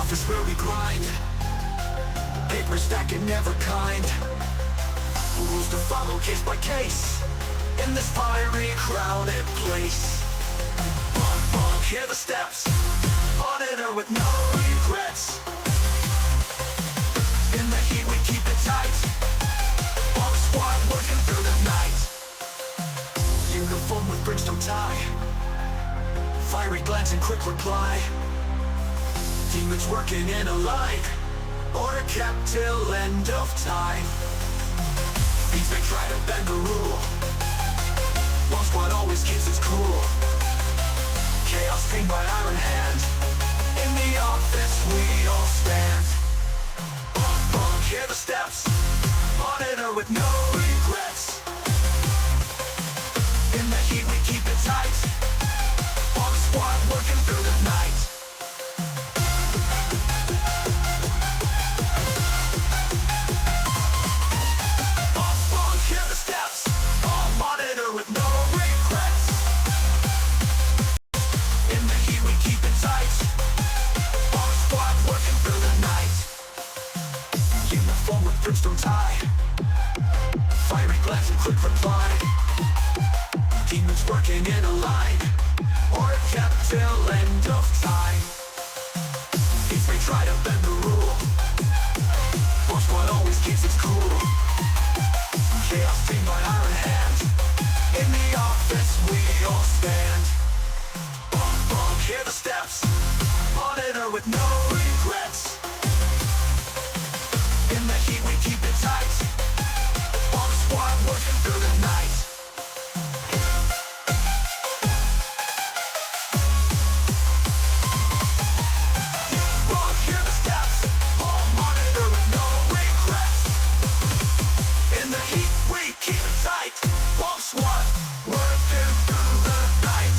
office where we grind, paper stacking never kind. Rules to follow case by case, in this fiery crowded place. Bunk, bunk, hear the steps, auditor with no regrets. In the heat we keep it tight, bomb squad working through the night. Uniform with brimstone tie, fiery glance and quick reply. Demons working in a line, order kept till end of time. These may try to bend the rule, bomb squad always keeps its cool. Chaos tamed by iron hand, in the office we all stand. Bunk, bunk, hear the steps, monitor with no regrets. In the heat we keep it tight, bomb squad working through the night. Bunk, bunk, hear the steps, all monitor with no regrets. In the heat we keep it tight, bomb squad working through the night. Uniform with brimstone tie, fiery glance and quick reply. Demons working in a line, or kept till end of time. These may try to bend the rule, bomb squad always keeps its cool. Chaos tamed by iron hand, in the office we all stand. Bunk, bunk, hear the steps, monitor with no regrets. In the heat we keep it tight, bomb squad working through the night. Bunk, hear the steps, all monitor with no regrets. In the heat we keep it tight, bomb squad working through the night.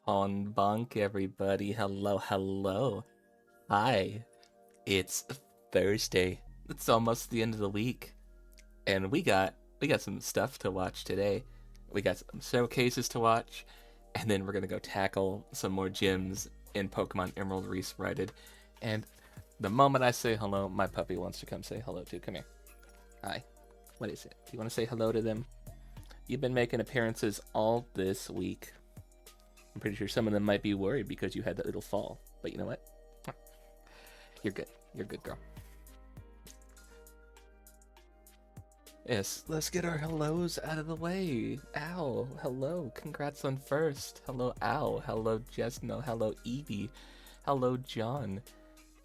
On Bunk, everybody. Hello, hello. Hi. It's Thursday. It's almost the end of the week. And we got some stuff to watch today. We got some showcases to watch, and then we're gonna go tackle some more gyms in Pokemon Emerald ReSprited. And the moment I say hello, my puppy wants to come say hello too. Come here. Hi. What is it? Do you want to say hello to them? You've been making appearances all this week. I'm pretty sure some of them might be worried because you had that little fall. But you know what? You're good. You're a good girl. Yes, let's get our hellos out of the way. Ow, hello. Congrats on first. Hello, Ow. Hello, Jesno. Hello, Evie. Hello, John.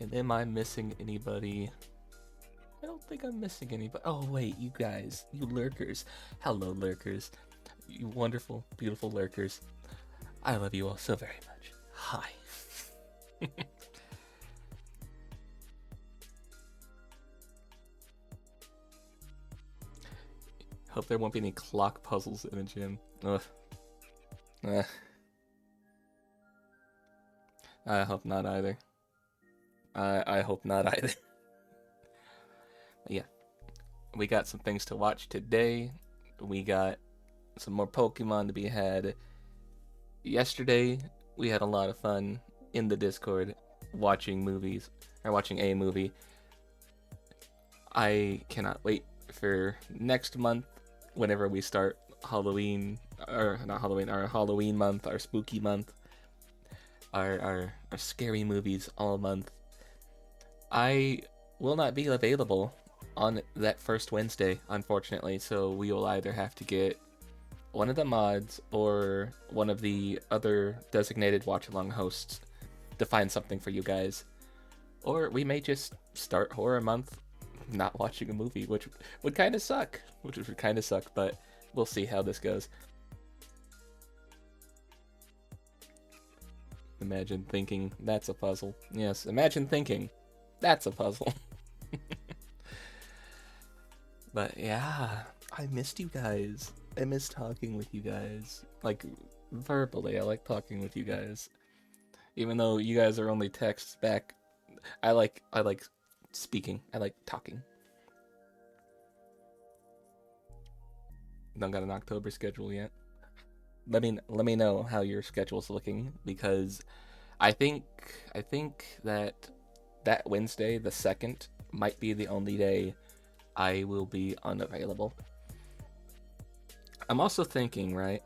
And am I missing anybody? I don't think I'm missing anybody. Oh, wait, you guys. You lurkers. Hello, lurkers. You wonderful, beautiful lurkers. I love you all so very much. Hi. Hope there won't be any clock puzzles in a gym. Ugh. I hope not either. I hope not either. But yeah. We got some things to watch today. We got some more Pokemon to be had. Yesterday, we had a lot of fun in the Discord watching movies, or watching a movie. I cannot wait for next month, whenever we start Halloween, or not Halloween, our Halloween month, our spooky month, our scary movies all month. I will not be available on that first Wednesday, unfortunately, so we will either have to get one of the mods or one of the other designated watch-along hosts to find something for you guys. Or we may just start horror month not watching a movie, which would kind of suck. But we'll see how this goes. Imagine thinking that's a puzzle. Yes, imagine thinking that's a puzzle. But yeah, I missed you guys. I miss talking with you guys. Like, verbally, I like talking with you guys. Even though you guys are only texts back, I like speaking. I like talking. Don't got an October schedule yet. let me know how your schedule's looking, because I think I think that Wednesday, the 2nd, might be the only day I will be unavailable. I'm also thinking, right?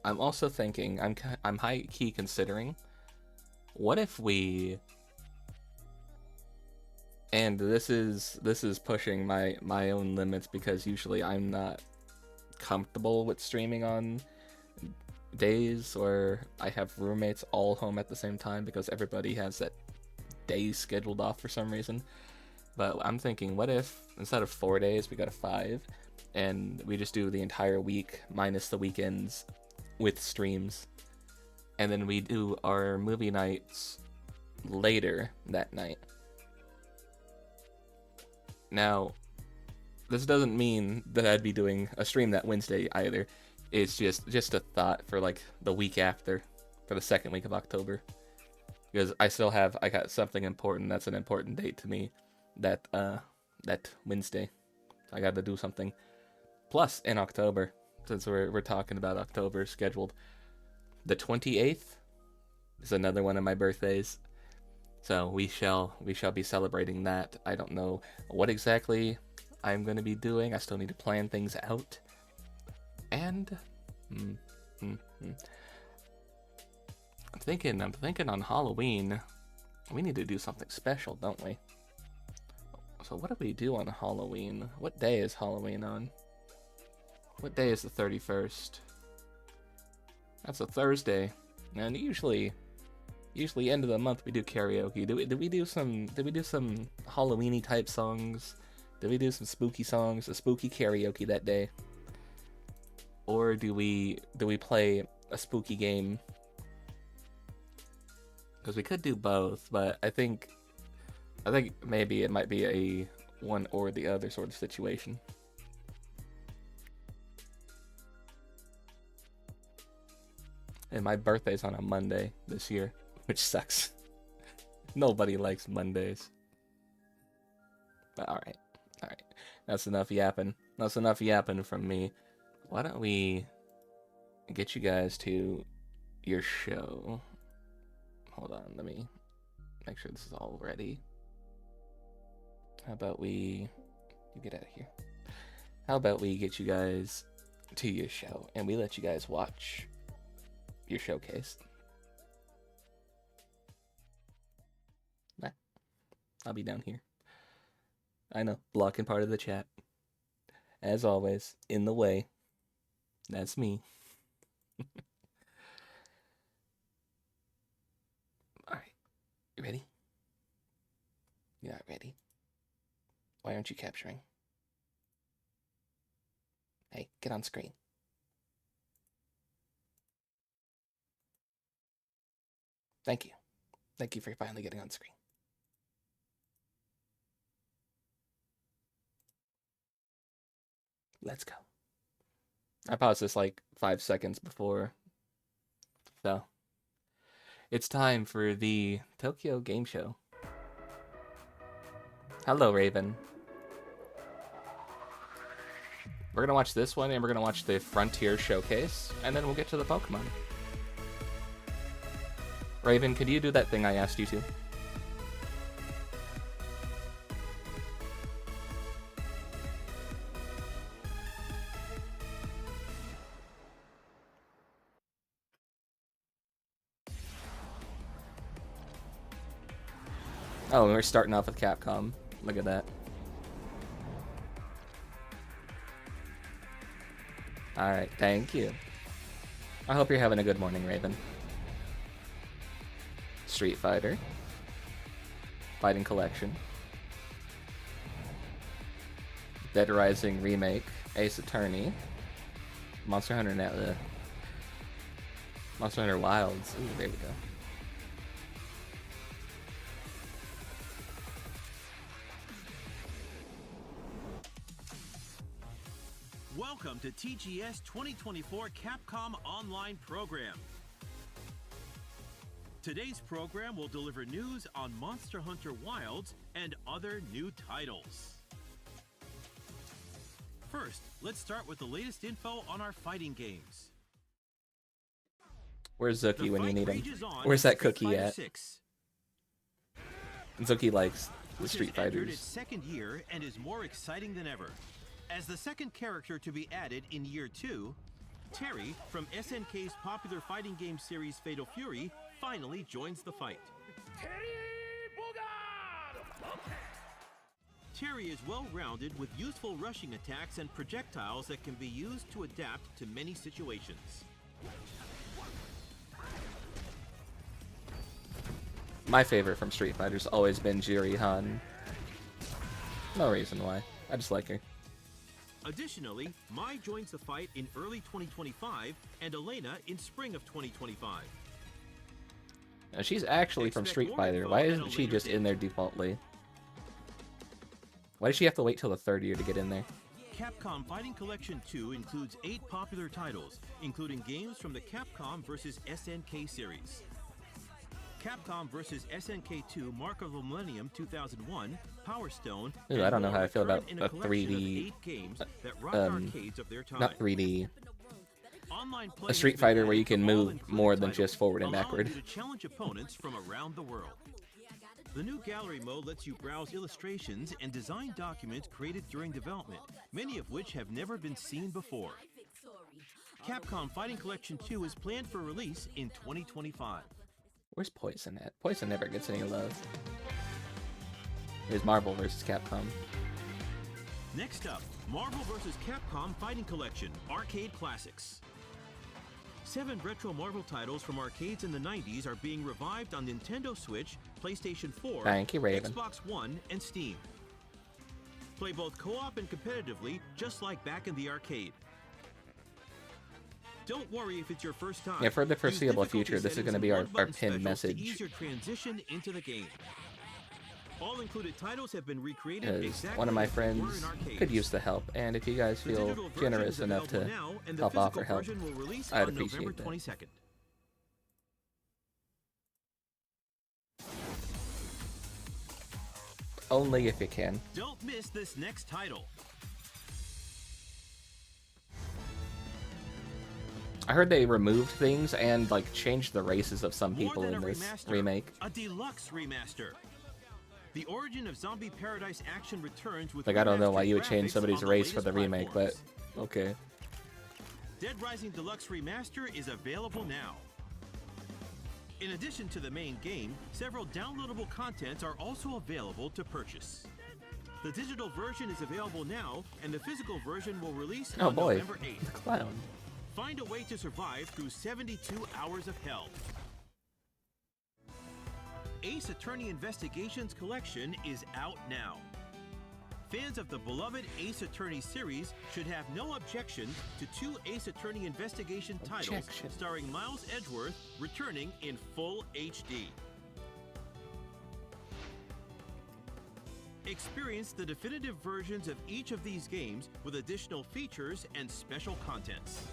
I'm high key considering, what if we, and this is pushing my own limits, because usually I'm not comfortable with streaming on days where I have roommates all home at the same time, because everybody has that day scheduled off for some reason. But I'm thinking, what if instead of 4 days, we got a 5, and we just do the entire week minus the weekends with streams, and then we do our movie nights later that night. Now, this doesn't mean that I'd be doing a stream that Wednesday either. It's just a thought for like the week after, for the 2nd week of October, because I got something important that's an important date to me, that Wednesday. I got to do something. Plus, in October, since we're talking about October scheduled, the 28th is another one of my birthdays. So we shall be celebrating that. I don't know what exactly I'm going to be doing. I still need to plan things out. And I'm thinking on Halloween, we need to do something special, don't we? So what do we do on Halloween? What day is Halloween on? What day is the 31st? That's a Thursday. And usually end of the month we do karaoke. Did we do some Halloween-y type songs? Did we do some spooky songs, a spooky karaoke that day? Or do we play a spooky game? Because we could do both, but I think maybe it might be a one or the other sort of situation. And my birthday's on a Monday this year, which sucks. Nobody likes Mondays. But alright. That's enough yapping. That's enough yapping from me. Why don't we get you guys to your show? Hold on, let me make sure this is all ready. How about you get out of here. How about we get you guys to your show, and we let you guys watch your showcase. Nah, I'll be down here. I know, blocking part of the chat. As always, in the way. That's me. Alright, you ready? You're not ready? Why aren't you capturing? Hey, get on screen. Thank you. Thank you for finally getting on screen. Let's go. I paused this like 5 seconds before. So, it's time for the Tokyo Game Show. Hello, Raven. We're gonna watch this one, and we're gonna watch the Frontier Showcase, and then we'll get to the Pokemon. Raven, could you do that thing I asked you to? Oh, we're starting off with Capcom. Look at that. Alright, thank you. I hope you're having a good morning, Raven. Street Fighter. Fighting Collection. Dead Rising Remake. Ace Attorney. Monster Hunter Monster Hunter Wilds. Ooh, there we go. Welcome to TGS 2024 Capcom Online Program. Today's program will deliver news on Monster Hunter Wilds and other new titles. First, let's start with the latest info on our fighting games. Where's The Zuki when you fight need him? rages on Where's in that Street cookie Fighter at? 6, Zuki likes the which Street has entered its Fighters. second year and is more exciting than ever. As the second character to be added in year 2, Terry from SNK's popular fighting game series Fatal Fury finally joins the fight. Terry is well-rounded with useful rushing attacks and projectiles that can be used to adapt to many situations. My favorite from Street Fighter's always been Jiri Han. No reason why. I just like her. Additionally, Mai joins the fight in early 2025 and Elena in spring of 2025. Now, she's actually from Expect Street more Fighter. info Why at a isn't she later just in date. there defaultly? Why does she have to wait till the third year to get in there? Capcom Fighting Collection 2 includes 8 popular titles, including games from the Capcom vs. SNK series. Capcom vs. SNK 2 Mark of the Millennium 2001, Power Stone, Ooh, and I don't know more how I feel return about in a collection of 3D 8 games that rocked arcades of their time. not 3D. Online play A Street has been Fighter where added you can to all move included more than titles, just forward and allowing backward. you to challenge opponents from around the world. The new gallery mode lets you browse illustrations and design documents created during development, many of which have never been seen before. Capcom Fighting Collection 2 is planned for release in 2025. Where's Poison at? Poison never gets any love. Here's Marvel vs. Capcom. Next up, Marvel vs. Capcom Fighting Collection Arcade Classics. 7 retro Marvel titles from arcades in the 90s are being revived on Nintendo Switch, PlayStation 4, Thank you, Raven. Xbox One, and Steam. Play both co-op and competitively, just like back in the arcade. Don't worry if it's your first time. Yeah, for the Use foreseeable difficulty future, this is settings going to and be our one-button pinned specials message. to ease your transition into the game. All included titles have been recreated Because exactly one of my as they were friends in arcades. could use the help, and if you guys The feel digital version generous is enough to available now, and the help physical offer help, version will release I'd on appreciate November that. 22nd. Only if you can. Don't miss this next title. I heard they removed things and like changed the races of some More people than in a this remaster, remake. a deluxe remaster. The origin of Zombie Paradise action returns with Like, I don't know why remastered you would change graphics somebody's on the race for the latest remake, but platforms. okay. Dead Rising Deluxe Remaster is available now. In addition to the main game, several downloadable contents are also available to purchase. The digital version is available now, and the physical version will release Oh on boy, November 8th. the clown. Find a way to survive through 72 hours of hell. Ace Attorney Investigations Collection is out now. Fans of the beloved Ace Attorney series should have no objection to 2 Ace Attorney Investigation titles Objection. starring Miles Edgeworth returning in full HD. Experience the definitive versions of each of these games with additional features and special contents.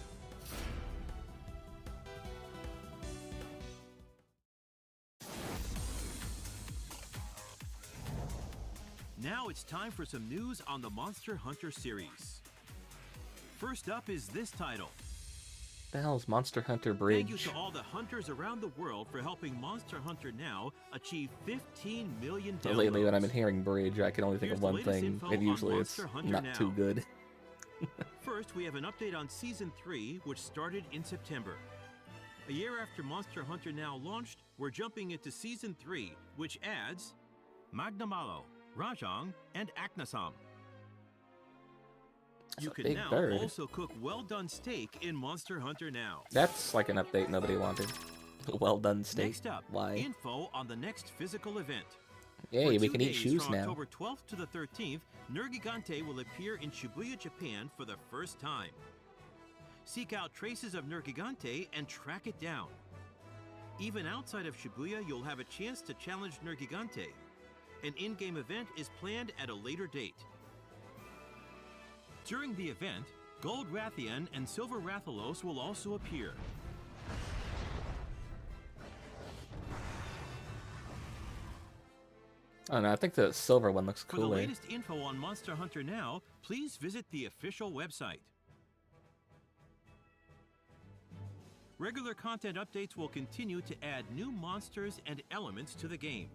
Now it's time for some news on the Monster Hunter series. First up is this title. The hell's Monster Hunter Thank you Bridge? to all the hunters around the world for helping Monster Hunter Now achieve 15 million downloads. Lately, when I've been hearing Bridge, I can only think of Here's the one latest thing, info and on usually it's Monster Hunter not Now. too good. First, we have an update on Season 3, which started in September. A year after Monster Hunter Now launched, we're jumping into Season 3, which adds Magnamalo, Rajang, and Aknasam. That's You a can big now bird. also cook well-done steak in Monster Hunter Now. That's like an update nobody wanted. Well done, steak. Next up, Why? info on the next physical event. Yay, For we 2 can eat days shoes from now. October 12th to the 13th, Nergigante will appear in Shibuya, Japan for the first time. Seek out traces of Nergigante and track it down. Even outside of Shibuya, you'll have a chance to challenge Nergigante. An in-game event is planned at a later date. During the event, Gold Rathian and Silver Rathalos will also appear. Oh no, I think the silver one looks For the cooler. latest info on Monster Hunter Now, please visit the official website. Regular content updates will continue to add new monsters and elements to the game.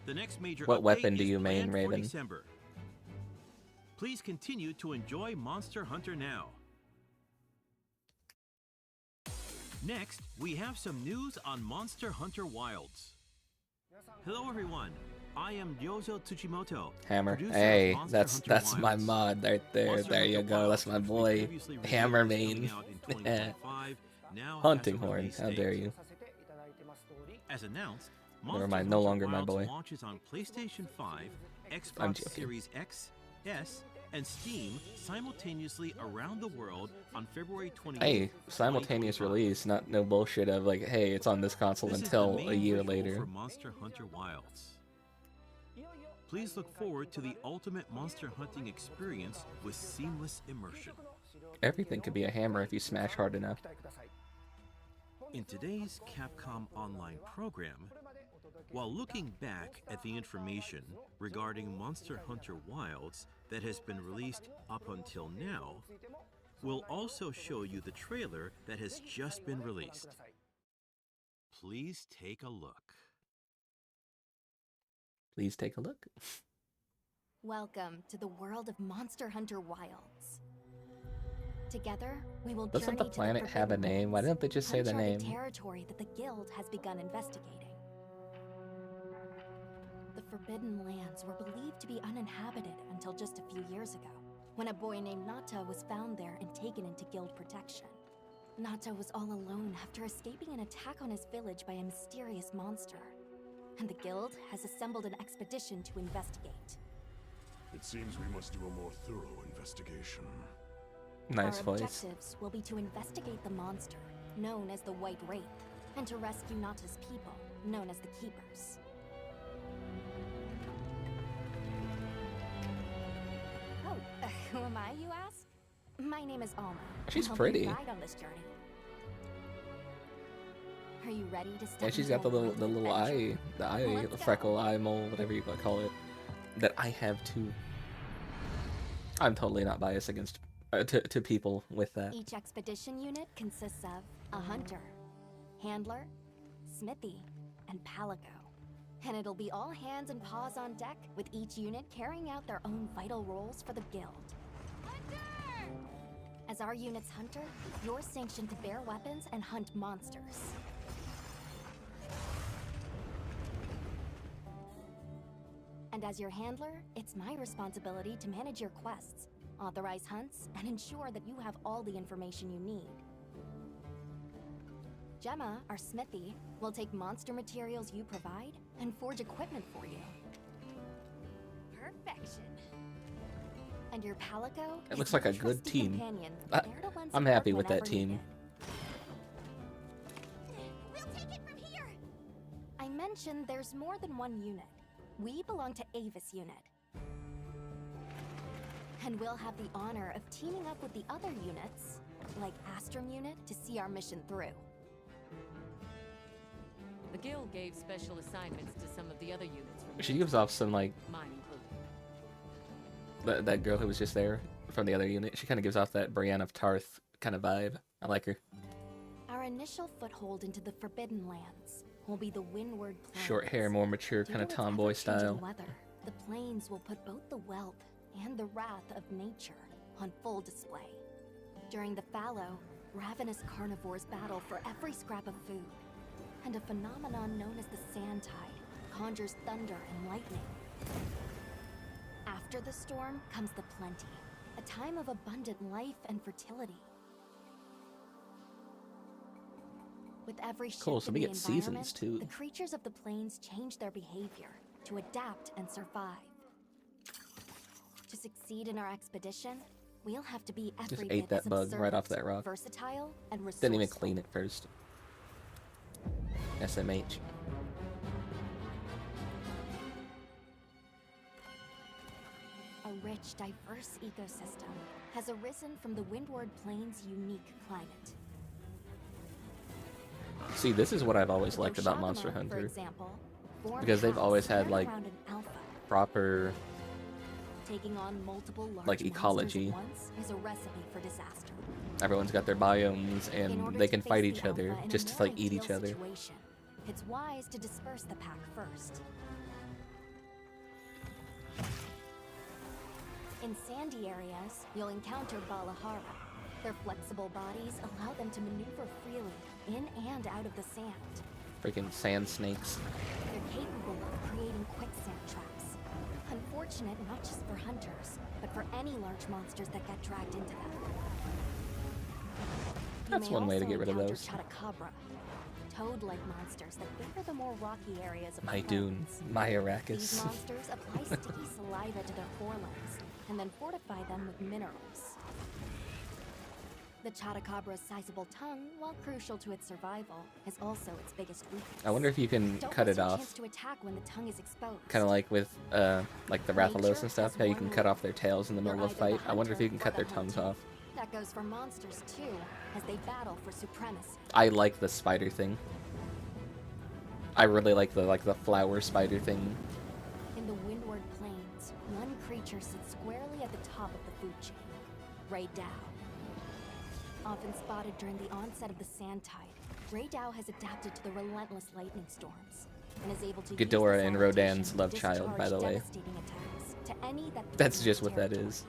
The next major What update weapon do is you main, planned for Raven? December. Please continue to enjoy Monster Hunter now. Next, we have some news on Monster Hunter Wilds. Hello everyone, I am Yozo Tsuchimoto. Hammer. producer of Hey, Monster that's Hunter my Wilds. mod right there. Monster There you Hunter go. That's Wilds, my which we boy. previously revealed Hammer is coming main. out in 2025, now Hunting has a horn. release How date. dare you? As announced, Never Monster mind, no Hunter longer my Wilds boy. launches on PlayStation 5, I'm Xbox joking. Series X, S, and Steam simultaneously around the world on February 28th. Hey, simultaneous 2025. release, not no bullshit of like, hey, it's on this console This is until the main a year visual later. for Monster Hunter Wilds. Please look forward to the ultimate monster hunting experience with seamless immersion. Everything could be a hammer if you smash hard enough. In today's Capcom Online program, while looking back at the information regarding Monster Hunter Wilds that has been released up until now, we'll also show you the trailer that has just been released. Please take a look. Please take a look. Welcome to the world of Monster Hunter Wilds. Together, we will Doesn't journey the to planet have a Forbidden name? Why Lands, didn't they just say the uncharted name? territory that the Guild has begun investigating. The Forbidden Lands were believed to be uninhabited until just a few years ago, when a boy named Nata was found there and taken into Guild protection. Nata was all alone after escaping an attack on his village by a mysterious monster, and the Guild has assembled an expedition to investigate. It seems we must do a more thorough investigation. Nice Our voice. objectives will be to investigate the monster, known as the White Wraith, and to rescue Nata's people, known as the Keepers. Oh, who am I, you ask? My name is Alma. She's and I'll pretty. be your guide on this journey. Are you ready to step Yeah, she's into got the a little wild adventure? Let's go. freckle eye mole, whatever you want to call it, that I have too. I'm totally not biased against to people with that. Each expedition unit consists of a hunter, handler, smithy, and palico. And it'll be all hands and paws on deck, with each unit carrying out their own vital roles for the Guild. Hunter! As our unit's hunter, you're sanctioned to bear weapons and hunt monsters. And as your handler, it's my responsibility to manage your quests, authorize hunts, and ensure that you have all the information you need. Gemma, our smithy, will take monster materials you provide and forge equipment for you. Perfection. And your Palico It is looks your like a good trusty team. companion. I- They're the ones I'm who happy work with that whenever team. needed. We'll take it from here. I mentioned there's more than one unit. We belong to Avis unit. And we'll have the honor of teaming up with the other units, like Astrum unit, to see our mission through. The Guild gave special assignments to some of the other units. From She gives off some like mine included. that girl who was just there from the other unit. She kind of gives off that Brienne of Tarth kind of vibe. I like her. Our initial foothold into the Forbidden Lands will be the Windward Plains. Short hair, more mature, Due kind of to its tomboy ever-changing style. Weather, the plains will put both the wealth and the wrath of nature on full display. During the fallow, ravenous carnivores battle for every scrap of food, and a phenomenon known as the sand tide conjures thunder and lightning. After the storm comes the plenty, a time of abundant life and fertility. With every shift Cool, so in we the get seasons, environment, too. the creatures of the plains change their behavior to adapt and survive. To succeed in our expedition, we'll have to be every Just bit ate that as bug right off observant, that rock. versatile, and resourceful. Didn't even clean it first. SMH. A rich, diverse ecosystem has arisen from the Windward Plains' unique climate. See, this is what I've always liked about Oshagama, Monster for Hunter. example, form Because they've paths always had, centered like, around an alpha. Proper Taking on multiple large like, monsters ecology. at once is a recipe for disaster. Everyone's got their biomes, In and order they to can face fight the each other alpha in a just to more like eat each ideal other. situation, it's wise to disperse the pack first. In sandy areas, you'll encounter Balahara. Their flexible bodies allow them to maneuver freely in and out of the sand. Freaking sand snakes. They're capable of creating quicksand traps. Unfortunate not just for hunters, but for any large monsters that get dragged into them. That's one way to get rid of those. Chatakabra, toad-like monsters that favor the more rocky areas of the My dune, plains. my These Arrakis. monsters apply sticky saliva to their forelimbs and then fortify them with minerals. The Chatakabra's sizable tongue, while crucial to its survival, is also its biggest weakness. I wonder if you can Don't cut miss it your off. chance to attack when the tongue is exposed. Kind of like with like the Rathalos and stuff, how you can cut off their tails in the middle of a fight. I wonder if you can cut their tongues off. That goes for monsters too, as they battle for supremacy. I like the spider thing. I really like the flower spider thing. In the Windward Plains, one creature sits squarely at the top of the food chain, Ray Dow. Often spotted during the onset of the sand tide, Ray Dow has adapted to the relentless lightning storms and is able to use Ghidorah this and adaptation Rodan's to love child, by discharge the way. devastating attacks to any that That's threatens just its what that territory. is.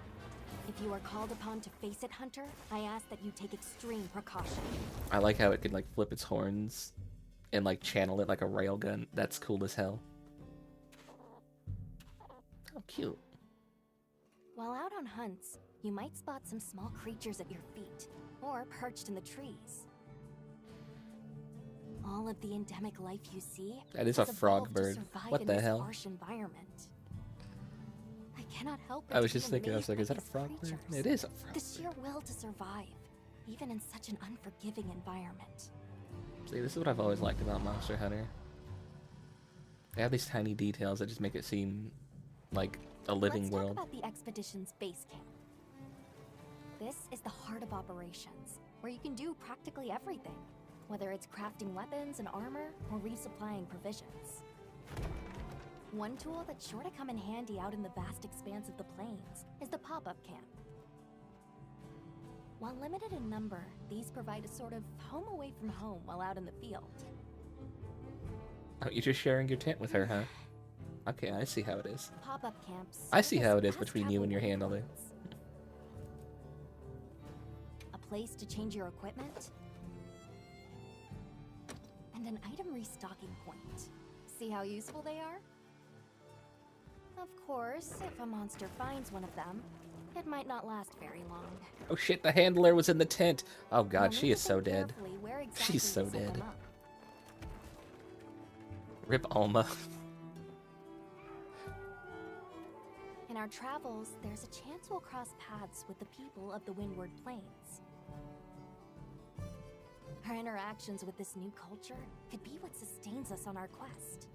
If you are called upon to face it, Hunter, I ask that you take extreme precaution. I like how it could like flip its horns and like channel it like a railgun. That's cool as hell. Oh, cute. While out on hunts, you might spot some small creatures at your feet, or perched in the trees. All of the endemic life you see That is a has frog evolved to bird. survive What in the this hell? harsh environment. I cannot help but I was to be just thinking, I was amazed like, by is that a these frog bird? creatures. It is a frog The bird. sheer will to survive, even in such an unforgiving environment. See, this is what I've always liked about Monster Hunter. They have these tiny details that just make it seem like a living Let's world. talk about the expedition's base camp. This is the heart of operations, where you can do practically everything, whether it's crafting weapons and armor or resupplying provisions. One tool that's sure to come in handy out in the vast expanse of the plains is the pop-up camp. While limited in number, these provide a sort of home away from home while out in the field. Oh, you're just sharing your tent with her, huh? Okay, I see how it is. Pop-up camps. I see serve how as it is fast between you and your travel handler. waypoints. A place to change your equipment, and an item restocking point. See how useful they are? Of course, if a monster finds one of them, it might not last very long. Oh shit, the handler was in the tent. Oh god, You'll she need is to so think dead. carefully where exactly She's so you set them dead. up. Rip Alma. In our travels, there's a chance we'll cross paths with the people of the Windward Plains. Our interactions with this new culture could be what sustains us on our quest.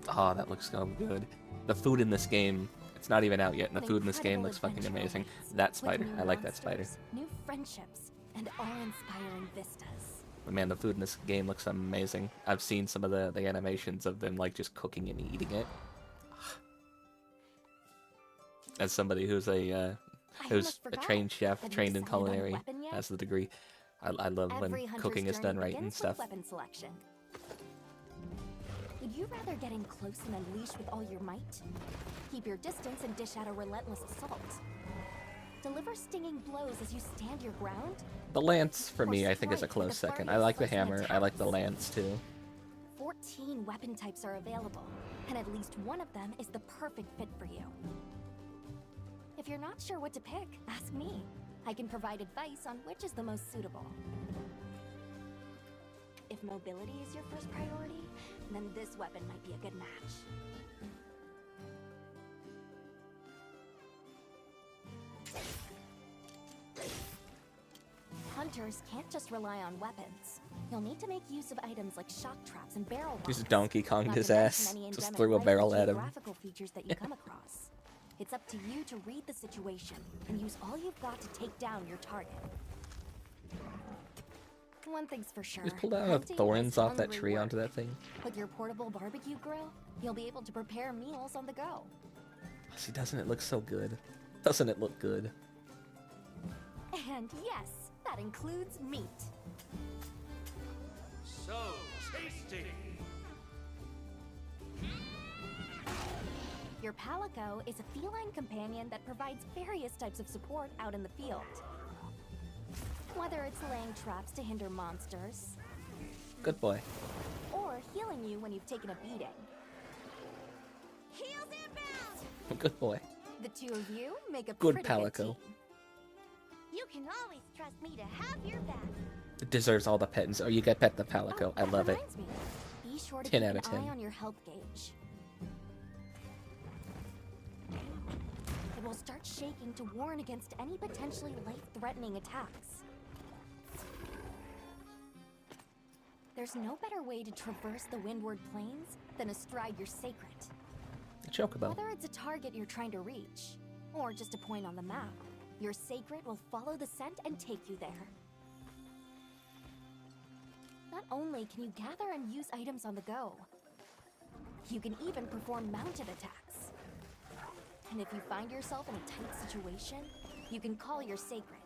Oh, that looks so good. The food in this game, it's not even out yet, and the An food in this game incredible looks fucking adventure amazing. awaits, That with spider, new I like that spider. monsters, new friendships, and awe-inspiring vistas. But man, the food in this game looks amazing. I've seen some of the animations of them like just cooking and eating it. As somebody who's a trained chef, Have you trained in decided on a culinary, weapon yet? has the degree. I love Every when hunter's cooking is journey done right and begins with stuff. Weapon selection. Would you rather get in close and unleash with all your might? Keep your distance and dish out a relentless assault? Deliver stinging blows as you stand your ground? The lance, for Or me, I think is a strike with close a second. flurry I of like the close-in hammer, I like the attacks? lance too. 14 weapon types are available, and at least one of them is the perfect fit for you. If you're not sure what to pick, ask me. I can provide advice on which is the most suitable. If mobility is your first priority, then this weapon might be a good match. Hunters can't just rely on weapons. You'll need to make use of items like shock traps and barrel Just rockets. Donkey Konged Not his to mention ass. any Just endemic threw a life barrel and at him. geographical features that you come across. It's up to you to read the situation and use all you've got to take down your target. One thing's for sure. Just pull down hunting thorns is off that hungry tree work. onto that thing. With your portable barbecue grill, you'll be able to prepare meals on the go. See, doesn't it look so good? Doesn't it look good? And yes, that includes meat. So tasty! Your Palico is a feline companion that provides various types of support out in the field. Whether it's laying traps to hinder monsters, Good boy. or healing you when you've taken a beating. Heals inbound! Good boy. The two of you make a Good pretty Palico. good team. You can always trust me to have your back. It deserves all the pets. Oh, you get pet the Palico. I that love it. reminds me. Be sure to 10 keep out an of 10. eye on your health gauge. It will start shaking to warn against any potentially life-threatening attacks. There's no better way to traverse the Windward Plains than astride your sacred. Chocobo. Whether it's a target you're trying to reach, or just a point on the map, your sacred will follow the scent and take you there. Not only can you gather and use items on the go, you can even perform mounted attacks. And if you find yourself in a tight situation, you can call your sacred,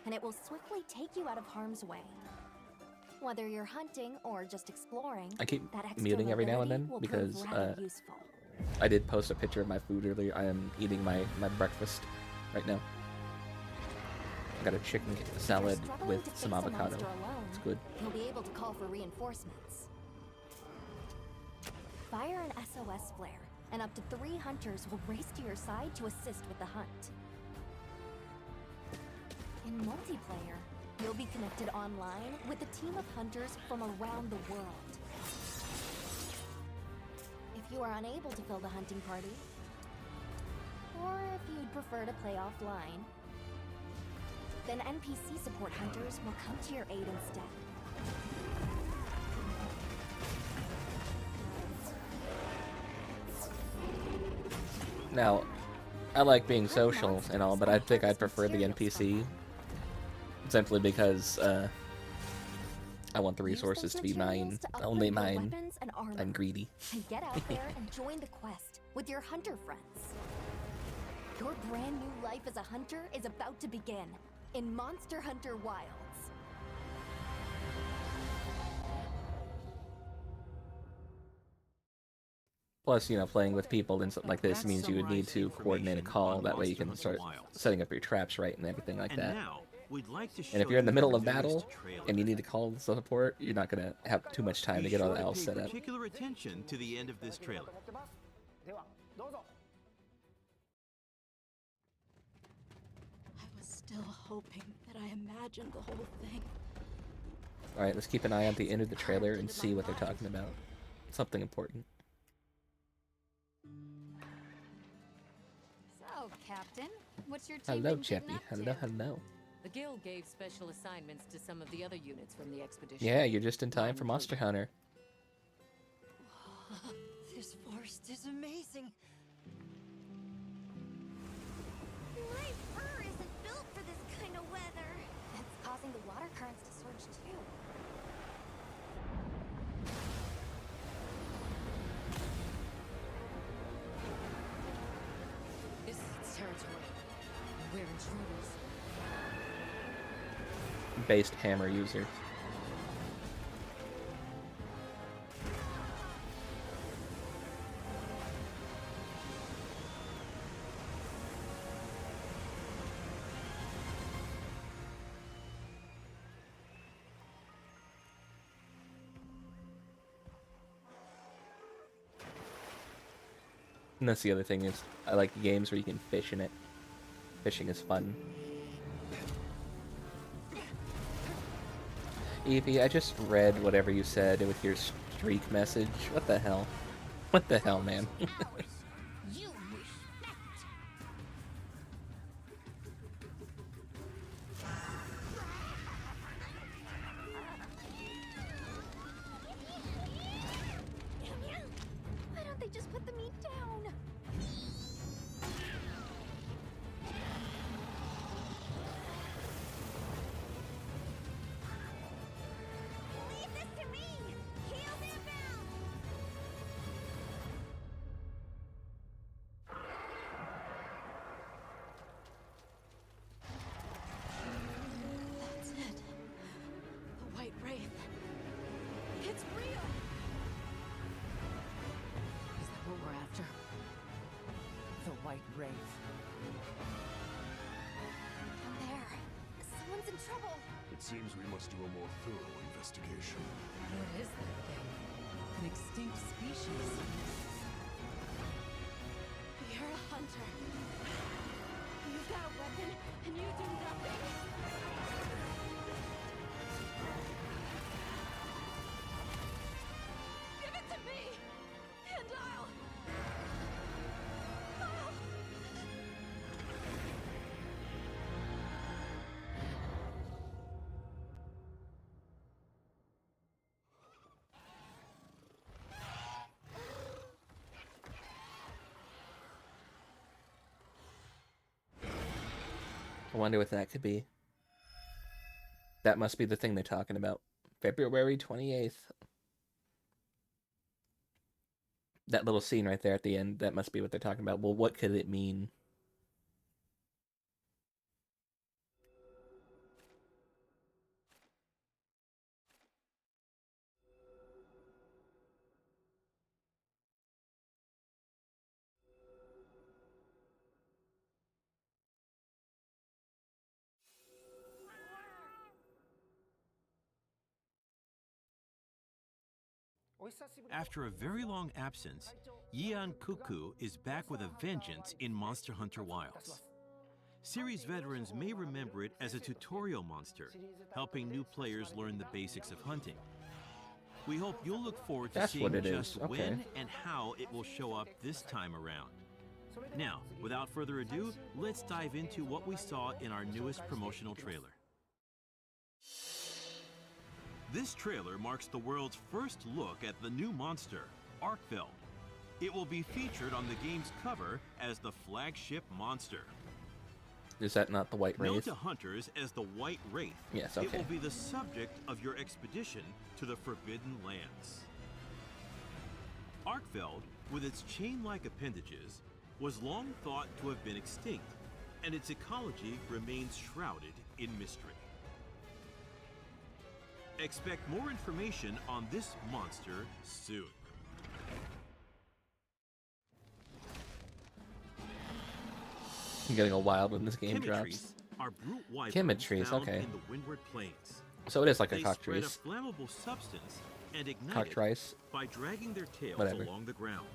and it will swiftly take you out of harm's way. Whether you're hunting or just exploring, I keep that extra muting every now and mobility then will because prove rather useful. I did post a picture of my food earlier. I am eating my breakfast right now. I got a chicken salad If you're struggling with to some face a avocado. monster alone, It's good. You'll be able to call for reinforcements. Fire an SOS flare, and up to 3 hunters will race to your side to assist with the hunt. In multiplayer, you'll be connected online with a team of hunters from around the world. If you are unable to fill the hunting party, or if you'd prefer to play offline, then NPC support hunters will come to your aid instead. Now, I like being social and all, but I think I'd prefer the NPC simply because I want the resources to be mine, only mine. I'm greedy. And get out there and join the quest with your hunter friends. Your brand new life as a hunter is about to begin in Monster Hunter Wilds. Plus, you know, playing with people and something like this means you would need to coordinate a call. That way you can start setting up your traps right and everything like that. And if you're in the middle of battle and you need to call the support, you're not going to have too much time to get all that else set up. Particular attention to the end of this trailer. I was still hoping that I imagined the whole thing. Alright, let's keep an eye on the end of the trailer and see what they're talking about. Something important. So, Captain, what's your team Hello, been getting Chappie. up Hello, to? hello. The guild gave special assignments to some of the other units from the expedition. Yeah, you're just in time for Monster Hunter. This forest is amazing. My fur isn't built for this kind of weather. It's causing the water currents to surge too. This is its territory. We're intruders. Based hammer user. And that's the other thing is, I like games where you can fish in it. Fishing is fun. Evie, I just read whatever you said with your streak message. What the hell? What the hell, man? You respect. Why don't they just put the meat down? Leave this to me! Heels inbound! White Wraith. Down there. Someone's in trouble. It seems we must do a more thorough investigation. What is that thing? An extinct species. You're a hunter. You've got a weapon, and you do nothing. Give it to me, and I'll... I wonder what that could be. That must be the thing they're talking about. February 28th. That little scene right there at the end, that must be what they're talking about. Well, what could it mean? After a very long absence, Yian Cuckoo is back with a vengeance in Monster Hunter Wilds. Series veterans may remember it as a tutorial monster, helping new players learn the basics of hunting. We hope you'll look forward to That's seeing what it just is. Okay. when and how it will show up this time around. Now, without further ado, let's dive into what we saw in our newest promotional trailer. This trailer marks the world's first look at the new monster, Arkfeld. It will be featured on the game's cover as the flagship monster. Is that not the White Known Wraith? to hunters as the White Wraith, Yes, it okay. will be the subject of your expedition to the Forbidden Lands. Arkfeld, with its chain-like appendages, was long thought to have been extinct, and its ecology remains shrouded in mystery. Expect more information on this monster soon. I'm getting a wild when this game Chemistries drops. are brute wyverns Chemistries, found okay. in the Windward Plains. So it is like a They spread a cockatrice. flammable substance and ignite it Cockatrice. by dragging their tails Whatever. along the ground.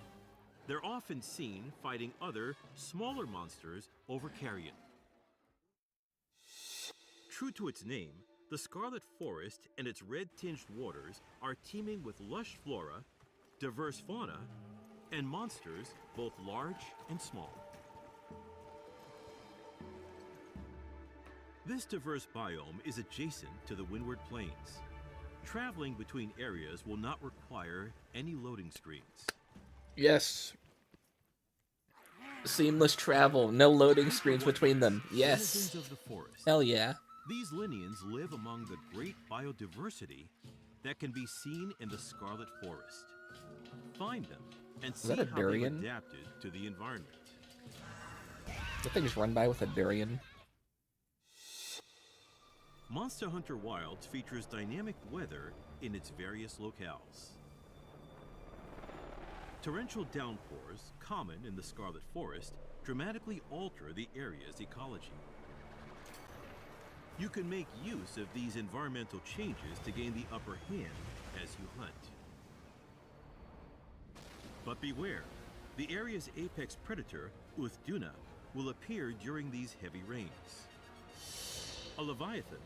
They're often seen fighting other, smaller monsters over carrion. True to its name, the Scarlet Forest and its red-tinged waters are teeming with lush flora, diverse fauna, and monsters both large and small. This diverse biome is adjacent to the Windward Plains. Traveling between areas will not require any loading screens. Yes. Seamless travel. No loading screens between them. Yes. Citizens of the forest. Hell yeah. These Linians live among the great biodiversity that can be seen in the Scarlet Forest. Find them and see that a how they've durian? adapted to the environment. The thing's run by with a durian. Monster Hunter Wilds features dynamic weather in its various locales. Torrential downpours, common in the Scarlet Forest, dramatically alter the area's ecology. You can make use of these environmental changes to gain the upper hand as you hunt. But beware, the area's apex predator, Uthduna, will appear during these heavy rains. A leviathan,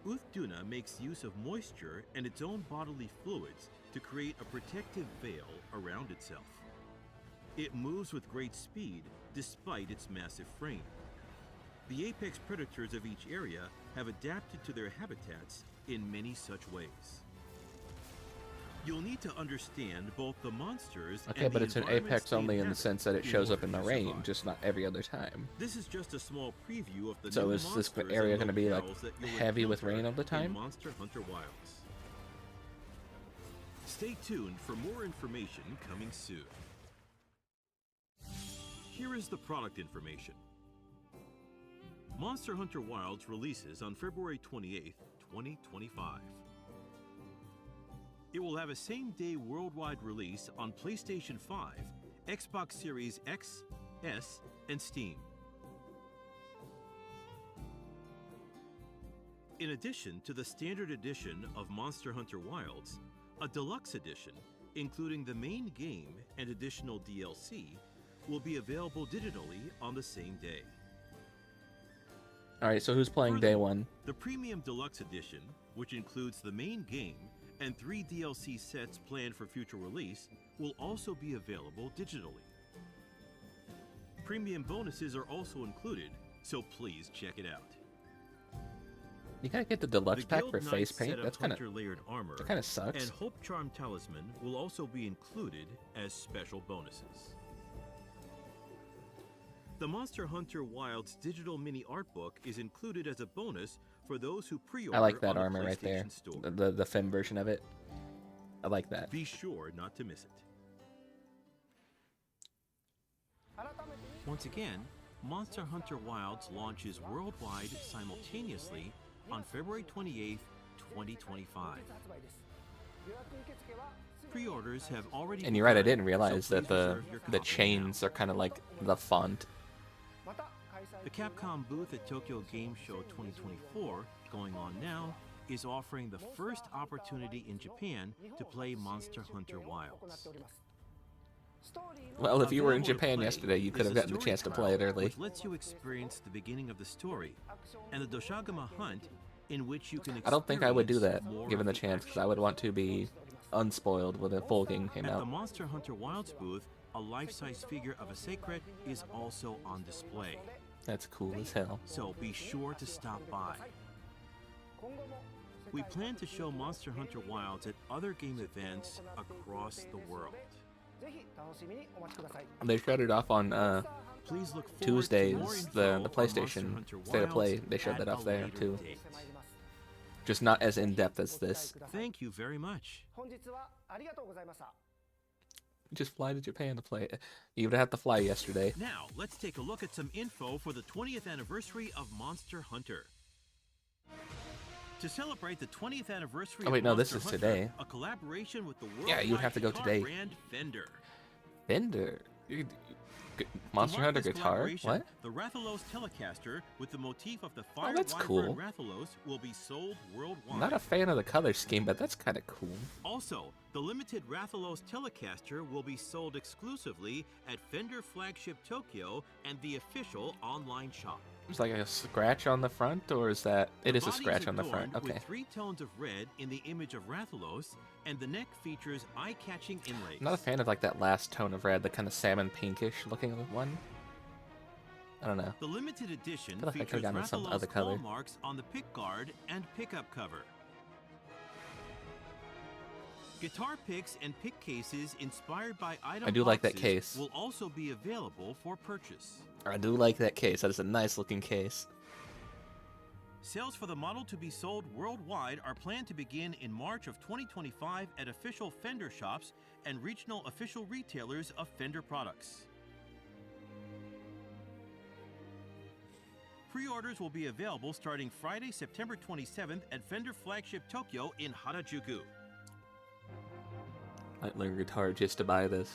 Uthduna makes use of moisture and its own bodily fluids to create a protective veil around itself. It moves with great speed despite its massive frame. The apex predators of each area have adapted to their habitats in many such ways. You'll need to understand both the monsters Okay, and but the it's an environments apex they only in the inhabit sense that it in shows order up in the to rain, survive. just not every other time. This is just a small preview of the So new is this monsters area and gonna be, like, locales that you'll heavy with encounter rain all the in time? Monster Hunter Wilds. Stay tuned for more information coming soon. Here is the product information. Monster Hunter Wilds releases on February 28th, 2025. It will have a same-day worldwide release on PlayStation 5, Xbox Series X, S, and Steam. In addition to the standard edition of Monster Hunter Wilds, a deluxe edition, including the main game and additional DLC, will be available digitally on the same day. Alright, so who's playing day one? The Premium Deluxe Edition, which includes the main game and 3 DLC sets planned for future release, will also be available digitally. Premium bonuses are also included, so please check it out. You gotta get the deluxe pack for Guild face Knight paint. set of That's kind of Hunter-layered armor that kind of sucks. and Hope Charm Talisman will also be included as special bonuses. The Monster Hunter Wilds digital mini art book is included as a bonus for those who pre-order I like that on the armor right there. PlayStation Store. The Finn version of it. I like that. Be sure not to miss it. Once again, Monster Hunter Wilds launches worldwide simultaneously on February 28th, 2025. Pre-orders have already And you're right, I begun, didn't realize so that please reserve your the copy chains now. are kind of like the font. The Capcom booth at Tokyo Game Show 2024, going on now, is offering the first opportunity in Japan to play Monster Hunter Wilds. Well, if you were in Available to Japan play yesterday, you could is have the gotten the story chance to trial, play it early. which lets you experience the beginning of the story, and the Doshagama Hunt, in which you can I don't think I would do that, experience more given of the chance, because I would want to be unspoiled when a full game came At the out. Monster Hunter Wilds booth, a life-size figure of a Sacred is also on display, That's cool as hell. so be sure to stop by. We plan to show Monster Hunter Wilds at other game events across the world. They showed it off on Please look forward to Tuesdays, more the info on Monster PlayStation Hunter State of Play. Wilds They showed that at off a there later too. date. Just not as in depth as this. Thank you very much. Just fly to Japan to play it. You would have to fly yesterday. Now, let's take a look at some info for the 20th anniversary of Monster Hunter. To celebrate the 20th anniversary Oh, wait, of no, this Monster is Hunter, today. a collaboration with the Yeah, you would have to go guitar today. brand Fender. Fender. Monster To mark Hunter this guitar? collaboration, What? The Rathalos Telecaster with the motif of the Oh, Fire that's Wyvern cool. Rathalos will be sold worldwide. I'm not a fan of the color scheme, but that's kind of cool. Also, the limited Rathalos Telecaster will be sold exclusively at Fender Flagship Tokyo and the official online shop. There's like a scratch on the front, or is that... It The is a body scratch on the front. adorned Okay. With 3 tones of red in the image of Rathalos, and the neck features eye-catching inlays. I'm not a fan of like that last tone of red, the kind of salmon pinkish looking one. I don't know. The limited edition feel like I could've features gone with some Rathalos other color. claw marks on the pick guard and pickup cover. Guitar picks and pick cases inspired by item I do like that boxes case. will also be available for purchase. I do like that case. That is a nice looking case. Sales for the model to be sold worldwide are planned to begin in March of 2025 at official Fender shops and regional official retailers of Fender products. Pre-orders will be available starting Friday, September 27th at Fender Flagship Tokyo in Harajuku. Might learn guitar just to buy this.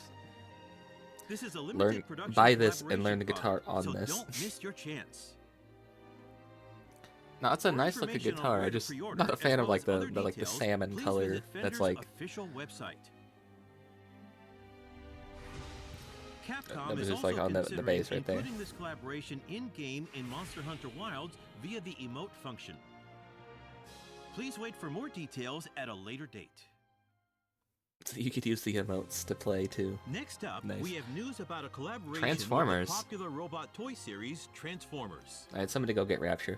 This is a limited production buy this and collaboration learn the guitar product, on so this. don't miss your chance. No, it's a For nice looking information on guitar. where I to just pre-order, not a as fan of well like as other the like the details, salmon please color. visit That's Fender's like official website. That Capcom was is just, also like, on the considering base right there. including this collaboration in-game in Monster Hunter Wilds via the emote function. Please wait for more details at a later date. so you could use the emotes to play too. Next up, Nice. we have news about a collaboration Transformers. with the popular robot toy series Transformers. I had somebody go get Rapture.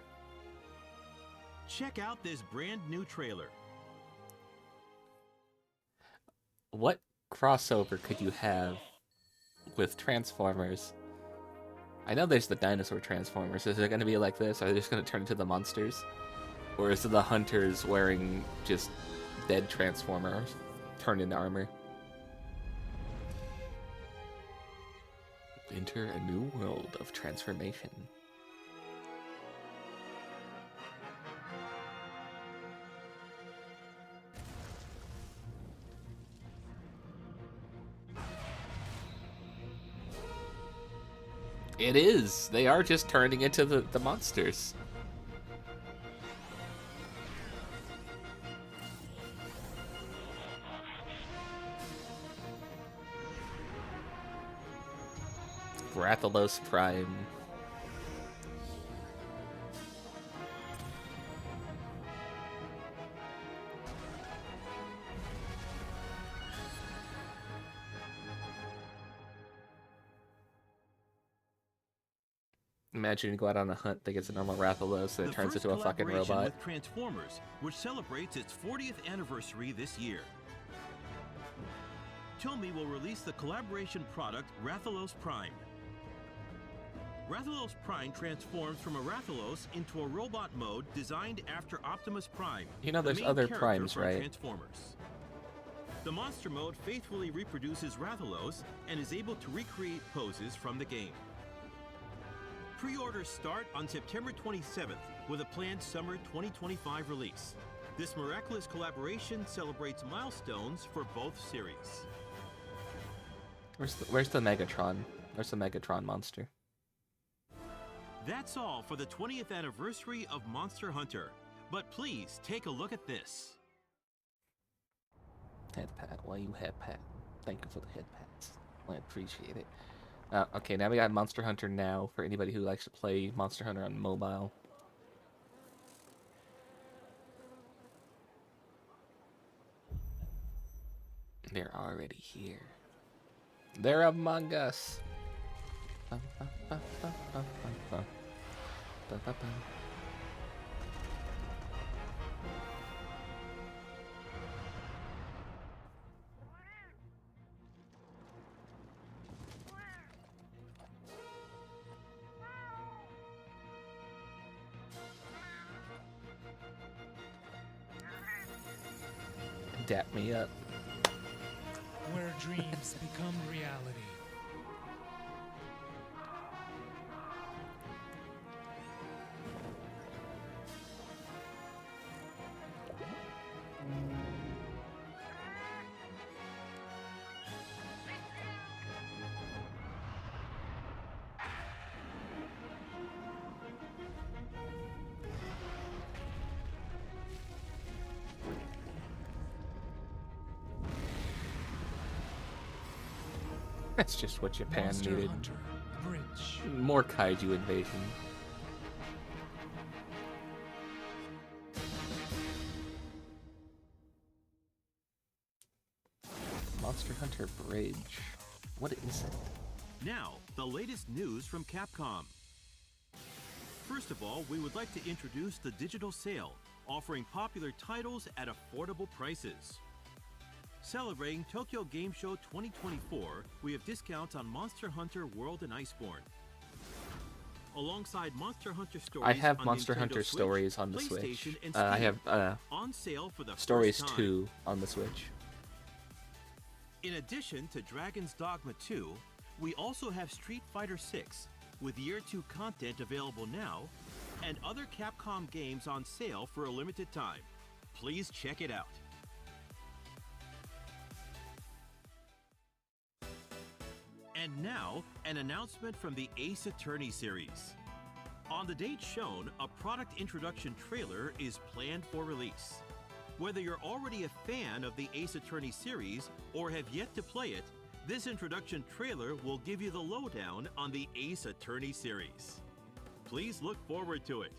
Check out this brand new trailer. What crossover could you have with Transformers? I know there's the dinosaur Transformers. Is it going to be like this? Are they just going to turn into the monsters? Or is it the hunters wearing just dead Transformers turned into armor? Enter a new world of transformation. It is. They are just turning into the monsters. Rathalos Prime. Imagine you go out on a hunt, think it's a normal Rathalos, and it turns into a fucking robot. With Transformers, which celebrates its 40th anniversary this year. Tomy will release the collaboration product Rathalos Prime. Rathalos Prime transforms from a Rathalos into a robot mode designed after Optimus Prime. You know, the there's main other character primes, from right? Transformers. The monster mode faithfully reproduces Rathalos and is able to recreate poses from the game. Pre-orders start on September 27th with a planned summer 2025 release. This miraculous collaboration celebrates milestones for both series. Where's the Megatron? Where's the Megatron monster? That's all for the 20th anniversary of Monster Hunter. But please take a look at this. Head pat. Why you head pat? Thank you for the head pats. I appreciate it. Okay, now we got Monster Hunter Now for anybody who likes to play Monster Hunter on mobile. They're already here. They're among us. Dap me up. Where dreams become reality. That's just what Japan Monster needed. Hunter Bridge. More kaiju invasion. Monster Hunter Bridge. What is it? Now, the latest news from Capcom. First of all, we would like to introduce the digital sale, offering popular titles at affordable prices. Celebrating Tokyo Game Show 2024, we have discounts on Monster Hunter World and Iceborne. Alongside Monster Hunter Stories, I have on Monster Nintendo Hunter Switch, Stories on the PlayStation, Switch. and I Steam, have on sale for the Stories first time. 2 on the Switch. In addition to Dragon's Dogma 2, we also have Street Fighter 6 with Year 2 content available now and other Capcom games on sale for a limited time. Please check it out. And now, an announcement from the Ace Attorney series. On the date shown, a product introduction trailer is planned for release. Whether you're already a fan of the Ace Attorney series or have yet to play it, this introduction trailer will give you the lowdown on the Ace Attorney series. Please look forward to it.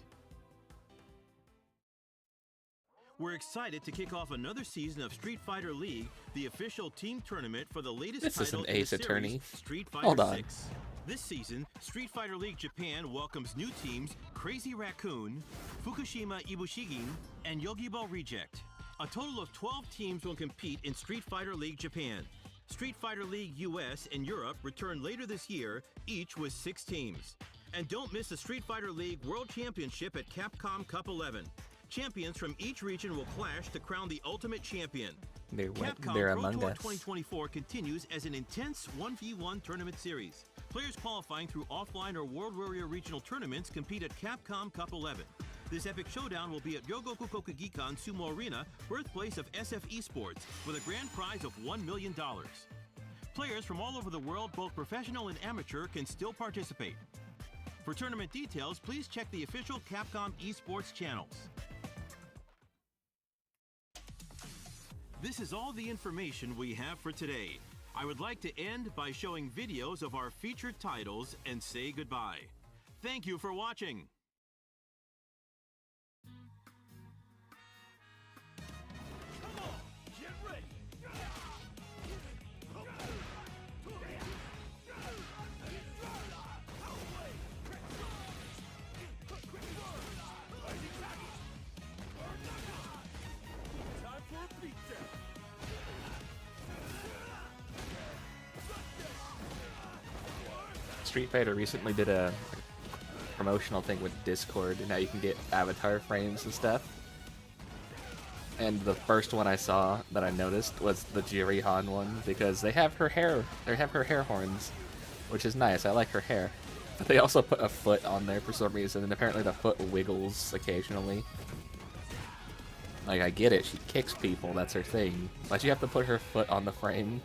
We're excited to kick off another season of Street Fighter League, the official team tournament for the latest This title isn't in the Ace series, Attorney. Street Fighter Hold on. 6. This season, Street Fighter League Japan welcomes new teams Crazy Raccoon, Fukushima Ibushigin, and Yogi-Ball Reject. A total of 12 teams will compete in Street Fighter League Japan. Street Fighter League US and Europe return later this year, each with 6 teams. And don't miss the Street Fighter League World Championship at Capcom Cup 11. Champions from each region will clash to crown the ultimate champion. They're Capcom Pro among Tour us. 2024 continues as an intense 1v1 tournament series. Players qualifying through offline or World Warrior regional tournaments compete at Capcom Cup 11. This epic showdown will be at Ryogoku Kokugikan Sumo Arena, birthplace of SF Esports, with a grand prize of $1 million. Players from all over the world, both professional and amateur, can still participate. For tournament details, please check the official Capcom esports channels. This is all the information we have for today. I would like to end by showing videos of our featured titles and say goodbye. Thank you for watching. Street Fighter recently did a promotional thing with Discord, and now you can get avatar frames and stuff. And the first one I saw that I noticed was the Jiri Han one, because they have her hair horns, which is nice. I like her hair. But they also put a foot on there for some reason, and apparently the foot wiggles occasionally. Like, I get it, she kicks people, that's her thing. But you have to put her foot on the frame.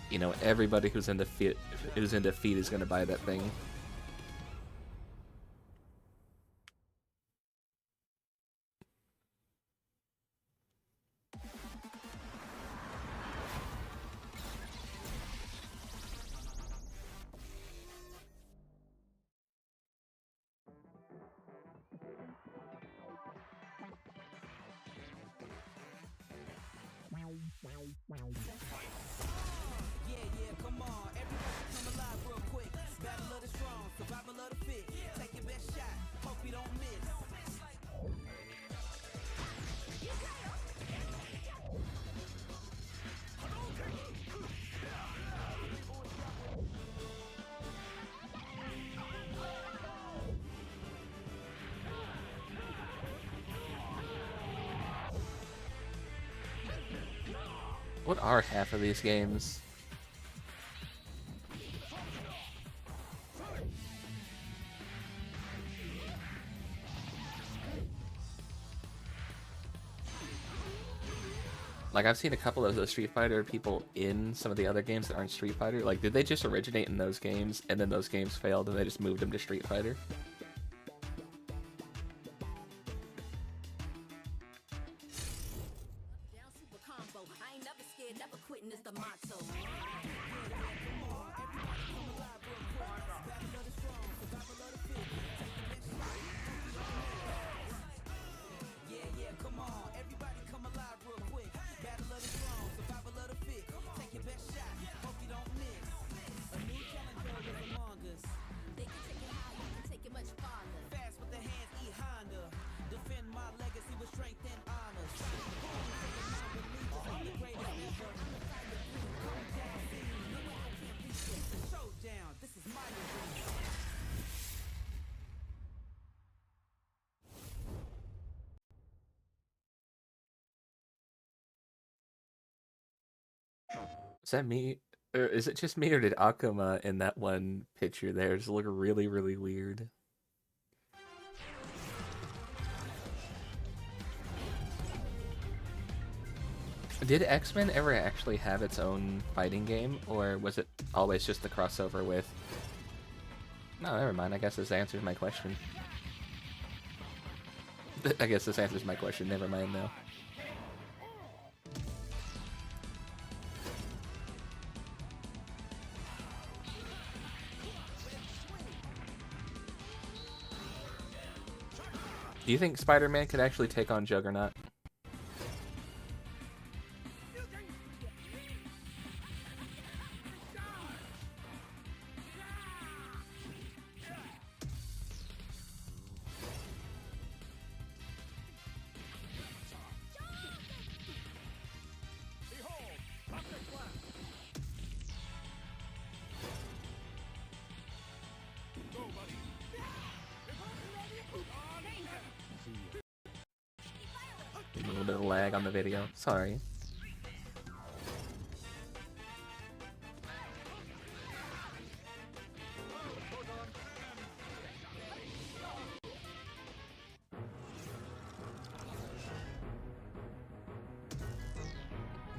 You know, everybody who's into feet is gonna buy that thing. What are half of these games? Like, I've seen a couple of the Street Fighter people in some of the other games that aren't Street Fighter. Like, did they just originate in those games, and then those games failed, and they just moved them to Street Fighter? Is that me? Or is it just me, or did Akuma in that one picture there just look really, really weird? Did X-Men ever actually have its own fighting game, or was it always just the crossover with... No, never mind. I guess this answers my question. I guess this answers my question. Never mind, though. Do you think Spider-Man could actually take on Juggernaut? A little bit of lag on the video. Sorry.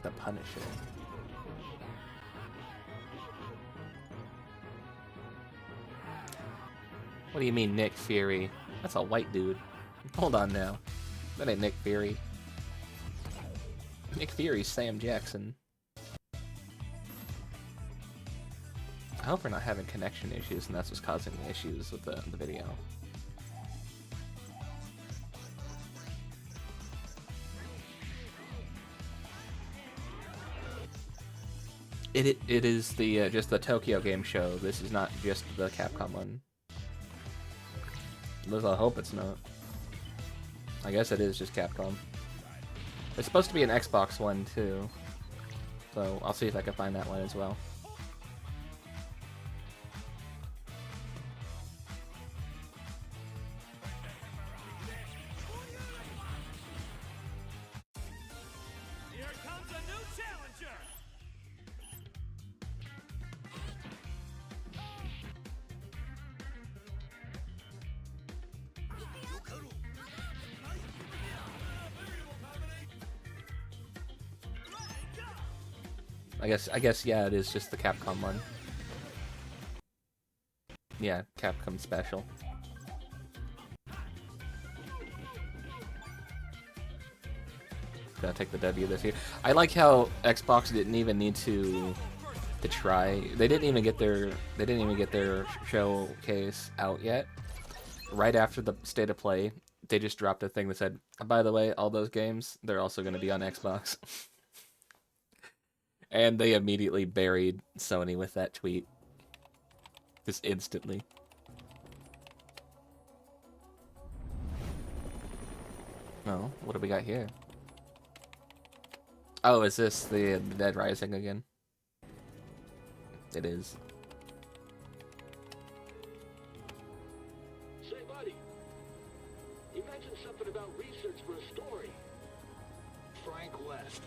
The Punisher. What do you mean, Nick Fury? That's a white dude. Hold on now. That ain't Nick Fury. Nick Fury's Sam Jackson. I hope we're not having connection issues and that's what's causing the issues with the video. It is the just the Tokyo Game Show. This is not just the Capcom one. At least I hope it's not. I guess it is just Capcom. There's supposed to be an Xbox one too, so I'll see if I can find that one as well. Here comes a new challenger! I guess yeah, it is just the Capcom one. Yeah, Capcom special. Gonna take the W this year. I like how Xbox didn't even need to try. They didn't even get their showcase out yet. Right after the State of Play, they just dropped a thing that said, by the way, all those games, they're also going to be on Xbox. And they immediately buried Sony with that tweet. Just instantly. Oh, what do we got here? Oh, is this the Dead Rising again? It is. Say, buddy, you mentioned something about research for a story. Frank West.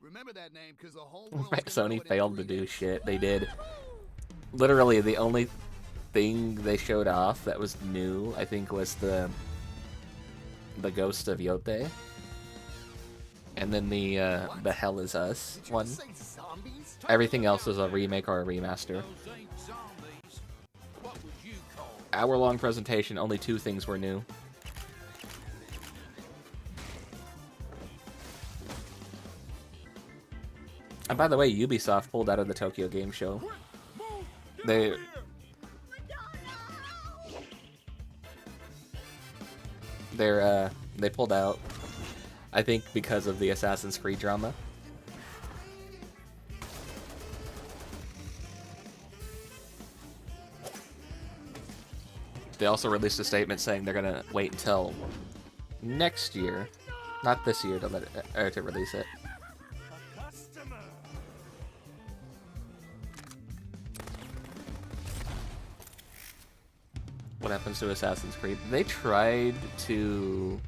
Remember that name because the whole world Sony failed to do shit. They did. Literally, the only thing they showed off that was new, I think, was the Ghost of Yote. And then the Hell Is Us one. Everything else is a remake or a remaster. Hour-long presentation, only 2 things were new. And by the way, Ubisoft pulled out of the Tokyo Game Show. They pulled out, I think, because of the Assassin's Creed drama. They also released a statement saying they're gonna wait until next year, not this year, to release it. What happens to Assassin's Creed? They tried to,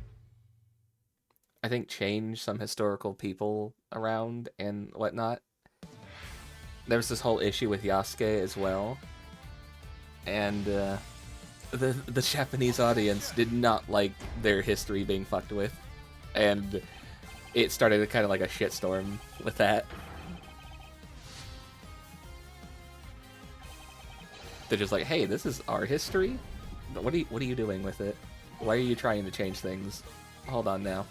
I think, change some historical people around and whatnot. There was this whole issue with Yasuke as well. And the Japanese audience did not like their history being fucked with. And it started kind of like a shitstorm with that. They're just like, hey, this is our history? What are you doing with it? Why are you trying to change things? Hold on now.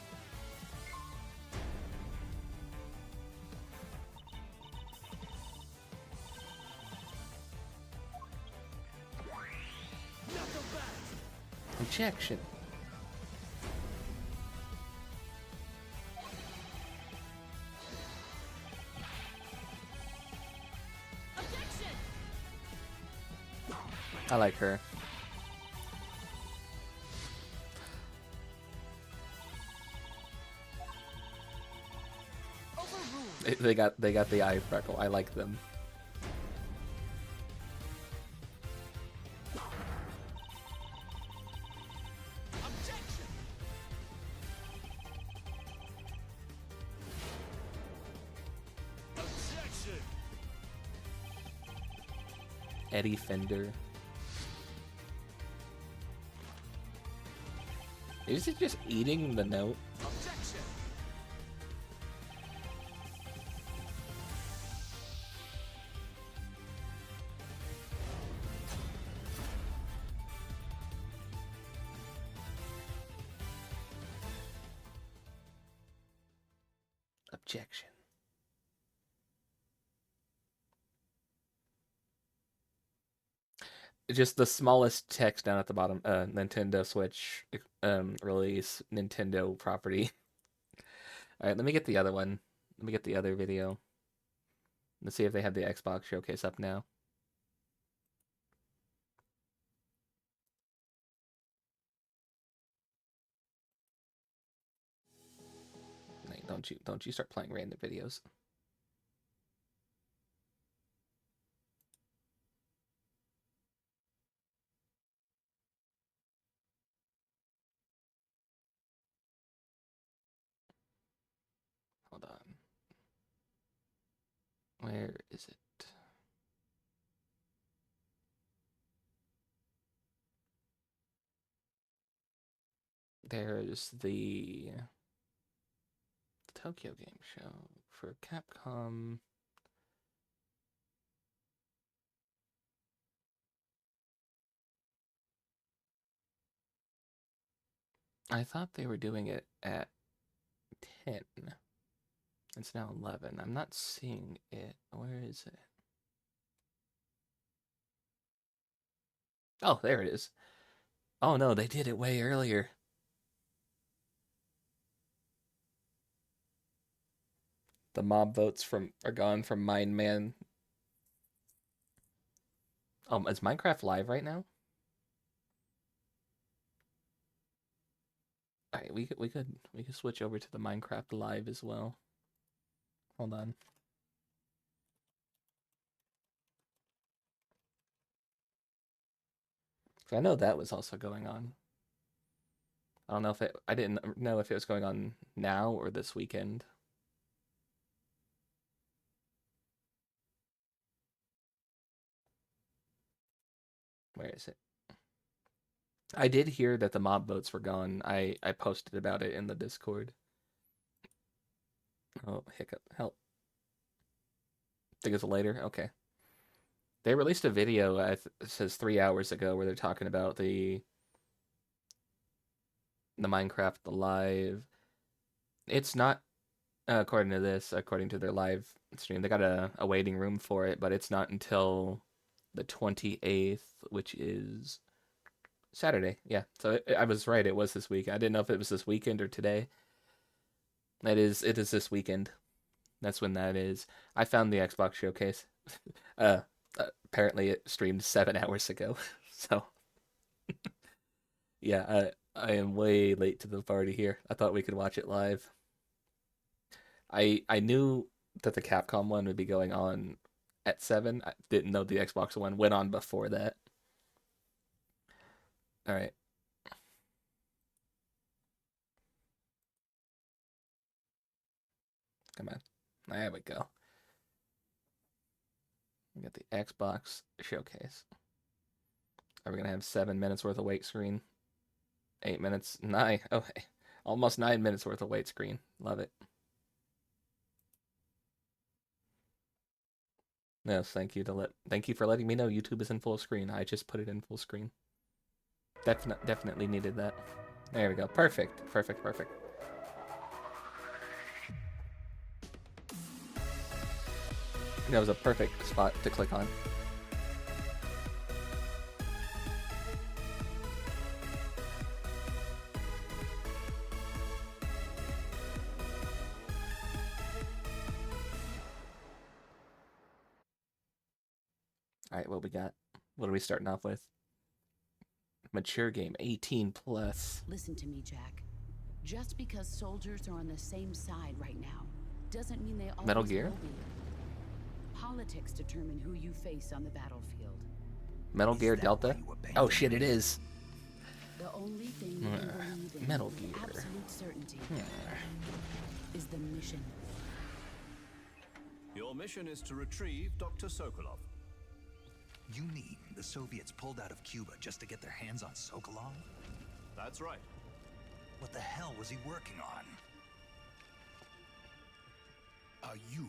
Objection. I like her. They got the eye freckle. I like them. Eddie Fender. Is it just eating the note? Ejection. Just the smallest text down at the bottom. Nintendo Switch release, Nintendo property. All right, let me get the other one. Let me get the other video. Let's see if they have the Xbox showcase up now. Hey, don't you start playing random videos. Hold on. Where is it? There's the Tokyo Game Show for Capcom. I thought they were doing it at 10. It's now 11. I'm not seeing it. Where is it? Oh, there it is. Oh no, they did it way earlier. The mob votes are gone from Mine Man. Is Minecraft live right now? Alright, we could switch over to the Minecraft live as well. Hold on. I know that was also going on. I don't know if I didn't know if it was going on now or this weekend. Where is it? I did hear that the mob votes were gone. I posted about it in the Discord. Oh, hiccup. Help. Think it's later? Okay. They released a video, it says 3 hours ago, where they're talking about the Minecraft live. It's not, according to this, according to their live stream, they got a waiting room for it, but it's not until the 28th, which is Saturday. Yeah, so I was right. It was this week. I didn't know if it was this weekend or today. It is this weekend. That's when that is. I found the Xbox showcase. Apparently it streamed 7 hours ago. So yeah, I am way late to the party here. I thought we could watch it live. I knew that the Capcom one would be going on at 7. I didn't know the Xbox one went on before that. All right. Come on. There we go. We got the Xbox showcase. Are we gonna have 7 minutes worth of wait screen? 8 minutes? 9. Oh, hey. Almost 9 minutes worth of wait screen. Love it. Yes, thank you for letting me know YouTube is in full screen. I just put it in full screen. Definitely needed that. There we go. Perfect. Perfect. Perfect. That was a perfect spot to click on. All right, what we got? What are we starting off with? Mature game, 18 plus. Listen to me, Jack. Just because soldiers are on the same side right now doesn't mean they always Metal Gear? will be. Politics determine who you face on the battlefield. Metal Gear Delta? Oh shit, it is. The only thing you can believe in Metal with Gear. absolute certainty is the mission. Your mission is to retrieve Dr. Sokolov. You mean the Soviets pulled out of Cuba just to get their hands on Sokolov? That's right. What the hell was he working on? Are you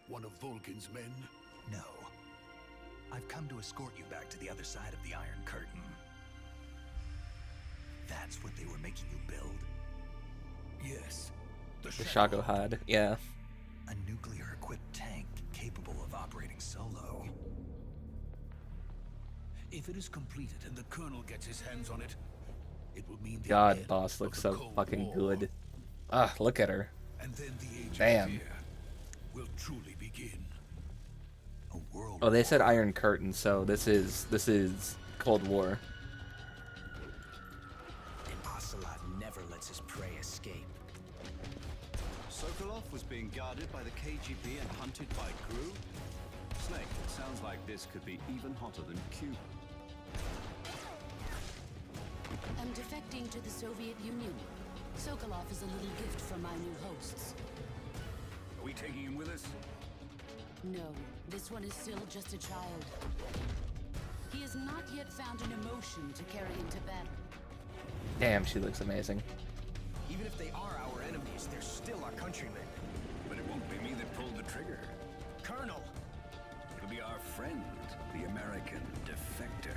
one of Vulcan's men? No. I've come to escort you back to the other side of the Iron Curtain. That's what they were making you build? Yes. The Shagohod, yeah. If it is completed and the Colonel gets his hands on it, it will mean the God, end boss of looks the so Cold fucking War. good. Ah, look at her. And then the age Damn. of fear will truly begin. A world Oh, they said Iron Curtain, so this is Cold War. An ocelot never lets his prey escape. Sokolov was being guarded by the KGB and hunted by Gru? Snake, it sounds like this could be even hotter than Cuba. I'm defecting to the Soviet Union. Sokolov is a little gift from my new hosts. Are we taking him with us? No, this one is still just a child. He has not yet found an emotion to carry into battle. Damn, she looks amazing. Even if they are our enemies, they're still our countrymen. But it won't be me that pulled the trigger. Colonel! It'll be our friend, the American defector.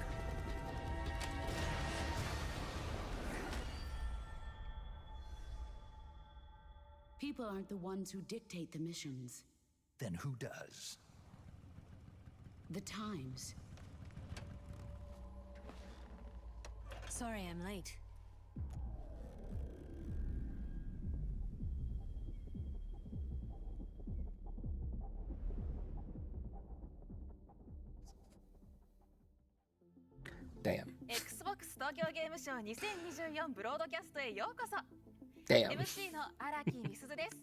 People aren't the ones who dictate the missions. Then who does? The times. Sorry I'm late. Damn. Xbox 東京ゲームショー2024ブロードキャストへようこそ。Damn. MC の荒木美鈴です。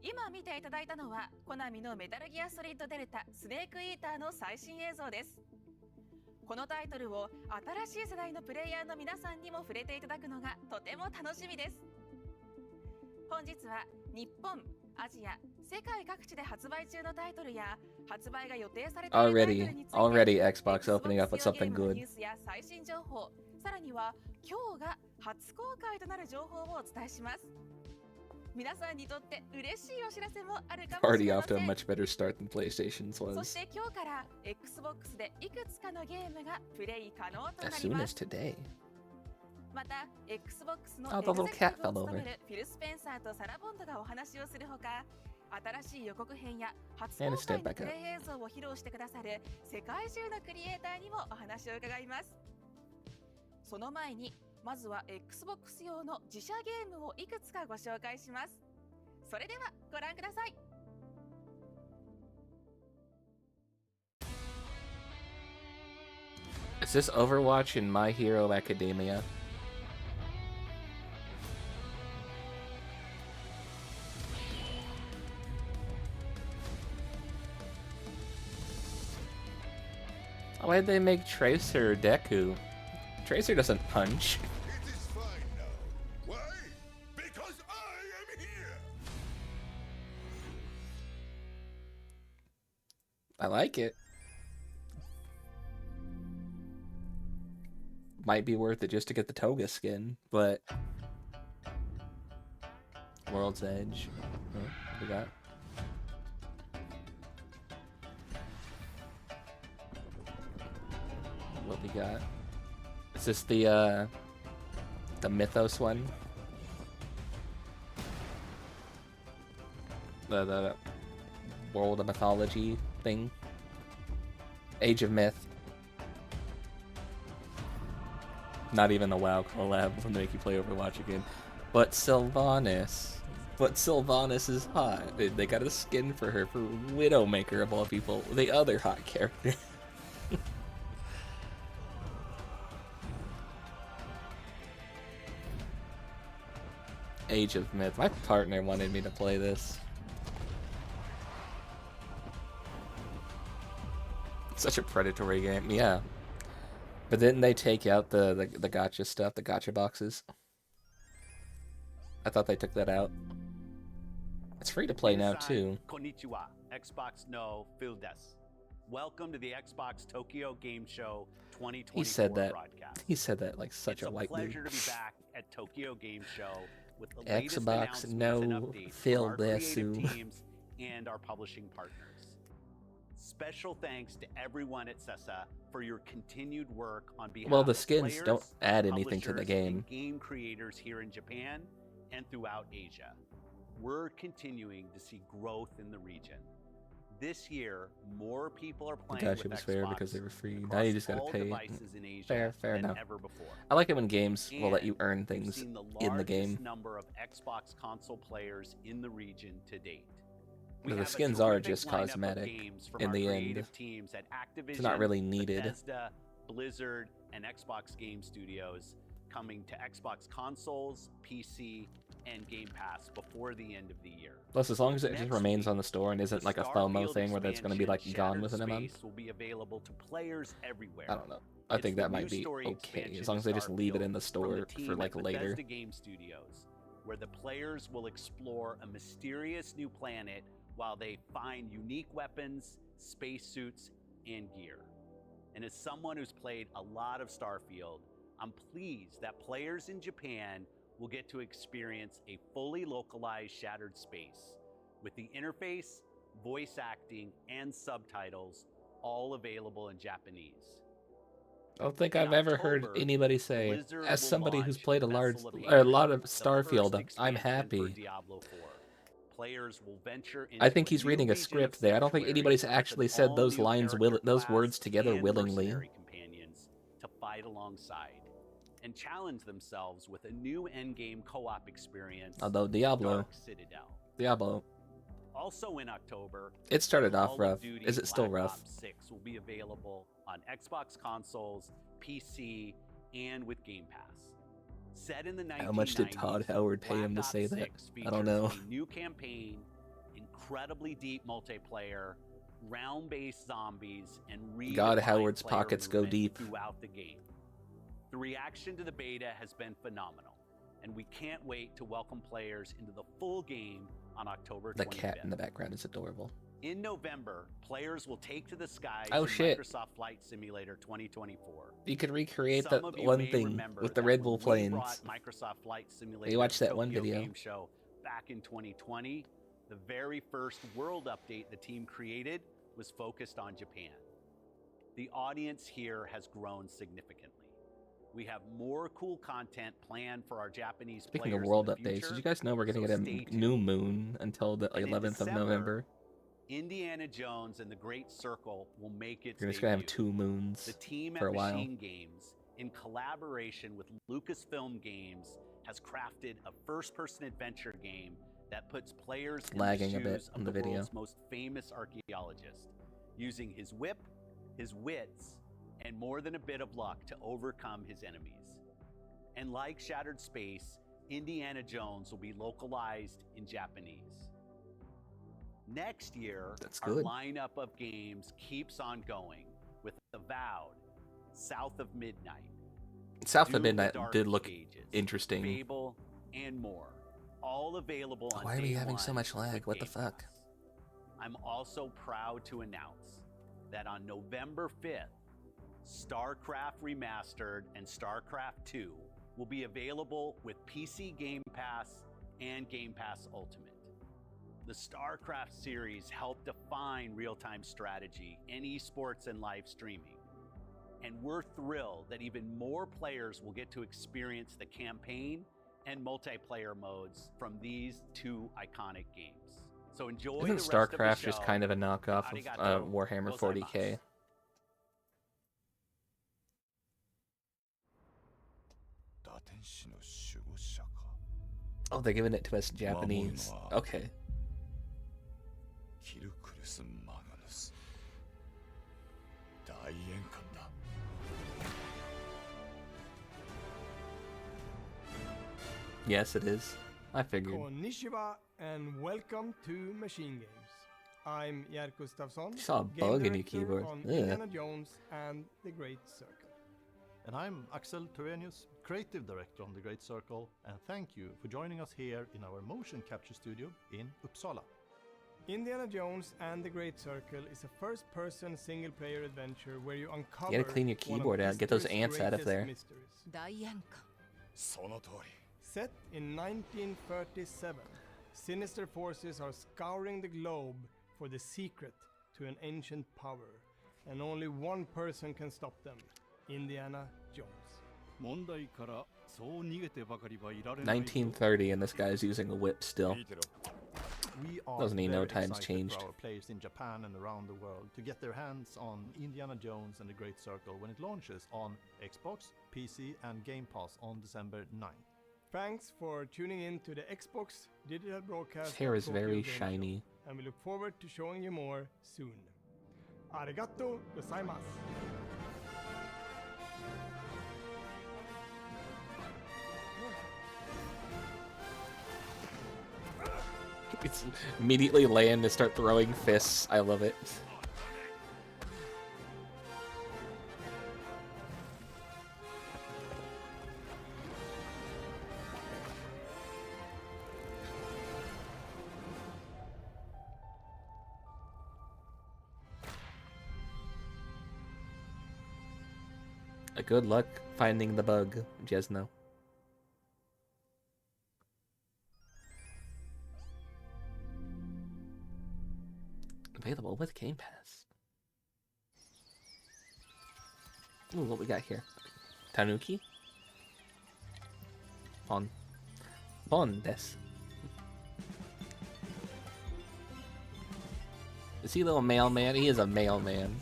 今見ていただいたのはコナミのメタルギアソリッドデルタスネークイーターの最新映像です。このタイトルを新しい世代のプレイヤーの皆さんにも触れていただくのがとても楽しみです。本日は日本、アジア、世界各地で発売中のタイトルや発売が予定されているタイトルについて Already Xbox opening up with something ゲームの good. ニュースや最新情報、さらには今日が初公開となる情報をお伝えします。皆さんにとって嬉しいお知らせもあるかもし Already れま off せ to a ん。 much better start than PlayStation's そ was. して今日から Xbox でいくつかのゲームがプレイ可能とな As り soon ま as す。 today. また Xbox の Oh, エ the グ little ゼク cat ティブ fell を務め over. るフィル・スペンサーとサラ・ボンドがお話をするほか、新しい予告編や初 And 公 it 開 stepped の back プ up. レイ映像を披露してくださる世界中のクリエイターにもお話を伺います。その前にまずは Xbox 用の自社ゲームをいくつかご紹介します。それではご覧ください。Is this Overwatch in My Hero Academia? Why did they make Tracer Deku? Tracer doesn't punch. It is fine now. Why? Because I am here. I like it. Might be worth it just to get the toga skin, but World's Edge. Oh, what we got? What we got? Is this the Mythos one? The World of Mythology thing? Age of Myth. Not even a WoW collab to make you play Overwatch again. But Sylvanas. But Sylvanas is hot. They got a skin for her, for Widowmaker of all people. The other hot character. Age of Myth. My partner wanted me to play this. Such a predatory game, yeah. But didn't they take out the gacha stuff, the gacha boxes? I thought they took that out. It's free to play now too. Konnichiwa, Xbox no Phil des. Welcome to the Xbox Tokyo Game Show 2024 He said that. broadcast. He said that like such a white dude. It's a pleasure to be back at Tokyo Game Show with the latest Xbox announcements no and updates Phil from our creative Desu. teams and our publishing partners. Special thanks to everyone at CESA for your continued work on behalf Well, the of skins players, don't add anything to the publishers, game. and game creators here in Japan and throughout Asia. We're continuing to see growth in the region. This year, more people are The playing gacha with was fair Xbox because they were free. Now across you just gotta all pay. devices in Asia Fair than enough. ever before. I like it when games will let you And earn we've things seen the in the game. largest number of Xbox console players in the region to date. We The have a skins are terrific just lineup of cosmetic games from in our the end. creative teams at Activision, It's not really needed. Bethesda, Blizzard, and Xbox Game Studios coming to Xbox consoles, PC, and Game Pass before the end of the year. Plus, as long as it just Next remains week, on the store and isn't the like a FOMO Starfield thing where that's going to be like expansion, gone Shattered within a month. Space will be available to players everywhere. I don't know. I It's think the that new might be story okay expansion as long as to they just leave it Starfield in the from store the team for like at later. Bethesda Game Studios, where the players will explore a mysterious new planet while they find unique weapons, spacesuits, and gear. And as someone who's played a lot of Starfield, I'm pleased that players in Japan will get to experience a fully localized Shattered Space with the interface, voice acting, and subtitles all available in Japanese. I don't think In I've ever heard October, anybody say, Blizzard as will somebody who's launch played a Vessel of lot Hatred, of the first Starfield, I'm expansion for happy. Diablo 4. Players will venture I into think a he's new reading a region of script there. I don't think Sanctuary anybody's with actually an said those all-new lines, character those class words together and willingly. mercenary companions to fight alongside and challenge themselves with a new endgame co-op experience. Although Diablo, Dark Citadel. Also in October, it started off Call of rough. Duty Is it still Black rough? Ops 6 will be available on Xbox consoles, PC, and with Game Pass. Set in the 1990s, How much did Todd Howard pay him to Black say Ops that? 6 I don't know. features a new campaign, incredibly deep multiplayer, round-based zombies, and God, redefined Howard's player pockets go movement deep. throughout the game. The reaction to the beta has been phenomenal, and we can't wait to welcome players into the full game on October 25th. The cat in the background is adorable. In November, players will take to the skies Oh, in shit. Microsoft Flight Simulator 2024. You could recreate Some that of you one may thing remember with the that Red when Bull we planes. brought Microsoft Flight Simulator You watched to that one Tokyo video. Game Show back in 2020. The very first world update the team created was focused on Japan. The audience here has grown significantly. We have more cool content planned for our Japanese Speaking players of world in the updates, future, did you guys know we're going to so get stay a tuned. new moon until the And in 11th of December, November? Indiana Jones and the Great Circle will make its You're just going to have debut. 2 moons The team for at a while. Machine Games, in collaboration with Lucasfilm Games, has crafted a first-person adventure game that puts players in Lagging the a bit shoes on of the the video. world's most famous archaeologist, using his whip, his wits, and more than a bit of luck to overcome his enemies. And like Shattered Space, Indiana Jones will be localized in Japanese. Next year, That's our good. lineup of games keeps on going with Avowed, South of Midnight, South Doom of the Midnight Dark did look Ages, interesting. Fable, and more, all available on Why are we day having so one much lag? with What the Game fuck? Pass. I'm also proud to announce that on November 5th, StarCraft Remastered and StarCraft 2 will be available with PC Game Pass and Game Pass Ultimate. The StarCraft series helped define real-time strategy in esports and live streaming. And we're thrilled that even more players will get to experience the campaign and multiplayer modes from these 2 iconic games. So enjoy Isn't the rest StarCraft of the just show. kind of a knockoff Arigato of Warhammer 40k? Oh, they're giving it to us in Japanese. Okay. Yes, it is. I figured. Konnichiwa and welcome to Machine Games. I'm Jerk Gustafsson, Saw a game bug in your director keyboard. on Ugh. Indiana Jones and the Great Circle. And I'm Axel Torenius, creative director on The Great Circle, and thank you for joining us here in our motion capture studio in Uppsala. Indiana Jones and the Great Circle is a first-person single-player adventure where you uncover You gotta clean your one of keyboard out. Get those history's ants out of greatest there. mysteries. Set in 1937, sinister forces are scouring the globe for the secret to an ancient power, and only one person can stop them: Indiana Jones. 1930 and this guy's using a whip still. We are Doesn't he know very times excited changed? for our players in Japan and around the world to get their hands on Indiana Jones and the Great Circle when it launches on Xbox, PC and Game Pass on December 9th. Thanks for tuning in to the Xbox digital broadcast. His hair of is Tokyo very Game shiny. Show, and we look forward to showing you more soon. Arigato gozaimasu. It's immediately land to start throwing fists. I love it. Good luck finding the bug, Jesno. Available with Game Pass. Ooh, what we got here? Tanuki? Bon des. Is he a little mailman? He is a mailman.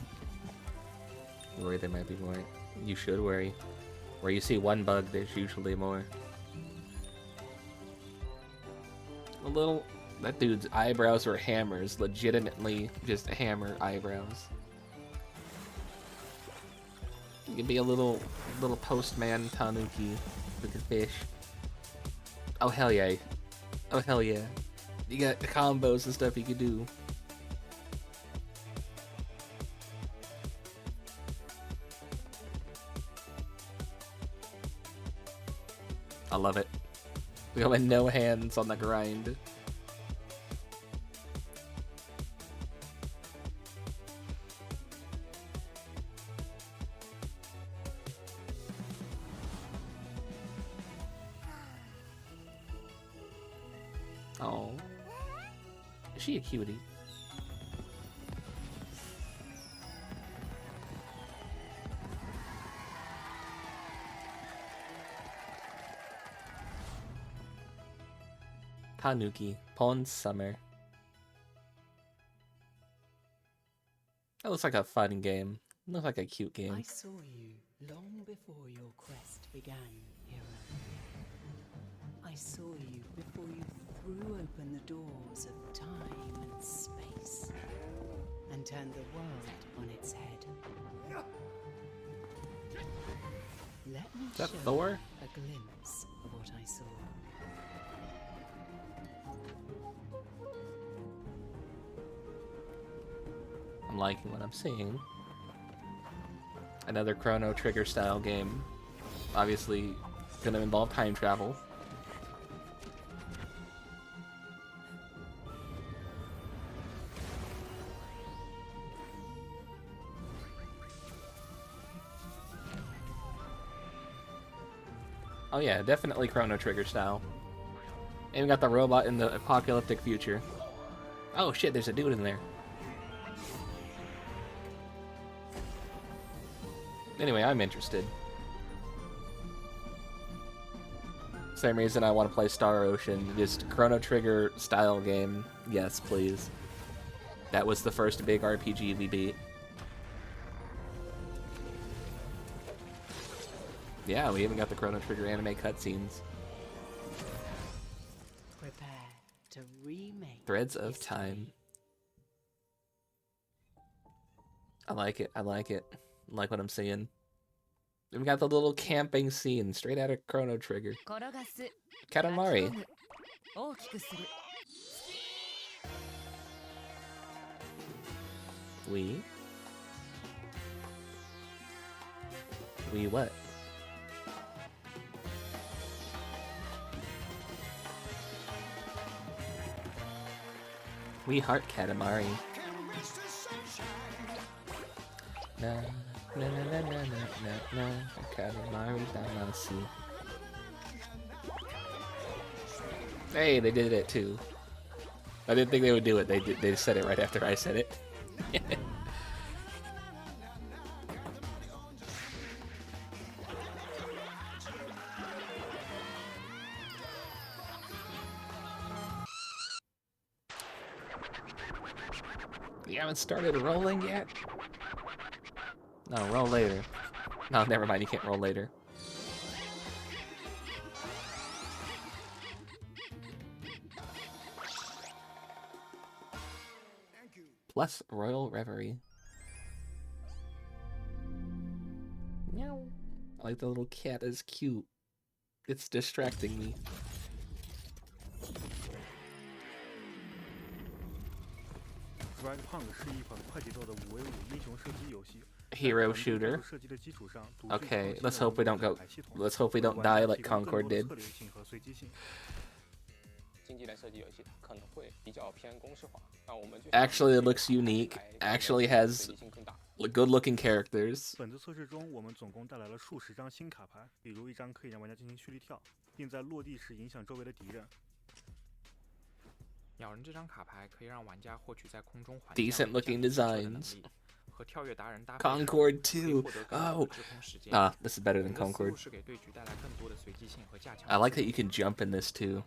Worry there might be more. You should worry. Where you see one bug, there's usually more. A little... That dude's eyebrows were hammers. Legitimately just hammer eyebrows. You can be a little postman tanuki with a fish. Oh hell yeah. Oh hell yeah. You got the combos and stuff you could do. I love it. We go in no hands on the grind. Oh. Is she a cutie? Tanuki, Pond Summer. That looks like a fun game. Looks like a cute game. I saw you long before your quest began, hero. I saw you before you threw open the doors of time and space and turned the world on its head. Let me Is that show Thor? you a glimpse of what I saw. I'm liking what I'm seeing. Another Chrono Trigger style game. Obviously gonna involve time travel. Oh yeah, definitely Chrono Trigger style. And we got the robot in the apocalyptic future. Oh shit, there's a dude in there. Anyway, I'm interested. Same reason I want to play Star Ocean. Just Chrono Trigger style game. Yes, please. That was the first big RPG we beat. Yeah, we even got the Chrono Trigger anime cutscenes. Prepare to remake Threads of Time. I like it. I like it. I like what I'm seeing. We got the little camping scene straight out of Chrono Trigger. Katamari. We what? We heart Katamari. Na na na na na na na. Katamari Damacy. Hey, they did it too. I didn't think they would do it. They did. They said it right after I said it. You haven't started rolling yet? No, roll later. No, never mind, you can't roll later. Plus Royal Reverie. Meow. I like the little cat, is cute. It's distracting me. Hero shooter. Okay, let's hope we don't go. Let's hope we don't die like Concord did. Actually, it looks unique. Actually has good-looking characters. 本次测试中，我们总共带来了数十张新卡牌，比如一张可以让玩家进行蓄力跳，并在落地时影响周围的敌人。鸟人这张卡牌可以让玩家获取在空中缓降 Decent-looking designs. 和跳跃达人搭配 Concord 2. Oh, this is better than Concord. I like that you can jump in this too.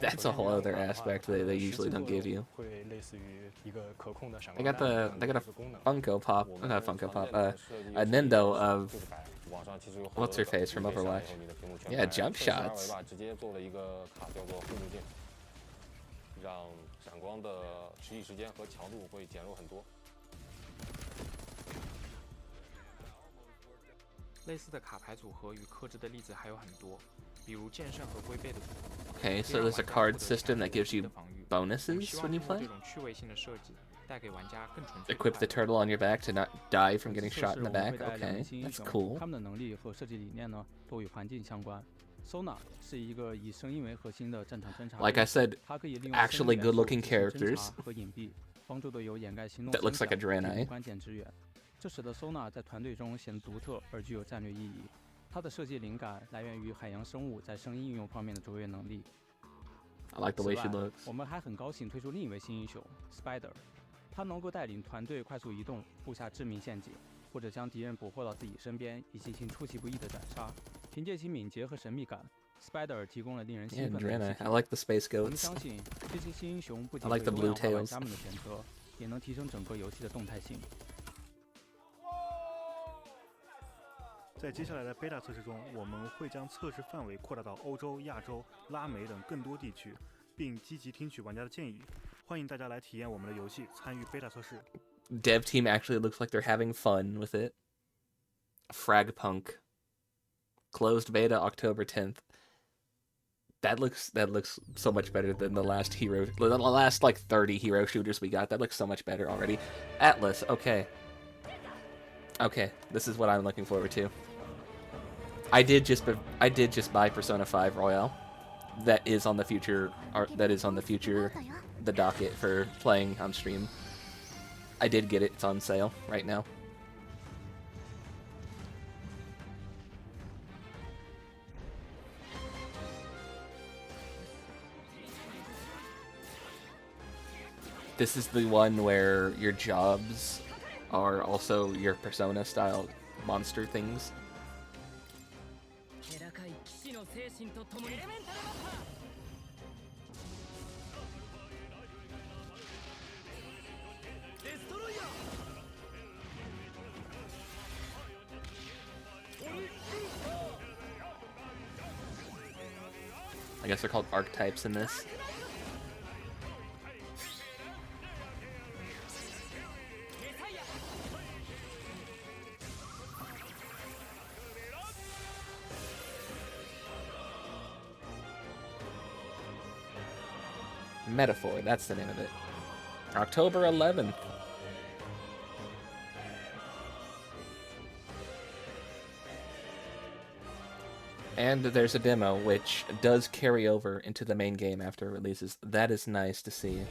That's a whole other aspect that they usually don't give you. They got a Funko Pop, not Funko Pop, a Nintendo of what's her face from Overwatch. Yeah, jump shots. 让闪光的持续时间和强度会减弱很多。类似的卡牌组合与克制的例子还有很多，比如剑圣和龟背的组合。Okay, so there's a card system that gives you bonuses when you play. 这种趣味性的设计，带给玩家更纯粹。Equip the turtle on your back to not die from getting shot in the back. Okay, that's cool. 他们的能力和设计理念呢，都与环境相关。Sona 是一个以声音为核心的战场侦察。 Like I said, actually good-looking characters. 和隐蔽，帮助队友掩盖行动 That looks like a Draenei. 关键支援。这使得 Sona 在团队中显得独特而具有战略意义。它的设计灵感来源于海洋生物在声音应用方面的卓越能力。I like the way she looks. 我们还很高兴推出另一位新英雄 Spider， 他能够带领团队快速移动，布下致命陷阱，或者将敌人捕获到自己身边，以进行出其不意的斩杀。 凭借其敏捷和神秘感 ，Spider 提供了令人兴奋的 Draenei. I like the space 我们 goats. 相信这些新英雄不仅 I like the 会 blue 多样化玩 tails. 家们的选择，也能提升整个游戏的动态性。在接下来的 beta 测试中，我们会将测试范围扩大到欧洲、亚洲、拉美等更多地区，并积极听取玩家的建议。欢迎大家来体验我们的游戏，参与 beta 测试。Dev team actually looks like they're having fun with it. Fragpunk. Closed beta October 10th. That looks so much better than the last like 30 hero shooters we got. That looks so much better already. Atlas, okay. Okay, this is what I'm looking forward to. I did just buy Persona 5 Royale. That is on the future the docket for playing on stream. I did get it. It's on sale right now. This is the one where your jobs are also your Persona style monster things. I guess they're called archetypes in this. Metaphor, that's the name of it. October 11th. And there's a demo, which does carry over into the main game after it releases. That is nice to see.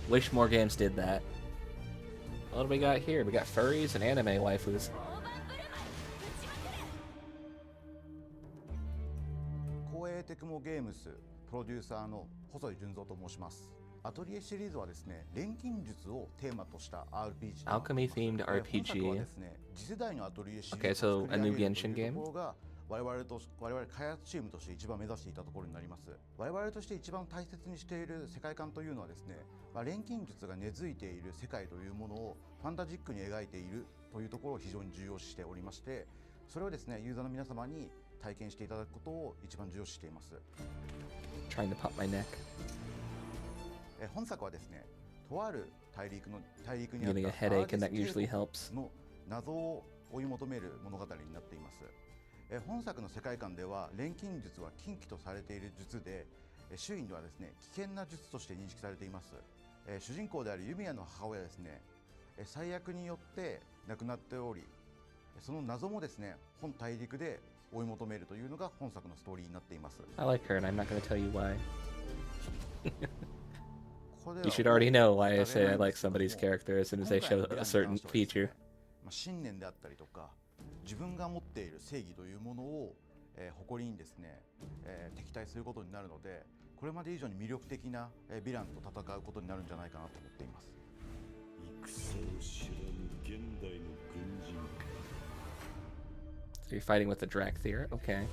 Wish more games did that. What do we got here? We got furries and anime waifus. プロデューサーの細井純三と申します。アトリエシリーズはですね、錬金術をテーマとした RPG の Alchemy themed RPG. Okay, so a new Genshin game. 我々開発チームとして一番目指していたところになります。我々として一番大切にしている世界観というのはですね、錬金術が根付いている世界というものをファンタジックに描いているというところを非常に重要視しておりまして、それをですねユーザーの皆様に体験していただくことを一番重要視しています。Trying to pop my neck. 本作はですね、とある大陸にあった Getting a headache and that usually helps. の謎を追い求める物語になっています。本作の世界観では錬金術は禁忌とされている術で、周囲にはですね危険な術として認識されています。主人公であるユミヤの母親ですね、災厄によって亡くなっており、その謎もですね本大陸で追い求めるというのが本作のストーリーになっています。 I like her and I'm not going to tell you why. You should already know why I say I like somebody's character as soon as they show a certain feature. 信念であったりとか自分が持っている正義というものを、誇りにですね、敵対することになるので、これまで以上に魅力的な、ヴィランと戦うことになるんじゃないかなと思っています。戦を知らぬ現代の軍人。 So you're fighting with the Drakthir? Okay.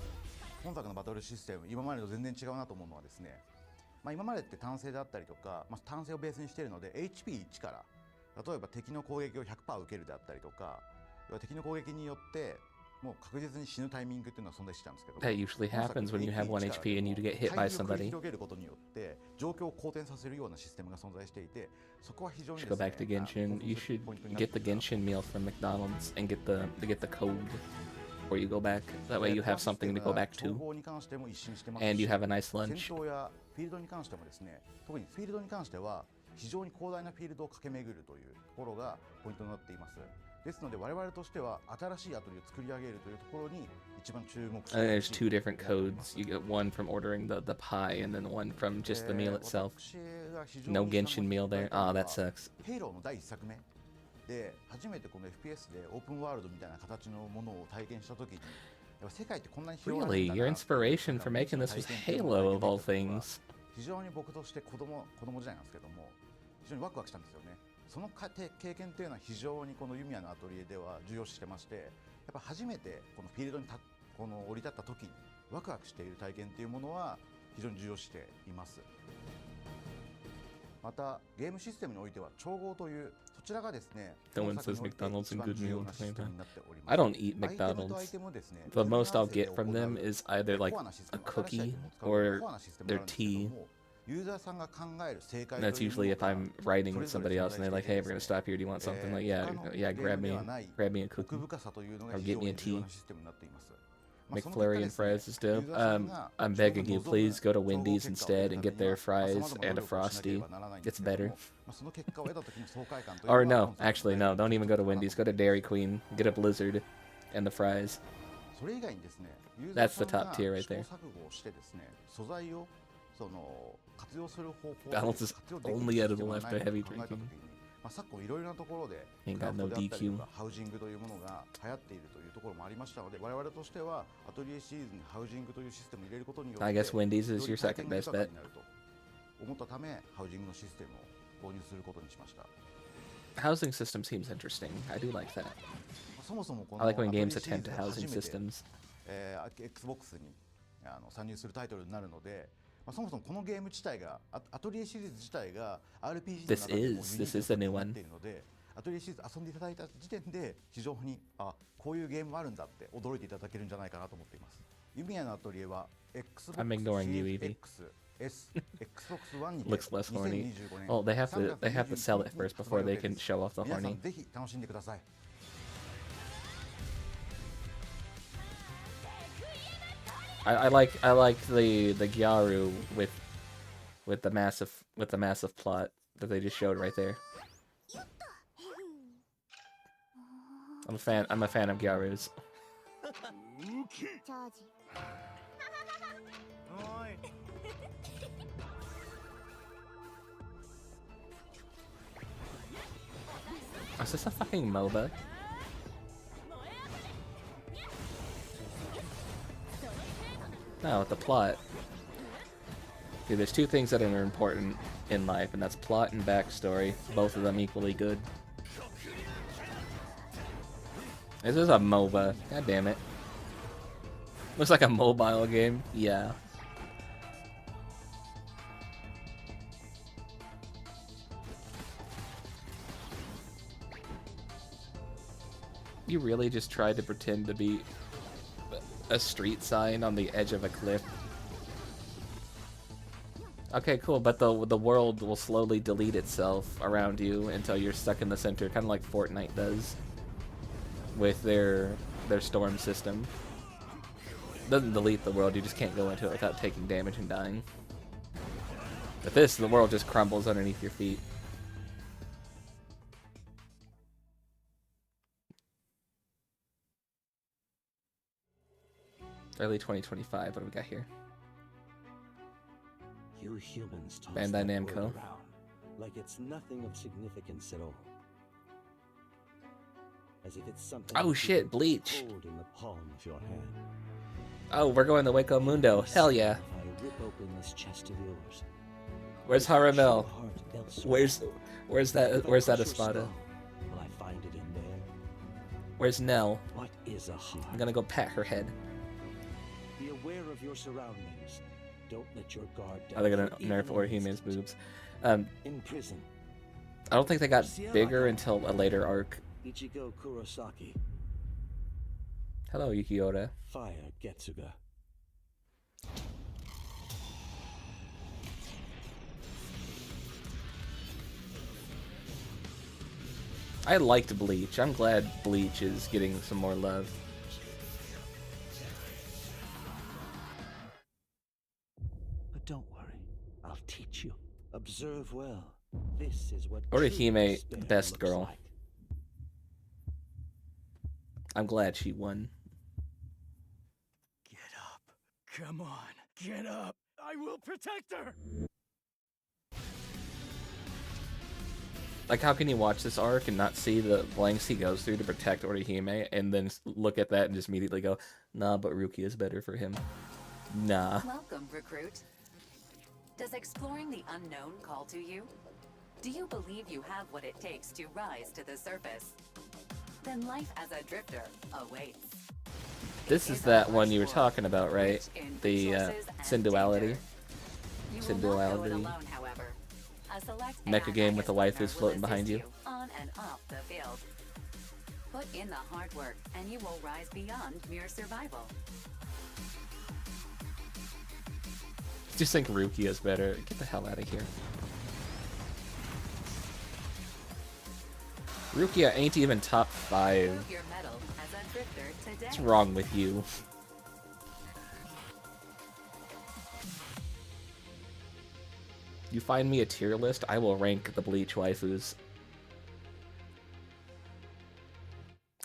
本作のバトルシステム、今までと全然違うなと思うのはですね、今までって単性であったりとか、単性をベースにしているので HP1 から例えば敵の攻撃を 100% 受けるであったりとか、要は敵の攻撃によってもう確実に死ぬタイミングっていうのは存在してたんですけど、 That usually happens when you have 1 HP and you get hit by somebody. 広げることによって状況を好転させるようなシステムが存在していて、そこは非常に You should go back to Genshin. You should get the Genshin meal from McDonald's and get the code before you go back. That way you have something to go back to. And you have a nice lunch. 戦闘やフィールドに関してもですね、特にフィールドに関しては非常に広大なフィールドを駆け巡るというところがポイントになっています。ですので我々としては新しいアトリを作り上げるというところに一番注目しています。 There's 2 different codes. You get one from ordering the pie and then one from just the meal itself. No Genshin meal there. Ah, that sucks. ヘイローの第1作目で初めてこの FPS でオープンワールドみたいな形のものを体験したときに、世界ってこんなに広がるんだな。 Really? Your inspiration for making this was Halo of all things. 非常に僕として子供時代なんですけども、非常にワクワクしたんですよね。その経験というのは非常にこのユミヤのアトリエでは重要視してまして、やっぱ初めてこのフィールドに降り立った時にワクワクしている体験というものは非常に重要視しています。またゲームシステムにおいては調合というそちらがですね、 No one says McDonald's and good meal at the same time. I don't eat McDonald's. The most I'll get from them is either like a cookie or their tea. That's usually if I'm riding with somebody else and they're like, hey, we're gonna stop here, do you want something? Like, yeah, grab me a cookie or get me a tea. McFlurry and fries is dope. I'm begging you, please go to Wendy's instead and get their fries and a Frosty. It's better. Or no, actually no, don't even go to Wendy's. Go to Dairy Queen, get a Blizzard and the fries. That's the top tier right there. Balance is only at the left of heavy drinking. 昨今いろいろなところで Ain't got no DQ. ハウジングというものが流行っているというところもありましたので、我々としてはアトリエシリーズにハウジングというシステムを入れることによって I guess Wendy's is your second best bet. 思ったためハウジングのシステムを導入することにしました。 Housing system seems interesting. I do like that. そもそもこの I like when games attempt to housing systems. Xbox に参入するタイトルになるので、そもそもこのゲーム自体がアトリエシリーズ自体が RPG の中でもユニークになっているので、アトリエシリーズ遊んでいただいた時点で非常にこういうゲームもあるんだって驚いていただけるんじゃないかなと思っています。ユミヤのアトリエは Xbox Series X、Xbox One にて Looks less horny. 2025年 Oh, they have to sell it first before they can show off the 皆さ horny. んぜひ楽しんでください。I like the Gyaru with the massive plot that they just showed right there. I'm a fan of Gyaru's. Is this a fucking MOBA? No, with the plot. Dude, there's 2 things that are important in life, and that's plot and backstory. Both of them equally good. This is a MOBA. God damn it. Looks like a mobile game. Yeah. You really just tried to pretend to be a street sign on the edge of a cliff. Okay, cool, but the world will slowly delete itself around you until you're stuck in the center, kind of like Fortnite does with their storm system. Doesn't delete the world, you just can't go into it without taking damage and dying. But this, the world just crumbles underneath your feet. Early 2025, what do we got here? You humans toss Bandai that Namco. word around like it's nothing of significance at all. As if it's something Oh you shit, can Bleach. hold in the palm of your hand. Oh, we're going to Waco Mundo. Hell yeah. If I rip open this chest of yours, Where's Haramel? Where's that Espada? will I find it in there? Where's Nell? What is a heart? I'm gonna go pat her head. Be aware of your surroundings. Don't let your guard down. Are they gonna for nerf even or an humans instant. boobs? In prison, I don't think they got bigger until a later arc. Ichigo Kurosaki, Hello, Yukiota. fire Getsuga. I liked Bleach. I'm glad Bleach is getting some more love. But don't worry, I'll teach you. Observe well. This is what Orihime, true despair best looks girl. like. I'm glad she won. Come on, get up. I will protect her. Like, how can you watch this arc and not see the lengths he goes through to protect Orihime, and then look at that and just immediately go, nah, but Rukia is better for him. Nah. Welcome, recruit. Does exploring the unknown call to you? Do you believe you have what it takes to rise to the surface? Then life as a drifter awaits. This is that one you were talking about, right? The Synduality. You will not go it Synduality. alone, however. A select Mecha AI game with the partner waifus will floating behind assist you. on and off the field. Put in the hard work, and you will rise beyond mere survival. Just think Rukia is better. Get the hell out of here. Rukia ain't even top 5. Prove your mettle as a drifter today. What's wrong with you? You find me a tier list, I will rank the Bleach waifus.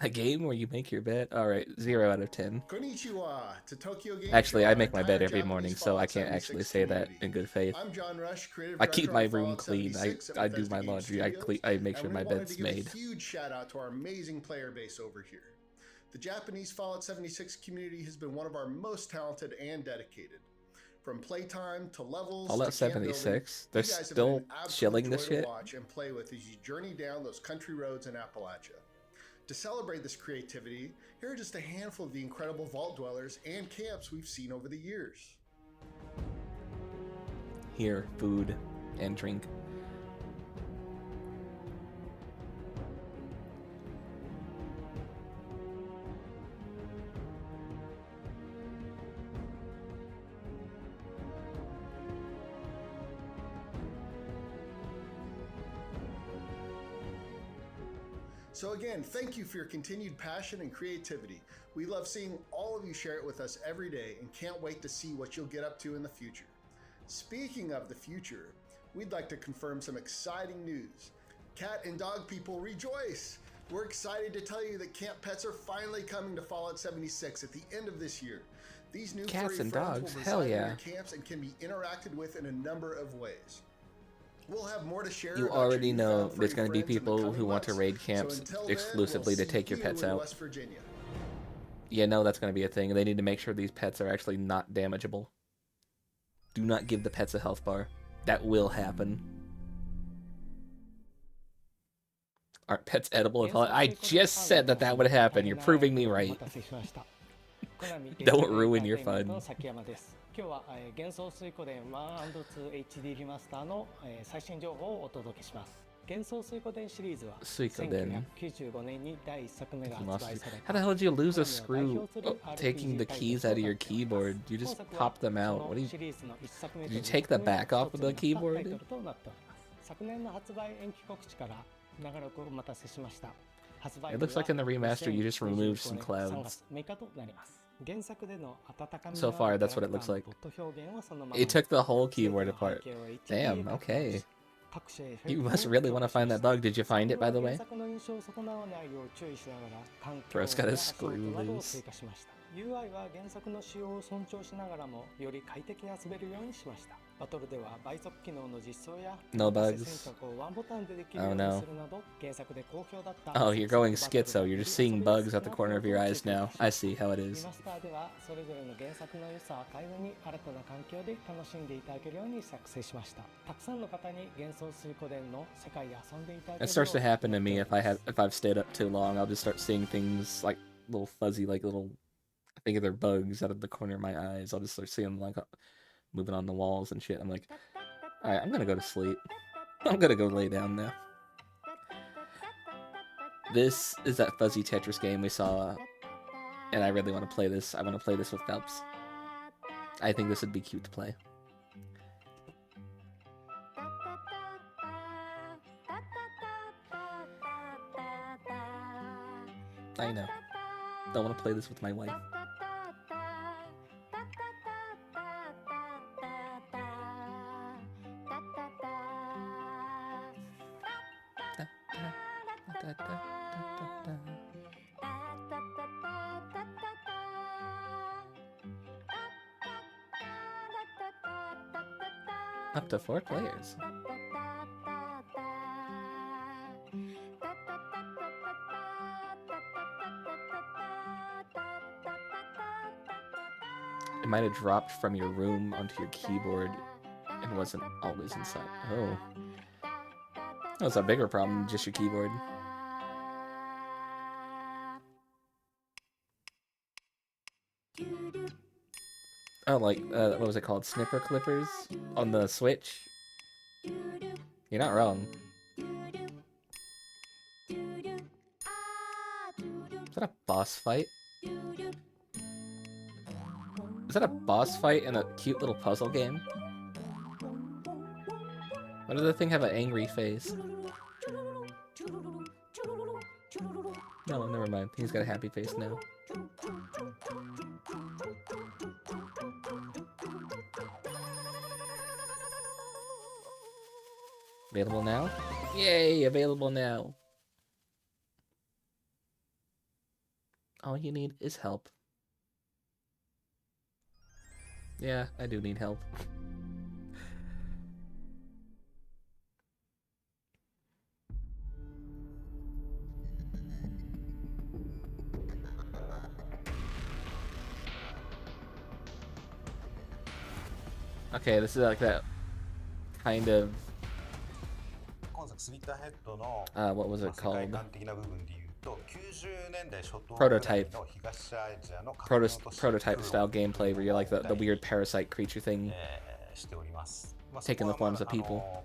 A game where you make your bet? Alright, 0 out of 10. Konnichiwa to Tokyo Game Actually, Show, I our make my bet entire every Japanese morning, so I Fallout can't actually 76 say that community. in good faith. I'm John Rush, creative I keep director my of room Fallout clean. 76 at I do Bethesda my Game laundry. Studios, I make sure and my we wanted bed's to give made. a huge shout out to our amazing player base over here. The Japanese Fallout 76 community has been one of our most talented and dedicated. From playtime to levels Fallout to camp building, 76? you They're guys have been still an absolute chilling this joy to shit? watch and play with as you journey down those country roads in Appalachia. To celebrate this creativity, here are just a handful of the incredible vault dwellers and camps we've seen over the years. Here, food and drink. So again, thank you for your continued passion and creativity. We love seeing all of you share it with us every day and can't wait to see what you'll get up to in the future. Speaking of the future, we'd like to confirm some exciting news. Cat and dog people, rejoice! We're excited to tell you that camp pets are finally coming to Fallout 76 at the end of this year. These new Cats furry and friends dogs, will hell reside in yeah. your camps and can be interacted with in a number of ways. We'll have more to share. You about already your know newfound there's furry going to be friends in the people coming who want to months. raid So camps until then, exclusively we'll to take your see pets you in out. West Virginia. Yeah, no, that's going to be a thing. They need to make sure these pets are actually not damageable. Do not give the pets a health bar. That will happen. Aren't pets edible? I just said that that would happen. You're proving me right. Don't ruin your fun. 崎山です。今日は、幻想水湖伝 1&2HD リマスターの、最新情報をお届けします。幻想水湖伝シリーズは1995年に第1作目が発売された。 How the hell did you lose a screw taking the keys out of your keyboard? You just pop them out. What do you... Did you take the back off of the keyboard? 昨年の発売延期告知から長らくお待たせしました。 It looks like in the remaster you just removed some clouds. So far, that's what it looks like. It took the whole keyboard apart. Damn, okay. You must really want to find that bug. Did you find it, by the way? Bro's got his screw loose. UI は原作の仕様を尊重しながらもより快適に遊べるようにしました。バトルでは倍速機能の実装や No bugs. 選択をワンボタンでできるようにするなど原作で好評だった。 Oh, you're going schizo. You're just seeing bugs at the corner of your eyes now. I see how it is. リマスターではそれぞれの原作の良さを会話に新たな環境で楽しんでいただけるように作成しました。たくさんの方に幻想水湖伝の世界で遊んでいただけるように。 It starts to happen to me if I've stayed up too long. I'll just start seeing things like little fuzzy, like little, I think they're bugs out of the corner of my eyes. I'll just start seeing them like moving on the walls and shit. I'm like, alright, I'm gonna go to sleep. I'm gonna go lay down now. This is that fuzzy Tetris game we saw, and I really want to play this. I want to play this with Phelps. I think this would be cute to play. I know. Don't want to play this with my wife. Up to 4 players. It might have dropped from your room onto your keyboard and wasn't always inside. Oh. That's a bigger problem than just your keyboard. Oh, like, what was it called? Snipper clippers on the Switch? You're not wrong. Is that a boss fight? Is that a boss fight in a cute little puzzle game? Why does the thing have an angry face? No, never mind. He's got a happy face now. Available now? Yay, available now. All you need is help. Yeah, I do need help. Okay, this is like that kind of what was it called? Prototype style gameplay where you're like the weird parasite creature thing taking the forms of people.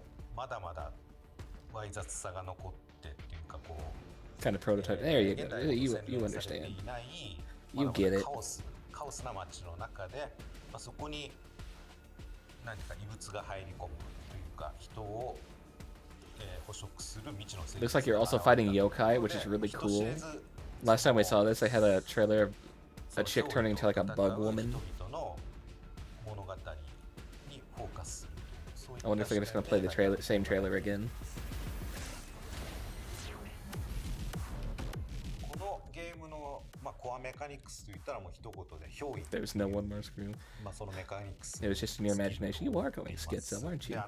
Kind of prototype. There you go. You understand. You get it. Looks like you're also fighting yokai, which is really cool. Last time we saw this, they had a trailer of a chick turning into like a bug woman. I wonder if they're just gonna play the same trailer again. There's no one more screw. It was just in your imagination. You are going schizo, aren't you?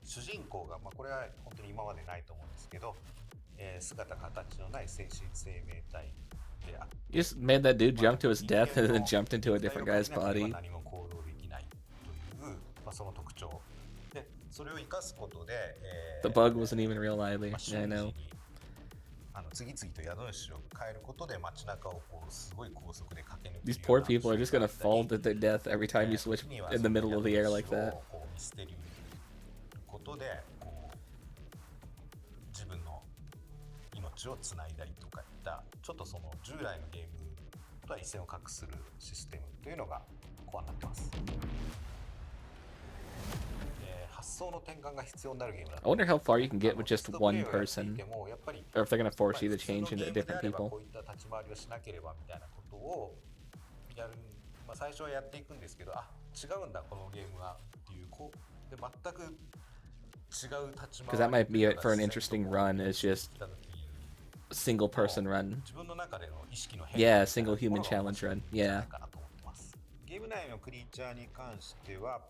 主人公が、これは本当に今までないと思うんですけど、姿形のない精神生命体であって You just made that dude jump to his death and then jumped into a different guy's body. 何も行動できないという、その特徴で、それを生かすことで、 The bug wasn't even real lively. Yeah, I know. 次々と宿主を変えることで街中をこうすごい高速で駆け抜ける These poor people are just gonna fall to their death every time you switch in the middle of the air like that. こう見捨てることでこう自分の命をつないだりとかいったちょっとその従来のゲームとは一線を画するシステムというのがコアになってます。発想の転換が必要になるゲームだと。 I wonder how far you can get with just one person, or if they're gonna force you to change into different people. こういった立ち回りをしなければみたいなことをやる、まあ、最初はやっていくんですけど、あ、違うんだこのゲームはっていうこうで全く違う立ち回り。Because that might be it for an interesting run. Is just single person run. 自分の中での意識の変化。 Yeah, single human challenge run. Yeah. ゲーム内のクリーチャーに関しては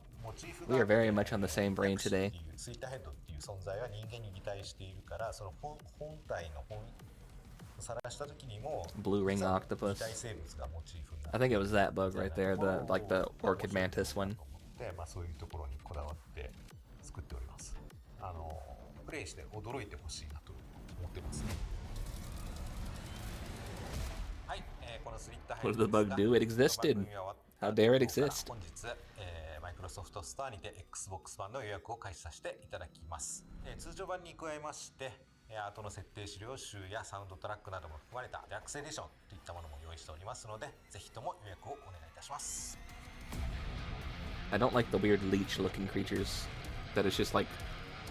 We are very much on the same brain today. スイーターヘッドっていう存在は人間に擬態しているから、その本体の本をさらした時にも Blue ring octopus. 擬態生物がモチーフになる。 I think it was that bug right there, the like the orchid mantis one. で、まあそういうところにこだわって作っております。プレイして驚いてほしいなと思ってます。はい、このスリッターヘッド What did the bug do? It existed. How dare it exist? 本日マイクロソフトストアにて Xbox 版の予約を開始させていただきます。通常版に加えまして後の設定資料集やサウンドトラックなども含まれたデラックスエディションといったものも用意しておりますので、ぜひとも予約をお願いいたします。 I don't like the weird leech-looking creatures. That is just like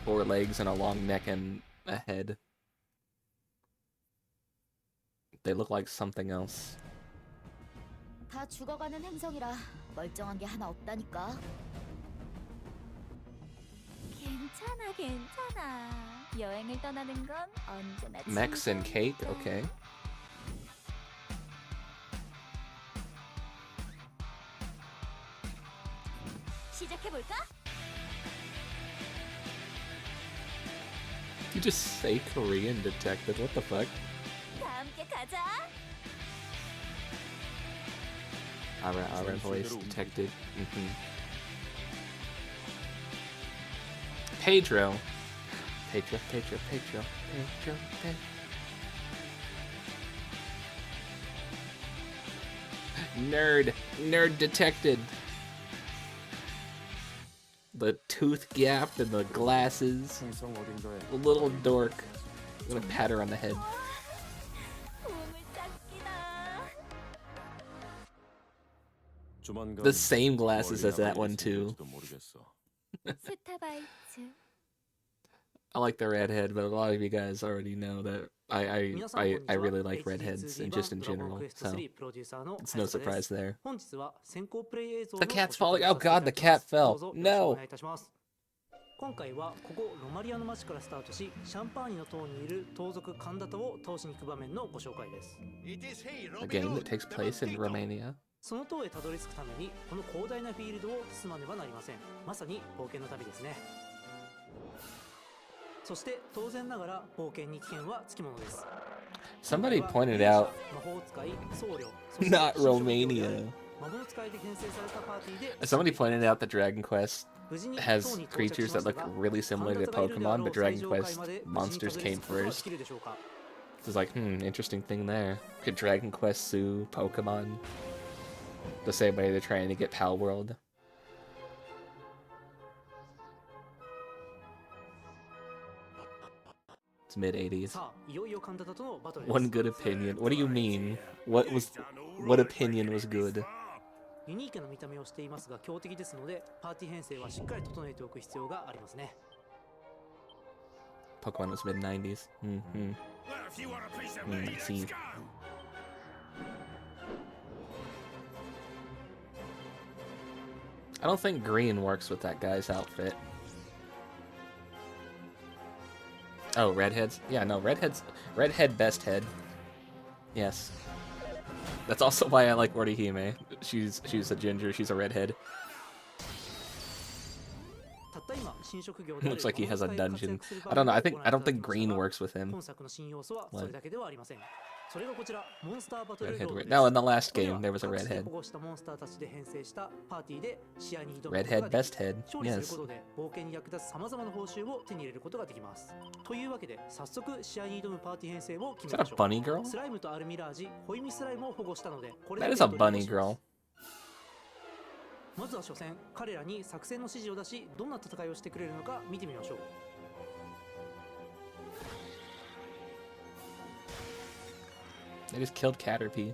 4 legs and a long neck and a head. They look like something else. 다 죽어가는 행성이라 멀쩡한 게 하나 없다니까. 괜찮아, 괜찮아. 여행을 떠나는 건 언제나 Mechs and cake? Okay. 시작해볼까? You just say Korean detective, what the fuck? 다 함께 가자. Our voice detected. Pedro. Pedro. Nerd detected. The tooth gap and the glasses. The little dork. I'm gonna pat her on the head. The same glasses as that one too. I like the redhead, but a lot of you guys already know that I really like redheads and just in general, so it's no surprise there. The cat's falling. Oh god, the cat fell. No. 今回はここロマリアの町からスタートし、シャンパーニの塔にいる盗賊カンダタを倒しに行く場面のご紹介です。 A game that takes place in Romania. その塔へたどり着くためにこの広大なフィールドを進まねばなりません。まさに冒険の旅ですね。そして当然ながら冒険に危険はつきものです。 Somebody pointed out, not Romania. Somebody pointed out that Dragon Quest has creatures that look really similar to Pokemon, but Dragon Quest monsters came first. It's like, interesting thing there. Could Dragon Quest sue Pokemon the same way they're trying to get Pal World? It's mid-80s. One good opinion. What do you mean? What opinion was good? ユニークな見た目をしていますが強敵ですので、パーティー編成はしっかり整えておく必要がありますね。 Pokemon was mid-90s. I see. I don't think green works with that guy's outfit. Oh, redheads? Yeah, no, redhead best head. Yes. That's also why I like Orihime. She's a ginger, she's a redhead. Looks like he has a dungeon. I don't know, I don't think green works with him. What? それがこちらモンスターバトル Redhead ロード weird. です。 No, in the last これは game there was a かつて redhead. 保護したモンスターたちで編成したパーティーで試合に挑むことが Redhead, でき best head. 勝利する Yes. ことで冒険に役立つ様々な報酬を手に入れることができます。というわけで早速試合に挑むパーティー編成を決 Is め that ま a しょう。 bunny girl? スライムとアルミラージ、ホイミスライムを保護したのでこれ That で is a 手取り bunny をします。 girl. まずは初戦、彼らに作戦の指示を出し、どんな戦いをしてくれるのか見てみましょう。They just killed Caterpie.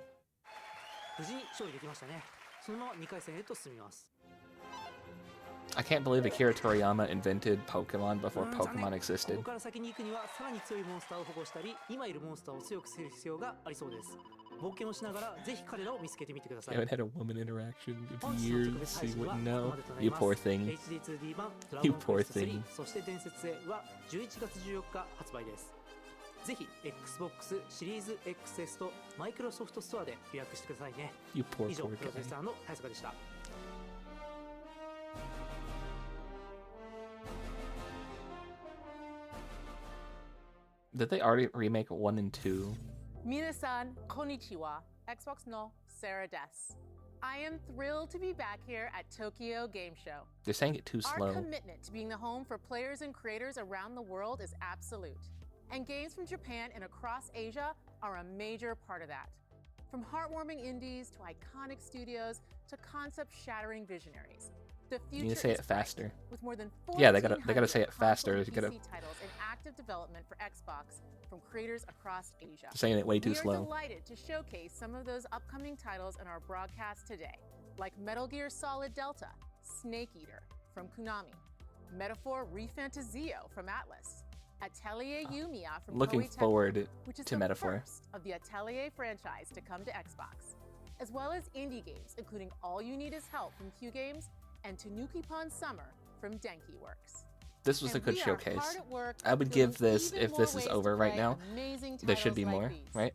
無事に勝利できましたね。そのまま2回戦へと進みます。 I can't believe Akira Toriyama invented Pokemon before 残念 Pokemon こ existed. こから先に行くにはさらに強いモンスターを保護したり、今いるモンスターを強くする必要がありそうです。冒険をしながらぜひ彼らを見つけてみてくださ I い。 haven't had a woman interaction in 本日の特別 years, 配 so 信 you は wouldn't ここ know. までとなり You ます。 poor thing. HD2D 版ドラ You ゴンクエ poor スト thing. 3、そして伝説へは11月14日発売です。ぜひ Xbox シリーズ XS とマイクロソフトストアで予約してくださいね。 You poor, 以上、 poor プロデュー guy. サーの早坂でした。Did they already remake 1 and 2? Minasan, konnichiwa. Xbox no Sarah Des. I am thrilled to be back here at Tokyo Game Show. They're saying it too Our slow. commitment to being the home for players and creators around the world is absolute. And games from Japan and across Asia are a major part of that. From heartwarming indies to iconic studios to concept-shattering visionaries. The You future need to say is it faster. with more than Yeah, they gotta say it 1,400 faster. console You gotta and PC titles in active development for Xbox from creators across Asia. saying it way too We are slow. delighted to showcase some of those upcoming titles in our broadcast today, like Metal Gear Solid Delta, Snake Eater from Konami, Metaphor ReFantazio from Atlas, Atelier Yumiya from Looking Koei Tecmo, forward which is to the Metaphor. first of the Atelier franchise to come to Xbox, as well as indie games including All You Need Is Help from Q Games and Tanuki Pon Summer from Denki Works. This was a And good we are showcase. hard at work I would building give this, even if more this is ways to over right play now, amazing there should titles be like more, these. right?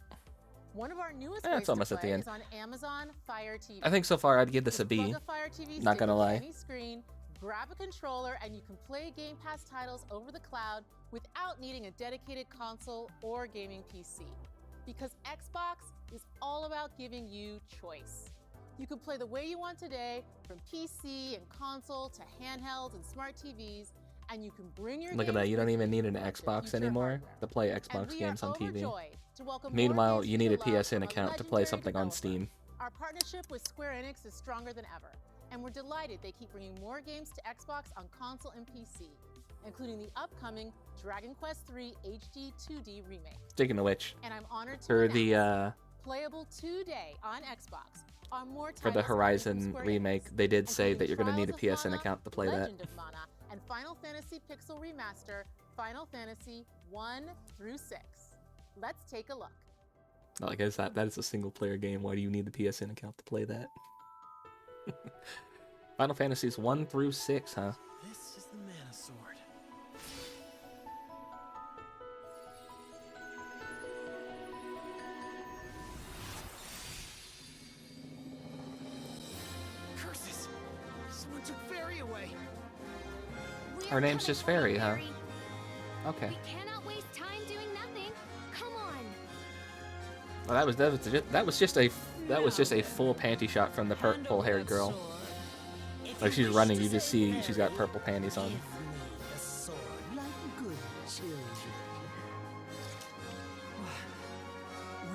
One of our newest It's ways to almost at the play end. is on Amazon Fire TV. I think so far I'd give this a Just B. plug a Fire TV Not stick gonna into lie. any screen, grab a controller, and you can play Game Pass titles over the cloud without needing a dedicated console or gaming PC. Because Xbox is all about giving you choice. You can play the way you want today, from PC and console to handhelds and smart TVs, and you can bring your Look at games that, you don't with even need an with the Xbox future anymore hardware. to play And Xbox we games are on TV. overjoyed to welcome more Meanwhile, games you to need a your love PSN from a account to play legendary something on developer. Steam. Our partnership with Square Enix is stronger than ever, and we're delighted they keep bringing more games to Xbox on console and PC, including the upcoming Dragon Quest III HD 2D remake. Speaking of which, And I'm honored to for announce, the playable today on Xbox are more for the titles coming from Horizon Square remake, Enix, they did say including that you're gonna need a Trials of PSN Mana, account to play that. Legend of Mana, and Final Fantasy Pixel Remaster, Final Fantasy 1 through 6. Let's take a look. Like, is that is a single player game? Why do you need the PSN account to play that? Final Fantasies 1 through 6, huh? This is the Mana Sword. Curses! Someone took Fairy away. Her name's just Fairy, huh? Okay. We cannot waste time doing nothing. Come on. Well, that was just a full panty shot from the purple-haired girl. Like, she's running, you just see she's got purple panties on. A sword like good children.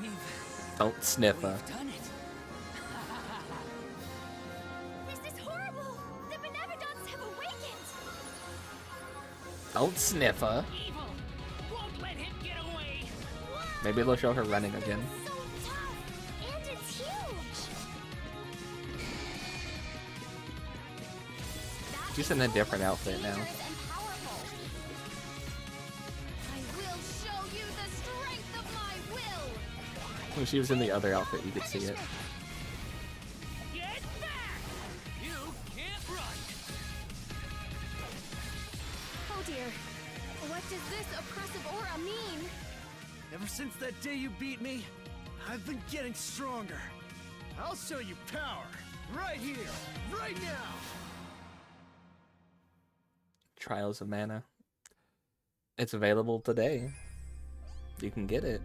We've Don't sniff her. done it. This is horrible. The Benevodons have awakened. Don't sniff her. Evil. Won't let him get away. Maybe they'll show her running again. So tough. And it's huge. She's in a different outfit now. Dangerous and powerful. I will show you the strength of my will. When she was in the other outfit, you could see it. Get back! You can't run. Oh dear. What does this oppressive aura mean? Ever since that day you beat me, I've been getting stronger. I'll show you power. Right here. Right now. Trials of Mana. It's available today. You can get it.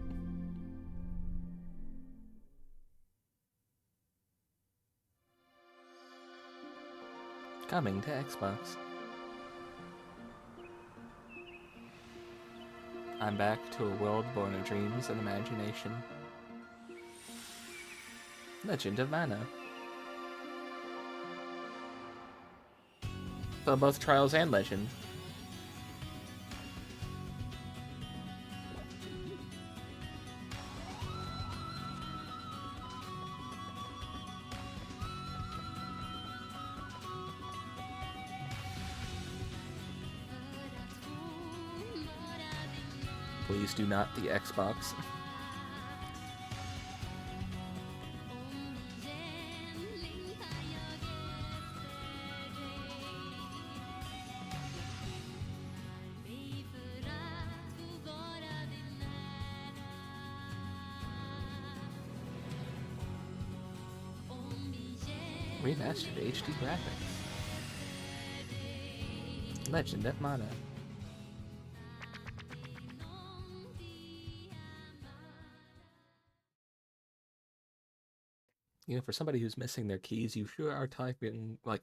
Coming to Xbox. I'm back to a world born of dreams and imagination. Legend of Mana. So both Trials and Legend. Please do not the Xbox. Remastered HD graphics. Legend of Mana. You know, for somebody who's missing their keys, you sure are typing, like,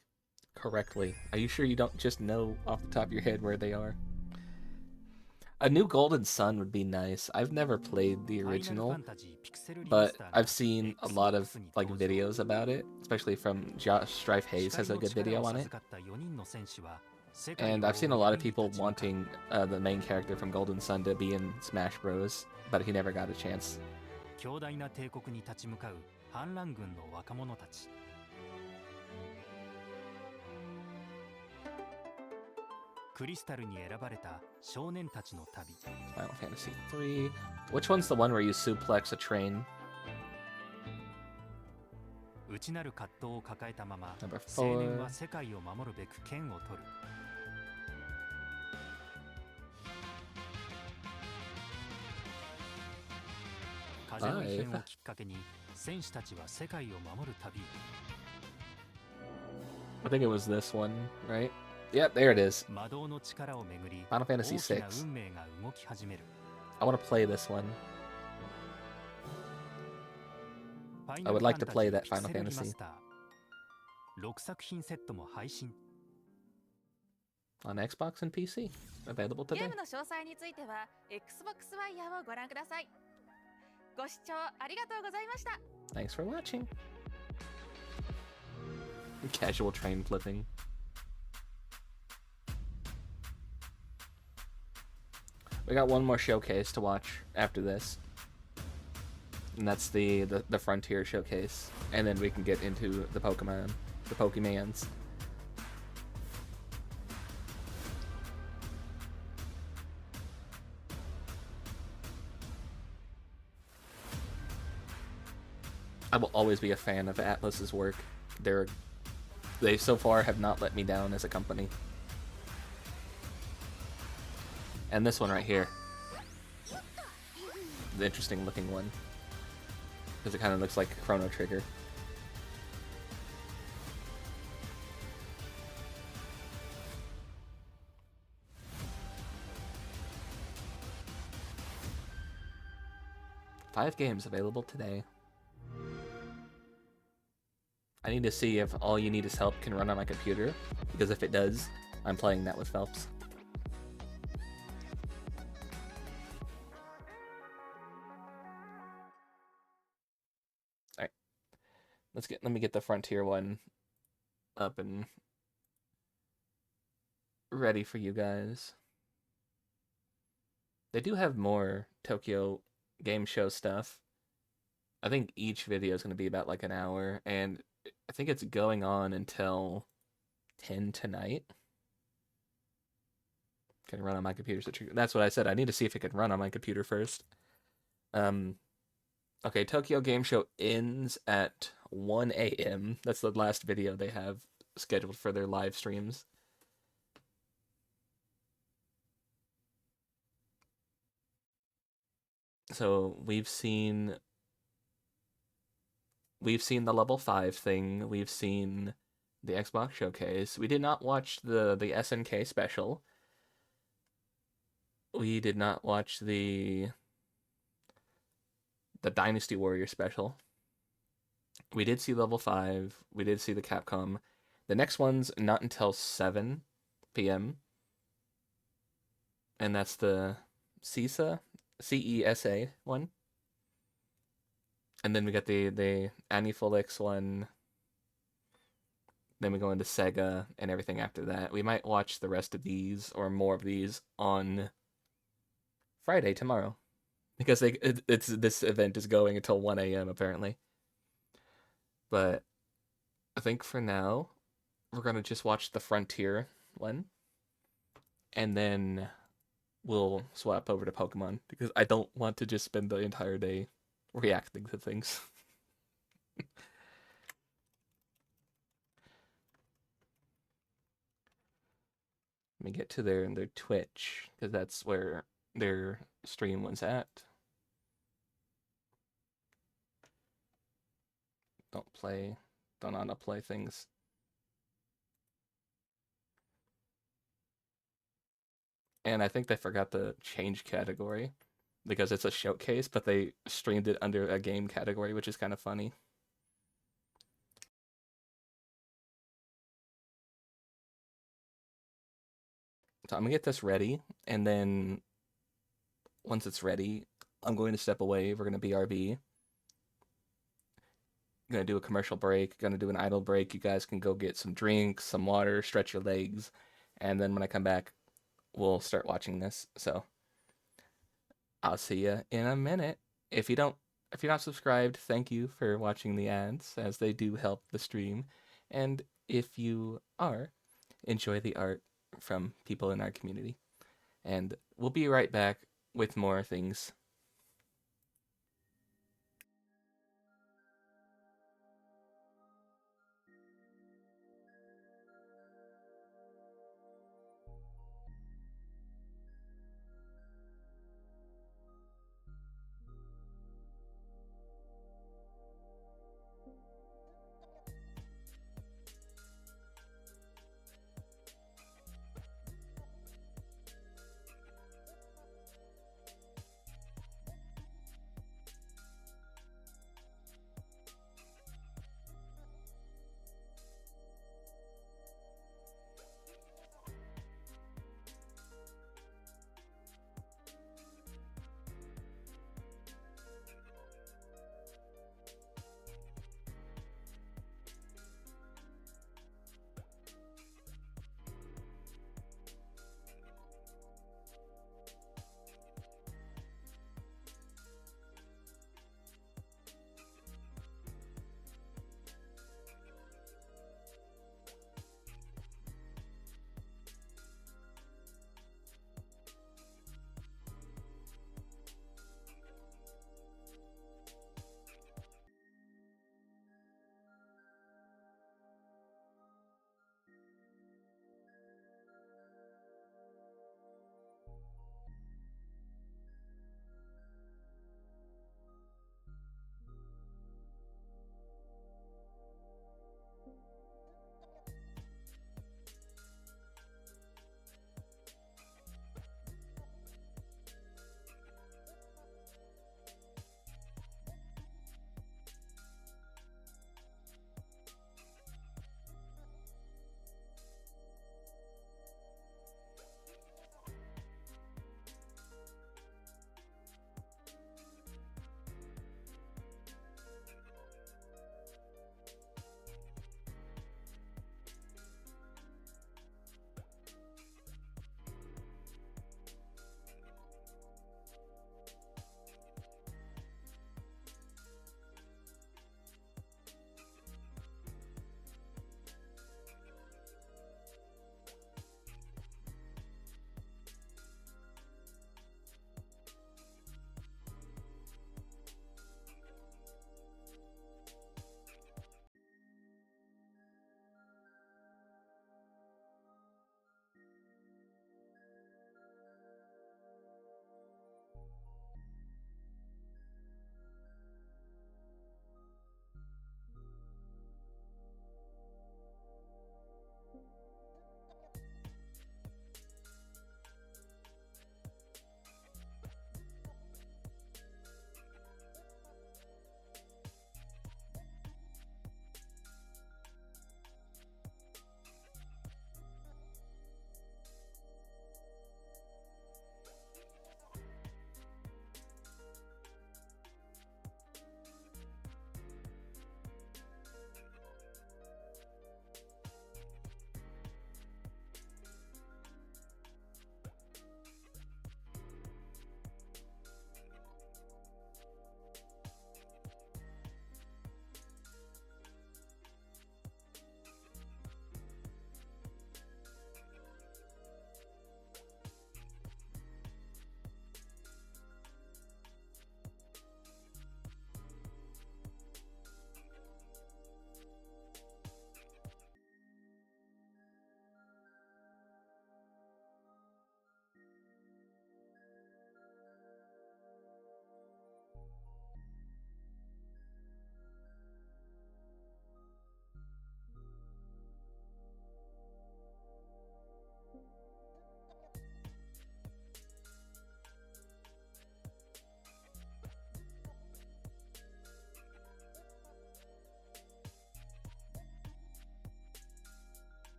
correctly. Are you sure you don't just know off the top of your head where they are? A new Golden Sun would be nice. I've never played the original, but I've seen a lot of, like, videos about it, especially from Josh Strife Hayes has a good video on it. And I've seen a lot of people wanting the main character from Golden Sun to be in Smash Bros, but he never got a chance. 反乱軍の若者たち。クリスタルに選ばれた少年たちの旅。Final Fantasy 3. Which one's the one where you suplex a train? 内なる葛藤を抱えたまま、 4. 青年は世界を守るべく剣を取る。風の異変をきっかけに。 戦士たちは世界を守る旅。 I think it was this one, right? Yep, there it is. 魔導の力をめぐり、 Final Fantasy 大き VI. な運命が動き始める。 I want to play this one. I would like to play that Final Fantasy. 6作品セットも配信。 On Xbox and PC. Available ゲ today. ームの詳細については Xbox ワイヤーをご覧ください。 ご視聴ありがとうございました。 Thanks for watching. Casual train flipping. We got one more showcase to watch after this. And that's the Frontier showcase. And then we can get into the Pokemons. I will always be a fan of Atlus's work. They so far have not let me down as a company. And this one right here. The interesting looking one. Because it kind of looks like Chrono Trigger. Five games available today. I need to see if All You Need Is Help can run on my computer, because if it does, I'm playing that with Phelps. Alright. Let me get the Frontier one up and ready for you guys. They do have more Tokyo Game Show stuff. I think each video is going to be about like an hour, and I think it's going on until 10 tonight. Can run on my computer. So that's what I said. I need to see if it can run on my computer first. Okay, Tokyo Game Show ends at 1 a.m. That's the last video they have scheduled for their live streams. So we've seen the level 5 thing. We've seen the Xbox showcase. We did not watch the SNK special. We did not watch the Dynasty Warrior special. We did see level 5. We did see the Capcom. The next one's not until 7 p.m. And that's the CESA, CESA one. And then we got the Anipholix one. Then we go into Sega and everything after that. We might watch the rest of these or more of these on Friday tomorrow. Because this event is going until 1 a.m. apparently. But I think for now, we're going to just watch the Frontier one. And then we'll swap over to Pokemon. Because I don't want to just spend the entire day reacting to things. Let me get to their Twitch, because that's where their stream was at. Don't autoplay things. And I think they forgot to change category, because it's a showcase, but they streamed it under a game category, which is kind of funny. So I'm gonna get this ready, and then once it's ready, I'm going to step away. We're gonna BRB. Gonna do a commercial break. Gonna do an idle break. You guys can go get some drinks, some water, stretch your legs, and then when I come back, we'll start watching this. So I'll see you in a minute. If you're not subscribed, thank you for watching the ads, as they do help the stream. And if you are, enjoy the art from people in our community. And we'll be right back with more things.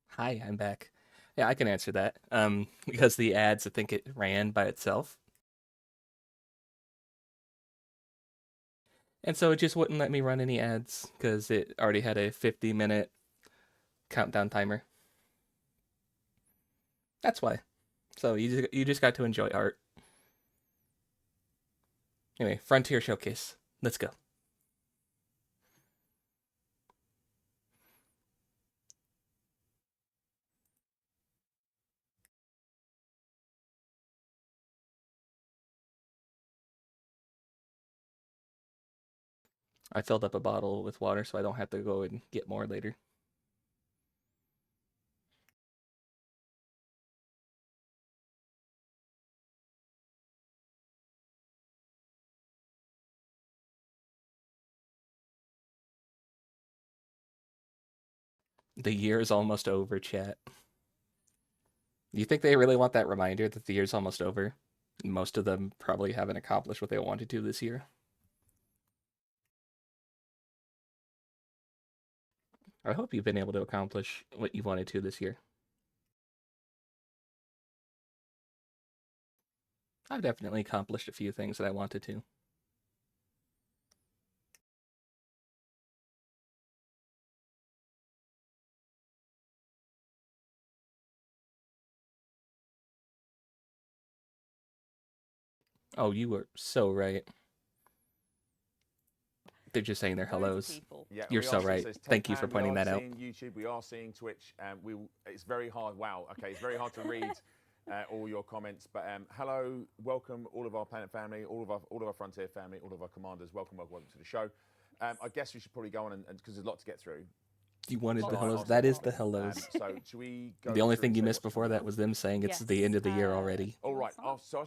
Hi, I'm back. Yeah, I can answer that. Because the ads, I think it ran by itself. And so it just wouldn't let me run any ads because it already had a 50-minute countdown timer. That's why. So you just got to enjoy art. Anyway, Frontier Showcase. Let's go. I filled up a bottle with water so I don't have to go and get more later. The year is almost over, chat. You think they really want that reminder that the year's almost over? Most of them probably haven't accomplished what they wanted to this year. I hope you've been able to accomplish what you wanted to this year. I've definitely accomplished a few things that I wanted to. Oh, you were so right. They're just saying their hellos. Yeah, You're so right. Thank you for pointing that out. We are seeing YouTube, we are seeing Twitch, and it's very hard. Wow, okay, it's very hard to read all your comments. But hello, welcome all of our Planet family, all of our Frontier family, all of our commanders. Welcome to the show. I guess we should probably go on and because there's a lot to get through. You wanted the hellos. That is the hellos. So should we go The only thing you missed before that was them saying it's the end of the year already. All right.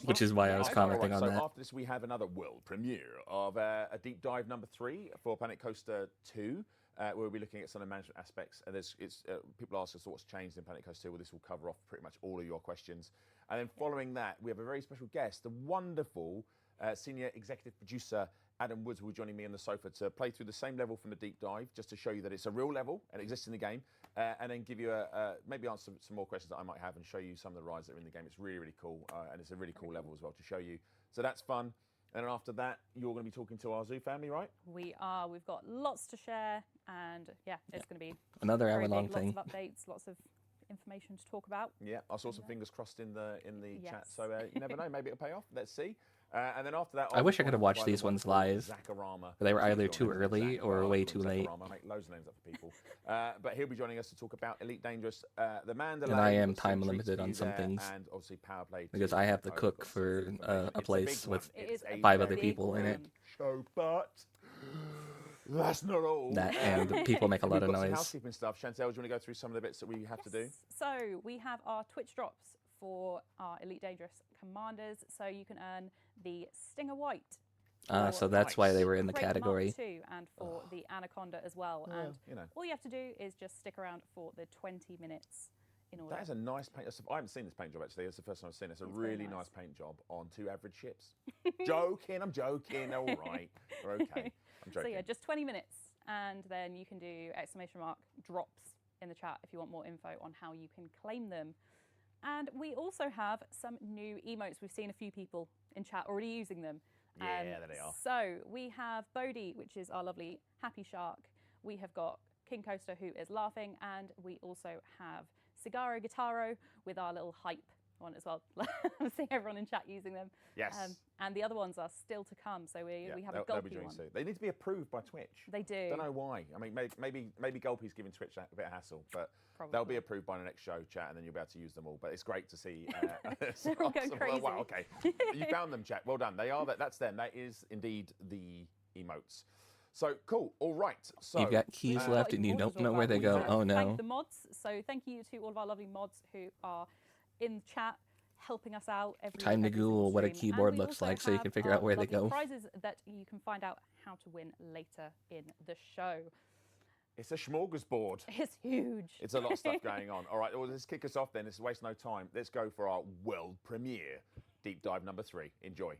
Which is why I was commenting on so that. After this, we have another world premiere of a deep dive number 3 for Planet Coaster 2. We'll be looking at some of the management aspects. And people ask us what's changed in Planet Coaster 2. Well, this will cover off pretty much all of your questions. And then following that, we have a very special guest, the wonderful senior executive producer Adam Woods will be joining me on the sofa to play through the same level from the deep dive, just to show you that it's a real level and exists in the game, and then give you maybe answer some more questions that I might have and show you some of the rides that are in the game. It's really, really cool, and it's a really cool level as well to show you. So that's fun. And then after that, you're going to be talking to our zoo family, right? We are. We've got lots to share, and yeah, it's going to be Another hour-long thing. Lots of updates, lots of information to talk about. Yeah, I saw some fingers crossed in the chat, so you never know, maybe it'll pay off. Let's see. And then after that, I wish I could have watched these ones live. Zacharama. They were either too early or way too late. I make loads of names up for people. But he'll be joining us to talk about Elite Dangerous, the Mandalay. And I am time limited on some things. And obviously Power Play. Because I have to cook for a place with 5 other people in it. Show, but that's not all. That and people make a lot of Some noise. housekeeping stuff. Chantel, do you want to go through some of the bits that we have to do? So we have our Twitch drops for our Elite Dangerous commanders, so you can earn the Stinger White. So that's why they were in the Great Mark category. II, and for the Anaconda as well. Well, and you know. all you have to do is just stick around for the 20 minutes in order. That is a nice paint. I haven't seen this paint job actually. It's the first time I've seen it. It's a really nice paint job on 2 average ships. Joking, I'm joking. All right, we're okay. I'm joking. So yeah, just 20 minutes, and then you can do !drops in the chat if you want more info on how you can claim them. And we also have some new emotes. We've seen a few people in chat already using them. Yeah, there they are. So we have Bodhi, which is our lovely happy shark. We have got King Coaster, who is laughing, and we also have Cigaro Guitaro with our little hype one as well. I'm seeing everyone in chat using them. Yes. And the other ones are still to come. So we have a Gulpy one. They need to be approved by Twitch. They do. Don't know why. I mean, maybe Gulpy's giving Twitch a bit of hassle, but they'll be approved by the next show, chat, and then you'll be able to use them all. But it's great to see. They're all going crazy. Wow, okay. You found them, chat. Well done. They are. That's them. That is indeed the emotes. So cool. All right. So You've got keys left and you don't know where they go. Oh no. Thank the mods. So thank you to all of our lovely mods who are in chat helping us out every Time to Google what a stream. keyboard And we looks also like so you have can figure our out where they lovely go. prizes that you can find out how to win later in the show. It's a smorgasbord. It's huge. It's a lot of stuff going on. All right, well, let's kick us off then. Let's waste no time. Let's go for our world premiere, Deep Dive number 3. Enjoy.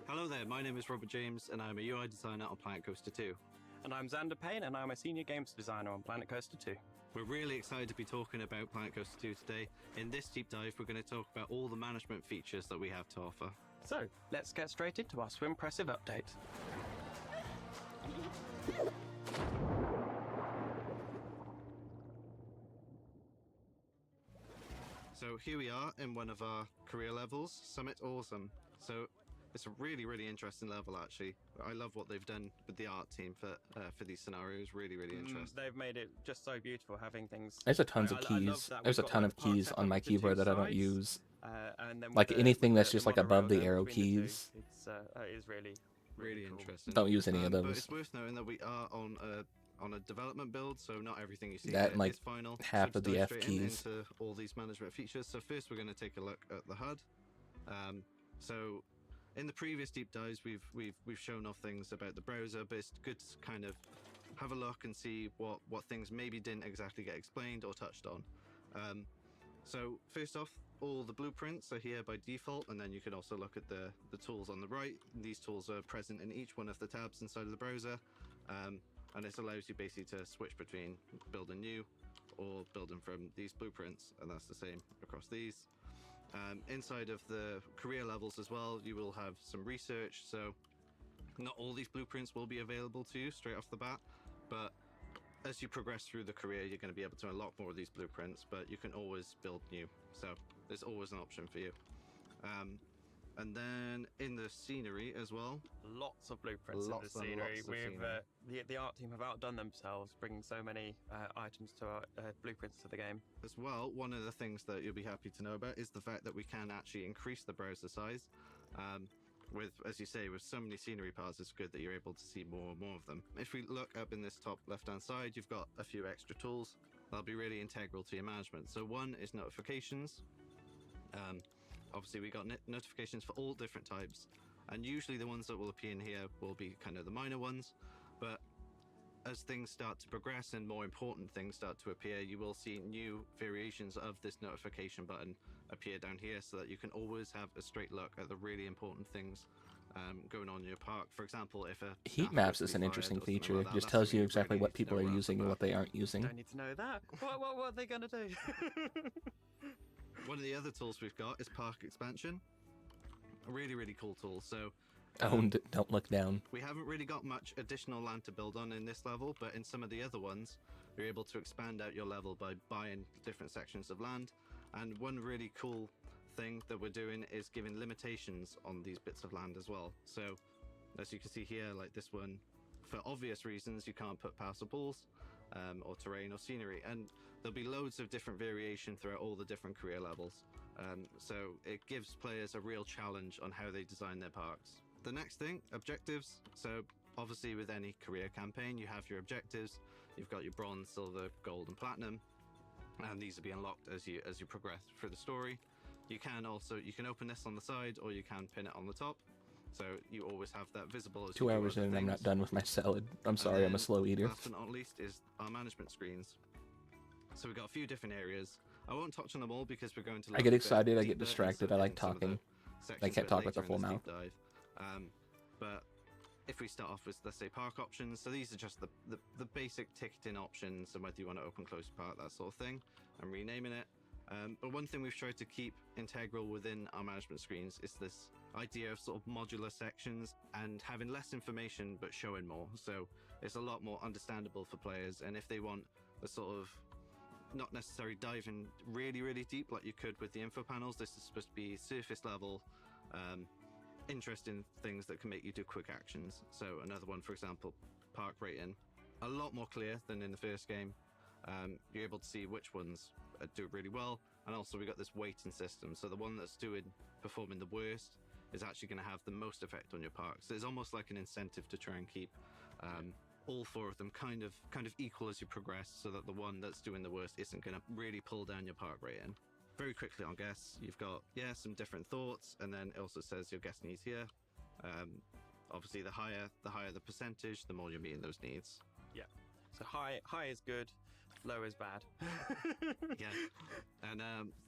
Hello there, my name is Robert James and I'm a UI designer on Planet Coaster 2. And I'm Xander Payne and I'm a senior games designer on Planet Coaster 2. We're really excited to be talking about Planet Coaster 2 today. In this deep dive, we're going to talk about all the management features that we have to offer. So, let's get straight into our Swimpressive update. So here we are in one of our career levels, Summit Awesome. So it's a really, really interesting level, actually. I love what they've done with the art team for these scenarios. Really, really interesting. They've made it just so beautiful, having things. There's a tons of keys. There's a ton of keys on my keyboard that I don't use. And then Like anything that's just like above the arrow keys. It is really, really cool. interesting. Don't use any of But those. it's worth knowing that we are on a development build, so not everything you see That, there like, is final. half So of to the dive F straight keys. into all these management features. So first we're going to take a look at the HUD. So in the previous deep dives, we've shown off things about the browser, but it's good to kind of have a look and see what things maybe didn't exactly get explained or touched on. So first off, all the blueprints are here by default, and then you can also look at the tools on the right. These tools are present in each one of the tabs inside of the browser, and this allows you basically to switch between building new or building from these blueprints, and that's the same across these. Inside of the career levels as well, you will have some research, so not all these blueprints will be available to you straight off the bat, but as you progress through the career, you're going to be able to unlock more of these blueprints, but you can always build new, so there's always an option for you. And then in the scenery as well, Lots of blueprints in the scenery. The art team have outdone themselves, bringing so many items to our blueprints to the game. As well, one of the things that you'll be happy to know about is the fact that we can actually increase the browser size. With, as you say, with so many scenery paths, it's good that you're able to see more and more of them. If we look up in this top left-hand side, you've got a few extra tools that'll be really integral to your management. So one is notifications. Obviously, we got notifications for all different types, and usually the ones that will appear in here will be kind of the minor ones, but as things start to progress and more important things start to appear, you will see new variations of this notification button appear down here, so that you can always have a straight look at the really important things going on in your park. For example, if a Heat maps is an interesting feature. It just tells you exactly what people are using and what they aren't using. Don't need to know that. What are they going to do? One of the other tools we've got is Park Expansion. A really, really cool tool. So Don't look down. we haven't really got much additional land to build on in this level, but in some of the other ones, you're able to expand out your level by buying different sections of land. And one really cool thing that we're doing is giving limitations on these bits of land as well. So as you can see here, like this one, for obvious reasons, you can't put passable balls or terrain or scenery, and there'll be loads of different variation throughout all the different career levels. So it gives players a real challenge on how they design their parks. The next thing, objectives. So obviously with any career campaign, you have your objectives. You've got your bronze, silver, gold, and platinum, and these will be unlocked as you progress through the story. You can open this on the side, or you can pin it on the top. So you always have that visible as 2 hours in and I'm not done with my salad. I'm sorry, I'm a slow eater. Last but not least is our management screens. So we've got a few different areas. I won't touch on them all because we're going to I get excited, I get distracted, I like talking. I can't talk with a full mouth. But if we start off with, let's say, park options, so these are just the basic ticketing options, and whether you want to open, close park, that sort of thing, and renaming it. But one thing we've tried to keep integral within our management screens is this idea of sort of modular sections and having less information but showing more. So it's a lot more understandable for players, and if they want a sort of not necessarily diving really, really deep like you could with the info panels, this is supposed to be surface level, interesting things that can make you do quick actions. So another one, for example, park rating, a lot more clear than in the first game. You're able to see which ones do really well, and also we got this weighting system, so the one that's performing the worst is actually going to have the most effect on your park. So it's almost like an incentive to try and keep all four of them kind of equal as you progress, so that the one that's doing the worst isn't going to really pull down your park rating. Very quickly on guests, you've got some different thoughts, and then it also says your guest needs here. Obviously the higher the percentage, the more you're meeting those needs. Yeah, so high is good, low is bad. Yeah, and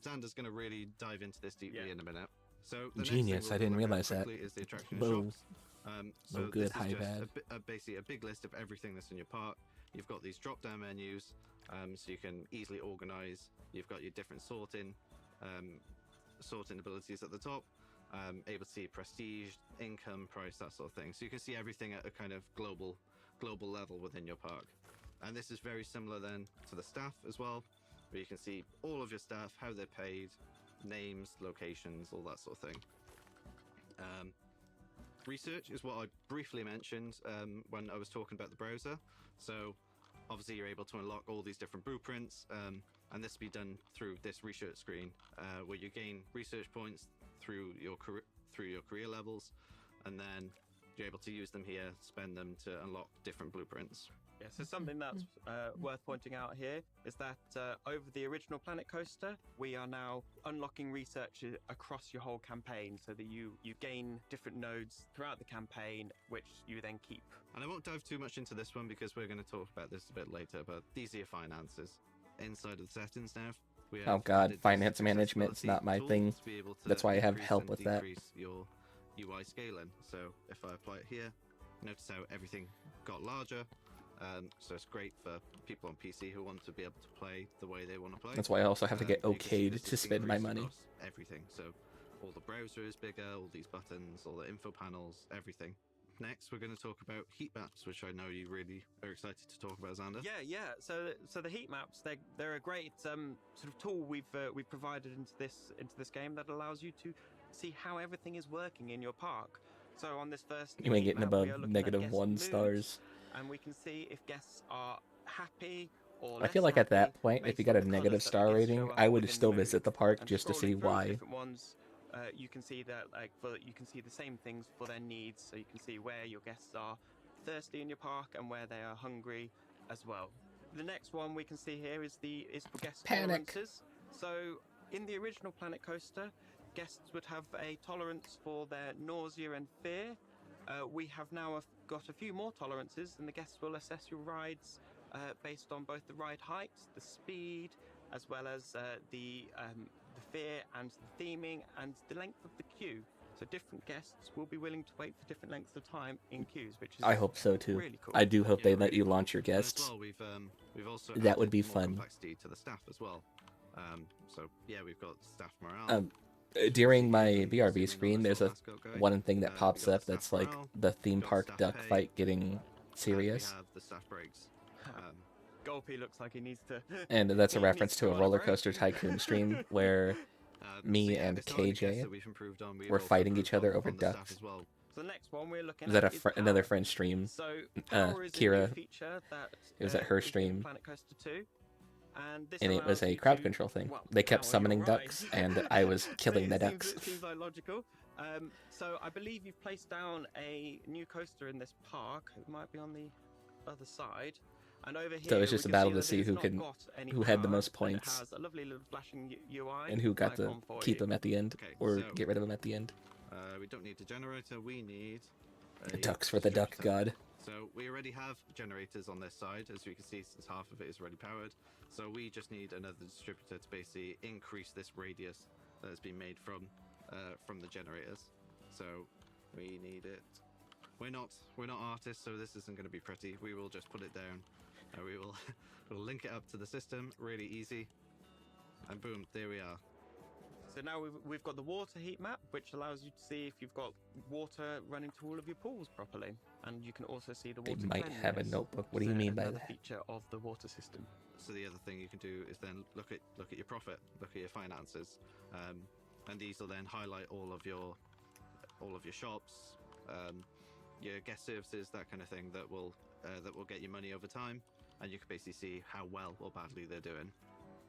Xander's going to really dive into this deeply in a minute. So the Genius, next I thing didn't we'll look realize at that. quickly is the attraction Low. shops. So Low good, this is high just bad. basically a big list of everything that's in your park. you've got these drop-down menus, so you can easily organize. You've got your different sorting abilities at the top, able to see prestige, income, price, that sort of thing. So you can see everything at a kind of global level within your park. And this is very similar then to the staff as well, where you can see all of your staff, how they're paid, names, locations, all that sort of thing. Research is what I briefly mentioned when I was talking about the browser. So obviously you're able to unlock all these different blueprints, and this will be done through this research screen, where you gain research points through your career levels, and then you're able to use them here, spend them to unlock different blueprints. Yeah, so something that's worth pointing out here is that over the original Planet Coaster, we are now unlocking research across your whole campaign, so that you gain different nodes throughout the campaign, which you then keep. And I won't dive too much into this one because we're going to talk about this a bit later, but these are your finances. Inside of the settings now, we have Oh god, finance management's not my thing. That's why I have help with that. Your UI scaling. So if I apply it here, notice how everything got larger. So it's great for people on PC who want to be able to play the way they want to play. That's why I also have to get okayed to spend my money. Everything. So all the browser is bigger, all these buttons, all the info panels, everything. Next, we're going to talk about heat maps, which I know you really are excited to talk about, Xander. Yeah. So the heat maps, they're a great sort of tool we've provided into this game that allows you to see how everything is working in your park. So on this first, You ain't getting above -1 stars. And we can see if guests are happy or I feel like at that point, if you got a negative star rating, I would still visit the park just to see why. Different ones, you can see that you can see the same things for their needs. So you can see where your guests are thirsty in your park and where they are hungry as well. The next one we can see here is for guest tolerances. So in the original Planet Coaster, guests would have a tolerance for their nausea and fear. We have now got a few more tolerances, and the guests will assess your rides based on both the ride height, the speed, as well as the fear and the theming and the length of the queue. So different guests will be willing to wait for different lengths of time in queues, which is I hope so too. Really cool. I do hope they let you launch your guests. Well, we've also that would be more fun. Complexity to the staff as well. So yeah, we've got staff morale. During my BRB screen, there's one thing that pops up that's like the theme park duck fight getting serious. We have the staff breaks. Gulpy looks like he needs to. And that's a reference to a roller coaster tycoon stream where me and KJ were fighting each other over ducks. So the next one we're looking Was that at is another friend's stream? So power is a new Kira. feature that, It was at her is in stream. Planet Coaster 2. And it was a crowd control thing. They kept summoning ducks, and I was killing the ducks. Seems like logical. So I believe you've placed down a new coaster in this park. It might be on the other side. And over here, So it's just a we can battle see to that see it's who not can, got any who had the power, most and it points, has a lovely little flashing UI and who got to icon for keep you. them at the end, Okay, or so- get rid of them at the end. We don't need a generator. We need The ducks for the duck god. So we already have generators on this side, as you can see, since half of it is already powered. So we just need another distributor to basically increase this radius that has been made from the generators. So we need it. We're not artists, so this isn't going to be pretty. We will just put it down. We will we'll link it up to the system, really easy, and boom, there we are. So now we've got the water heat map, which allows you to see if you've got water running to all of your pools properly, and you can also see the They water. might have a cleanliness. notebook. What do you mean by Another that? feature of the water system. So the other thing you can do is then look at your profit, look at your finances, and these will then highlight all of your shops, your guest services, that kind of thing that will get you money over time, and you can basically see how well or badly they're doing.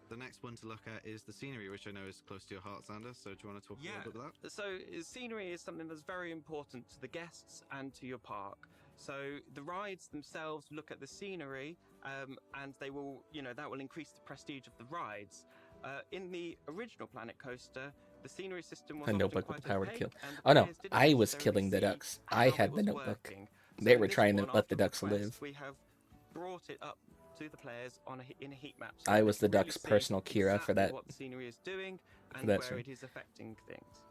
The next one to look at is the scenery, which I know is close to your heart, Sander. So do you want to talk a little bit about that? So scenery is something that's very important to the guests and to your park. So the rides themselves look at the scenery, and they will, that will increase the prestige of the rides. In the original Planet Coaster, the scenery system was A often notebook quite with the power to opaque, kill. and the Oh no, players didn't I was necessarily killing the see ducks. how I it had the was notebook. working. They So were this trying to one, let the after ducks request, live. We have brought it up to the players in a heat map. So I they was the can really duck's see personal Kira for exactly that. what the scenery is doing and that where stream. it is affecting things.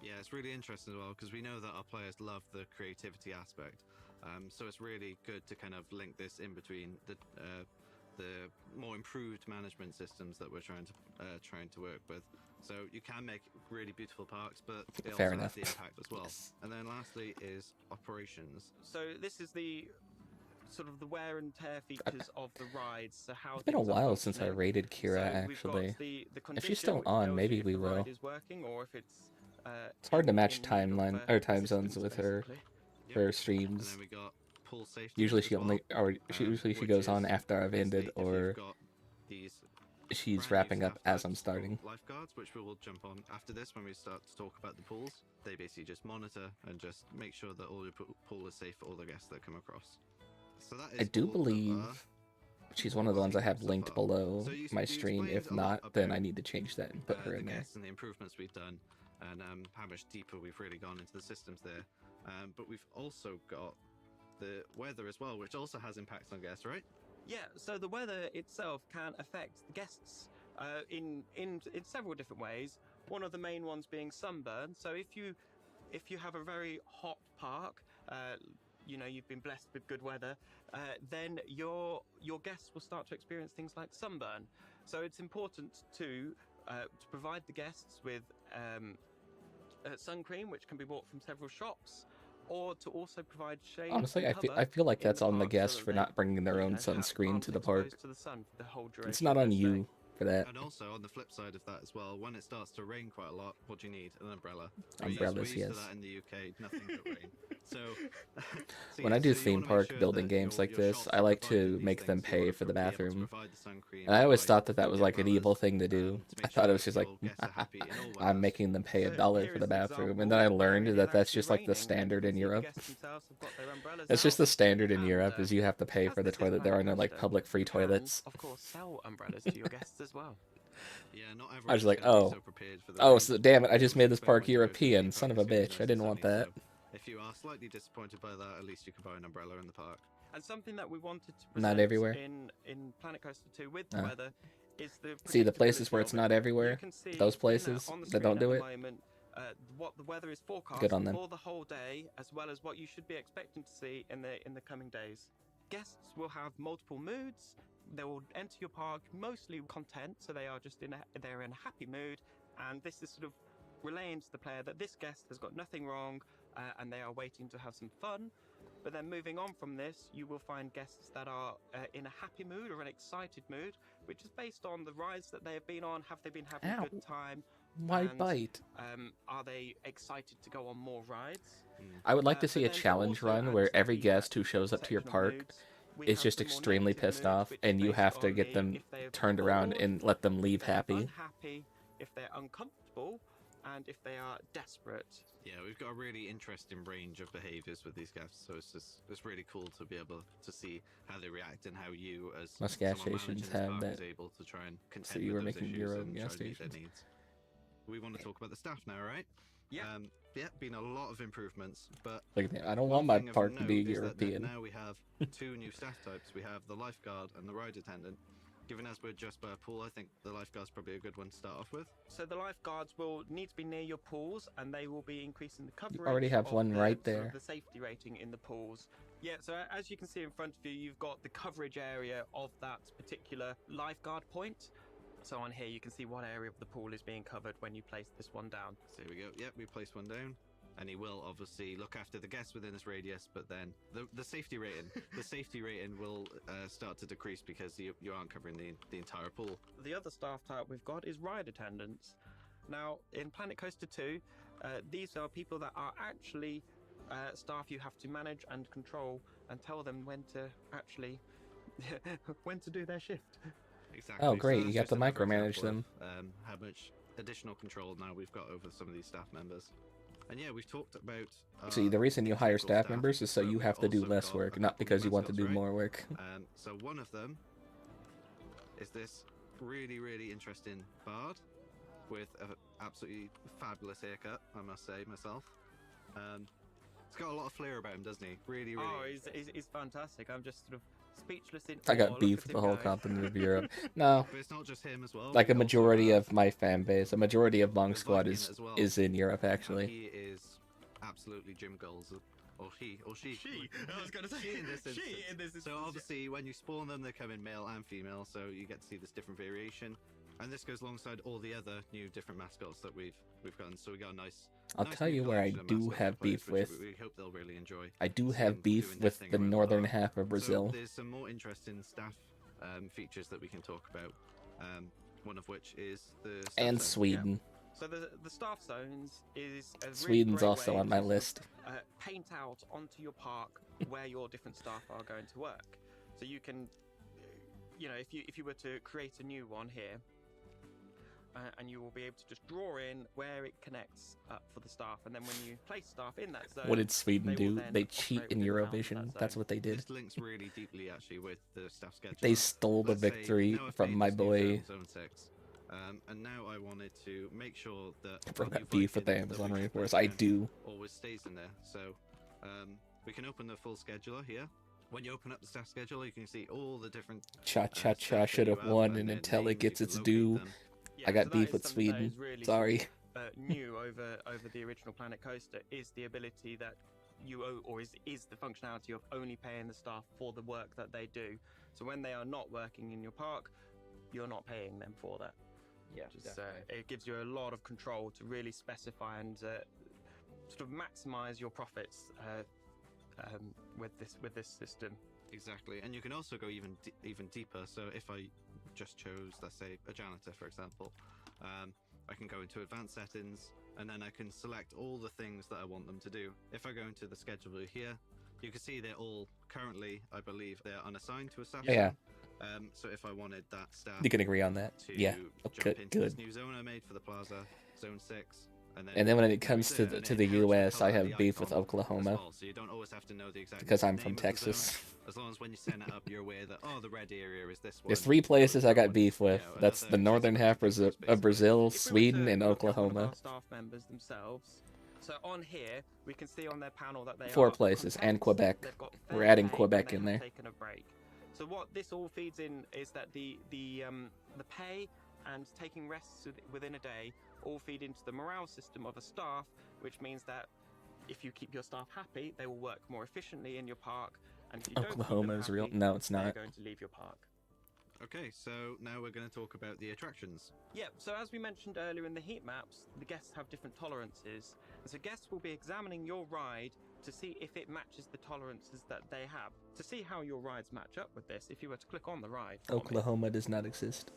Yeah, it's really interesting as well because we know that our players love the creativity aspect. So it's really good to kind of link this in between the more improved management systems that we're trying to work with. So you can make really beautiful parks, but it Fair also enough. has the impact as well. And then lastly is operations. So this is the sort of the wear and tear features of the rides. So how It's been a things are while since I functioning. rated Kira, So we've got actually. the If condition, she's still which on, tells maybe you if we the will. ride is working or if it's It's hard to match in need of, timeline or time zones with her streams. And then we got pool safety. Usually as she only, well, or usually she which goes on is after I've ended, obviously if or you've got these she's brand new wrapping up staff as types I'm starting. called lifeguards, which we will jump on after this when we start to talk about the pools. They basically just monitor and just make sure that all your pool is safe for all the guests that come across. So that is I do all of believe she's one of the ones I have linked below So you- my you stream. explained If a lot not, then about, I need to change that and put her the in there. guests and the improvements we've done, and how much deeper we've really gone into the systems there. But we've also got the weather as well, which also has impacts on guests, right? Yeah, so the weather itself can affect the guests in several different ways. One of the main ones being sunburn. So if you have a very hot park, you know, you've been blessed with good weather, then your guests will start to experience things like sunburn. So it's important to provide the guests with sun cream, which can be bought from several shops, or to also provide shade. Honestly, I cover feel like in that's on the park so guests that for they, not bringing their own have- sunscreen to the aren't park. exposed to the sun for the whole It's duration not of on their you for that. And also on the flip side of that as well, when it starts to rain quite a lot, what do you need? An umbrella. Umbrellas, we're used yes. to that in the UK, nothing but rain. So, When I do theme park building games like this, I like to make them pay for the bathroom. And I always thought that that was like an evil thing to do. I thought it was just like, I'm making them pay $1 for the bathroom. And then I learned that that's just like the standard in Europe. That's just the standard in Europe, is you have to pay for the toilet. There are no like public free toilets. Of course, sell umbrellas to your guests as well. Yeah, not I was like, everyone's oh, gonna be so prepared for the oh, rain. so damn it! I just made this park When you go to European. theme Son of parks, a it's bitch! gonna I didn't want sunny, that. so if you are slightly disappointed by that, at least you can buy an umbrella in the park. And something that we wanted to Not present everywhere. in Planet Coaster 2 with the weather is the See the places where predictability it's of not it. everywhere. You can see Those in places on the that don't screen do at it. the moment, what the weather is forecast Good on them. for the whole day, as well as what you should be expecting to see in the coming days. Guests will have multiple moods. They will enter your park mostly content, so they are just they're in a happy mood, and this is sort of relaying to the player that this guest has got nothing wrong, and they are waiting to have some fun. But then moving on from this, you will find guests that are in a happy mood or an excited mood, which is based on the rides that they have been on. Have they been having a good time? Why And, bite? Are they excited to go on more rides? I would like to see a but then challenge also run add where to every the guest who shows up to your section of park moods, we is have just the more extremely negative pissed moods, off, which and is you have based to on get them if they have turned been around bored, and let them leave if they're happy. unhappy, if they're uncomfortable, and if they are desperate. Yeah, we've got a really interesting range of behaviours with these guests, so it's really cool to be able to see how they react and how you, as Most gas someone stations managing this have park, that. is able to try and contend So you with were those making issues your own and gas try and meet their stations. needs. We want to talk about the staff now, right? Yeah. Yeah, been a lot of improvements, but Look at that. I don't one want my thing of park to be note is that European. now we have two new staff types. We have the lifeguard and the ride attendant. Given as we're just by a pool, I think the lifeguard's probably a good one to start off with. So the lifeguards will need to be near your pools, and they will be increasing the coverage. already have of one the, right sort of there. the safety rating in the pools. Yeah. So as you can see in front of you, you've got the coverage area of that particular lifeguard point. So on here, you can see what area of the pool is being covered when you place this one down. So here we go. Yep, we placed one down. And he will obviously look after the guests within this radius, but then the safety rating, the safety rating will start to decrease because you aren't covering the entire pool. The other staff type we've got is ride attendants. Now, in Planet Coaster 2, these are people that are actually staff you have to manage and control and tell them when to actually when to do their shift. Exactly. Oh, great, So you that's got to just another micromanage example them. of, how much additional control now we've got over some of these staff members. And yeah, we've talked about. See, the reason you hire integral staff members is so but you we've have to do also less got work, a not couple because you new want to do mascots, right? more work. So one of them is this really, really interesting bard with an absolutely fabulous haircut, I must say myself. He's got a lot of flair about him, doesn't he? Really, really. Oh, he's fantastic. I'm just sort of speechless in I awe. got Look beef at with him the whole go. continent of Europe. No, But it's not just him as well. like a We also majority have of my fan base, a majority of Long the Squad Viking is as well. is in Europe And actually. he is absolutely Jim Goals or she. I was going to say she in this instance. She in this instance. So obviously, when you spawn them, they come in male and female, so you get to see this different variation. And this goes alongside all the other new different mascots that we've gotten. So we got a nice. I'll tell you where I do have beef with. We hope they'll really enjoy. I do have beef with the northern half of Brazil. So there's some more interesting staff features that we can talk about. One of which is the staff and zone. Sweden. Yeah. So the staff zones is a really Sweden's great also way on my to list. Paint out onto your park where your different staff are going to work. So you can, if you were to create a new one here. And you will be able to just draw in where it connects for the staff, and then when you place staff in that zone, What did Sweden do? They cheat in Eurovision. That's what they did. This links really deeply actually with the staff schedule. They stole the victory from my boy. Zone 6. And now I wanted to make sure that Bro got beef with the Amazon Rainforest. I do. Always stays in there. So we can open the full scheduler here. When you open up the staff scheduler, you can see all the different. Cha should have won, and until it gets its due. Yeah, I got so beef with Sweden. Really Sorry. New over the original Planet Coaster is the ability that you owe, or is the functionality of only paying the staff for the work that they do. So when they are not working in your park, you're not paying them for that. Yeah, it gives you a lot of control to really specify and sort of maximize your profits with this system. Exactly, and you can also go even deeper. So if I just chose, let's say, a janitor, for example, I can go into advanced settings, and then I can select all the things that I want them to do. If I go into the scheduler here, you can see they're all currently, I believe, they're unassigned to a staff. Yeah. So if I wanted that staff, You can agree on that. Yeah. jump into this Good. new zone I made for the plaza, Zone 6. And then when it comes to the U.S., I have beef with Oklahoma. So you don't always have to know the exact because I'm name from of the zone. Texas. As long as when you send it up, you're aware that the red area is this one. There's 3 places I got beef with. That's the northern half of Brazil, Sweden, and Oklahoma. Staff members themselves. So on here, we can see on their panel that they 4 are places, content, and Quebec. they've got We're fair adding pay, Quebec and in they there. have taken a break. So what this all feeds in is that the pay and taking rests within a day all feed into the morale system of a staff, which means that if you keep your staff happy, they will work more efficiently in your park. And if you don't keep them Oklahoma is real. happy, No, it's they're not. going to leave your park. Okay, so now we're going to talk about the attractions. Yeah, so as we mentioned earlier in the heat maps, the guests have different tolerances. And so guests will be examining your ride to see if it matches the tolerances that they have. To see how your rides match up with this, if you were to click on the ride for me, Oklahoma does not exist.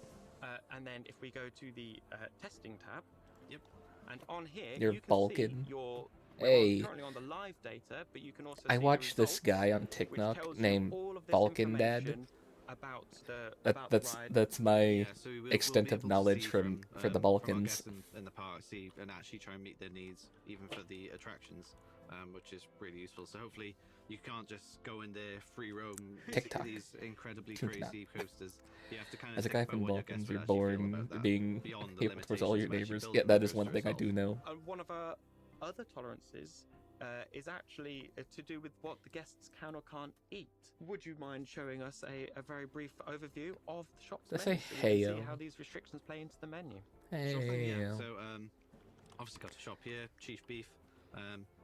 and then if we go to the testing tab, yep, and on here You're you can Balkan. see your Hey. currently on the live data, but you can also I see watched the this guy on results, which TikTok tells you named all of this Balkan Dad. information about the That's my So we'll extent be of able to knowledge see for the from our Balkans. guests in the park, see and actually try and meet their needs, even for the attractions, which is really useful. So hopefully you can't just go in there free roam, TikTok. these incredibly TikTok. crazy coasters. You have to kind of As a think guy about from what your Balkans, guests you're would actually feel born about that being beyond the hateful towards all your limitations of neighbors. actually Yeah, building that is the one coaster thing I do know. And one of our other tolerances is actually to do with what the guests can or can't eat. Would you mind showing us a very brief overview of the shop's Let's menu say so we can heyo. see how these restrictions play into the menu? Sure thing, yeah. Heyo. So obviously got the shop here, Chief Beef.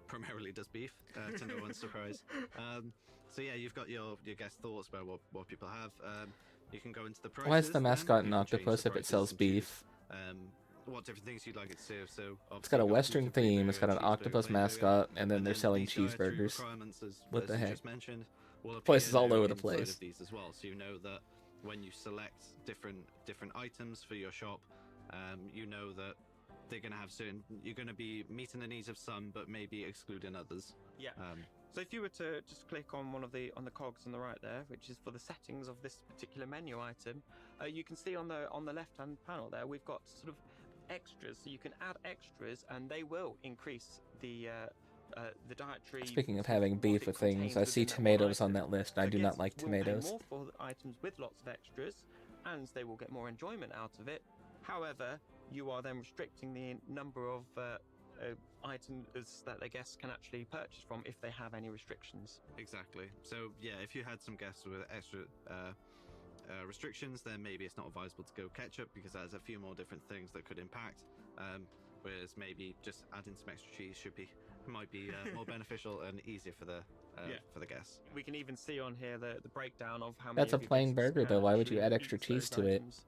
Primarily does beef, to no one's surprise. So yeah, you've got your guest thoughts about what people have. You can go into the prices. Why is the then. mascot You an can change octopus the if it prices sells and choose, beef? what different things you'd like it to serve. So It's got a obviously you've Western got gluten-free theme. It's got an burger, cheeseburger, octopus plain burger, mascot, and then they're selling these dietary cheeseburgers. requirements, What the as you heck? just mentioned, will Place appear is all now over the inside place. of these as well. So you know that when you select different items for your shop, you know that they're going to have certain. You're going to be meeting the needs of some, but maybe excluding others. Yeah. So if you were to just click on one of the cogs on the right there, which is for the settings of this particular menu item, you can see on the left-hand panel there we've got sort of extras. So you can add extras, and they will increase the dietary. Speaking of having beef with things, I see tomatoes on that list, and I do not like tomatoes. Will pay more for items with lots of extras, and they will get more enjoyment out of it. However, you are then restricting the number of items that the guests can actually purchase from if they have any restrictions. Exactly. So yeah, if you had some guests with extra restrictions, then maybe it's not advisable to go ketchup because there's a few more different things that could impact. whereas maybe just adding some extra cheese might be more beneficial and easier for the guests. We can even see on here the breakdown of how many. That's a of your plain guests burger, though. Why would you actually add extra eat cheese those to it? items.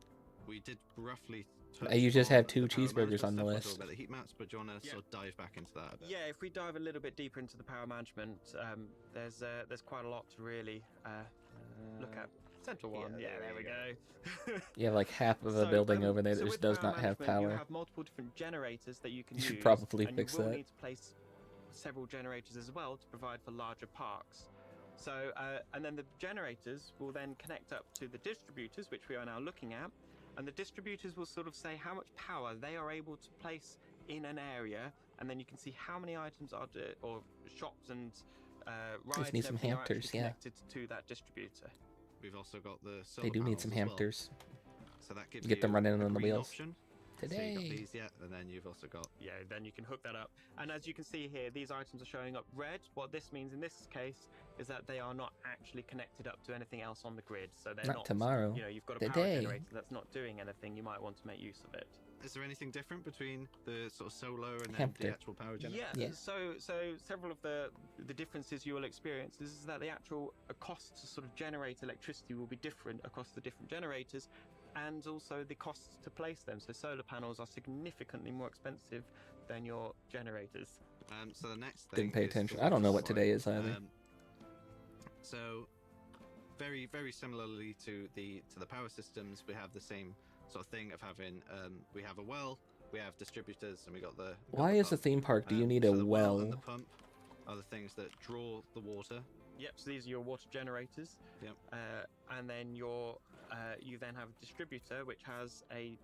We did roughly. You just have 2 the power cheeseburgers management on the stuff, list. about the heat maps, but do you want to sort of dive back into that a bit? Yeah, if we dive a little bit deeper into the power management, there's quite a lot to really look at. Central one, yeah, there we go. You have like half of a building over there that just does not have power. You have multiple different generators that you can You use. should probably and fix you will that. need to place several generators as well to provide for larger parks. So, and then the generators will then connect up to the distributors, which we are now looking at, and the distributors will sort of say how much power they are able to place in an area, and then you can see how many items are or shops and rides need and some everything are actually hamsters, yeah. connected to that distributor. We've also got the solar They do need panels some as well. hamsters. So that gives Get them you running a on the green wheels. option. Today. So you've got these, yeah, and then you've also got... Yeah, then you can hook that up. And as you can see here, these items are showing up red. What this means in this case is that they are not actually connected up to anything else on the grid. So they're Not tomorrow. You know, you've got a power Today. generator that's not doing anything. You might want to make use of it. Is there anything different between the sort of solar and then Hamster. the actual power generator? Yeah, so several of the differences you will experience is that the actual cost to sort of generate electricity will be different across the different generators, and also the costs to place them. So solar panels are significantly more expensive than your generators. So the next thing Didn't pay is attention. the I don't know water what today supply. is either. So very, very similarly to the power systems, we have the same sort of thing of having we have a well, we have distributors, and we got the Why is a theme park? Do you need a so the well? and the pump are the things that draw the water. Yep, so these are your water generators. Yep. And then you then have a distributor which has a...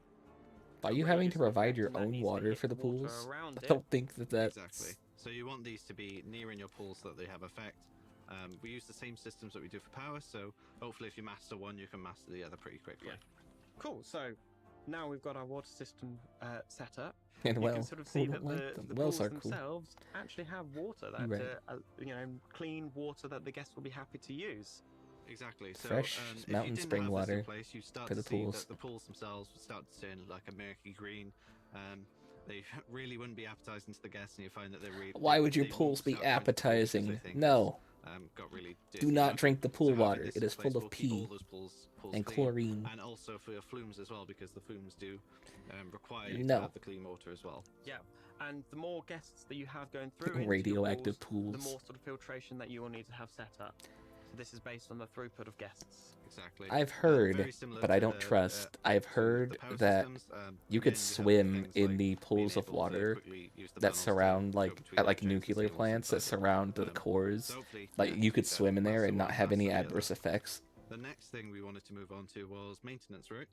Are you having to provide your own water for the pools? I don't think that's... Exactly. So you want these to be near in your pool so that they have effect. We use the same systems that we do for power, so hopefully if you master one, you can master the other pretty quickly. Yeah. Cool, so now we've got our water system set up. And you well, can sort of see who that don't like them? the Wells pools are cool. themselves actually have water that, Right. clean water that the guests will be happy to use. Exactly. So, Fresh if mountain you didn't spring have water this in place, you start for to the see pools. that the pools themselves would start to turn like a murky green. They really wouldn't be appetizing to the guests, and you find that they're really. Why would your they pools be start going to pools because appetizing? they think No. it's, got really Do dirty not up. drink the pool So having water. this It in is place full of will keep all pee those pools and clean. chlorine. And also for your flumes as well, because the flumes do require you No. to have the clean water as well. Yeah, and the more guests that you have going through into your Radioactive pools, the pools. more sort of filtration that you will need to have set up. So this is based on the throughput of guests. Exactly. I've Very heard, similar but to I don't the, trust. I've heard power that systems, you again, could you have swim things in like the pools being of able to water quickly use the that panels to surround go like between at like electrics and nuclear cables plants that inside them. surround the cores. So hopefully, Like yeah, you could can swim in there master and not one, have any master the adverse other. effects. The next thing we wanted to move on to was maintenance, right?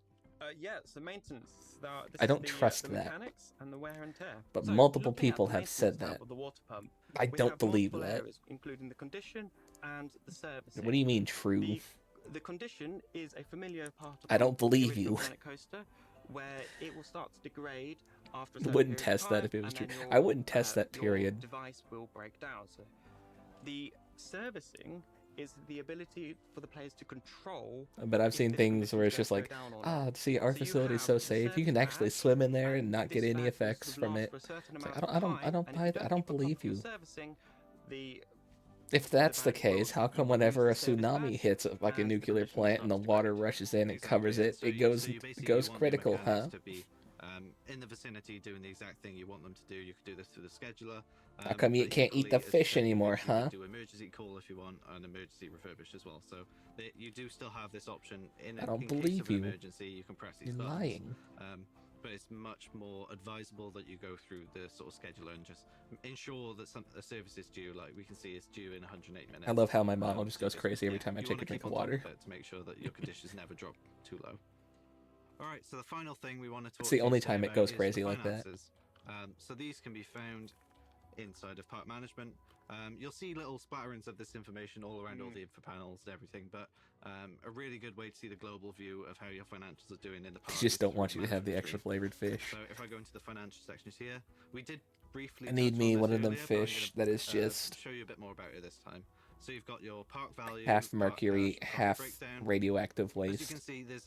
Yeah, so maintenance. This I is don't the, trust the that. mechanics and the wear and tear. But So, multiple looking at people the have said maintenance tab that. of the water pump, I we don't have believe multiple that. areas, including the condition and the servicing. What do you mean true? The condition is a familiar part of I don't the believe original you. Planet Coaster, where it will start to degrade after a I certain wouldn't period of test that time, if it was and true. then I wouldn't test that, your period. device will break down. So the servicing is the ability for the players to control. But I've if seen this things condition where is it's going just to go like, down or not. see, our So you facility's have so the safe. You can service actually badge, swim in there and not this get any badge will effects sort of from last it. for a certain It's like, amount I of don't time, and if you I don't keep on top believe of your you. servicing, the If that's the badge will case, how you come will whenever a use the service tsunami badge hits like a as the nuclear condition plant and the starts to water break down. rushes in and Exactly, covers yeah. it, So it you goes basically goes want your critical, mechanics huh? to be in the vicinity doing the exact thing you want them to do. You could do this through the scheduler. How come you but can't eat equally, the as you fish said, anymore, you huh? can do emergency call if you want, and emergency refurbish as well. So you do still have this option in, I don't in case believe of an you. emergency. You can press these You're buttons. lying. But it's much more advisable that you go through the sort of scheduler and just ensure that a service is due. Like we can see it's due in 108 minutes. I love how my model just so goes crazy every time I you take wanna a drink keep of on top water. it to make sure that your conditions never drop too low. All right, so the final thing we want to talk It's the to you only today time it about goes is crazy the like that. finances. So these can be found inside of park management. You'll see little splatterings of this information all around all the info panels and everything, but a really good way to see the global view of how your financials are doing in the I park. just is don't through want you to have the management extra tree. flavored fish. So if I go into the financial sections here, we did briefly I need touch me on one this of them earlier, but I'm fish gonna, that is just show you a bit more about it this time. So you've got your park value, half park mercury, dash, park half breakdown. radioactive As you can waste. see, there's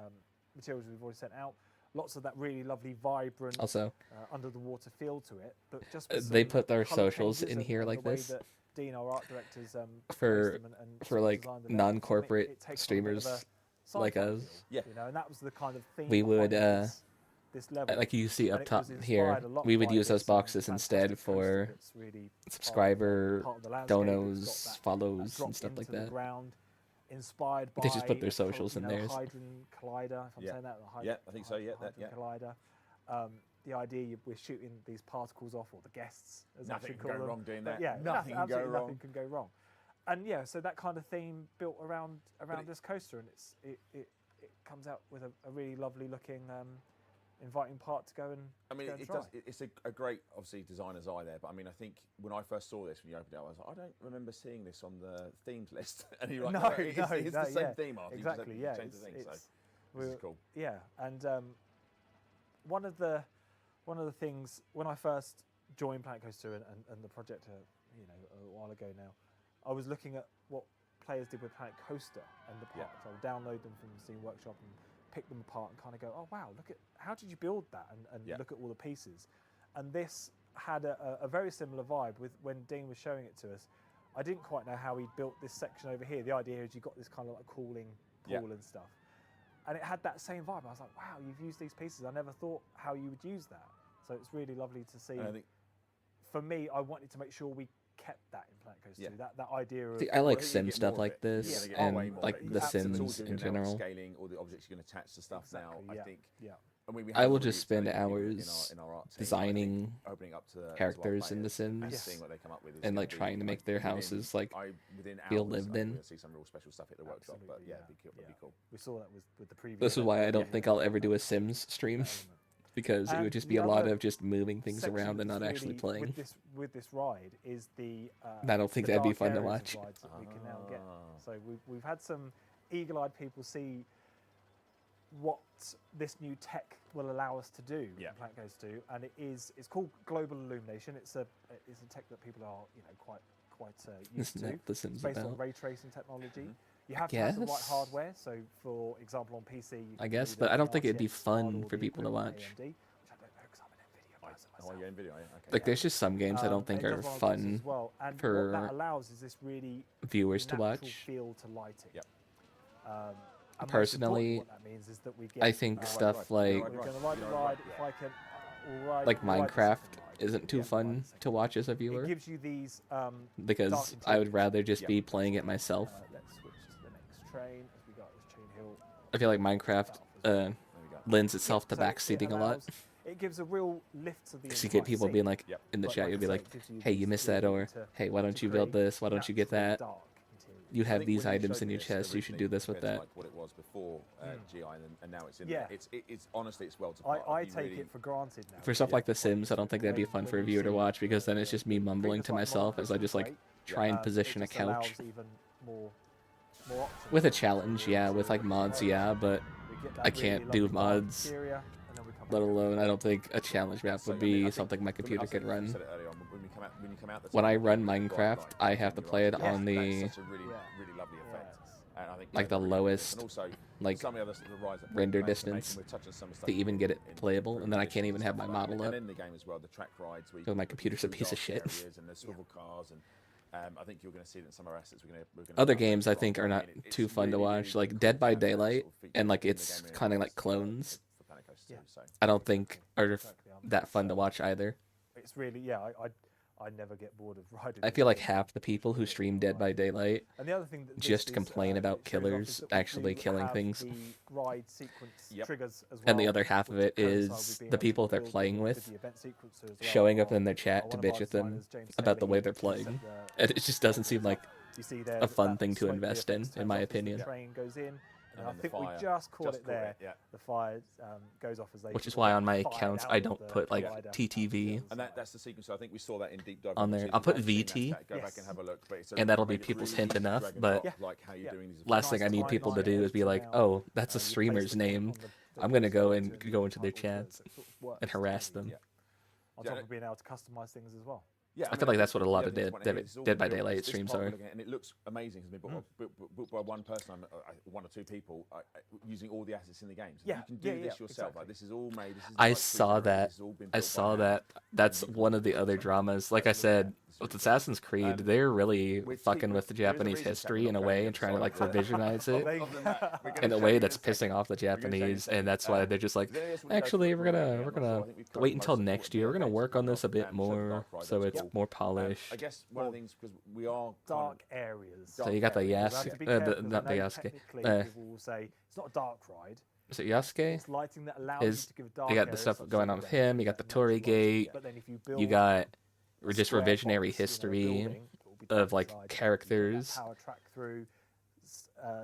materials we've already sent out. Lots of that really lovely, vibrant, Also, under the water feel to it. But just they put their socials in here like the way this. that Dean, our art director's for placed them and for like designed them out. non-corporate It takes on a bit of streamers a like sci-fi us. feel, you know, and that was the kind of theme We would behind this level. like you see And up it top was here, inspired a lot we would by use those this, boxes instead fantastic for coaster that's really subscriber part of the landscape. It's got donos, that follows, drop and stuff like into the that. ground, inspired by They just put their socials in you know, theirs. Hydrogen Collider, if I'm saying that. The Yeah, I think so. Yeah, that, Hydrogen yeah. Collider. The idea we're shooting these particles off, or the guests, as I Nothing should can call go them. wrong doing But that. yeah, Nothing can go absolutely wrong. nothing can go wrong. And yeah, so that kind of theme built around this coaster, and it comes out with a really lovely looking, inviting part to go and. I mean, go and it try. does. It's a great, obviously, designer's eye there. But I mean, I think when I first saw this, when you opened it up, I was like, I don't remember seeing this on the themes list. And you're like, it's the same theme, Arthur. Exactly. You Yeah. just change the thing. So this is cool. Yeah, and one of the things when I first joined Planet Coaster and the project, you know, a while ago now, I was looking at what players did with Planet Coaster and the parts. I would download them from the Steam Workshop and pick them apart and kind of go, oh wow, look at how did you build that, and look at all the pieces. And this had a very similar vibe with when Dean was showing it to us. I didn't quite know how he built this section over here. The idea is you've got this kind of like cooling pool and stuff. And it had that same vibe. I was like, wow, you've used these pieces. I never thought how you would use that. So it's really lovely to see. For me, I wanted to make sure we kept that in Planet Coaster 2. That idea of... See, I like sim stuff like this, and like the Sims in general. Scaling all the objects you can attach to stuff now. I think. Yeah. I mean, we I have will already just spend started hours in our art team, designing opening up to characters in the and Sims, seeing what they come up with is and gonna like be, trying to make their houses like within feel hours, lived I think in. we're gonna see some real special stuff at the workshop, but yeah, it'd be cool. We saw that with the preview. This is why I don't think I'll ever do a Sims stream, because it would just be a lot of just moving things around and not actually playing. With this ride is the. I don't think the that'd be dark fun to areas of watch. rides that we can now get. So we've had some eagle-eyed people see what this new tech will allow us to do in Planet Coaster 2, and it's called global illumination. It's a tech that people are quite used Isn't to. that the Sims It's based on about? ray tracing technology. You have to have the right guess. hardware. So, for example, on PC, you I can guess, do but the I don't think it'd be RTX fun card or for the people to equivalent watch. AMD, which I don't know because I'm an NVIDIA person myself. Oh, you're NVIDIA, okay. Like, there's just some games I don't think it are does run on fun consoles as well. And what that for allows is this really viewers to natural watch. feel to lighting. And most Personally, importantly, what that means is that we get, I think stuff like we're going to ride the ride. If I can, we'll ride, like we'll ride the Minecraft second ride. isn't too fun to watch as a viewer, It gives you these because dark I would interiors. rather just be playing it myself. Let's switch to the next train as we got this chain hill. I feel like Minecraft lends itself to So it backseating a lot. allows- It gives a real lift to the. Because you get entire people scene. being like, in the But chat, like you'll I be say, like, it gives you hey, you this missed that, or ability to- hey, why don't to you build create this? Why don't you get natural that? dark You I have think these when you items showed in me your this chest. You should originally do this with compared to, that. like what it was before GI, and now it's in Yeah. there. It's honestly, it's well to I take it for granted now. For stuff like The Sims, I don't think that'd be fun for a viewer to watch, because then it's just me mumbling to myself as I just like try and position a couch. Even more options. With a challenge, yeah. With like mods, yeah, but I can't do mods. Let alone, I don't think a challenge map would be something my computer could run. When I run Minecraft, I have to play it on the like the lowest like render distance to even get it playable, and then I can't even have my model up because my computer's a piece of shit. I think you're going to see that in some of our assets. Other games I think are not too fun to watch, like Dead by Daylight and like its kind of like clones. I don't think are that fun to watch either. It's really I never get bored of riding. I feel like half the people who stream Dead by Daylight And the other thing that this just is, complain about shows off is killers that we actually do killing have things. the ride sequence triggers as well, And the other half of which it coincide is with being the able to people they're build playing the with event sequencer as well. showing up in their chat to One of bitch our at them designers, James about the Taylor, way they're said playing. that, And it just doesn't seem like you see there a that fun thing to smoke invest VFX in turns my off as opinion. The train goes in, and I then the think we fire just caught just it caught there. it, yeah. The fire goes off as they. Which is why on my fired accounts out I of don't the put like glider. TTV And that's the sequence. So I think we saw that in Deep Dive. on there. I'll put VT, Go back and have a look. But it's and that'll be people's hint enough. But last thing I need people to do is be like, "Oh, that's a streamer's name. I'm gonna go into their chats and harass them." On top of being able to customize things as well. Yeah, I feel like that's what a lot of Dead Dead by Daylight streams are. And it looks amazing. It's been built by one person, one or two people, using all the assets in the game. So you can do this yourself. Like, this is all made. This is I saw that. That's one of the other dramas. Like I said, with Assassin's Creed, they're really fucking with the Japanese history in a way and trying to like revisionize it in a way that's pissing off the Japanese, and that's why they're just like, actually, we're gonna wait until next year. We're gonna work on this a bit more, so it's more polished. I guess one of the things, because we are dark areas. So you got the Yasuke, not the Yasuke. People will say it's not a dark ride. Is it Yasuke? It's lighting that allows you to give dark you got the areas stuff such going as on with him. You got the Torii Gate. But then if you You build got a just square revisionary box, history building, it will be of like inside, you can characters. power track through,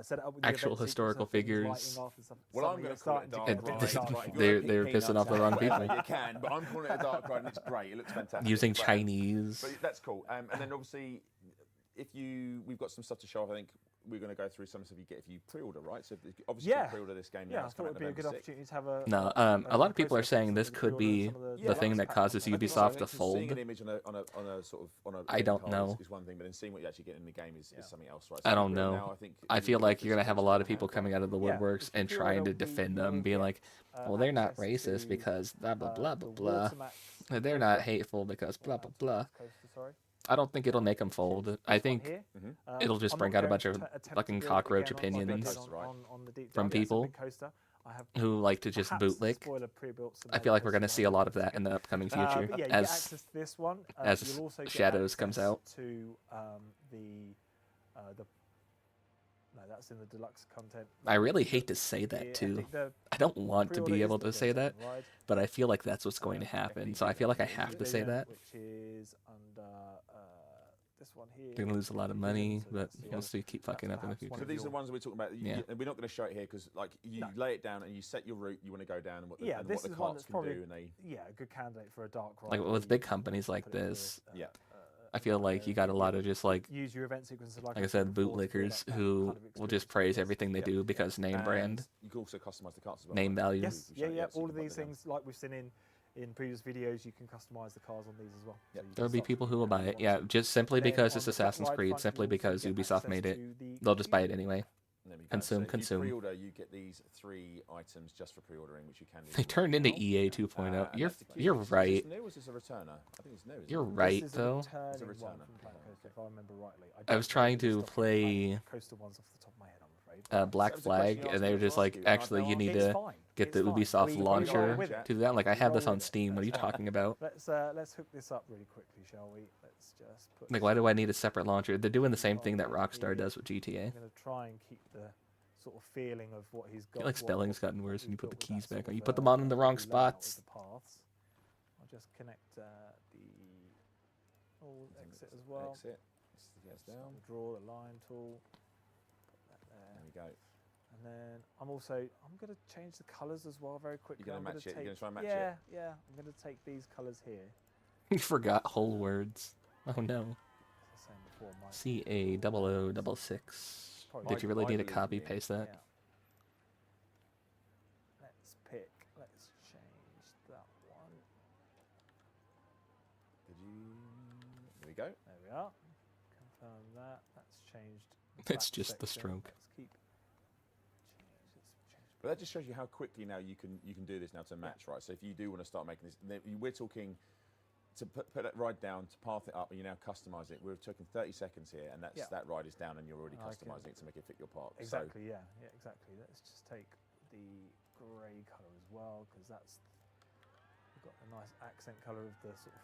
set it up with the Actual event sequence historical of things figures. lighting off and stuff. Well, I'm Suddenly going it's to call it starting a to dark get ride. dark. They're pissing off the wrong people. You can, but I'm calling it a dark ride, and it's great. It looks fantastic. Using But, Chinese. But that's cool. And then obviously, we've got some stuff to show off. I think we're going to go through some stuff you get if you pre-order, right? So obviously, you can pre-order this game. Yeah, now. I thought it would be a good opportunity to have a. No, a lot of people are saying this could be the thing that causes Ubisoft to fold. Seeing an image on a sort of on a I don't know. is one thing, but then seeing what you actually get in the game is something else, right? I don't know. I feel like you're gonna have a lot of people coming out of the woodworks and trying to defend them, being like, "Well, they're not racist because blah blah blah blah blah. They're not hateful because blah blah blah." I don't think it'll make them fold. I think it'll just bring out a bunch of fucking cockroach opinions from people who like to just bootlick. I feel like we're going to see a lot of that in the upcoming future as Shadows comes out. No, that's in the deluxe content. I really hate to say that too. I don't want to be able to say that, but I feel like that's what's going to happen. So I feel like I have to say that. Which is under this one here. They're gonna lose a lot of money, but you'll still keep fucking up in the future. So these are the ones we're talking about. Yeah. We're not going to show it here because, like, you lay it down and you set your route you want to go down and what the, yeah, and this what the is one carts that's can probably do. And they, a good candidate for a dark ride. Like with big companies like this, yeah. I feel like you got a lot of just like, use your event sequences like I said, bootlickers who will just praise everything they do because name brand. You can also customize the carts as well. Name value. Yes, yeah. All of these things, like we've seen in previous videos, you can customize the cars on these as well. Yep. So There'll be people who will buy it. Yeah, just simply because it's Assassin's Creed, simply because Ubisoft made it, they'll just buy it anyway. Consume. If you pre-order, you get these 3 items just for pre-ordering, which you can do. They turned into EA 2.0. You're right. Is this new or is this a returner? I think it's new. You're right though. It's a returner. If I remember rightly. I was trying to play coaster ones off the top of my head, I'm afraid. Black Flag, and they were just like, actually, you need to get the Ubisoft launcher to do that. I'm like, I have this on Steam. What are you talking about? Let's hook this up really quickly, shall we? Let's just put. Like, why do I need a separate launcher? They're doing the same thing that Rockstar does with GTA. I'm gonna try and keep the sort of feeling of what he's got. I feel like spelling's gotten worse when you put the keys back on. You put them on in the wrong spots. I'll just connect the exit as well. Exit. Down. Draw the line tool. Put that there. There we go. And then I'm going to change the colours as well very quickly. You're going to match it? You're going to try and match it? Yeah. I'm going to take these colours here. You forgot whole words. Oh no. CA0066. Did you really need to copy paste that? Yeah. Let's change that one. There we go. There we are. Confirm that. That's changed. It's just the stroke. Let's keep. But that just shows you how quickly now you can do this now to match, right? So if you do want to start making this, we're talking to put that ride down, to path it up, and you now customize it. We're talking 30 seconds here, and that ride is down, and you're already customizing it to make it fit your park. Exactly. So, yeah, exactly. Let's just take the grey colour as well, because we've got a nice accent colour of the sort of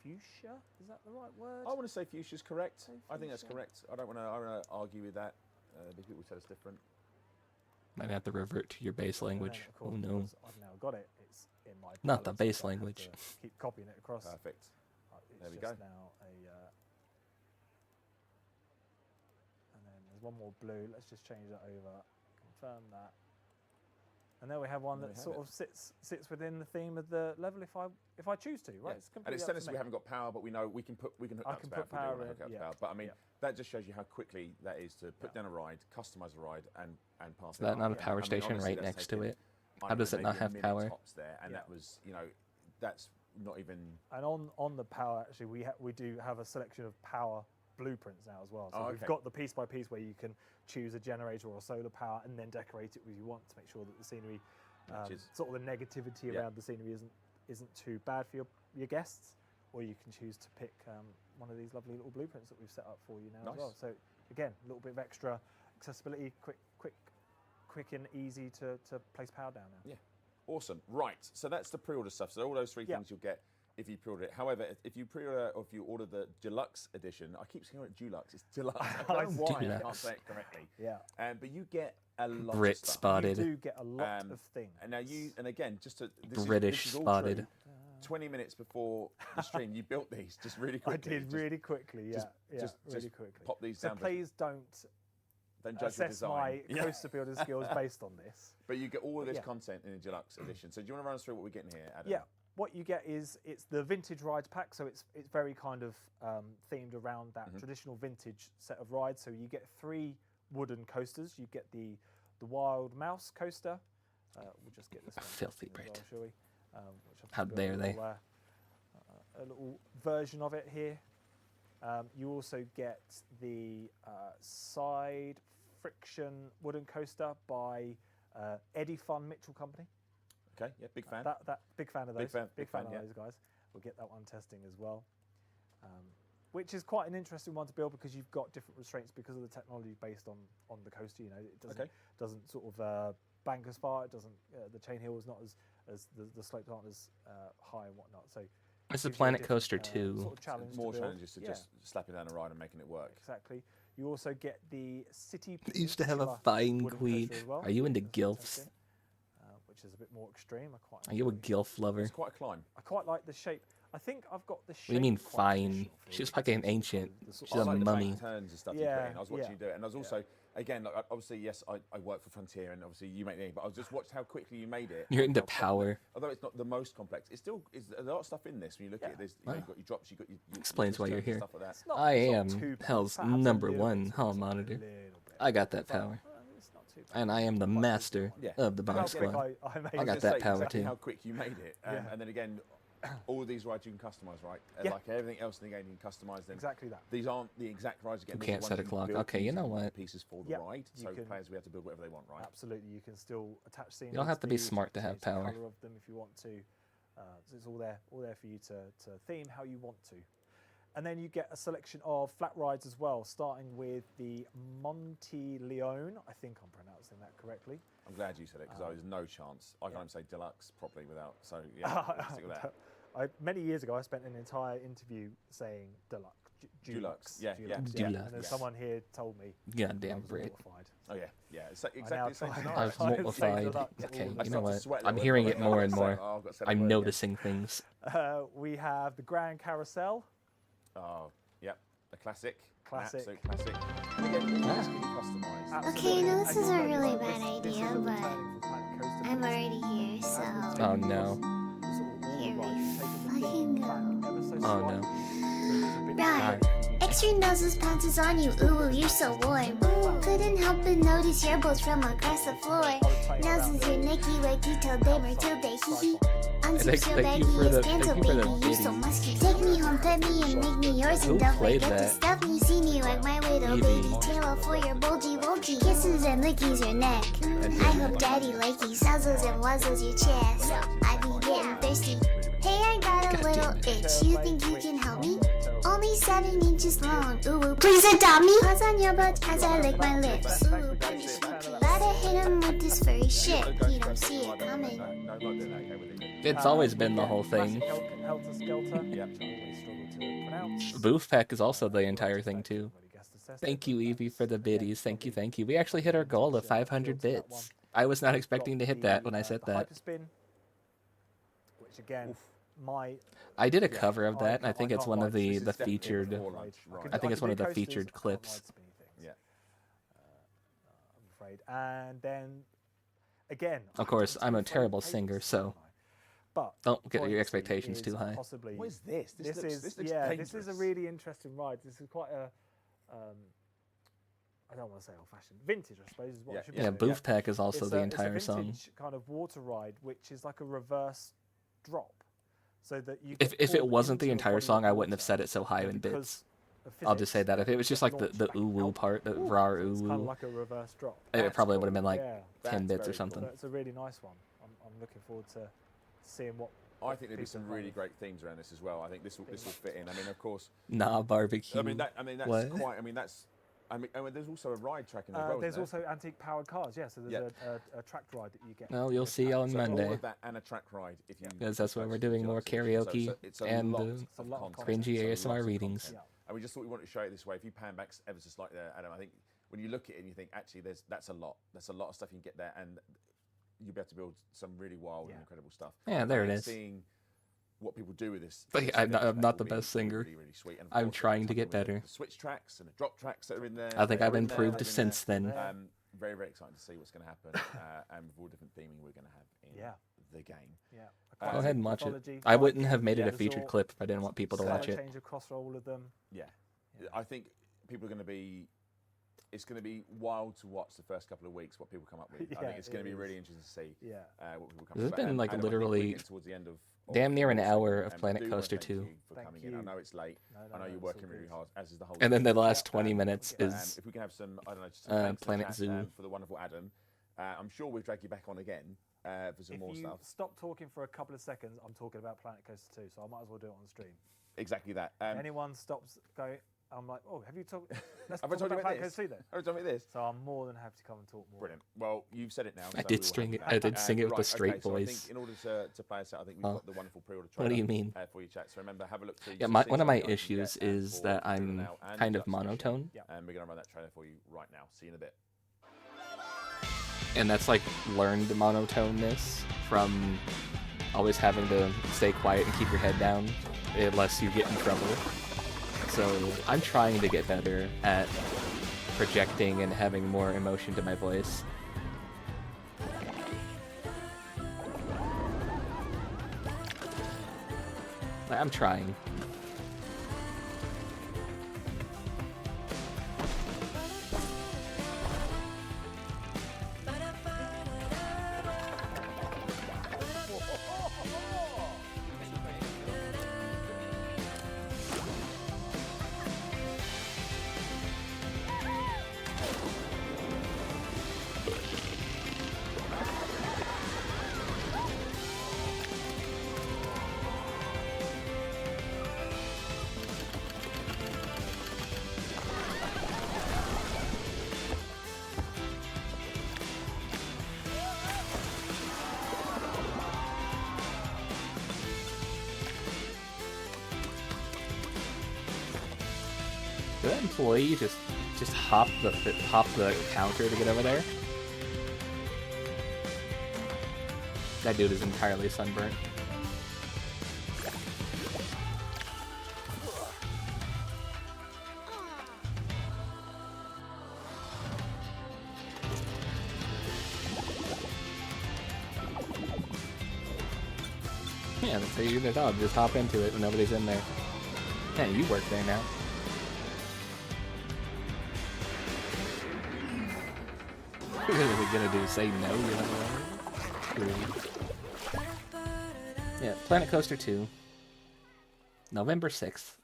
fuchsia. Is that the right word? I want to say fuchsia is correct. I think that's correct. I don't want to argue with that. People will tell us different. Might have to revert to your base language. Oh no. I've now got it. It's in my. Not the base language. Keep copying it across. Perfect. There we go. Now and then there's one more blue. Let's just change that over. Confirm that. And there we have one that sort of sits within the theme of the level if I choose to, right? Yeah. And it's telling us we haven't got power, but we know we can hook up to power. But I mean, that just shows you how quickly that is to put down a ride, customize a ride, and pass it. Is that not a power station right next to it? How does it not have power? There, and that was, that's not even. And on the power, actually, we do have a selection of power blueprints now as well. So Oh, we've got the piece by piece where you can choose a generator or a solar power and then decorate it as you want to make sure that the scenery, sort of the negativity around the scenery isn't too bad for your guests. Or you can choose to pick one of these lovely little blueprints that we've set up for you now as well. So again, a little bit of extra accessibility, quick and easy to place power down now. Yeah, awesome. Right, so that's the pre-order stuff. So all those three things you'll get if you pre-order it. However, if you pre-order or if you order the deluxe edition, I keep saying it Dulux, it's deluxe. I don't know why I can't say it correctly. Yeah. But you get a lot Brit of stuff. spotted. You do get a lot of things. And now again, just to British this is all spotted. True. 20 minutes before the stream, you built these just really quickly. I did really quickly, really quickly. Pop these so down. please don't judge the assess design. my coaster building skills based on this. But you get all of this content in the deluxe edition. So do you want to run us through what we're getting here, Adam? Yeah. What you get is it's the vintage rides pack, so it's very kind of themed around that traditional vintage set of rides. So you get 3 wooden coasters. You get the Wild Mouse coaster. We'll just get this one. Filthy Brit. Well, shall we? How dare they? A little version of it here. You also get the side friction wooden coaster by Eddie Fun Mitchell Company. Okay, yeah, big fan. That big fan of those. Big fan of yeah. those guys. We'll get that one testing as well. Which is quite an interesting one to build because you've got different restraints because of the technology based on the coaster. You know, it doesn't sort of bank as far. It doesn't. The chain hill is not as the slopes aren't as high and whatnot. So it's a Planet Coaster too. Sort of challenge more to build. challenges to just slapping down a ride and making it work. Exactly. You also get the City. I used to have a fine queen. Well, Are you into gilfs? Which is a bit more extreme. Are you a gilf lover? It's quite a climb. I quite like the shape. I think I've got the shape. What do you mean fine? She's fucking ancient. She's a like mummy. The turns and stuff you put in. I was watching you do it, and I was also again, like, obviously, yes, I work for Frontier, and obviously you make the. But I was just watched how quickly you made it. You're into power. Although it's not the most complex, it's still there's a lot of stuff in this when you look at it. There's you've got your drops, you've got your explains why you're here. Stuff like that. I am hell's #1 hall monitor. I got that power. And I am the master of the bomb squad. I got that power exactly too. How quick you made it, and then again, all of these rides you can customize, right? Like everything else in the game, you can customize them. Exactly that. These aren't the exact rides again. You can't set a clock. Okay, you know what? Pieces for the ride, so players we have to build whatever they want, right? Absolutely, you can still attach scenes. You don't have to be smart to have power. Color of them if you want to. So it's all there for you to theme how you want to. And then you get a selection of flat rides as well, starting with the Monte Leone. I think I'm pronouncing that correctly. I'm glad you said it because there's no chance I can't even say deluxe properly without. So yeah, stick with that. Many years ago, I spent an entire interview saying deluxe. Dulux. Yeah. And then someone here told me. Yeah, damn Brit. Oh yeah. It's exactly the same. I was mortified. Okay, you know what? I'm hearing it more and more. I'm noticing things. We have the Grand Carousel. Oh, yep, the classic. Classic. Absolute classic. And again, what else can you customize? Okay, I know this is a really bad idea, but I'm already here, so. Oh no. Here we fucking go. Oh no. Right. Extra noses pounces on you, ooh, you're so warm. Couldn't help but notice your bolts from across the floor. Noses your Nicky, wakey, till day, Matilda, hee hee. Unzip so baggy, your panto, baby, you're so musky. Take me home, pet me, and make me yours, and don't forget to stuff me. See me like my little baby tail for your bulgy. Kisses and lickies your neck. I hope daddy likey, nuzzles and wuzzles your chest. I be getting thirsty. Hey, I got a little itch. You think you can help me? Only 7 inches long. Ooh, please adopt me. Paws on your butt as I lick my lips. Ooh, baby, gotta hit him with this furry shit. He don't see it coming. It's always been the whole thing. Helter Skelter. Yep. Booth Pack is also the entire thing too. Thank you, Evie, for the biddies. Thank you. We actually hit our goal of 500 bits. I was not expecting to hit that when I said that. Hyperspin, which again, I did a cover of that, and I think it's one of the featured. I think it's one of the featured clips. Yeah. I'm afraid. And then, again. Of course, I'm a terrible singer, so don't get your expectations too high. What is this? This looks this is a really interesting ride. This is quite a. I don't want to say old-fashioned, vintage, I suppose, is what I should be saying. Booth Pack is also the entire it's a vintage song. kind of water ride, which is like a reverse drop. so that you. If it wasn't the entire song, I wouldn't have said it so high in bits. I'll just say that if it was just like the ooh woo part, the rar ooh It's kind of woo, like a reverse drop. it probably would have been like Yeah. 10 bits or something. So it's a really nice one. I'm looking forward to seeing what. I think there'll be some really great themes around this as well. I think this will fit in. I mean, of course. Nah, barbecue. I mean, that's what? quite. I mean, that's. I mean, there's also a ride track in as well. There's also antique powered cars. Yeah, so there's a tracked ride that you get. Well, you'll see on Monday. All of that and a track ride if you. Because that's why we're doing more karaoke and cringy ASMR readings. And we just thought we wanted to show it this way. If you pan back ever so slightly there, Adam, I think when you look at it and you think, actually, that's a lot. That's a lot of stuff you can get there, and you'll be able to build some really wild and incredible stuff. Yeah, there it is. Seeing what people do with this. But I'm not the best singer. Really sweet. And I'm trying to get better. The switch tracks and the drop tracks that are in there. I think I've improved since then. Very, very excited to see what's going to happen, and with all different theming we're going to have in the game. Yeah. Go ahead and watch it. I wouldn't have made it a featured clip if I didn't want people to watch it. Change across for all of them. Yeah. I think people are going to be. It's going to be wild to watch the first couple of weeks what people come up with. I think it's going to be really interesting to see what people come up with. This has been like Adam, literally towards the end of damn near an hour of and Planet do Coaster wanna 2. thank you for coming in. I know it's late. I know you're working really hard, as is the whole. And then the team. last 20 minutes is if we can have some, I don't know, just some thanks to Planet chat, Zoo. for the wonderful Adam. I'm sure we'll drag you back on again for some more stuff. If you stop talking for a couple of seconds, I'm talking about Planet Coaster 2, so I might as well do it on the stream. Exactly that. Anyone stops going, I'm like, oh, have you talked? Let's Have talk I told you about about Planet this? Coaster 2 then. Have I told you this? So I'm more than happy to come and talk more. Brilliant. Well, you've said it now. I so did we will sing have it. you I back. did sing it with a straight okay, so I voice. think in order to play us out, I think we've got the wonderful pre-order trailer. What do you mean? For you chat. So remember, have a look through. Yeah, one of my issues is that I'm kind of monotone. And we're going to run that trailer for you right now. See you in a bit. And that's like learned monotoneness from always having to stay quiet and keep your head down unless you get in trouble. So I'm trying to get better at projecting and having more emotion to my voice. I'm trying. Did that employee just hop the counter to get over there? That dude is entirely sunburnt. Yeah, that's how you do the job. Just hop into it when nobody's in there. Yeah, you work there now. What are we gonna do? Say no? You know? Yeah, Planet Coaster 2. November 6th.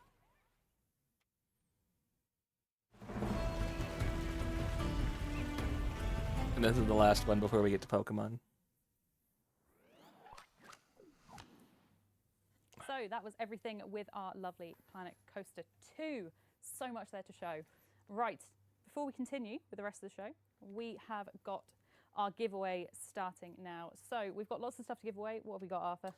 And this is the last one before we get to Pokemon. So that was everything with our lovely Planet Coaster 2. So much there to show. Right, before we continue with the rest of the show, we have got our giveaway starting now. So we've got lots of stuff to give away. What have we got, Arthur?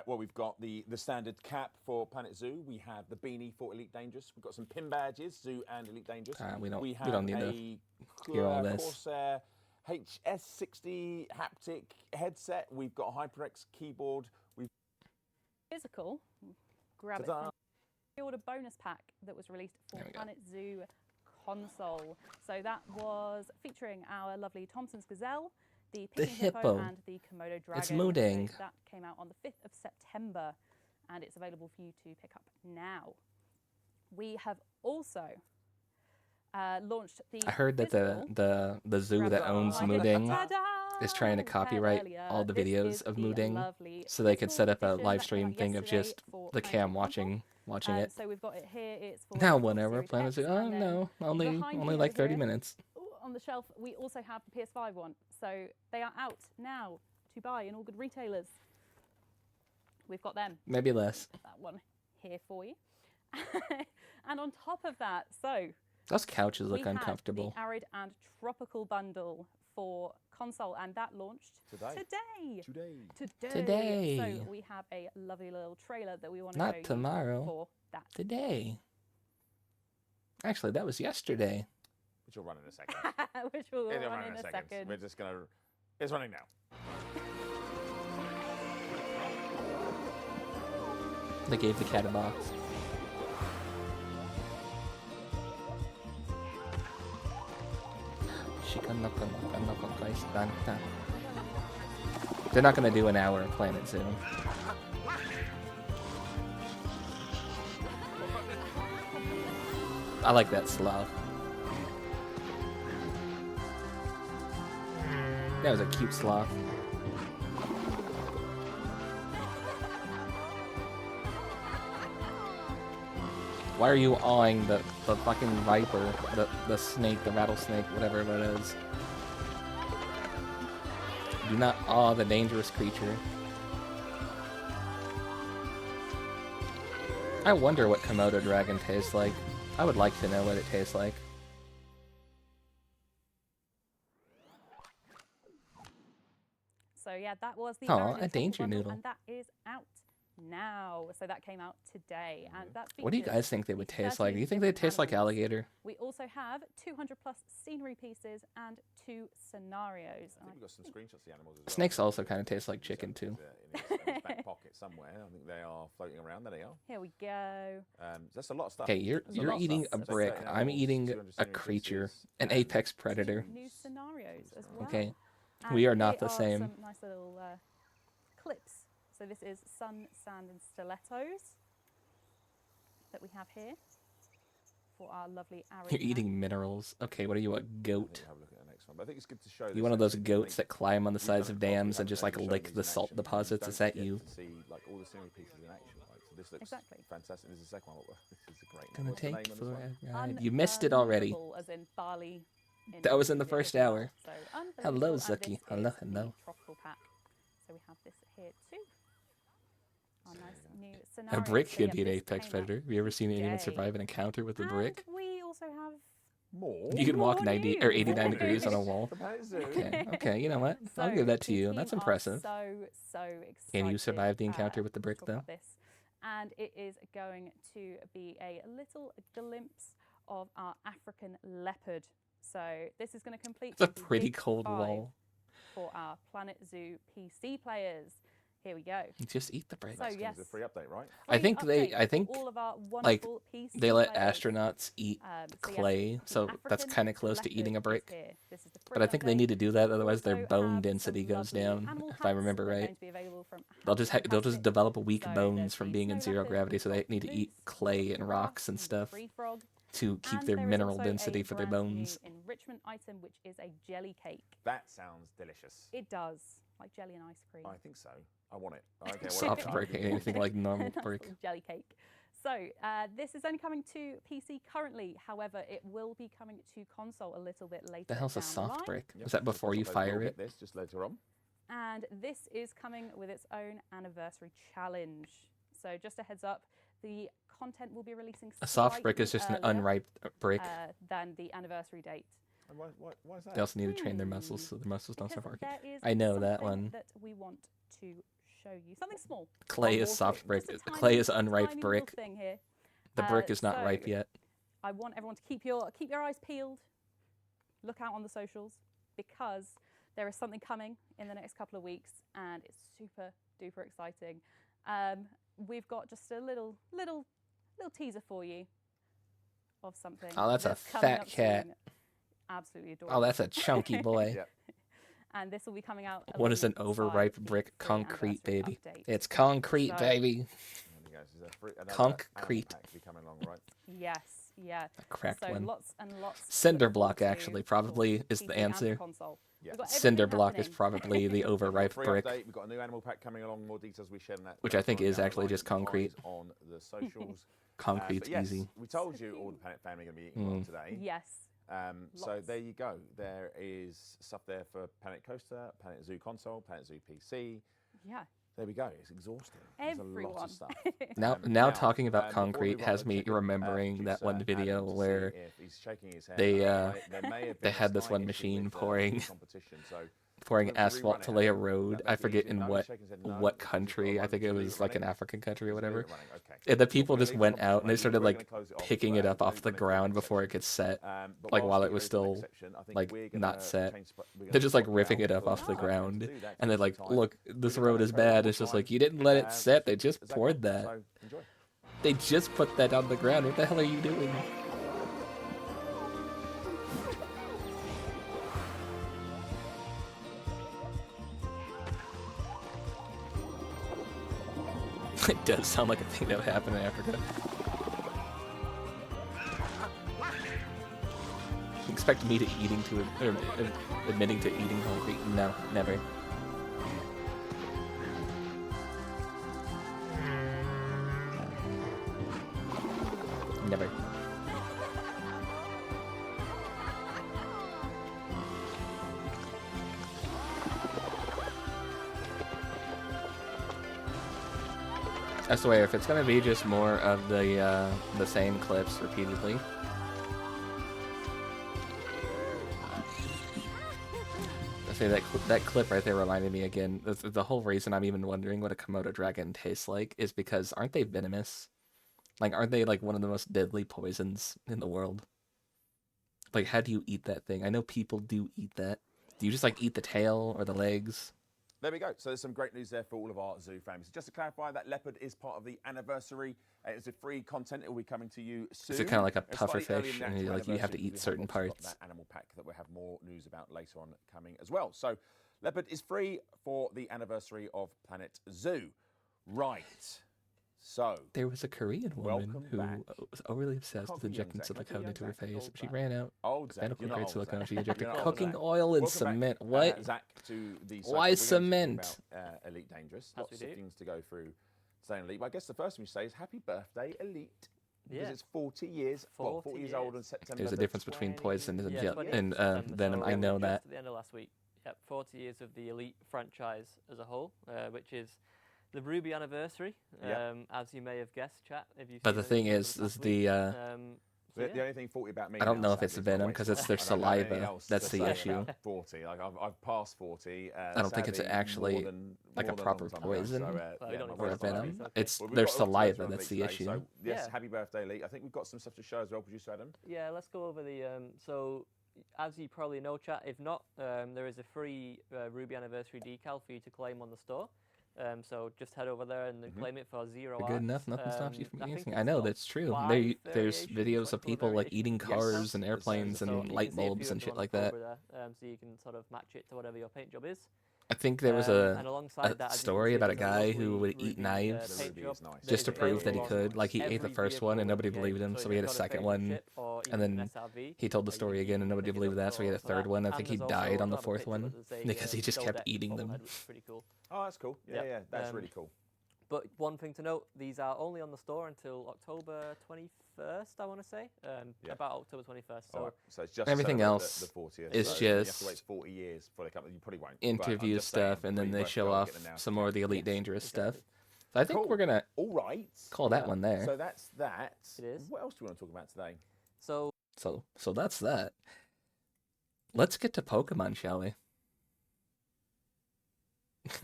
Well, we've got the standard cap for Planet Zoo. We have the beanie for Elite Dangerous. We've got some pin badges, Zoo and Elite Dangerous. We don't need a to hear all this. Corsair HS60 haptic headset. We've got a HyperX keyboard. We've Physical. Grab it from the order bonus pack that was released for Planet Zoo console. So that was featuring our lovely Thompson's Gazelle, the Picking Hippo, and the Komodo Dragon. It's moving. So that came out on the 5th of September, and it's available for you to pick up now. We have also launched the. I heard that the zoo that owns Mooding is trying to copyright all the videos of Mooding, so they could set up a live stream thing of just the cam watching it. So we've got it here. It's for Now Xbox whenever Series Planet X, Zoo, oh and then no, only behind me like over 30 here, minutes. on the shelf, we also have the PS5 one. So they are out now to buy in all good retailers. We've got them. Maybe less. That one here for you. And on top of that, so Those couches look we had uncomfortable. the Arid and Tropical bundle for console, and that launched Today. today. So we have a lovely little trailer that we want to show Not you tomorrow. for that. Today. Actually, that was yesterday. Which will run in a second. Which will It'll run in a second. We're just gonna. It's running now. They gave the cat a box. They're not gonna do an hour of Planet Zoo. I like that sloth. That was a cute sloth. Why are you awing the fucking viper, the snake, the rattlesnake, whatever it is? Do not awe the dangerous creature. I wonder what Komodo dragon tastes like. I would like to know what it tastes like. So yeah, that was the Aw, Arid a and danger Tropical noodle. bundle, and that is out now. So that came out today, and that What do you features guys think they would taste like? Do you 13 think they taste like animals. alligator? We also have 200 plus scenery pieces and 2 scenarios. I think we've got some screenshots of the animals as well. Snakes also kind of taste like chicken too. In his back pocket somewhere. I think they are floating around. There they are. Here we go. That's a lot of stuff. Okay, you're There's a lot of eating stuff. a So brick. 13 I'm animals, eating 200 a scenery creature, pieces, an apex predator. New scenarios as well. Okay, And we are not here the are same. Some nice little clips. So this is sun, sand, and stilettos that we have here for our lovely Arid. You're eating minerals. Okay, what are you, a goat? Have a look at the next one. But I think it's good to show. You one of those goats that climb on the sides of dams and just like lick the salt deposits? Is that you? To see like all the scenery pieces in action. Like, so this looks Exactly. fantastic. This is the second one. This is a great. Gonna What's the name take on for this one? a ride. You missed it already. Unbelievable, as in barley. In That was in the it first as well. hour. So Hello, unbelievable, and Zuki. this Hello, is the hello. tropical pack. So we have this here too. Our nice new A scenario. brick So could yeah, be an this apex came out predator. Have you ever seen anyone today. survive an encounter with a brick? And we also have more. You can walk more 90 or news. 89 degrees on a wall. Okay, okay, you know what? I'll give that to the you. team That's are impressive. So excited. Can you survive the encounter with the brick, to talk though? about this. And it is going to be a little glimpse of our African leopard. So this is going to complete It's a the pretty big cold 5 wall. for our Planet Zoo PC players. Here we go. Just eat the brick. So yes, It's a free update, right? I think update I for think all of our like wonderful PC they let players. astronauts eat So yes, clay, the so that's African kind of close to leopard eating a is brick. here. This is the But I free think they update. need to do that, otherwise their Also bone have density some goes lovely down. animal If I hats remember that are going right, to be available from they'll just develop weak So bones there's from the being in snow zero leopard, gravity, so they we've need to got eat moose, clay and giraffe, rocks and and stuff free frog. to keep And their there is mineral also density a for their brand new bones. enrichment item, which is a jelly cake. That sounds delicious. It does, like jelly and ice cream. I think so. I want it. Okay, Soft brick, anything like normal Nice brick. little jelly cake. So this is only coming to PC currently. However, it will be coming to console a little bit later. The hell's a down the soft line. brick? Was that before you fire it? This just later on. And this is coming with its own anniversary challenge. So just a heads up, the content will be releasing A soft brick is slightly just an earlier, unripe brick. than the anniversary date. And why is that? They also need to train their muscles so their muscles don't start Because working. there is I know that something one. that we want to show you. Something small. Clay One is more soft thing. brick. Just a Clay tiny- is unripe tiny brick. little thing here. The brick is not so ripe yet. I want everyone to keep your eyes peeled. Look out on the socials because there is something coming in the next couple of weeks, and it's super duper exciting. We've got just a little teaser for you of something. Oh, that's a coming fat up cat. soon. Absolutely adorable. Oh, that's a chunky boy. Yep. And this will be coming out. What is an alongside overripe the brick? free Concrete, anniversary baby. update. It's concrete, So- baby. There you go. So there's another Concrete. animal pack to be coming along, right? Yes, yeah. A cracked so one. lots and lots. to Cinder look block forward to actually for probably is PC the and answer. console. Yeah. We've got Cinder everything block is happening. probably the overripe Free brick, update. We've got a new animal pack coming along. More details we share on that. which I think later on is down the actually line. just Keep your concrete. eyes on the socials. Concrete's but yes, easy. we told you all the Planet family are going to be eating well today. Yes. So Lots. there you go. There is stuff there for Planet Coaster, Planet Zoo console, Planet Zoo PC. Yeah. There we go. It's exhausting. There's a lot Everyone. of stuff. Now talking about before we concrete move on, has let's me check in, remembering that one producer video Adam to see where if he's shaking his head. they There may have they been a had this slight one issue machine with, pouring the competition, so pouring we'll have to asphalt rerun to it, lay a Adam. road. That I make it forget easier? in No, what he's shaking his head no, what because you've got country. I one think it to leave was it like an running. African country or Just leave whatever. it running, okay. And the Cool. people We're gonna just leave went competition out and they running. started We're like gonna close it off picking as it well. up off the We're gonna ground finish before section. it gets set, But like whilst while you it was go to the next still section, I think like we're gonna not set. change we're They're gonna just like swap ripping round it up for off the time ground, to do that and they're for like, time. "Look, We've this been road doing is that for a long bad." It's just time. like you didn't let it set. They Is just that poured cool? that. So enjoy. They just put that on the ground. What the hell are you doing? It does sound like a thing that would happen in Africa. Expect me to admitting to eating concrete? No, never. Never. I swear, if it's gonna be just more of the same clips repeatedly, I say that clip right there reminded me again. The whole reason I'm even wondering what a Komodo dragon tastes like is because aren't they venomous? Like, aren't they like one of the most deadly poisons in the world? Like, how do you eat that thing? I know people do eat that. Do you just like eat the tail or the legs? There we go. So there's some great news there for all of our zoo families. Just to clarify, that leopard is part of the anniversary. It's a free content. It will be coming to you soon. Is it kind of like a It's puffer slightly earlier fish, than and actual like you have to anniversary eat because certain we have obviously parts? got that animal pack that we'll have more news about later on coming as well. So leopard is free for the anniversary of Planet Zoo. Right. So There was a Korean woman welcome who back. was overly obsessed Can't with call you young injecting Zach. Can I call silicone you into her young Zach? face. Old She Zach. ran out Old of Zach. medical You're not grade old silicone. Zach. She injected You're not old cooking Zach. oil and Welcome back, cement. What? Zach, to the cycle. Why We're going to be talking cement? about, Elite Dangerous. As Lots we of do. things to go through today in Elite. But I guess the first thing we say is happy birthday, Elite. Because Yeah. it's 40 years. 40 years old in September. There's a the difference between poison and, Yeah, 28th and September, venom. so I know just that. at the end of last week. Yep, 40 years of the Elite franchise as a whole, which is the Ruby anniversary, Yeah. as you may have guessed, chat. If you've But seen the thing anything is from last the week. The only thing 40 about me. I don't now, know if it's sadly, is my venom weight because it's score. their I don't have anything saliva. else That's to the say issue. about 40. Like I've passed 40. I don't think it's sadly, actually more than, like a more than proper long time ago. poison So, Well, we yeah, don't my know or a weight's not venom. happy. It's Well, we've their got lots saliva. to That's today, the issue. So yes, Yeah. happy birthday, Elite. I think we've got some stuff to show as well, producer Adam. Yeah, let's go over the. So, as you probably know, chat, if not, there is a free Ruby anniversary decal for you to claim on the store. So just head over there and then claim it for 0 Good enough. Nothing stops you from I think using. it's I know got that's true. 5 There's variations, videos of like 4 people like variations. eating cars and Yes. airplanes So and you can light see a few bulbs of and them shit on like the that. cover there, so you can sort of match it to whatever your paint job is. I think there was And alongside a that, as you can story see, about a there's guy who lovely would eat Ruby, knives paint job that just is to prove that he available on could. Like he ate the every first one and vehicle nobody in the believed game. him, So so if he had you've a got second favorite one, ship or and even an then SRV, he told the you story can again and nobody paint believed job that, so he had a for that. third one. I And think he there's died also on the not a fourth picture, one but there's a, because he just skull kept deck eating them. bobblehead, which is pretty cool. Oh, that's cool. Yeah, Yep. yeah, that's really cool. But one thing to note, these are only on the store until October 21st, I want to say. About October 21st. So, All right. So it's just Everything celebrate else the 40th. is so you have to just wait 40 years before they come. You probably won't. but I'm interview just saying, stuff, and then pretty they worth show going off to get announced. some more of the Elite Yes, Dangerous exactly. stuff. So I think Cool. we're gonna All right. call that one there. So that's that. It is. What else do we want to talk about today? So that's that. Let's get to Pokemon, shall we?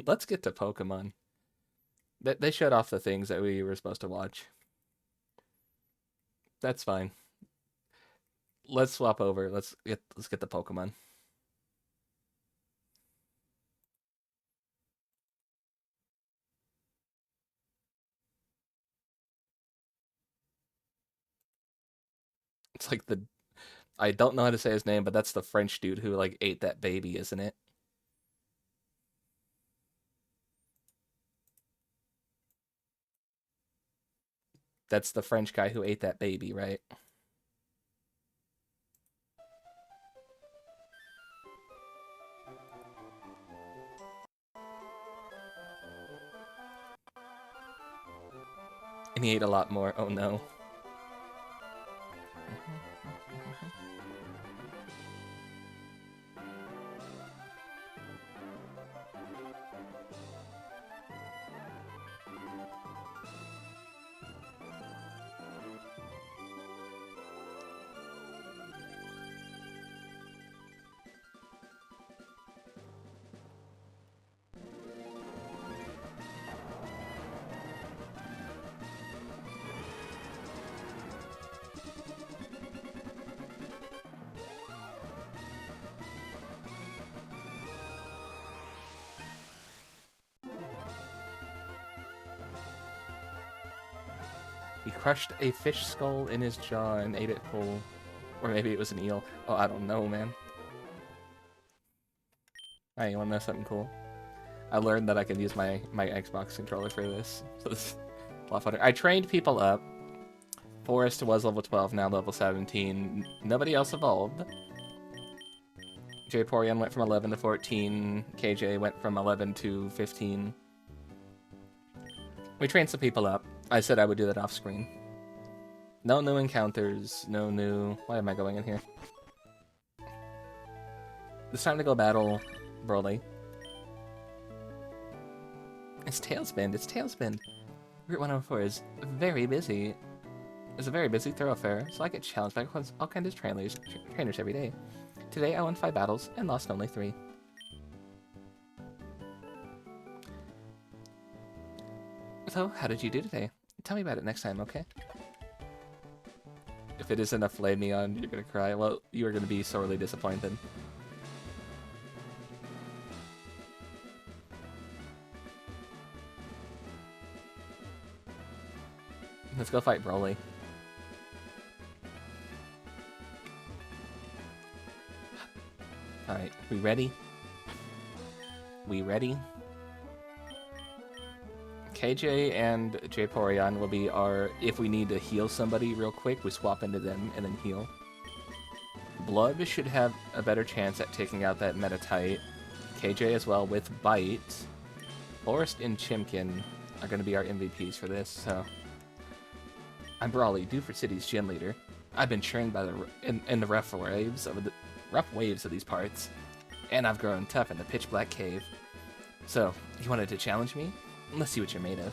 Let's get to Pokemon. They shut off the things that we were supposed to watch. That's fine. Let's swap over. Let's get the Pokemon. It's like I don't know how to say his name, but that's the French dude who like ate that baby, isn't it? That's the French guy who ate that baby, right? And he ate a lot more. Oh no. He crushed a fish skull in his jaw and ate it whole. Or maybe it was an eel. Oh, I don't know, man. Hey, you wanna know something cool? I learned that I can use my Xbox controller for this. So this is a lot funner. I trained people up. Forrest was level 12, now level 17. Nobody else evolved. Jayporian went from 11 to 14. KJ went from 11 to 15. We trained some people up. I said I would do that off screen. No new encounters, no new... Why am I going in here? It's time to go battle Broly. It's Tailspin, it's Tailspin. Route 104 is very busy. It's a very busy thoroughfare, so I get challenged by all kinds of trainers every day. Today I won 5 battles and lost only 3. So, how did you do today? Tell me about it next time, okay? If it isn't a Flame Neon, you're gonna cry. Well, you are gonna be sorely disappointed. Let's go fight Broly. Alright, we ready? We ready? KJ and Jayporian will be our, if we need to heal somebody real quick, we swap into them and then heal. Blood should have a better chance at taking out that Metatite. KJ as well with Bite. Forrest and Chimkin are going to be our MVPs for this, so... I'm Brawly, due for City's gym leader. I've been trained by in the rough waves of these parts, and I've grown tough in the pitch black cave. So, you wanted to challenge me? Let's see what you're made of.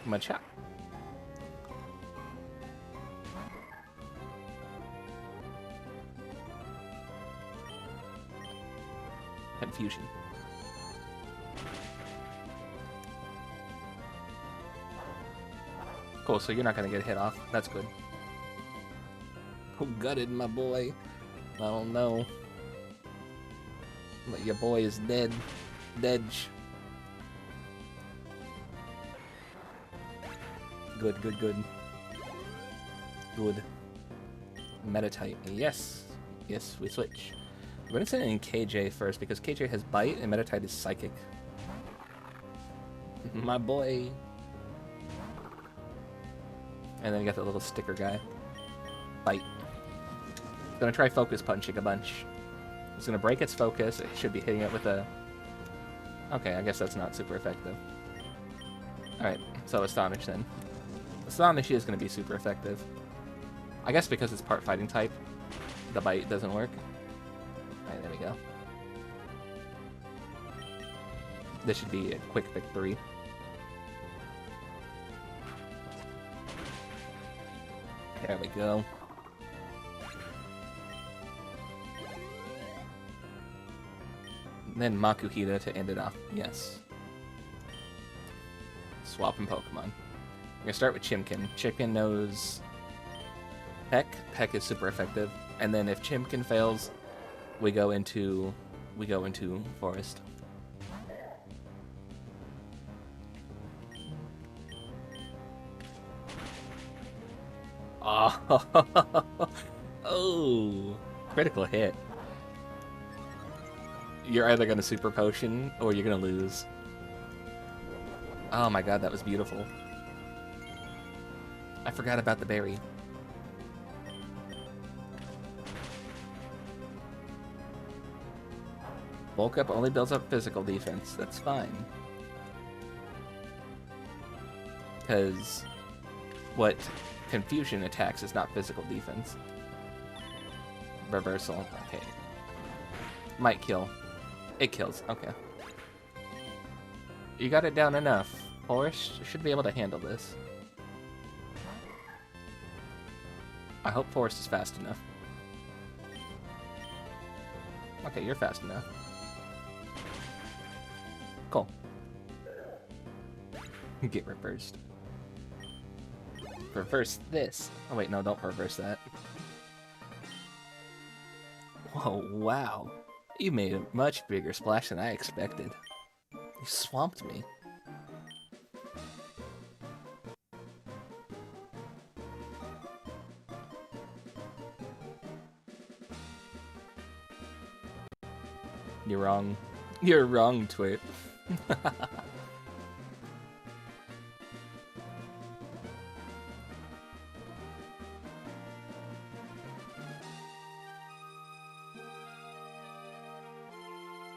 Macha. Confusion. Cool, so you're not gonna get hit off. That's good. Who gutted my boy? I don't know. But your boy is dead. Deadge. Good, good, good. Good. Metatite. Yes. Yes, we switch. We're gonna send in KJ first because KJ has Bite and Metatite is Psychic. My boy. And then you got the little sticker guy. Bite. Gonna try focus punching a bunch. It's gonna break its focus. It should be hitting it with a... Okay, I guess that's not super effective. Alright, so Astonish then. Astonish is gonna be super effective. I guess because it's part fighting type, the Bite doesn't work. Alright, there we go. This should be a quick victory. There we go. And then Makuhita to end it off. Yes. Swapping Pokemon. We're gonna start with Chimkin. Chimkin knows Peck. Peck is super effective. And then if Chimkin fails, we go into Forest. Oh, critical hit. You're either gonna Super Potion or you're gonna lose. Oh my god, that was beautiful. I forgot about the berry. Bulk up only builds up physical defense. That's fine. Because what Confusion attacks is not physical defense. Reversal. Okay. Might kill. It kills. Okay. You got it down enough. Forest should be able to handle this. I hope Forest is fast enough. Okay, you're fast enough. Cool. Get reversed. Reverse this. Oh wait, no, don't reverse that. Whoa, wow. You made a much bigger splash than I expected. You swamped me. You're wrong. You're wrong, Twit.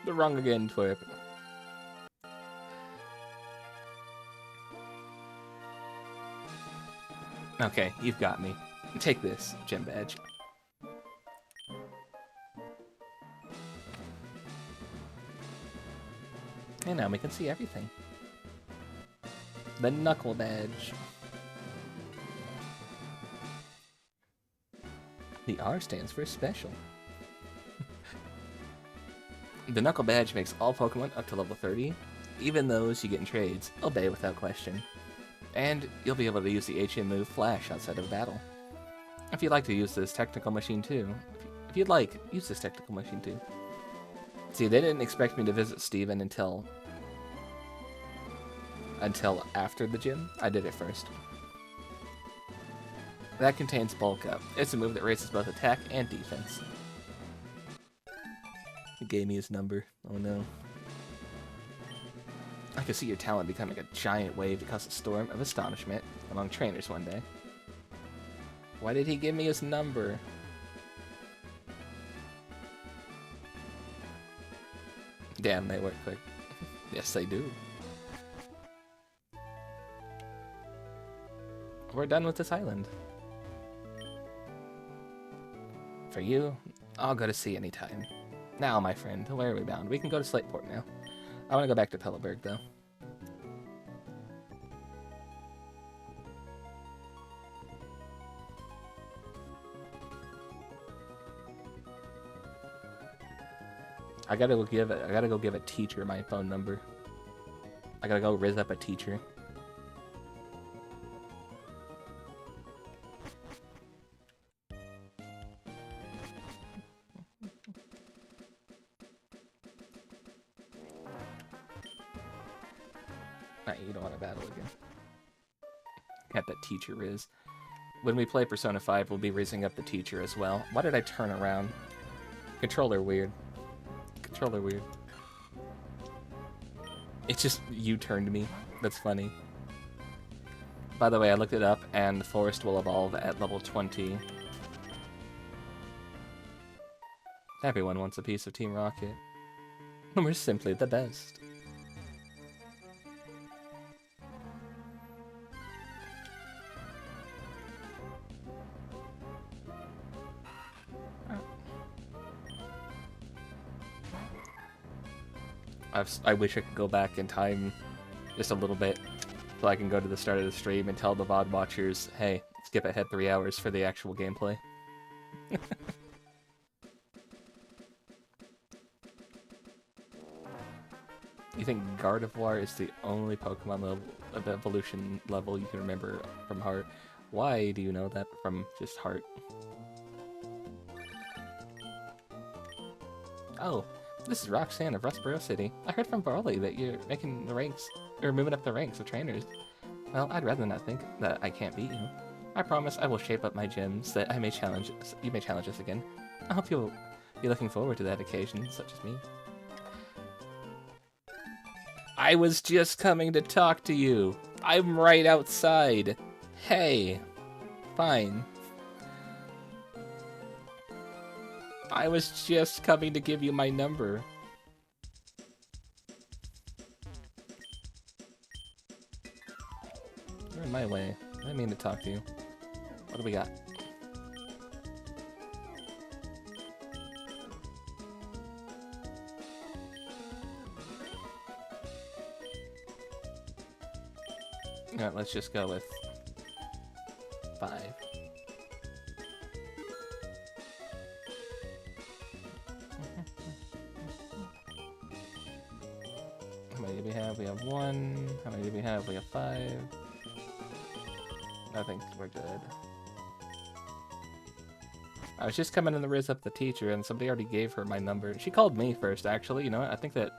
They're wrong again, Twip. Okay, you've got me. Take this, gem badge. And now we can see everything. The knuckle badge. The R stands for special. The knuckle badge makes all Pokemon up to level 30, even those you get in trades, obey without question. And you'll be able to use the HM move Flash outside of battle. If you'd like to use this technical machine too, if you'd like, use this technical machine too. See, they didn't expect me to visit Steven until after the gym. I did it first. That contains Bulk Up. It's a move that raises both attack and defense. He gave me his number. Oh no. I could see your talent becoming a giant wave to cause a storm of astonishment among trainers one day. Why did he give me his number? Damn, they work quick. Yes, they do. We're done with this island. For you, I'll go to sea anytime. Now, my friend, where are we bound? We can go to Slateport now. I want to go back to Pillowberg, though. I gotta go give a teacher my phone number. I gotta go riz up a teacher. You don't want to battle again. Got that teacher riz. When we play Persona 5, we'll be rizzing up the teacher as well. Why did I turn around? Controller weird. Controller weird. It just U-turned me. That's funny. By the way, I looked it up, and the forest will evolve at level 20. Everyone wants a piece of Team Rocket. We're simply the best. I wish I could go back in time just a little bit so I can go to the start of the stream and tell the VOD watchers, hey, skip ahead 3 hours for the actual gameplay. You think Gardevoir is the only Pokemon level of evolution level you can remember from heart? Why do you know that from just heart? Oh. This is Roxanne of Rustboro City. I heard from Barley that you're making the ranks, or moving up the ranks of trainers. Well, I'd rather not think that I can't beat you. I promise I will shape up my gyms that you may challenge us again. I hope you'll be looking forward to that occasion, such as me. I was just coming to talk to you. I'm right outside. Hey. Fine. I was just coming to give you my number. my way. I didn't mean to talk to you. What do we got? Alright, let's just go with 5. How many do we have? We have 1. How many do we have? We have 5. I think we're good. I was just coming in to raise up the teacher, and somebody already gave her my number. She called me first, actually. You know what? I think that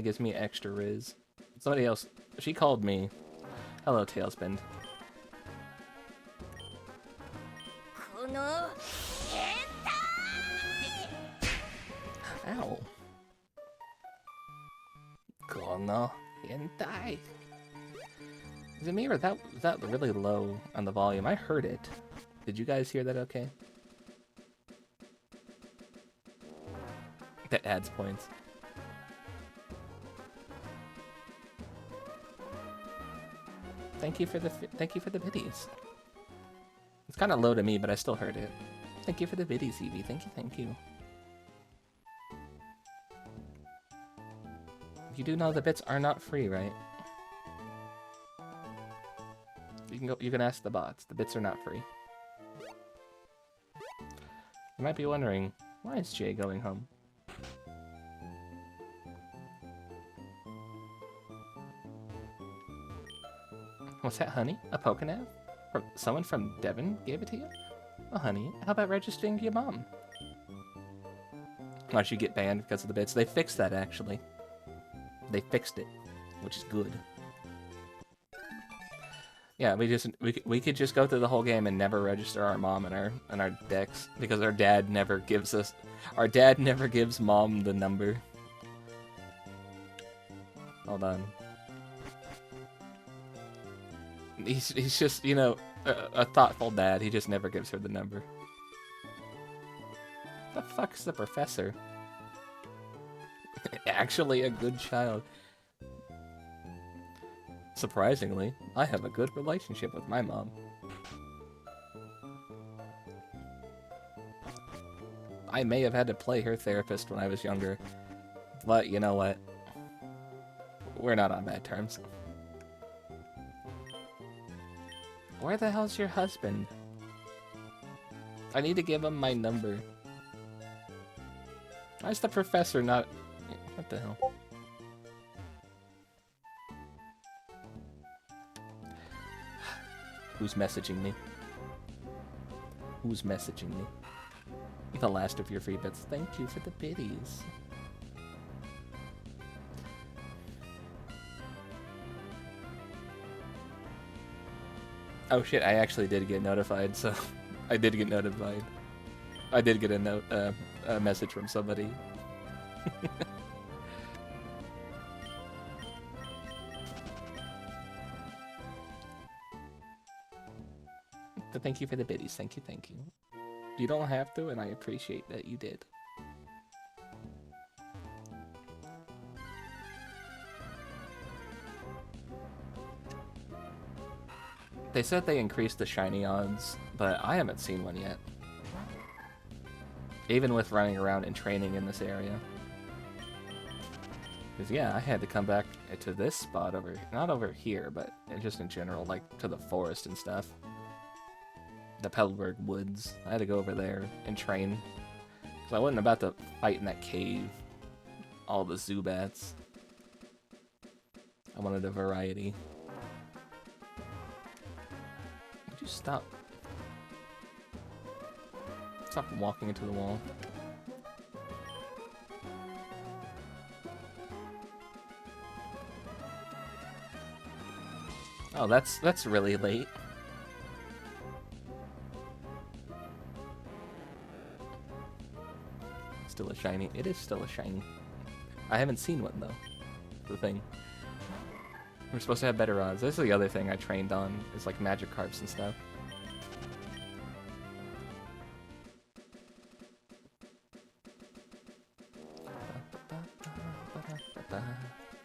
gives me extra riz. Somebody else. She called me. Hello, Tailspin. Ow. Kono hentai. Is it me or was that really low on the volume? I heard it. Did you guys hear that okay? That adds points. Thank you for the biddies. It's kind of low to me, but I still heard it. Thank you for the biddies, Evie. Thank you, thank you. You do know the bits are not free, right? You can ask the bots. The bits are not free. You might be wondering, why is Jay going home? What's that, honey? A Pokénav? From someone from Devon gave it to you? Oh, honey, how about registering your mom? Why'd you get banned because of the bits? They fixed that, actually. They fixed it, which is good. Yeah, we could just go through the whole game and never register our mom in our decks because our dad never gives mom the number. Hold on. He's just, you know, a thoughtful dad. He just never gives her the number. The fuck's the professor? Actually a good child. Surprisingly, I have a good relationship with my mom. I may have had to play her therapist when I was younger, but you know what? We're not on bad terms. Where the hell's your husband? I need to give him my number. Why is the professor not... What the hell? Who's messaging me? Who's messaging me? The last of your free bits. Thank you for the biddies. Oh shit, I actually did get notified, so... I did get notified. I did get a message from somebody. But thank you for the biddies. Thank you, thank you. You don't have to, and I appreciate that you did. They said they increased the shiny odds, but I haven't seen one yet. Even with running around and training in this area. Because yeah, I had to come back to this spot over, not over here, but just in general, like to the forest and stuff. The Petalburg Woods. I had to go over there and train. Because I wasn't about to fight in that cave. All the Zubats. I wanted a variety. Would you stop? Stop walking into the wall. Oh, that's really late. Still a shiny. It is still a shiny. I haven't seen one though. The thing. We're supposed to have better odds. This is the other thing I trained on. Is like Magikarps and stuff.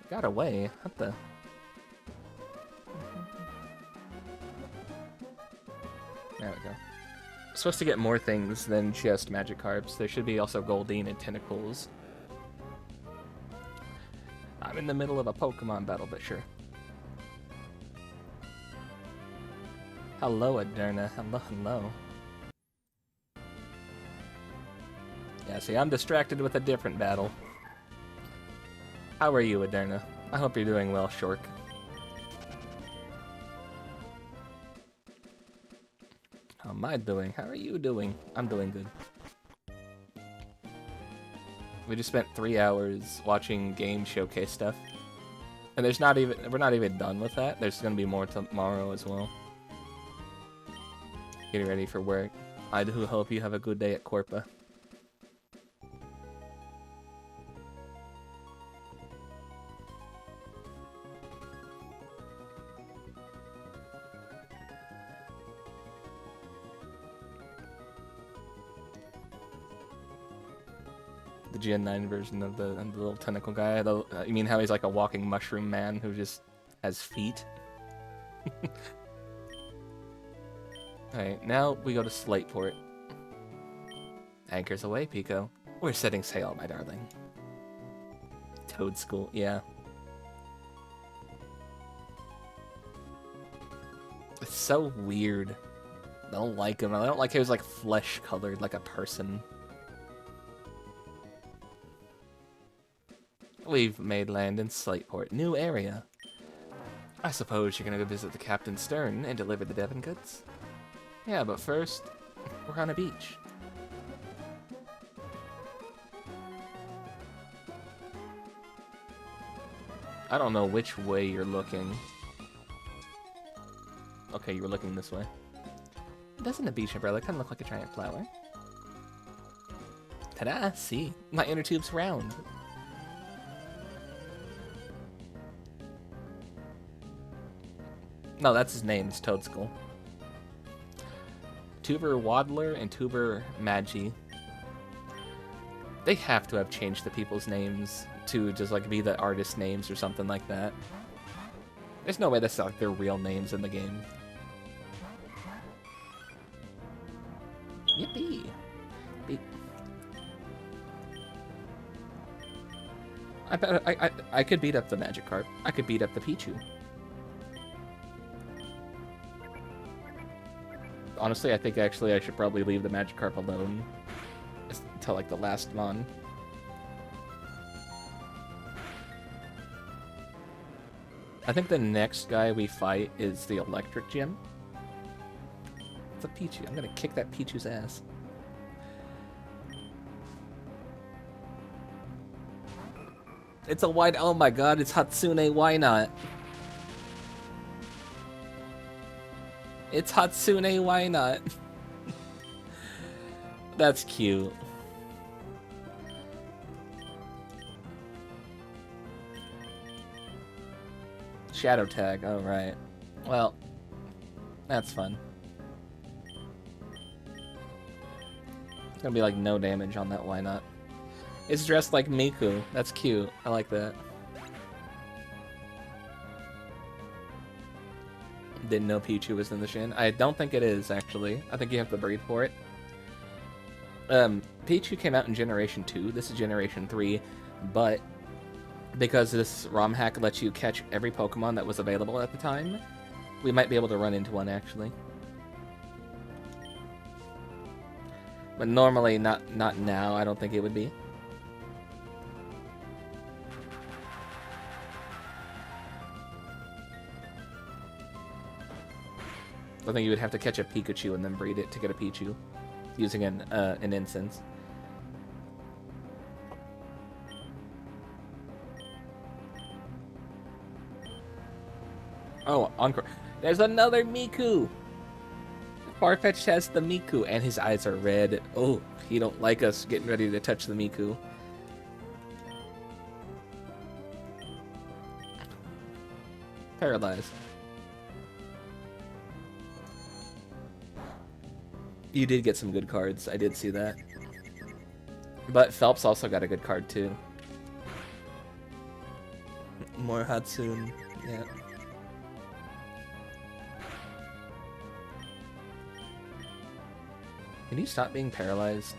Got away. What the? There we go. Supposed to get more things than just Magikarps. There should be also Goldeen and Tentacles. I'm in the middle of a Pokemon battle, but sure. Hello, Aderna. Hello, hello. Yeah, see, I'm distracted with a different battle. How are you, Aderna? I hope you're doing well, Shork. How am I doing? How are you doing? I'm doing good. We just spent 3 hours watching game showcase stuff. And we're not even done with that. There's gonna be more tomorrow as well. Getting ready for work. I do hope you have a good day at Corpa. The Gen 9 version of the little tentacle guy. You mean how he's like a walking mushroom man who just has feet? Alright, now we go to Slateport. Anchors away, Pico. We're setting sail, my darling. Toad School, yeah. It's so weird. I don't like him. I don't like how he's like flesh colored like a person. We've made land in Slateport. New area. I suppose you're gonna go visit the Captain Stern and deliver the Devon goods? Yeah, but first, we're on a beach. I don't know which way you're looking. Okay, you were looking this way. Doesn't a beach umbrella kind of look like a giant flower? Ta-da! See? My inner tube's round. No, that's his name. It's Toadstool. Tuber Waddler and Tuber Magi. They have to have changed the people's names to just like be the artist names or something like that. There's no way that's like their real names in the game. Yippee! Beep. I bet I could beat up the Magikarp. I could beat up the Pichu. Honestly, I think actually I should probably leave the Magikarp alone until like the last mon. I think the next guy we fight is the Electric Gym. It's a Pichu. I'm gonna kick that Pichu's ass. It's a wide. Oh my god, it's Hatsune. Why not? It's Hatsune, why not? That's cute. Shadow tag, oh right. Well, that's fun. It's gonna be like no damage on that, why not? It's dressed like Miku, that's cute, I like that. Didn't know Pichu was in the Shin. I don't think it is, actually. I think you have to breed for it. Pichu came out in Generation 2. This is Generation 3. But because this ROM hack lets you catch every Pokemon that was available at the time, we might be able to run into one, actually. But normally, not now, I don't think it would be. I think you would have to catch a Pikachu and then breed it to get a Pichu, using an instance. Oh, Encore. There's another Miku! Farfetch'd has the Miku, and his eyes are red. Oh, he don't like us getting ready to touch the Miku. Paralyzed. You did get some good cards. I did see that. But Phelps also got a good card, too. More Hatsune. Yeah. Can you stop being paralyzed?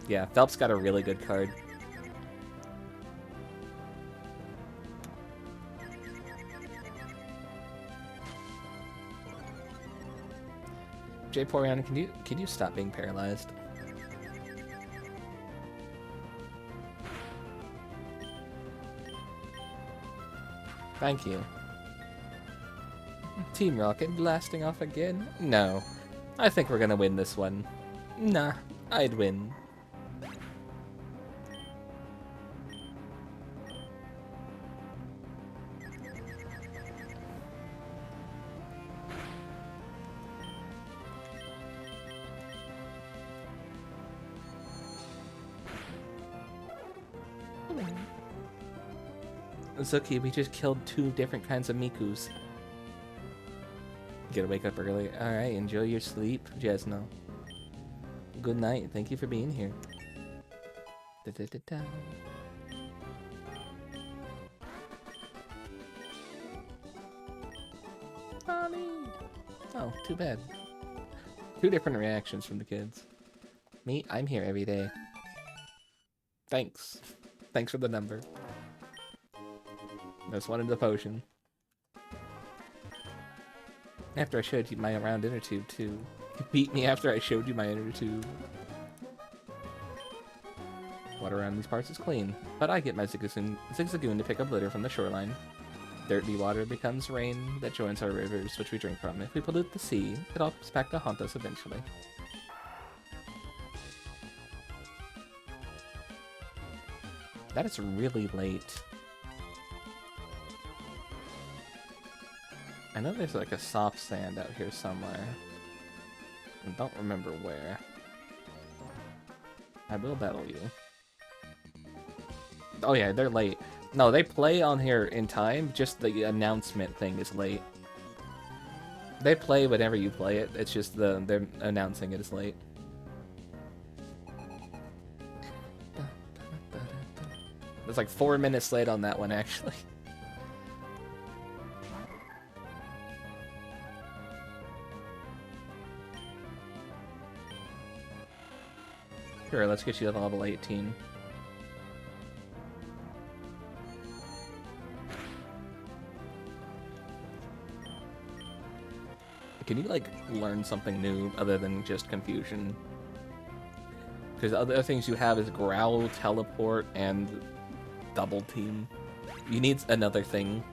Yeah, Phelps got a really good card. Jayporian, can you stop being paralyzed? Thank you. Team Rocket blasting off again? No. I think we're gonna win this one. Nah, I'd win. Zuki, we just killed 2 different kinds of Mikus. You gotta wake up early. Alright, enjoy your sleep, Jesno. Good night, thank you for being here. Da-da-da-da. Mommy! Oh, too bad. 2 different reactions from the kids. Me, I'm here every day. Thanks. Thanks for the number. Just wanted the potion. After I showed you my round inner tube, too. You beat me after I showed you my inner tube. Water around these parts is clean, but I get my Zigzagoon to pick up litter from the shoreline. Dirty water becomes rain that joins our rivers, which we drink from. If we pollute the sea, it all comes back to haunt us eventually. That is really late. I know there's like a soft sand out here somewhere. I don't remember where. I will battle you. Oh yeah, they're late. No, they play on here in time, just the announcement thing is late. They play whenever you play it, it's just they're announcing it is late. It's like 4 minutes late on that one, actually. Sure, let's get you to level 18. Can you, like, learn something new other than just confusion? Because the other things you have is growl, teleport, and double team. You need another thing.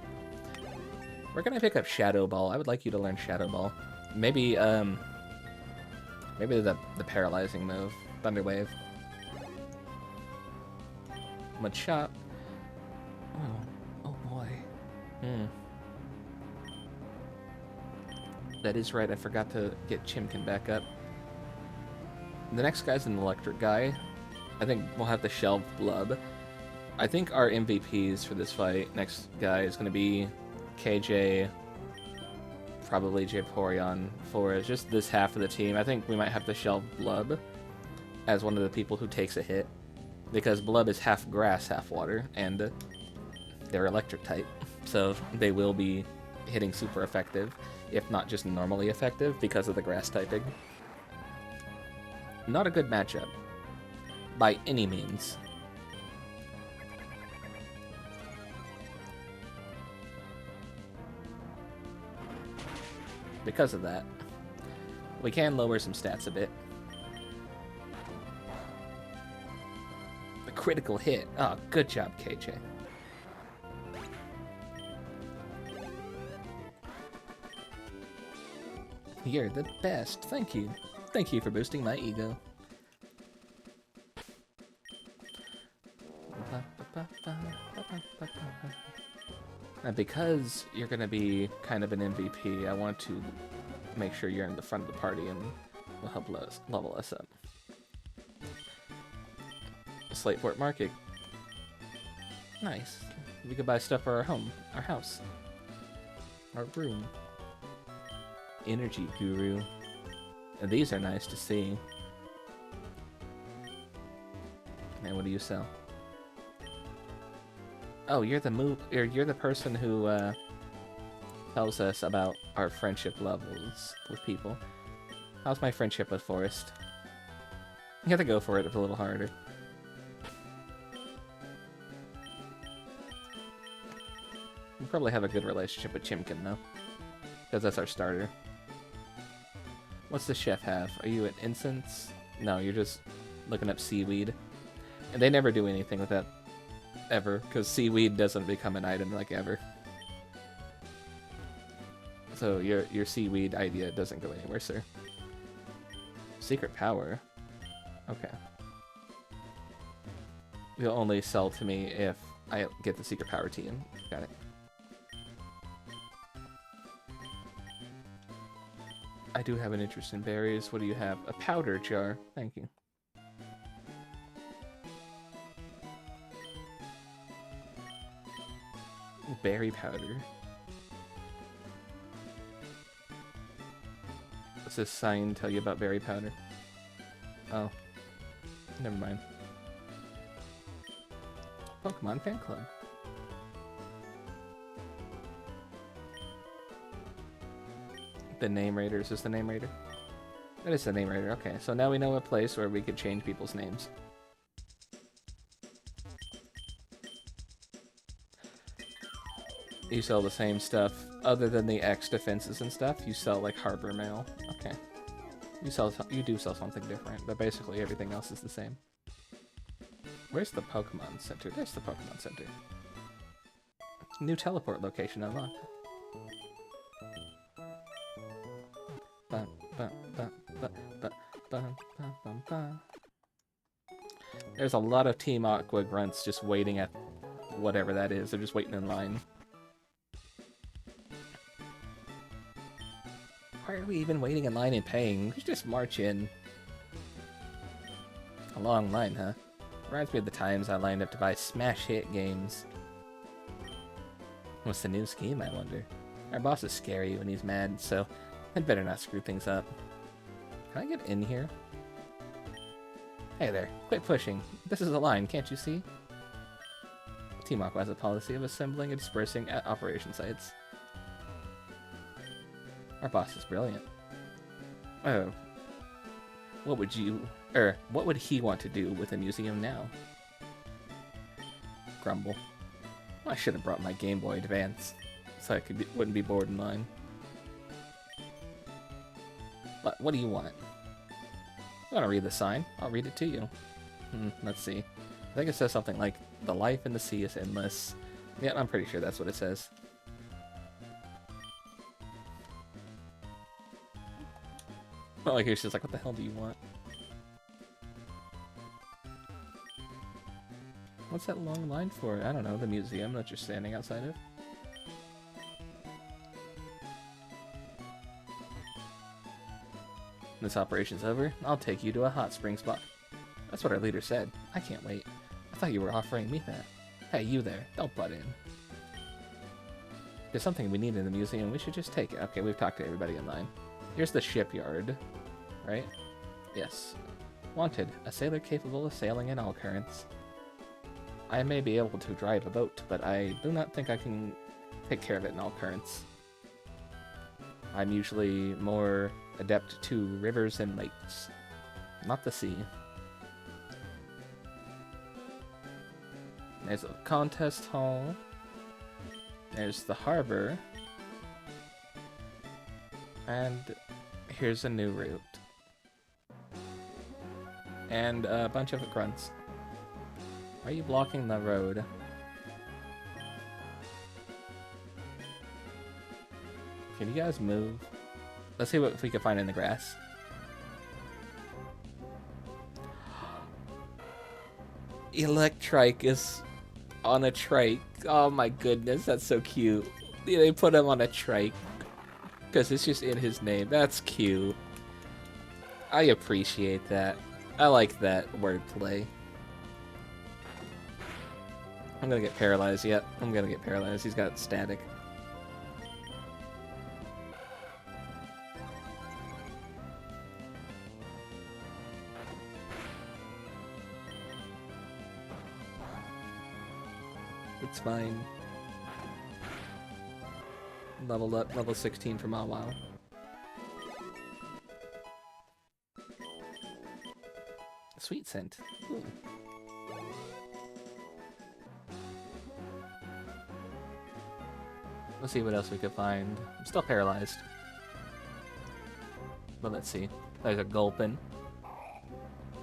We're gonna pick up Shadow Ball. I would like you to learn Shadow Ball. Maybe, maybe the paralyzing move. Thunder Wave. Machop. Oh boy. That is right, I forgot to get Chimkin back up. The next guy's an electric guy. I think we'll have to shelve Blub. I think our MVPs for this fight, next guy, is going to be KJ, probably Jayporian, for just this half of the team. I think we might have to shelve Blub as one of the people who takes a hit, because Blub is half grass, half water, and they're electric type, so they will be hitting super effective, if not just normally effective, because of the grass typing. Not a good matchup, by any means. Because of that, we can lower some stats a bit. A critical hit. Oh, good job, KJ. You're the best. Thank you. Thank you for boosting my ego. And because you're going to be kind of an MVP, I want to make sure you're in the front of the party and will help level us up. Slateport Market. Nice. We could buy stuff for our home, our house, our room. Energy Guru. And these are nice to see. And what do you sell? Oh, you're the person who tells us about our friendship levels with people. How's my friendship with Forrest? You have to go for it a little harder. We probably have a good relationship with Chimkin, though. Because that's our starter. What's the chef have? Are you at incense? No, you're just looking up seaweed. And they never do anything with that. Ever. Because seaweed doesn't become an item, like, ever. So your seaweed idea doesn't go anywhere, sir. Secret power? Okay. You'll only sell to me if I get the secret power team. Got it. I do have an interest in berries. What do you have? A powder jar. Thank you. Berry powder. What's this sign tell you about berry powder? Oh. Never mind. Pokemon Fan Club. The Name Raider. Is this the Name Raider? That is the Name Raider. Okay, so now we know a place where we could change people's names. You sell the same stuff, other than the X defenses and stuff. You sell like harbor mail. Okay. You do sell something different, but basically everything else is the same. Where's the Pokemon Center? There's the Pokemon Center. New teleport location unlocked. There's a lot of Team Aqua grunts just waiting at whatever that is. They're just waiting in line. Why are we even waiting in line and paying? We should just march in. A long line, huh? Reminds me of the times I lined up to buy smash hit games. What's the new scheme, I wonder? Our boss is scary when he's mad, so I'd better not screw things up. Can I get in here? Hey there, quit pushing. This is a line, can't you see? Team Aqua has a policy of assembling and dispersing at operation sites. Our boss is brilliant. Oh. What would he want to do with a museum now? Grumble. I should have brought my Game Boy Advance, so I wouldn't be bored in line. But what do you want? I want to read the sign. I'll read it to you. Let's see. I think it says something like, "The life in the sea is endless." Yeah, I'm pretty sure that's what it says. Well, like, he's just like, what the hell do you want? What's that long line for? I don't know, the museum that you're standing outside of? This operation's over. I'll take you to a hot spring spot. That's what our leader said. I can't wait. I thought you were offering me that. Hey, you there. Don't butt in. There's something we need in the museum. We should just take it. Okay, we've talked to everybody in line. Here's the shipyard. Right? Yes. Wanted. A sailor capable of sailing in all currents. I may be able to drive a boat, but I do not think I can take care of it in all currents. I'm usually more adept to rivers and lakes, not the sea. There's a contest hall. There's the harbor. And here's a new route. And a bunch of grunts. Why are you blocking the road? Can you guys move? Let's see what we can find in the grass. Electrike is on a trike. Oh my goodness, that's so cute. Yeah, they put him on a trike because it's just in his name. That's cute. I appreciate that. I like that wordplay. I'm gonna get paralyzed. Yep, I'm gonna get paralyzed. He's got static. It's fine. Leveled up, level 16 for a while. Sweet scent. Ooh. Let's see what else we could find. I'm still paralyzed. But let's see. There's a Gulpin.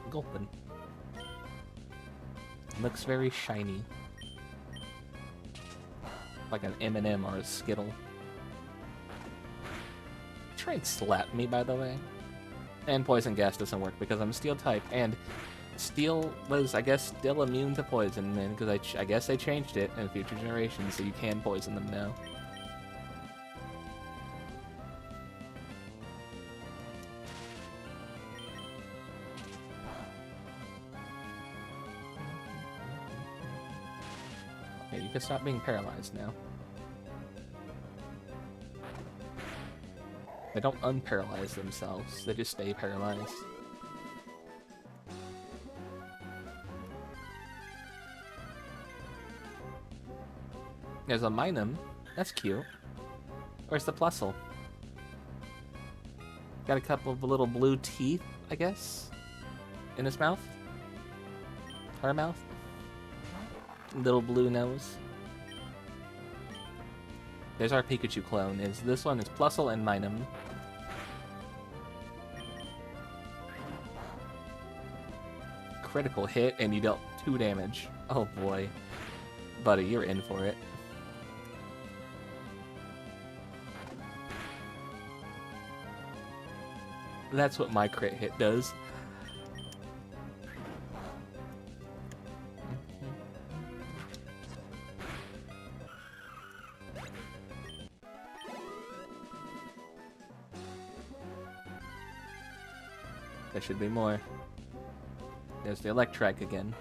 Gulpin. Looks very shiny. Like an M&M or a Skittle. Try and slap me, by the way. And Poison Gas doesn't work because I'm Steel type, and Steel was, I guess, still immune to poison, because I guess they changed it in future generations, so you can poison them now. Okay, you can stop being paralyzed now. They don't unparalyze themselves, they just stay paralyzed. There's a Minum. That's cute. Where's the Plusle? Got a couple of little blue teeth, I guess? In his mouth? Her mouth? Little blue nose. There's our Pikachu clone. This one is Plusle and Minum. Critical hit, and you dealt 2 damage. Oh boy. Buddy, you're in for it. That's what my crit hit does. There should be more. There's the Electrike again.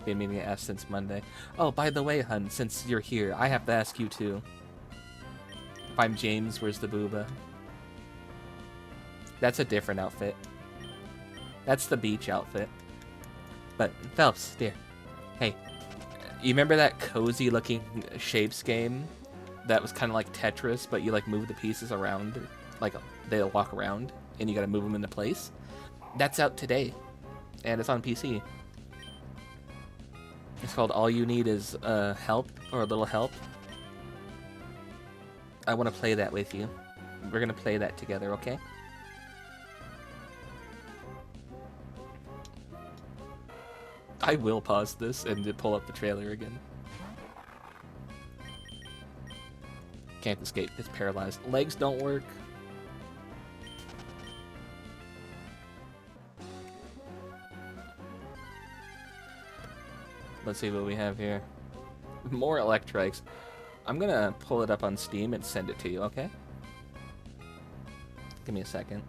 Been meaning to ask since Monday. Oh, by the way, hun, since you're here, I have to ask you too. If I'm James, where's the booba? That's a different outfit. That's the beach outfit. But, Phelps, dear. Hey, you remember that cozy looking shapes game? That was kind of like Tetris, but you like move the pieces around, like they'll walk around, and you gotta move them into place? That's out today, and it's on PC. It's called All You Need Is Help, or a Little Help. I want to play that with you. We're gonna play that together, okay? I will pause this and pull up the trailer again. Can't escape, it's paralyzed. Legs don't work. Let's see what we have here. More Electrikes. I'm gonna pull it up on Steam and send it to you, okay? Give me a second.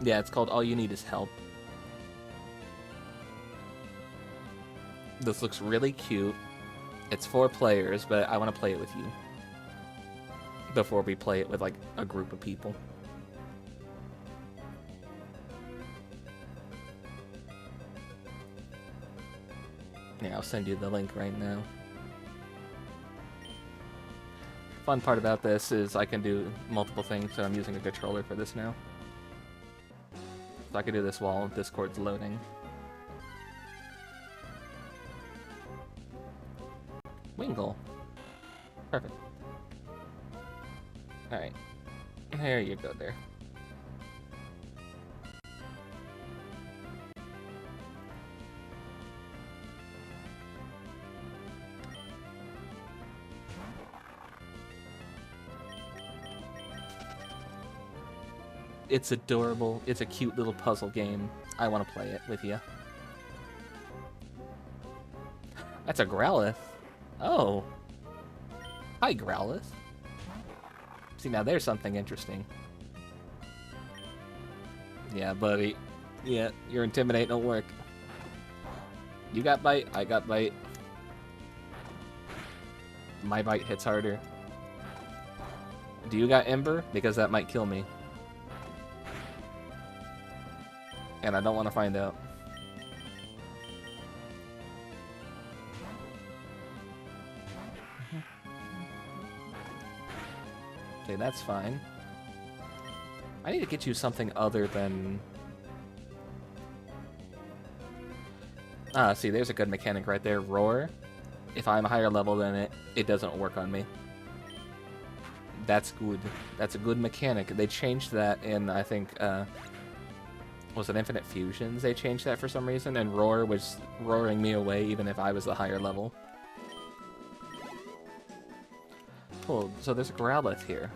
Yeah, it's called All You Need Is Help. This looks really cute. It's 4 players, but I want to play it with you. Before we play it with, like, a group of people. Yeah, I'll send you the link right now. Fun part about this is I can do multiple things, so I'm using a controller for this now. So I can do this while Discord's loading. Wingle. Perfect. Alright. There you go there. It's adorable. It's a cute little puzzle game. I want to play it with you. That's a Growlithe. Oh. Hi, Growlithe. See, now there's something interesting. Yeah, buddy. Yeah, your Intimidate don't work. You got bite, I got bite. My bite hits harder. Do you got Ember? Because that might kill me. And I don't want to find out. Okay, that's fine. I need to get you something other than... Ah, see, there's a good mechanic right there. Roar. If I'm a higher level than it, it doesn't work on me. That's good. That's a good mechanic. They changed that in, I think, was it Infinite Fusions? They changed that for some reason, and Roar was roaring me away even if I was the higher level. Cool, so there's a Growlithe here.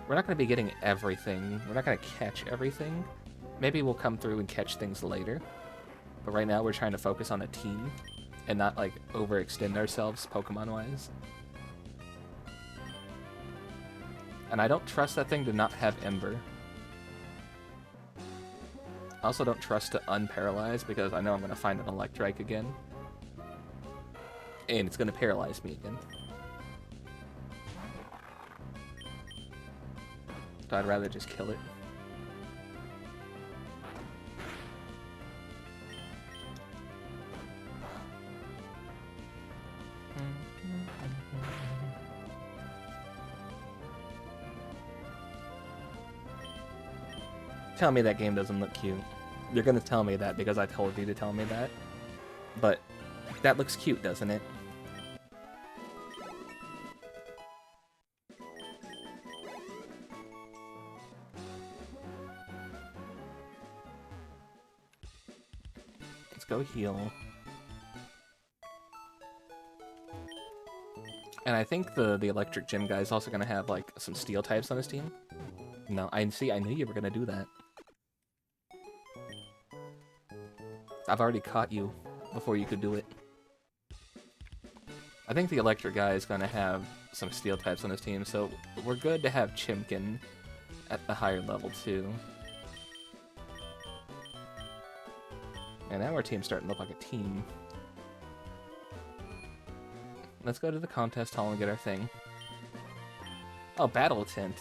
We're not going to be getting everything. We're not going to catch everything. Maybe we'll come through and catch things later. But right now we're trying to focus on a team and not, like, overextend ourselves Pokemon-wise. And I don't trust that thing to not have Ember. I also don't trust to unparalyze because I know I'm going to find an Electrike again. And it's going to paralyze me again. So I'd rather just kill it. Tell me that game doesn't look cute. You're gonna tell me that because I told you to tell me that. But that looks cute, doesn't it? Let's go heal. And I think the electric gym guy is also gonna have like some steel types on his team. No, I knew you were gonna do that. I've already caught you before you could do it. I think the electric guy is gonna have some steel types on his team, so we're good to have Chimkin at the higher level too. And now our team's starting to look like a team. Let's go to the contest hall and get our thing. Oh, Battle Tent.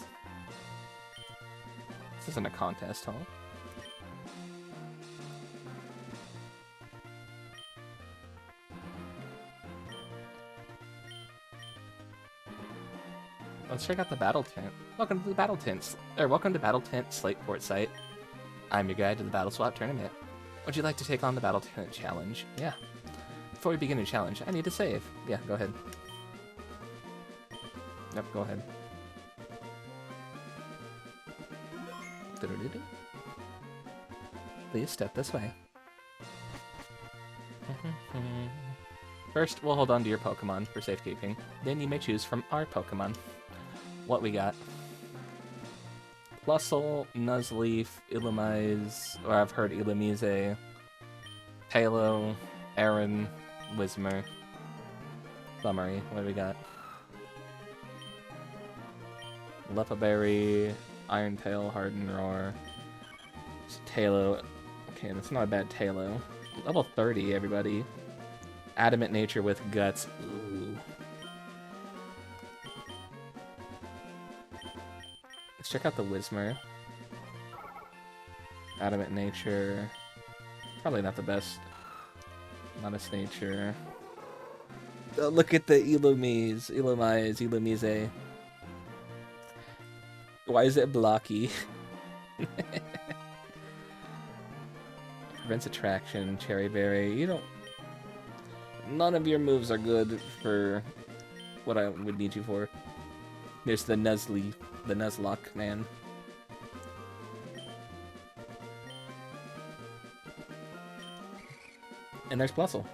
This isn't a contest hall. Let's check out the Battle Tent. Welcome to the Battle Tent, welcome to Battle Tent Slateport site. I'm your guide to the Battle Swap tournament. Would you like to take on the Battle Tent challenge? Yeah. Before we begin your challenge, I need to save. Yeah, go ahead. Yep, go ahead. Please step this way. First, we'll hold on to your Pokemon for safekeeping. Then you may choose from our Pokemon. What we got? Plusle, Nuzleaf, Illumise, or I've heard Illumise, Halo, Aaron, Whismer, Flummery. What do we got? Lepaberry, Iron-Tail, Harden Roar, Talo. Okay, that's not a bad Talo. Level 30, everybody. Adamant Nature with Guts. Ooh. Let's check out the Whismer. Adamant Nature. Probably not the best. Modest Nature. Oh, look at the Illumise. Illumise. Why is it blocky? Prevents attraction, Cherry Berry. You don't... None of your moves are good for what I would need you for. There's the Nuzleaf, the Nuzlocke, man. And there's Plusle.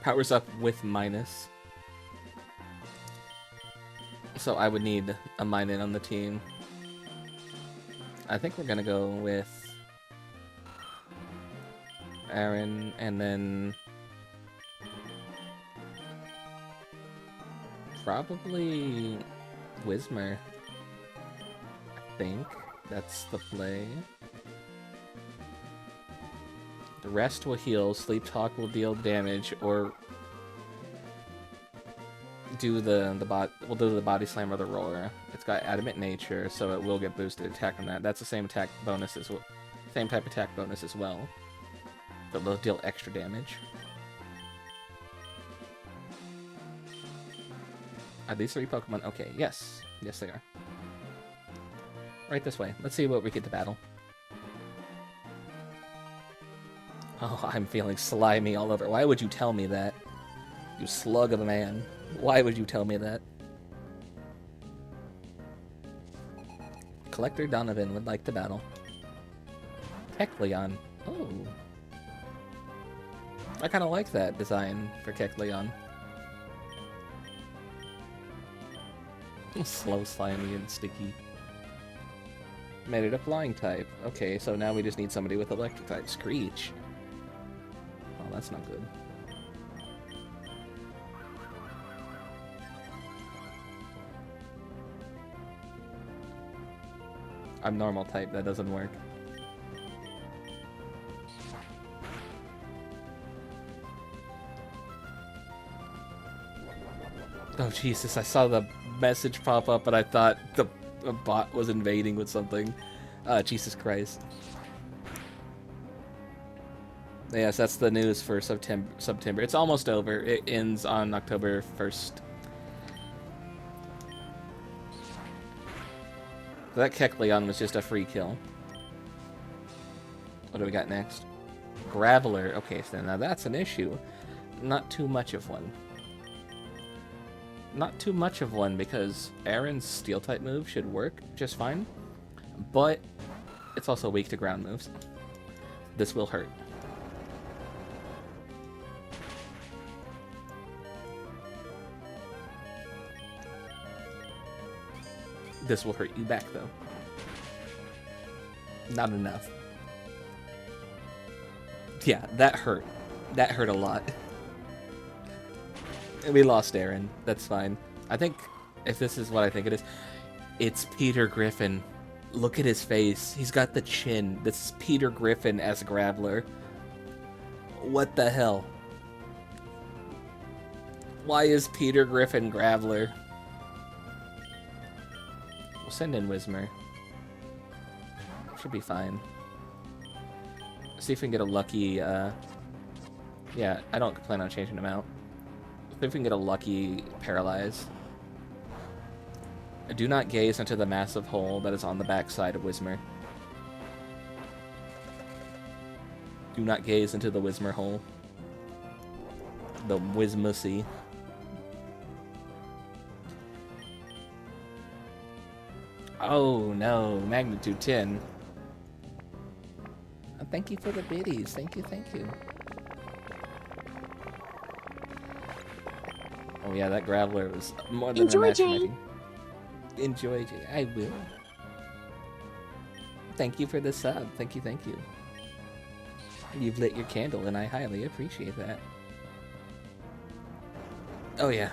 Powers up with minus. So I would need a Minun on the team. I think we're gonna go with Aaron and then probably Whismer. I think that's the play. The rest will heal, sleep talk will deal damage, or do we'll do the body slam or the roar. It's got adamant nature, so it will get boosted attack on that. That's the same attack bonus as well, same type attack bonus as well. But it'll deal extra damage. Are these 3 Pokemon? Okay, yes. Yes, they are. Right this way. Let's see what we get to battle. Oh, I'm feeling slimy all over. Why would you tell me that? You slug of a man. Why would you tell me that? Collector Donovan would like to battle. Kecleon. Oh. I kind of like that design for Kecleon. Slow, slimy, and sticky. Made it a flying type. Okay, so now we just need somebody with electric type. Screech. Oh, that's not good. I'm normal type, that doesn't work. Oh Jesus, I saw the message pop up and I thought the bot was invading with something. Jesus Christ. Yes, that's the news for September. It's almost over. It ends on October 1st. So that Kecleon was just a free kill. What do we got next? Graveler. Okay, so now that's an issue. Not too much of one. Not too much of one because Aaron's Steel-type move should work just fine. But it's also weak to ground moves. This will hurt. This will hurt you back, though. Not enough. Yeah, that hurt. That hurt a lot. We lost Aaron. That's fine. I think, if this is what I think it is, it's Peter Griffin. Look at his face. He's got the chin. This is Peter Griffin as Graveler. What the hell? Why is Peter Griffin Graveler? We'll send in Whismur. Should be fine. See if we can get a lucky, yeah, I don't plan on changing him out. See if we can get a lucky Paralyze. Do not gaze into the massive hole that is on the backside of Whismur. Do not gaze into the Whismur hole. The Whismussy. Oh no, magnitude 10. Oh, thank you for the biddies. Thank you, thank you. Oh yeah, that Graveler was more than a match for my team. Enjoy, Jay. I will. Thank you for the sub. Thank you, thank you. You've lit your candle, and I highly appreciate that. Oh yeah.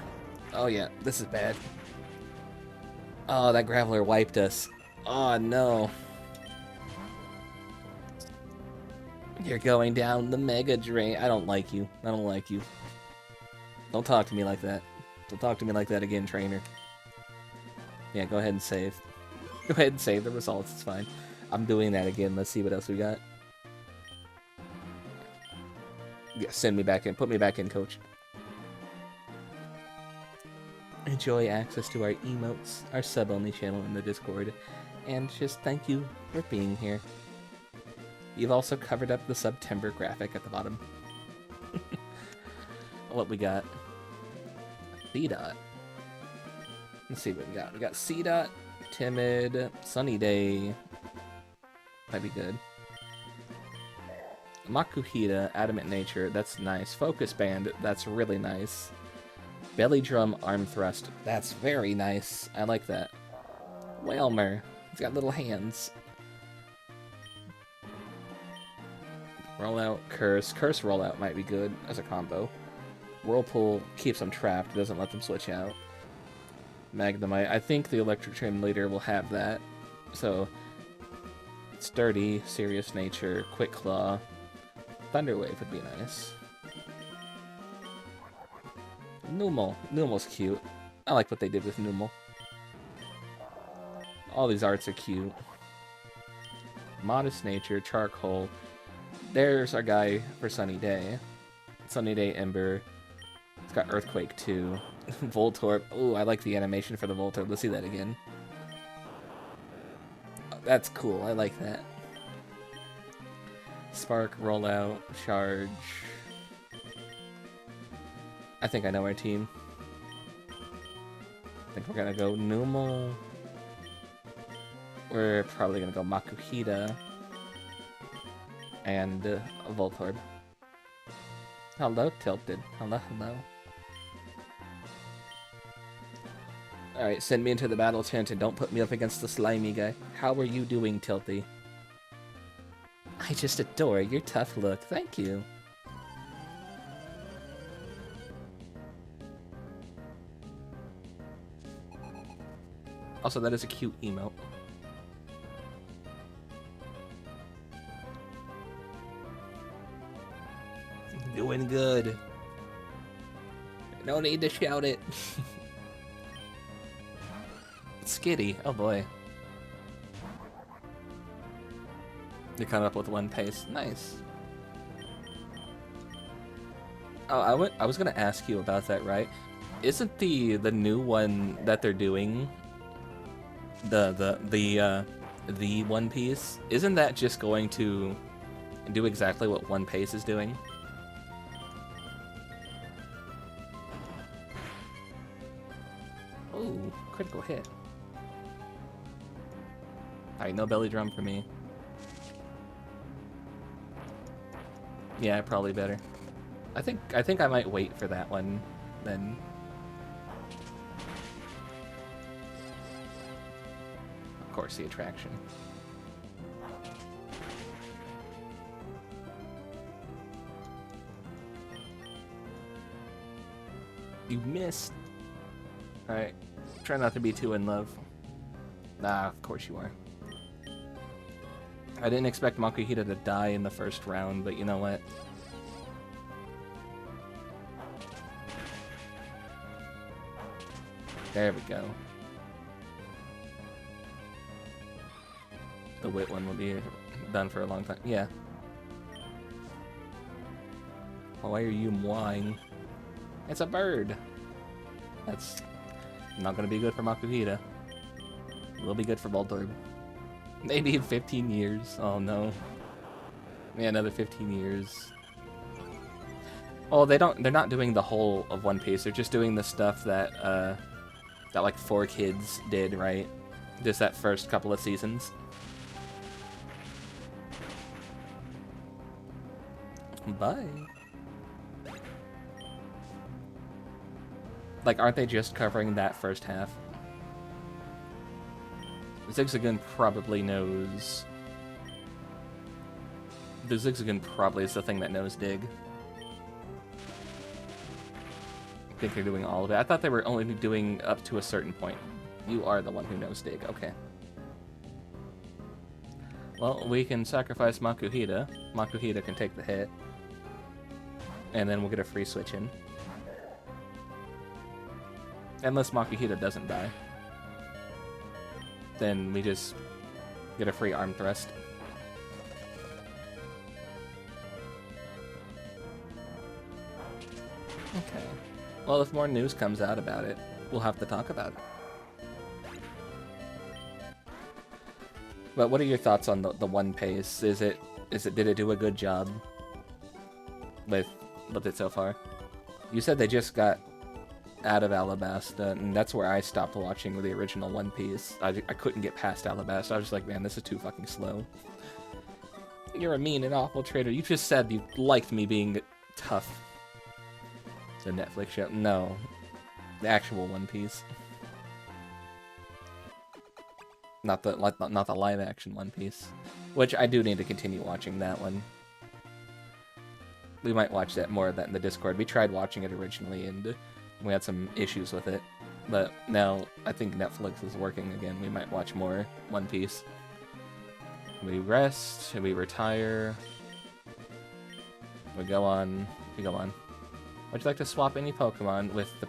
Oh yeah, this is bad. Oh, that Graveler wiped us. Oh no. You're going down the mega drain. I don't like you. I don't like you. Don't talk to me like that. Don't talk to me like that again, trainer. Yeah, go ahead and save. Go ahead and save the results. It's fine. I'm doing that again. Let's see what else we got. Yeah, send me back in. Put me back in, coach. Enjoy access to our emotes, our sub-only channel in the Discord, and just thank you for being here. You've also covered up the September graphic at the bottom. What we got? C-Dot. Let's see what we got. We got C-Dot, Timid, Sunny Day. Might be good. Makuhita, Adamant Nature. That's nice. Focus Band. That's really nice. Belly Drum, Arm Thrust. That's very nice. I like that. Whalmer. He's got little hands. Rollout, Curse. Curse Rollout might be good as a combo. Whirlpool keeps them trapped, doesn't let them switch out. Magnemite. I think the Electric Trim Leader will have that. So, Sturdy, Serious Nature, Quick Claw. Thunder Wave would be nice. Numel. Numel's cute. I like what they did with Numel. All these arts are cute. Modest Nature, Charcoal. There's our guy for Sunny Day. Sunny Day Ember. It's got Earthquake too. Voltorb. Ooh, I like the animation for the Voltorb. Let's see that again. That's cool. I like that. Spark, Rollout, Charge. I think I know our team. I think we're gonna go Numel. We're probably gonna go Makuhita. And Voltorb. Hello, Tilted. Hello, hello. Alright, send me into the battle tent and don't put me up against the slimy guy. How are you doing, Tilty? I just adore your tough look. Thank you. Also, that is a cute emote. Doing good. No need to shout it. Skitty. Oh boy. You caught up with one pace. Nice. Oh, I was gonna ask you about that, right? Isn't the new one that they're doing the One Piece? Isn't that just going to do exactly what One Piece is doing? Ooh, critical hit. Alright, no belly drum for me. Yeah, probably better. I think I might wait for that one then. Of course, the attraction. You missed. Alright. Try not to be too in love. Nah, of course you are. I didn't expect Makuhita to die in the first round, but you know what? There we go. The wit one will be done for a long time. Yeah. Well, why are you mwine? It's a bird. That's not going to be good for Makuhita. Will be good for Voltorb. Maybe in 15 years. Oh no. Yeah, another 15 years. Oh, they're not doing the whole of One Piece. They're just doing the stuff that that like 4Kids did, right? Just that first couple of seasons. Bye. Like, aren't they just covering that first half? Zigzagoon probably knows... The Zigzagoon probably is the thing that knows Dig. I think they're doing all of it. I thought they were only doing up to a certain point. You are the one who knows Dig. Okay. Well, we can sacrifice Makuhita. Makuhita can take the hit. And then we'll get a free switch in. Unless Makuhita doesn't die. Then we just get a free arm thrust. Okay. Well, if more news comes out about it, we'll have to talk about it. But what are your thoughts on the One Piece? Did it do a good job with it so far? You said they just got out of Alabasta, and that's where I stopped watching the original One Piece. I couldn't get past Alabasta. I was just like, man, this is too fucking slow. You're a mean and awful traitor. You just said you liked me being tough. The Netflix show. No. The actual One Piece. Not the live action One Piece. Which I do need to continue watching that one. We might watch that more of that in the Discord. We tried watching it originally and we had some issues with it. But now I think Netflix is working again. We might watch more One Piece. We rest, we retire. We go on. Would you like to swap any Pokemon with the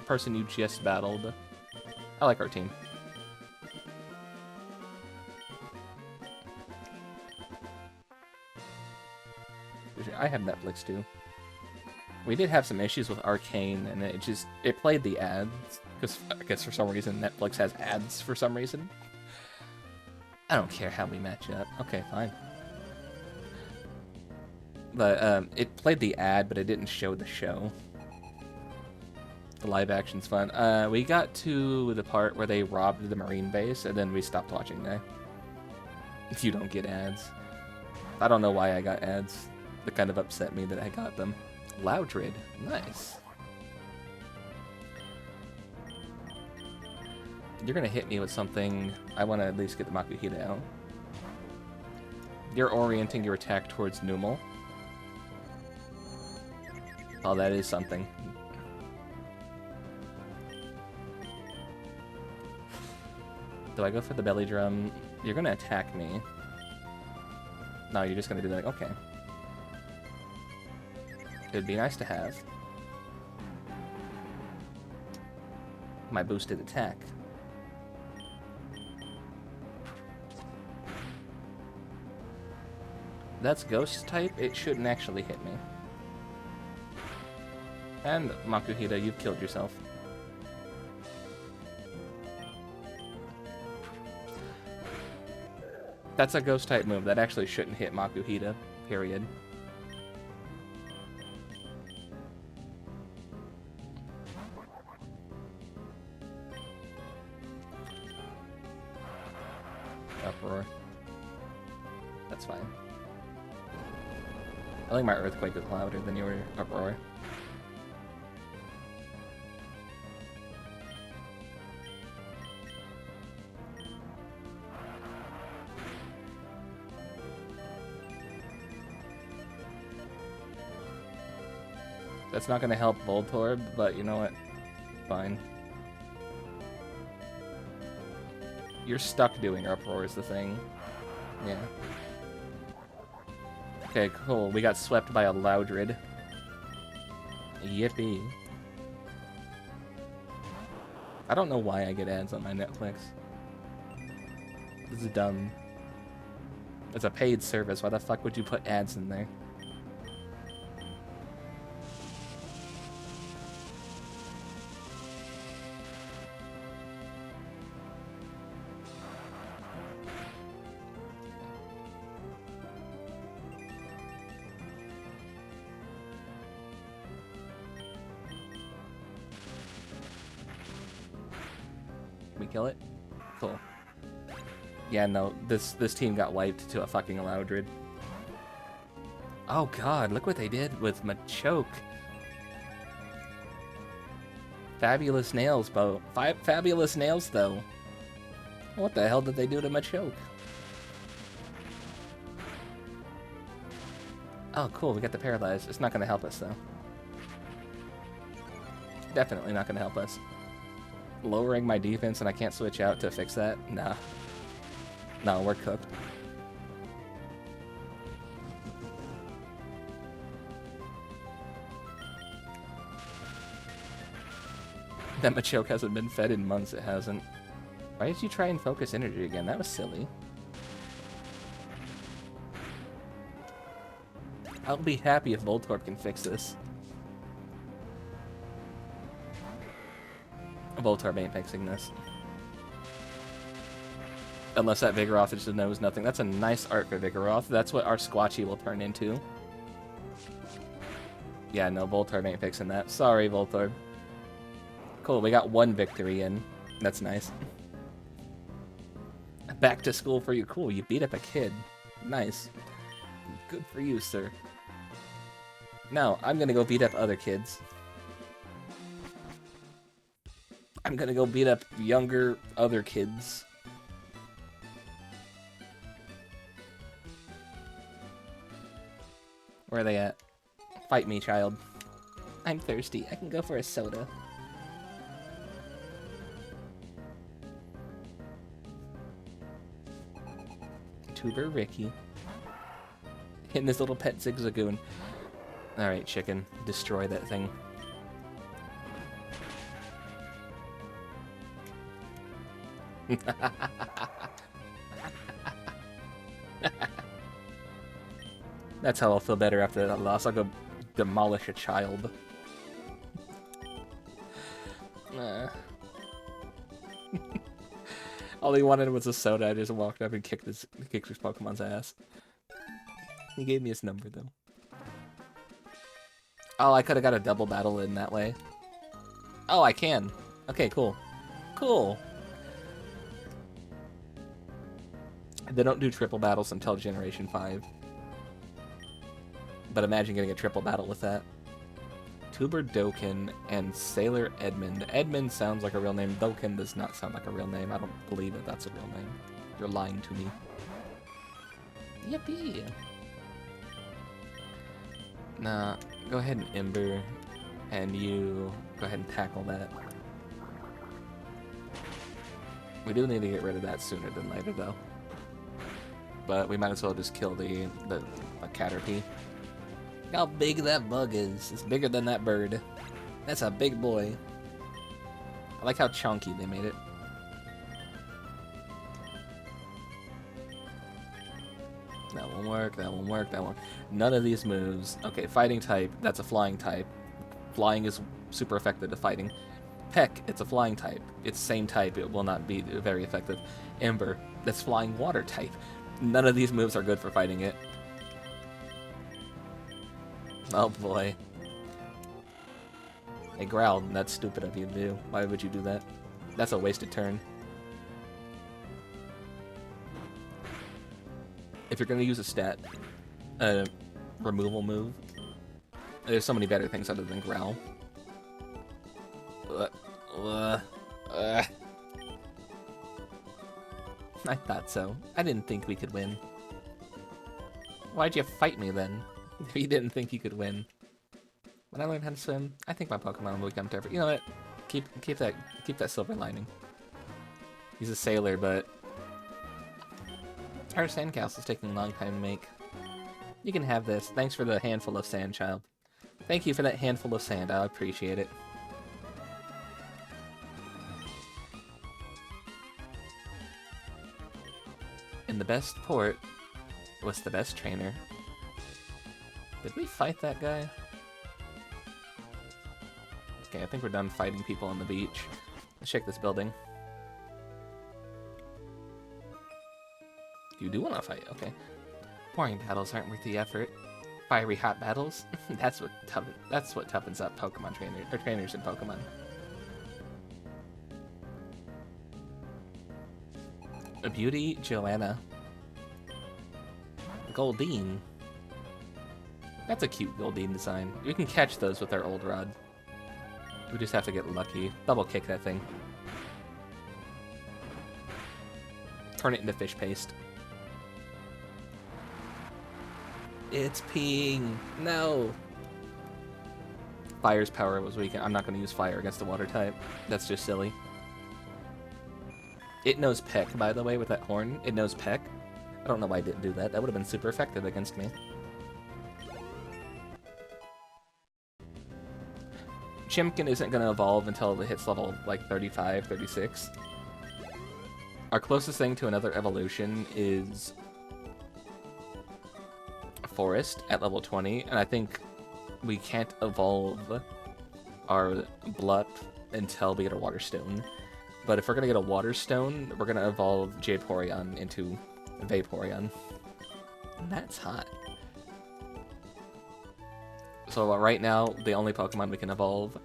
person you just battled? I like our team. I have Netflix too. We did have some issues with Arcane, and it played the ads, because I guess for some reason Netflix has ads for some reason. I don't care how we match up. Okay, fine. But it played the ad, but it didn't show the show. The live action's fun. We got to the part where they robbed the Marine base, and then we stopped watching there. If you don't get ads. I don't know why I got ads. It kind of upset me that I got them. Loudred. Nice. You're gonna hit me with something. I want to at least get the Makuhita out. You're orienting your attack towards Numel. Oh, that is something. Do I go for the belly drum? You're gonna attack me. No, you're just gonna do that. Okay. It'd be nice to have my boosted attack. That's ghost type. It shouldn't actually hit me. And Makuhita, you've killed yourself. That's a ghost type move. That actually shouldn't hit Makuhita, period. Uproar. That's fine. I think my Earthquake is louder than your Uproar. That's not going to help Voltorb, but you know what? Fine. You're stuck doing Uproar is the thing. Yeah. Okay, cool. We got swept by a Loudred. Yippee. I don't know why I get ads on my Netflix. This is dumb. It's a paid service. Why the fuck would you put ads in there? Kill it? Cool. Yeah, no, this team got wiped to a fucking Loudred. Oh god, look what they did with Machoke. Fabulous nails, Bo. Fabulous nails, though. What the hell did they do to Machoke? Oh, cool, we got the Paralyze. It's not gonna help us, though. Definitely not gonna help us. Lowering my defense and I can't switch out to fix that? Nah. No, we're cooked. That Machoke hasn't been fed in months, it hasn't. Why did you try and focus energy again? That was silly. I'll be happy if Voltorb can fix this. Voltorb ain't fixing this. Unless that Vigoroth just knows nothing. That's a nice art for Vigoroth. That's what our Squatchy will turn into. Yeah, no, Voltorb ain't fixing that. Sorry, Voltorb. Cool, we got one victory in. That's nice. Back to school for you. Cool, you beat up a kid. Nice. Good for you, sir. Now, I'm gonna go beat up other kids. I'm gonna go beat up younger other kids. Where are they at? Fight me, child. I'm thirsty. I can go for a soda. Tuber Ricky. Hitting this little pet Zigzagoon. Alright, chicken. Destroy that thing. That's how I'll feel better after that loss. I'll go demolish a child. All he wanted was a soda. I just walked up and kicked his Pokemon's ass. He gave me his number, though. Oh, I could have got a double battle in that way. Oh, I can. Okay, cool. Cool. They don't do triple battles until Generation 5. But imagine getting a triple battle with that. Tuber Dokkan and Sailor Edmund. Edmund sounds like a real name. Dokkan does not sound like a real name. I don't believe that that's a real name. You're lying to me. Yippee! Nah, go ahead and Ember. And you go ahead and tackle that. We do need to get rid of that sooner than later, though. But we might as well just kill the Caterpie. Look how big that bug is. It's bigger than that bird. That's a big boy. I like how chunky they made it. That won't work, that won't work, that won't. None of these moves. Okay, fighting type, that's a flying type. Flying is super effective at fighting. Peck, it's a flying type. It's same type, it will not be very effective. Ember, that's flying water type. None of these moves are good for fighting it. Oh boy. Hey Growl, that's stupid of you to do. Why would you do that? That's a wasted turn. If you're gonna use a stat, removal move, there's so many better things other than Growl. I thought so. I didn't think we could win. Why'd you fight me then? If you didn't think you could win. When I learn how to swim, I think my Pokemon will become terrible. You know what? Keep that silver lining. He's a sailor, but our sandcastle's taking a long time to make. You can have this. Thanks for the handful of sand, child. Thank you for that handful of sand. I appreciate it. In the best port was the best trainer. Did we fight that guy? Okay, I think we're done fighting people on the beach. Let's check this building. You do want to fight, okay. Boring battles aren't worth the effort. Fiery hot battles? that's what toughens up Pokemon trainers in Pokemon. A beauty, Joanna. Goldeen. That's a cute Goldeen design. We can catch those with our old rod. We just have to get lucky. Double kick that thing. Turn it into fish paste. It's peeing. No. Fire's power was weak. I'm not going to use fire against the water type. That's just silly. It knows Peck, by the way, with that horn. It knows Peck. I don't know why I didn't do that. That would have been super effective against me. Chimkin isn't going to evolve until it hits level, like, 35, 36. Our closest thing to another evolution is Forest at level 20, and I think we can't evolve our Blup until we get a Water Stone. But if we're going to get a Water Stone, we're going to evolve Vaporeon into Vaporeon. And that's hot. So right now, the only Pokemon we can evolve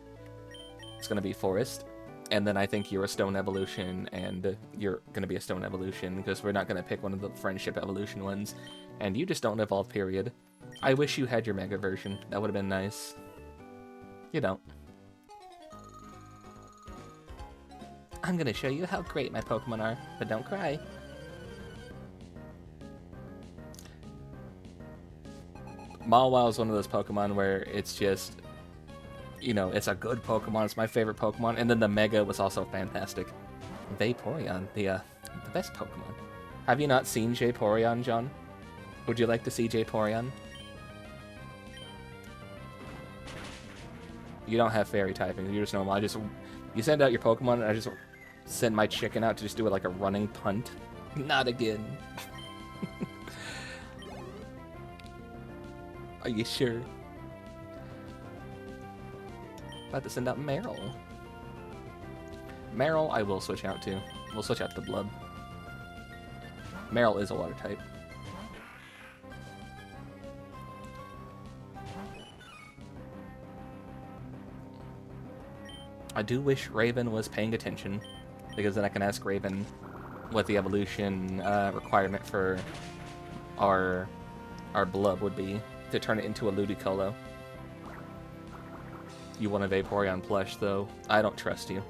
is going to be Forest. And then I think you're a Stone Evolution, and you're going to be a Stone Evolution, because we're not going to pick one of the Friendship Evolution ones. And you just don't evolve, period. I wish you had your Mega version. That would have been nice. You don't. I'm going to show you how great my Pokemon are, but don't cry. Mawile is one of those Pokemon where it's just, you know, it's a good Pokemon, it's my favorite Pokemon, and then the Mega was also fantastic. Vaporeon, the best Pokemon. Have you not seen Vaporeon, John? Would you like to see Vaporeon? You don't have fairy typing. You're just normal. You send out your Pokemon, and I just send my chicken out to just do it like a running punt. Not again. Are you sure? About to send out Meryl. Meryl, I will switch out to. We'll switch out to Blub. Meryl is a water type. I do wish Raven was paying attention, because then I can ask Raven what the evolution requirement for our Blub would be to turn it into a Ludicolo. You want a Vaporeon plush, though. I don't trust you.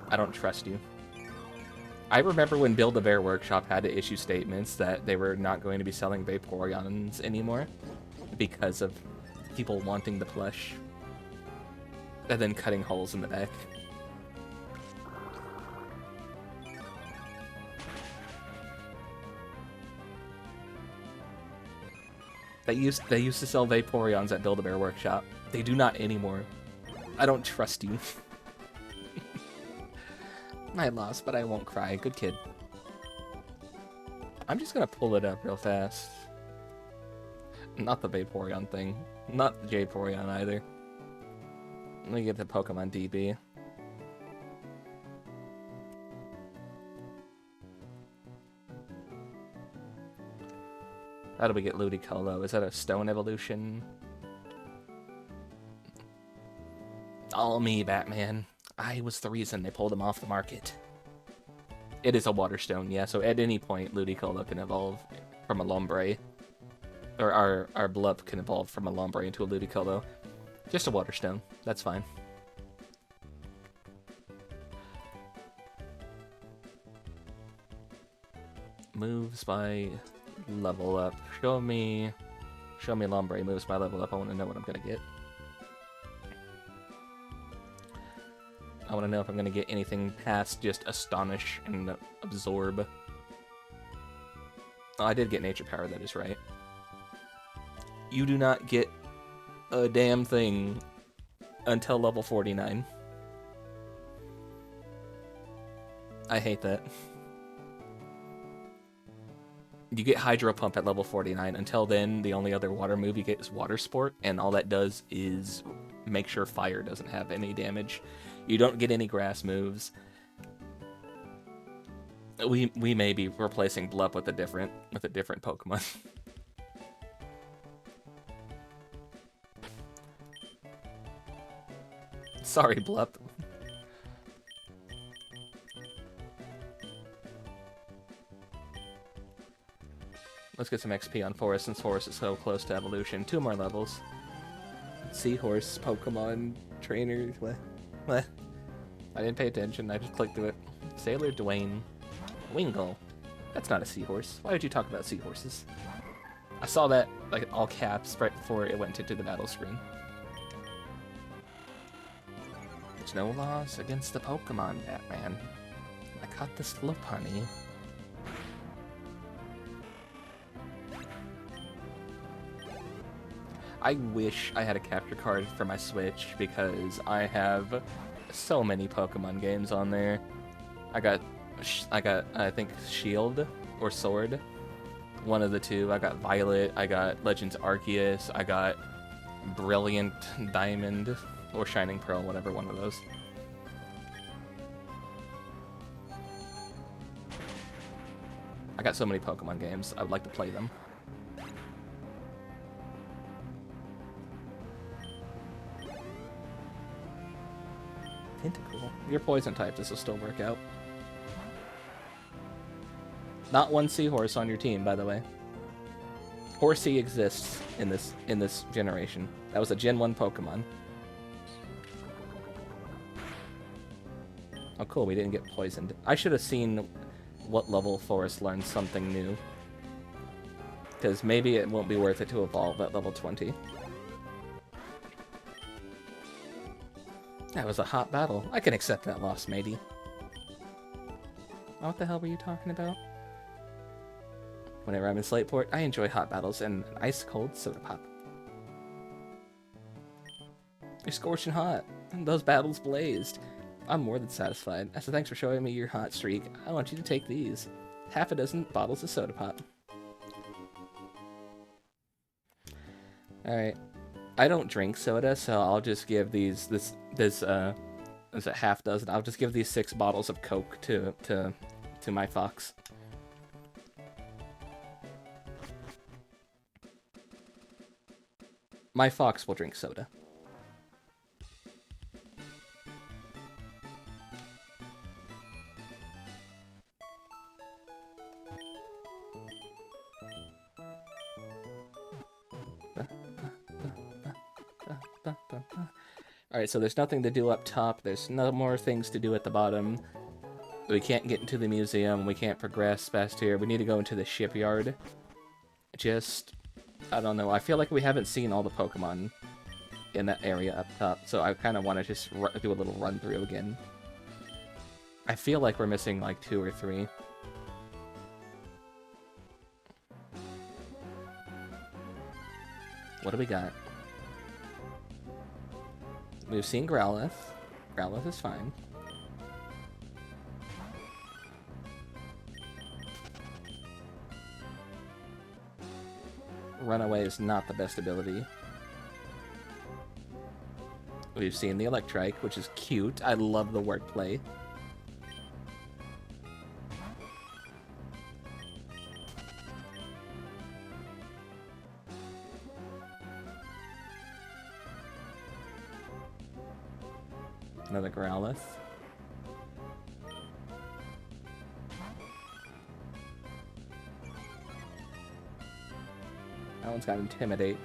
I don't trust you. I remember when Build-A-Bear Workshop had to issue statements that they were not going to be selling Vaporeons anymore because of people wanting the plush. And then cutting holes in the back. They used to sell Vaporeons at Build-A-Bear Workshop. They do not anymore. I don't trust you. I lost, but I won't cry. Good kid. I'm just gonna pull it up real fast. Not the Vaporeon thing. Not the Jayporeon either. Let me get the Pokemon DB. How do we get Ludicolo? Is that a stone evolution? All me, Batman. I was the reason they pulled him off the market. It is a water stone, yeah, so at any point Ludicolo can evolve from a Lombre. Or our Blub can evolve from a Lombre into a Ludicolo. Just a water stone. That's fine. Moves by level up. Show me Lombre moves by level up. I want to know what I'm gonna get. I want to know if I'm gonna get anything past just Astonish and Absorb. Oh, I did get Nature Power, that is right. You do not get a damn thing until level 49. I hate that. You get Hydro Pump at level 49. Until then, the only other water move you get is Water Sport, and all that does is make sure fire doesn't have any damage. You don't get any grass moves. We may be replacing Blup with a different Pokemon. Sorry, Blup. Let's get some XP on Forest, since Forest is so close to evolution. 2 more levels. Seahorse, Pokemon, trainer, what? I didn't pay attention, I just clicked through it. Sailor Dwayne. Wingull. That's not a seahorse. Why would you talk about seahorses? I saw that, like, all caps right before it went into the battle screen. There's no laws against the Pokemon, Batman. I caught this Lopunny. I wish I had a capture card for my Switch, because I have so many Pokemon games on there. I got I think Shield or Sword, one of the two. I got Violet, I got Legends Arceus, I got Brilliant Diamond or Shining Pearl, whatever one of those. I got so many Pokemon games, I would like to play them. Tentacle. You're poison type, this will still work out. Not one Seahorse on your team, by the way. Horsey exists in this generation. That was a Gen 1 Pokemon. Oh cool, we didn't get poisoned. I should have seen what level Forest learns something new. Because maybe it won't be worth it to evolve at level 20. That was a hot battle. I can accept that loss, matey. What the hell were you talking about? Whenever I'm in Slateport, I enjoy hot battles and ice-cold soda pop. You're scorching hot. Those battles blazed. I'm more than satisfied. So thanks for showing me your hot streak. I want you to take these. Half a dozen bottles of soda pop. Alright. I don't drink soda, so I'll just give these is a half dozen. I'll just give these 6 bottles of Coke to my fox. My fox will drink soda. Alright, so there's nothing to do up top. There's no more things to do at the bottom. We can't get into the museum. We can't progress past here. We need to go into the shipyard. I don't know. I feel like we haven't seen all the Pokemon in that area up top, so I kind of want to just do a little run through again. I feel like we're missing like 2 or 3. What do we got? We've seen Growlithe. Growlithe is fine. Runaway is not the best ability. We've seen the Electrike, which is cute. I love the wordplay. Another Growlithe. That one's got Intimidate.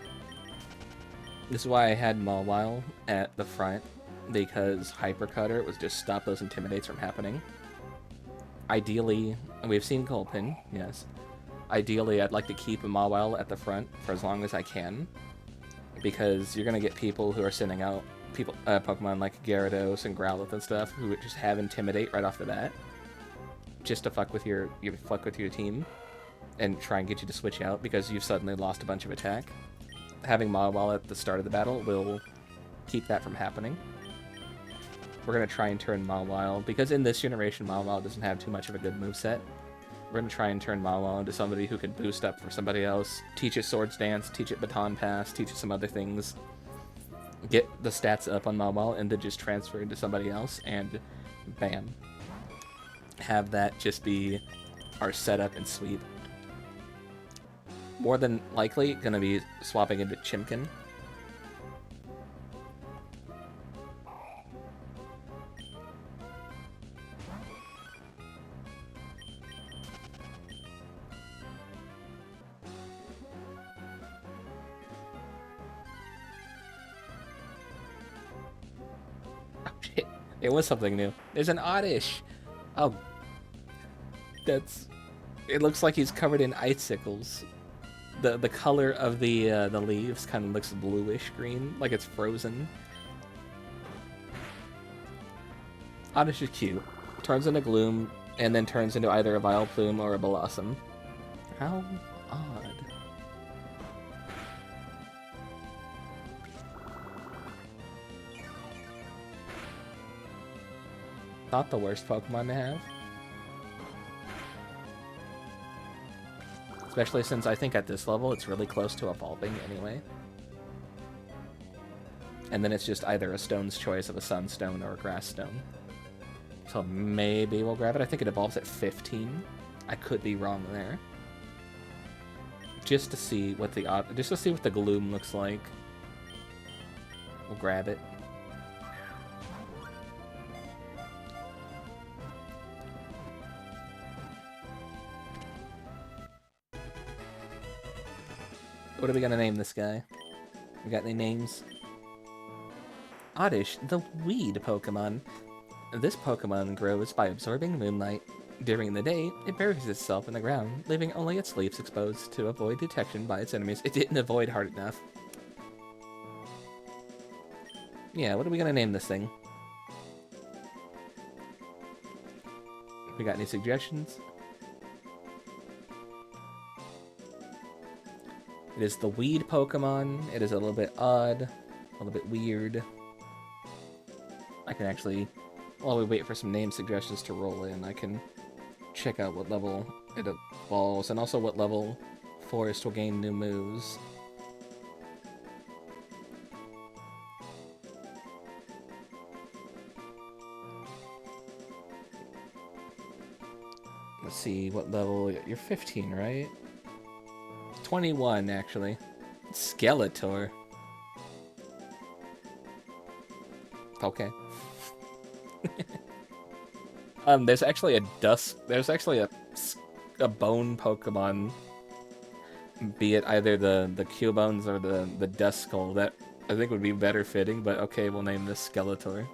This is why I had Mawile at the front, because Hyper Cutter was just stop those Intimidates from happening. Ideally, we've seen Gulpin, yes. Ideally, I'd like to keep a Mawile at the front for as long as I can, because you're going to get people who are sending out Pokemon like Gyarados and Growlithe and stuff who just have Intimidate right off the bat, just to fuck with your team and try and get you to switch out because you've suddenly lost a bunch of attack. Having Mawile at the start of the battle will keep that from happening. We're going to try and turn Mawile, because in this generation Mawile doesn't have too much of a good moveset. We're going to try and turn Mawile into somebody who can boost up for somebody else, teach it Swords Dance, teach it Baton Pass, teach it some other things. Get the stats up on Mawile and then just transfer into somebody else, and bam. Have that just be our setup and sweep. More than likely going to be swapping into Chimkin. It was something new. There's an Oddish! Oh. It looks like he's covered in icicles. The color of the leaves kind of looks bluish green, like it's frozen. Oddish is cute. Turns into Gloom, and then turns into either a Vileplume or a Blossom. How odd. Not the worst Pokemon to have. Especially since I think at this level it's really close to evolving anyway. And then it's just either a Stone's Choice of a Sunstone or a Grass Stone. So maybe we'll grab it. I think it evolves at 15. I could be wrong there. Just to see what the Gloom looks like. We'll grab it. What are we gonna name this guy? We got any names? Oddish, the weed Pokemon. This Pokemon grows by absorbing moonlight. During the day, it buries itself in the ground, leaving only its leaves exposed to avoid detection by its enemies. It didn't avoid hard enough. Yeah, what are we gonna name this thing? We got any suggestions? It is the weed Pokemon. It is a little bit odd, a little bit weird. I can actually, while we wait for some name suggestions to roll in, I can check out what level it evolves, and also what level Forest will gain new moves. Let's see, what level? You're 15, right? 21, actually. Skeletor. Okay. There's actually a bone Pokemon, be it either the Cubones or the Duskull, that I think would be better fitting, but okay, we'll name this Skeletor.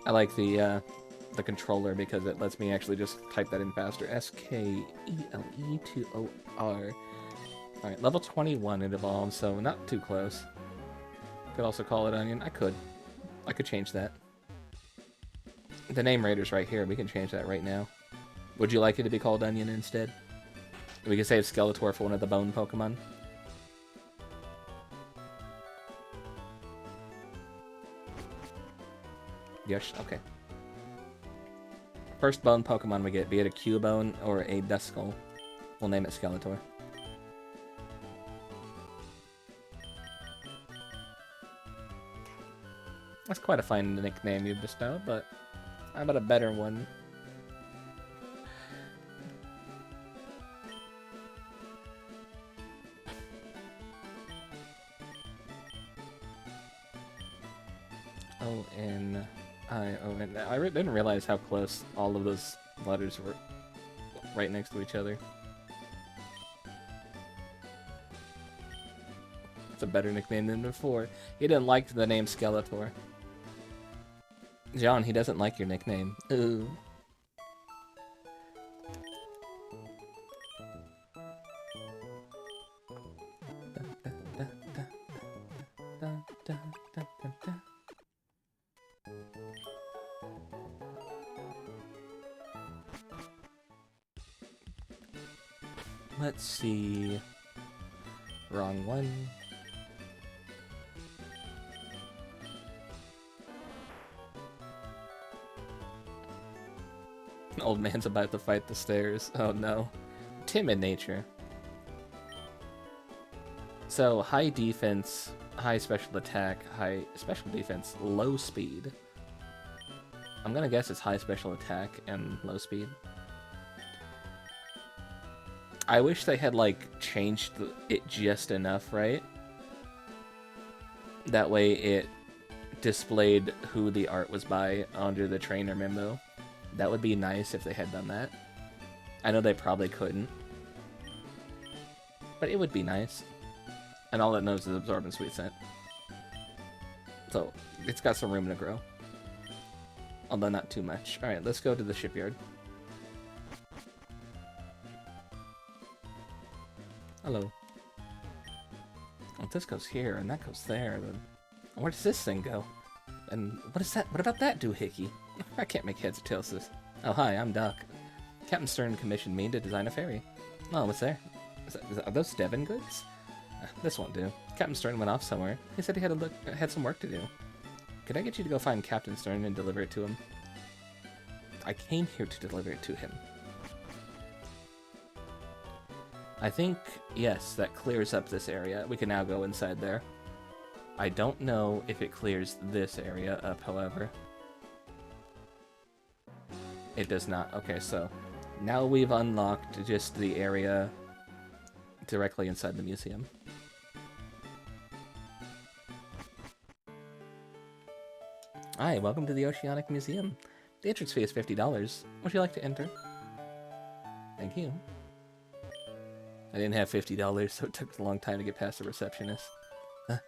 I like the controller because it lets me actually just type that in faster. SKELE2OR. Alright, level 21 it evolves, so not too close. Could also call it Onion. I could change that. The name rater's right here. We can change that right now. Would you like it to be called Onion instead? We could save Skeletor for one of the bone Pokemon. Yes, okay. First bone Pokemon we get, be it a Cubone or a Duskull. We'll name it Skeletor. That's quite a fine nickname you bestowed, but how about a better one? O-N-I-O-N. I didn't realize how close all of those letters were right next to each other. It's a better nickname than before. He didn't like the name Skeletor. John, he doesn't like your nickname. Ooh. Let's see. Wrong one. Old man's about to fight the stairs. Oh no. Timid nature. So, high defense, high special attack, high special defense, low speed. I'm gonna guess it's high special attack and low speed. I wish they had, like, changed it just enough, right? That way it displayed who the art was by under the trainer memo. That would be nice if they had done that. I know they probably couldn't. But it would be nice. And all it knows is Absorb and Sweet Scent. So, it's got some room to grow. Although not too much. Alright, let's go to the shipyard. Hello. Well, this goes here, and that goes there. Then where does this thing go? And what is that? What about that doohickey? I can't make heads or tails of this. Oh, hi, I'm Doc. Captain Stern commissioned me to design a ferry. Oh, what's there? Are those Devon goods? This won't do. Captain Stern went off somewhere. He said he had some work to do. Could I get you to go find Captain Stern and deliver it to him? I came here to deliver it to him. I think, yes, that clears up this area. We can now go inside there. I don't know if it clears this area up, however. It does not. Okay, so now we've unlocked just the area directly inside the museum. Hi, welcome to the Oceanic Museum. The entrance fee is $50. Would you like to enter? Thank you. I didn't have $50, so it took a long time to get past the receptionist. Huh?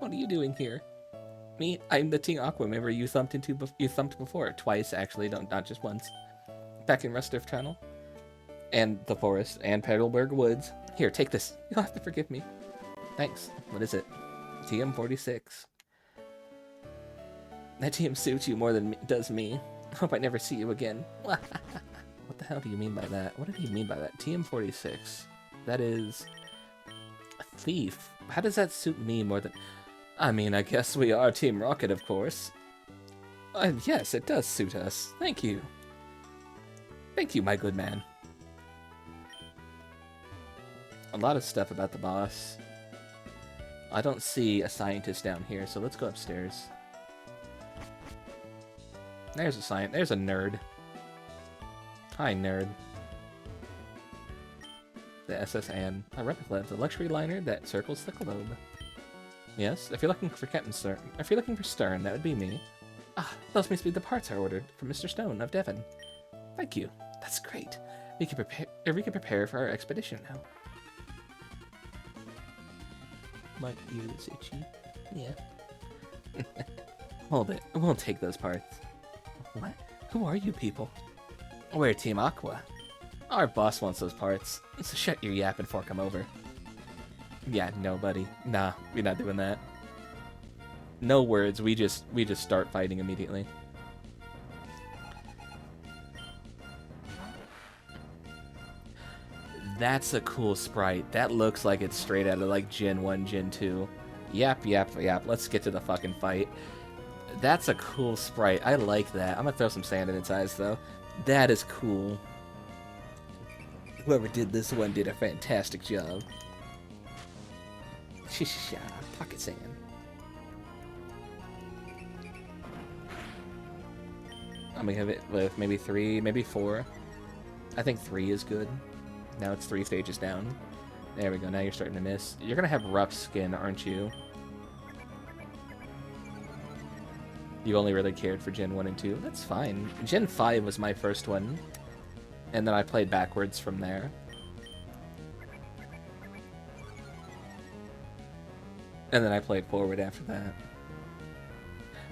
What are you doing here? Me? I'm the Team Aqua member you thumped before. Twice, actually, not just once. Back in Rustiff Tunnel. And the forest, and Petalburg Woods. Here, take this. You'll have to forgive me. Thanks. What is it? TM46. That team suits you more than does me. Hope I never see you again. What the hell do you mean by that? What did he mean by that? TM46. That is... a thief. How does that suit me more than... I mean, I guess we are Team Rocket, of course. Yes, it does suit us. Thank you. Thank you, my good man. A lot of stuff about the boss. I don't see a scientist down here, so let's go upstairs. There's a scientist. There's a nerd. Hi, nerd. The SS Anne. A replica of the luxury liner that circles the globe. Yes, if you're looking for Captain Stern, if you're looking for Stern, that would be me. Ah, those must be the parts I ordered from Mr. Stone of Devon. Thank you. That's great. We can prepare for our expedition now. My ear is itchy. Yeah. Hold it. We'll take those parts. What? Who are you people? We're Team Aqua. Our boss wants those parts, so shut your yap and fork him over. Yeah, no, buddy. Nah, we're not doing that. No words. We just start fighting immediately. That's a cool sprite. That looks like it's straight out of like Gen 1, Gen 2. Yap, yap, yap. Let's get to the fucking fight. That's a cool sprite. I like that. I'm gonna throw some sand in its eyes though. That is cool. Whoever did this one did a fantastic job. Shisha, pocket sand. I'm gonna give it with maybe 3, maybe 4. I think 3 is good. Now it's 3 stages down. There we go, now you're starting to miss. You're gonna have rough skin, aren't you? You only really cared for Gen 1 and 2. That's fine. Gen 5 was my first one. And then I played backwards from there. And then I played forward after that.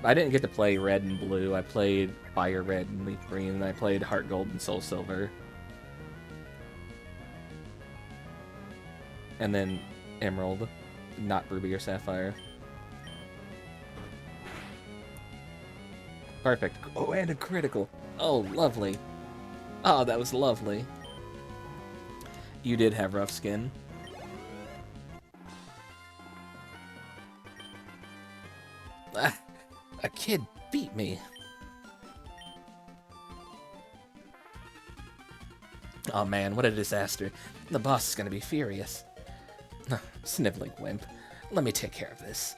But I didn't get to play red and blue. I played fire red and leaf green, and I played heart gold and soul silver. And then emerald, not ruby or sapphire. Perfect. Oh, and a critical. Oh, lovely. Oh, that was lovely. You did have rough skin. Ah, a kid beat me. Oh man, what a disaster. The boss is gonna be furious. Sniveling wimp. Let me take care of this.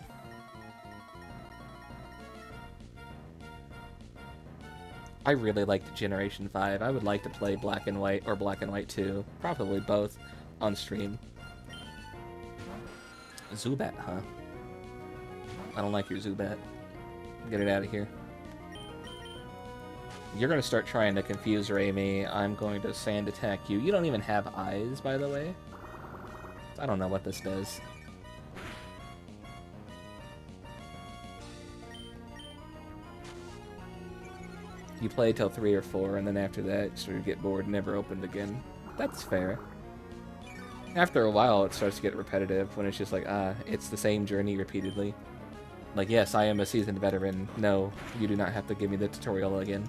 I really liked Generation 5. I would like to play Black and White or Black and White 2. Probably both on stream. Zubat, huh? I don't like your Zubat. Get it out of here. You're going to start trying to confuse Raimi. I'm going to sand attack you. You don't even have eyes, by the way. I don't know what this does. You play till 3 or 4, and then after that, you sort of get bored and never opened again. That's fair. After a while, it starts to get repetitive, when it's just like, it's the same journey repeatedly. Like, yes, I am a seasoned veteran. No, you do not have to give me the tutorial again.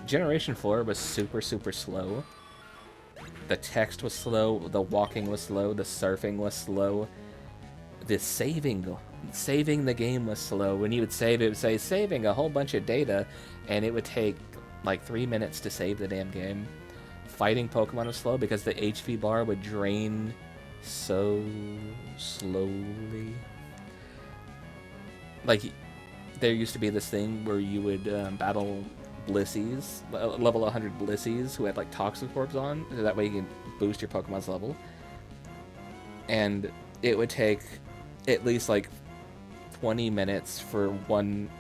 Generation 4 was super, super slow. The text was slow, the walking was slow, the surfing was slow. The saving the game was slow. When you would save, it would say saving a whole bunch of data, and it would take like 3 minutes to save the damn game. Fighting Pokemon was slow because the HP bar would drain so slowly. Like, there used to be this thing where you would battle Blissies, level 100 Blissies who had like Toxic Orbs on, so that way you can boost your Pokemon's level. And it would take at least like 20 minutes for one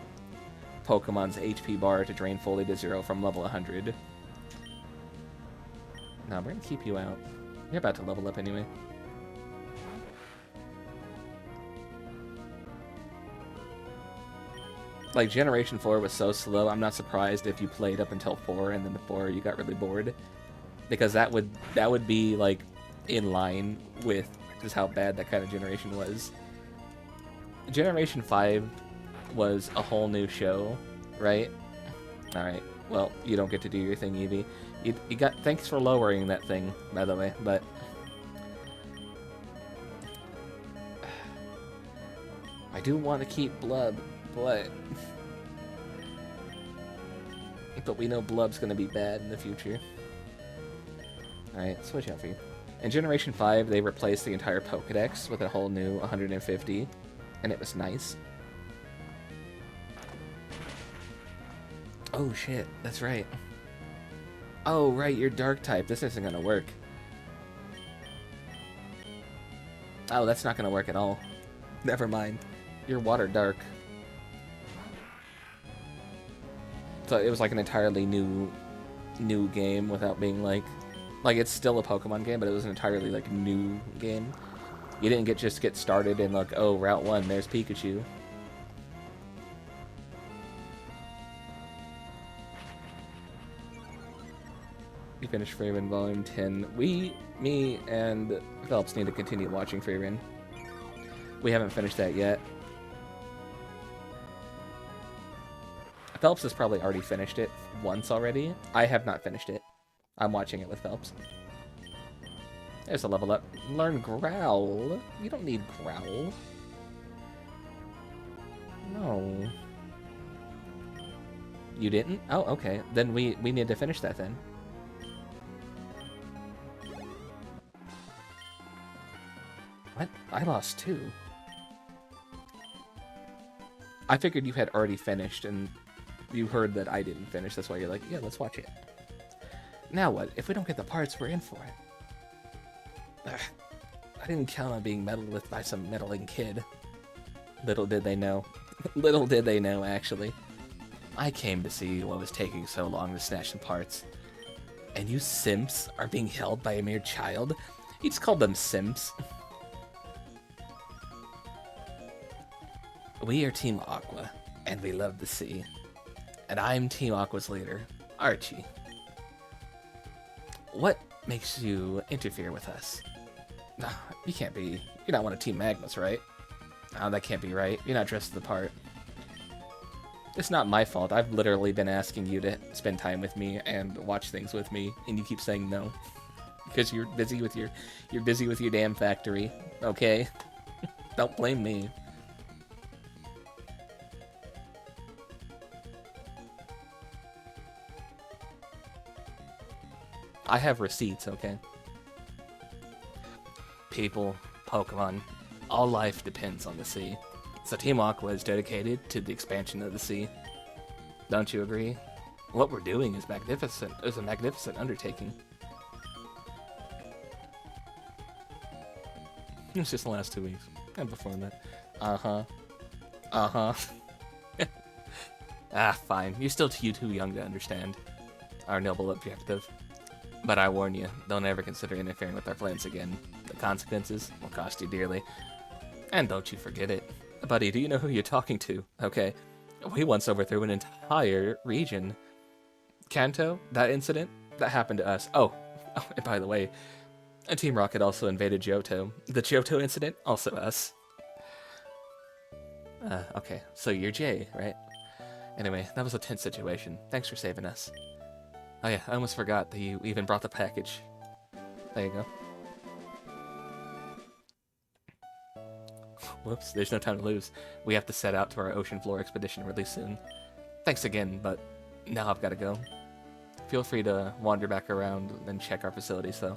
Pokemon's HP bar to drain fully to 0 from level 100. Now we're gonna keep you out. You're about to level up anyway. Like, Generation 4 was so slow, I'm not surprised if you played up until 4 and then the 4 you got really bored. Because that would be, like, in line with just how bad that kind of generation was. Generation 5 was a whole new show, right? Alright, well, you don't get to do your thing, Evie. You got. Thanks for lowering that thing, by the way, but... I do want to keep Blub, but... But we know Blub's gonna be bad in the future. Alright, switch out for you. In Generation 5, they replaced the entire Pokedex with a whole new 150, and it was nice. Oh shit, that's right. Oh right, you're Dark type. This isn't gonna work. Oh, that's not gonna work at all. Never mind. You're Water Dark. So it was like an entirely new game without being like it's still a Pokemon game, but it was an entirely like new game. You didn't just get started in like, oh, Route 1, there's Pikachu. You finished Freeman Volume 10. Me, and Phelps need to continue watching Freeman. We haven't finished that yet. Phelps has probably already finished it once already. I have not finished it. I'm watching it with Phelps. There's a level up. Learn Growl. You don't need Growl. No. You didn't? Oh, okay. Then we need to finish that then. What? I lost 2. I figured you had already finished and you heard that I didn't finish. That's why you're like, yeah, let's watch it. Now what? If we don't get the parts, we're in for it. Ugh. I didn't count on being meddled with by some meddling kid. Little did they know. Little did they know, actually. I came to see what was taking so long to snatch the parts. And you simps are being held by a mere child? You just called them simps. We are Team Aqua, and we love the sea. And I'm Team Aqua's leader, Archie. What makes you interfere with us? You can't be. You're not one of Team Magnus, right? Oh, that can't be right. You're not dressed the part. It's not my fault. I've literally been asking you to spend time with me and watch things with me, and you keep saying no. Because you're busy with your damn factory, okay? Don't blame me. I have receipts, okay? People, Pokemon, all life depends on the sea. So Team Aqua is dedicated to the expansion of the sea. Don't you agree? What we're doing is magnificent. It's a magnificent undertaking. It's just the last 2 weeks. And before that. Uh-huh. Uh-huh. Ah, fine. You're still too young to understand our noble objective. But I warn you, don't ever consider interfering with our plans again. The consequences will cost you dearly. And don't you forget it. Buddy, do you know who you're talking to? Okay. We once overthrew an entire region. Kanto, that incident, that happened to us. Oh, and by the way, Team Rocket also invaded Johto. The Johto incident, also us. Okay, so you're Jay, right? Anyway, that was a tense situation. Thanks for saving us. Oh yeah, I almost forgot that you even brought the package. There you go. Whoops, there's no time to lose. We have to set out to our ocean floor expedition really soon. Thanks again, but now I've got to go. Feel free to wander back around and check our facilities, though.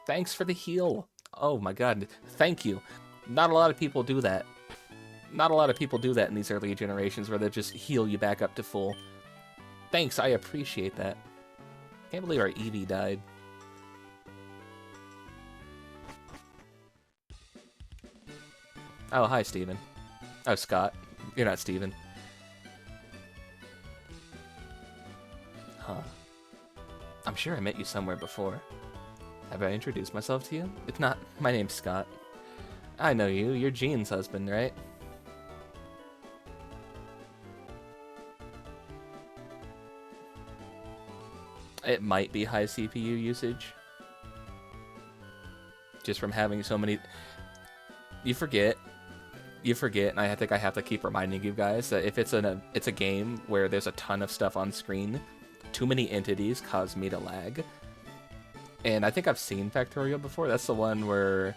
Thanks for the heal. Oh my god, thank you. Not a lot of people do that. Not a lot of people do that in these early generations where they just heal you back up to full. Thanks, I appreciate that. Can't believe our Eevee died. Oh, hi, Steven. Oh, Scott. You're not Steven. Huh. I'm sure I met you somewhere before. Have I introduced myself to you? If not, my name's Scott. I know you. You're Jean's husband, right? It might be high CPU usage. Just from having so many... You forget you forget, and I think I have to keep reminding you guys that if it's a game where there's a ton of stuff on screen, too many entities cause me to lag. And I think I've seen Factorio before. That's the one where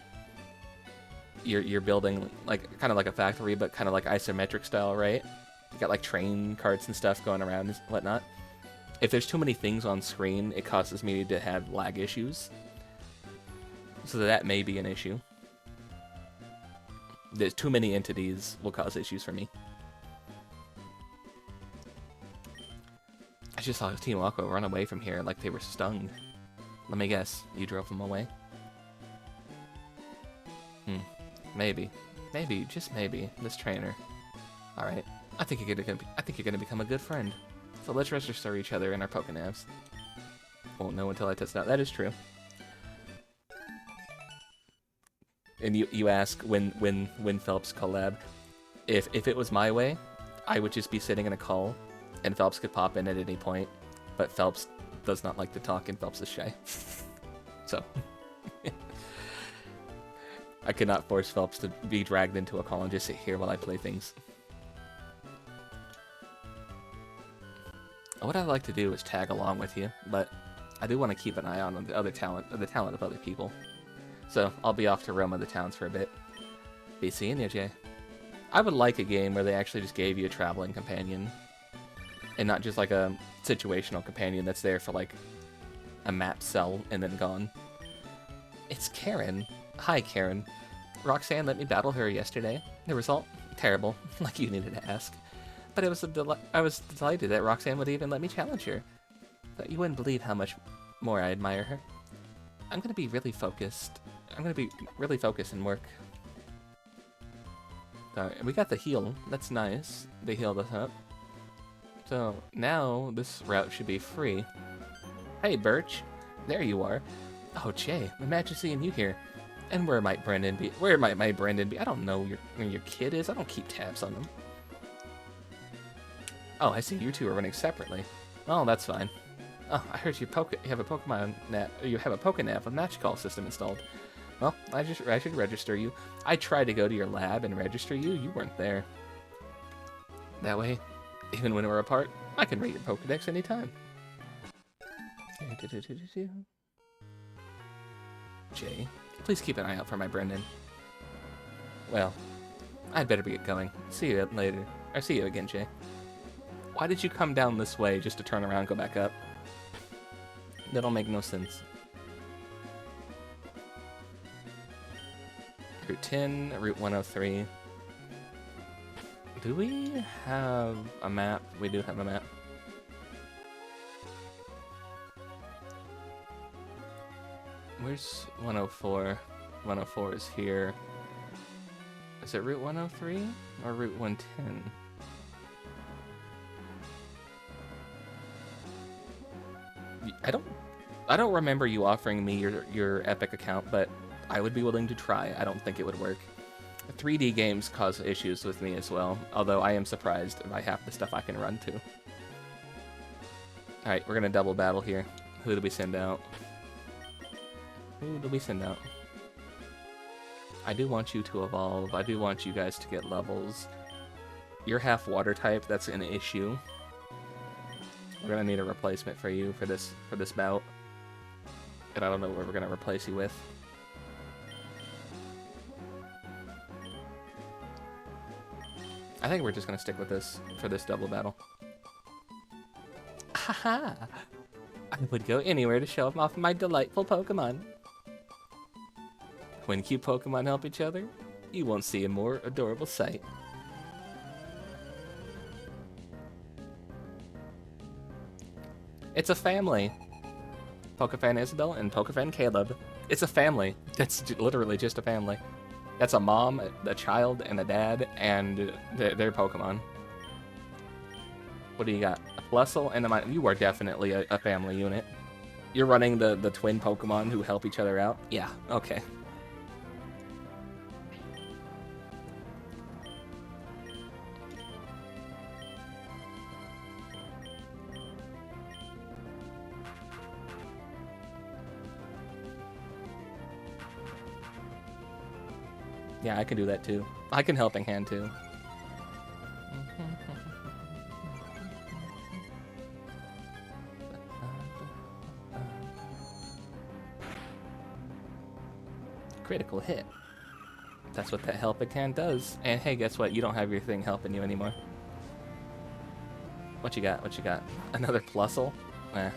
you're building like kind of like a factory, but kind of like isometric style, right? You got like train carts and stuff going around and whatnot. If there's too many things on screen, it causes me to have lag issues. So that may be an issue. There's too many entities will cause issues for me. I just saw Team Wako run away from here like they were stung. Let me guess, you drove them away? Maybe. Maybe, just maybe, this trainer. Alright. I think you're gonna become a good friend. So let's register each other in our Pokénavs. Won't know until I test it out. That is true. And you ask when Phelps collab. If it was my way, I would just be sitting in a call and Phelps could pop in at any point. But Phelps does not like to talk and Phelps is shy. So I could not force Phelps to be dragged into a call and just sit here while I play things. What I'd like to do is tag along with you, but I do want to keep an eye on the other talent, or the talent of other people. So I'll be off to Roma the Towns for a bit. Be seeing you, Jay. I would like a game where they actually just gave you a traveling companion, and not just like a situational companion that's there for like a map cell and then gone. It's Karen. Hi, Karen. Roxanne let me battle her yesterday. The result? Terrible, like you needed to ask. But it was I was delighted that Roxanne would even let me challenge her. But you wouldn't believe how much more I admire her. I'm gonna be really focused. I'm gonna be really focused and work. Alright, we got the heal. That's nice. They healed us up. So now this route should be free. Hey, Birch. There you are. Oh, Jay, imagine seeing you here. And where might Brendan be? Where might my Brendan be? I don't know where your kid is. I don't keep tabs on them. Oh, I see you two are running separately. Oh, that's fine. Oh, I heard you have a Pokénav with match call system installed. Well, I should register you. I tried to go to your lab and register you. You weren't there. That way, even when we're apart, I can rate your Pokédex anytime. Jay, please keep an eye out for my Brendan. Well, I'd better get going. See you later. Or see you again, Jay. Why did you come down this way just to turn around and go back up? That'll make no sense. Route 10, Route 103. Do we have a map? We do have a map. Where's 104? 104 is here. Is it Route 103 or Route 110? I don't remember you offering me your Epic account, but I would be willing to try. I don't think it would work. 3D games cause issues with me as well, although I am surprised by half the stuff I can run to. Alright, we're gonna double battle here. Who do we send out? Who do we send out? I do want you to evolve. I do want you guys to get levels. You're half water type, that's an issue. We're gonna need a replacement for you for this bout. And I don't know what we're gonna replace you with. I think we're just gonna stick with this for this double battle. Haha! I would go anywhere to show off my delightful Pokemon. When cute Pokemon help each other, you won't see a more adorable sight. It's a family. Pokefan Isabel and Pokefan Caleb. It's a family. That's literally just a family. That's a mom, a child, and a dad, and their Pokemon. What do you got? A Plusle and a... You are definitely a family unit. You're running the twin Pokemon who help each other out? Yeah, okay. Yeah, I can do that too. I can helping hand too. Critical hit. That's what that helping hand does. And hey, guess what? You don't have your thing helping you anymore. What you got? What you got? Another plusle? Eh.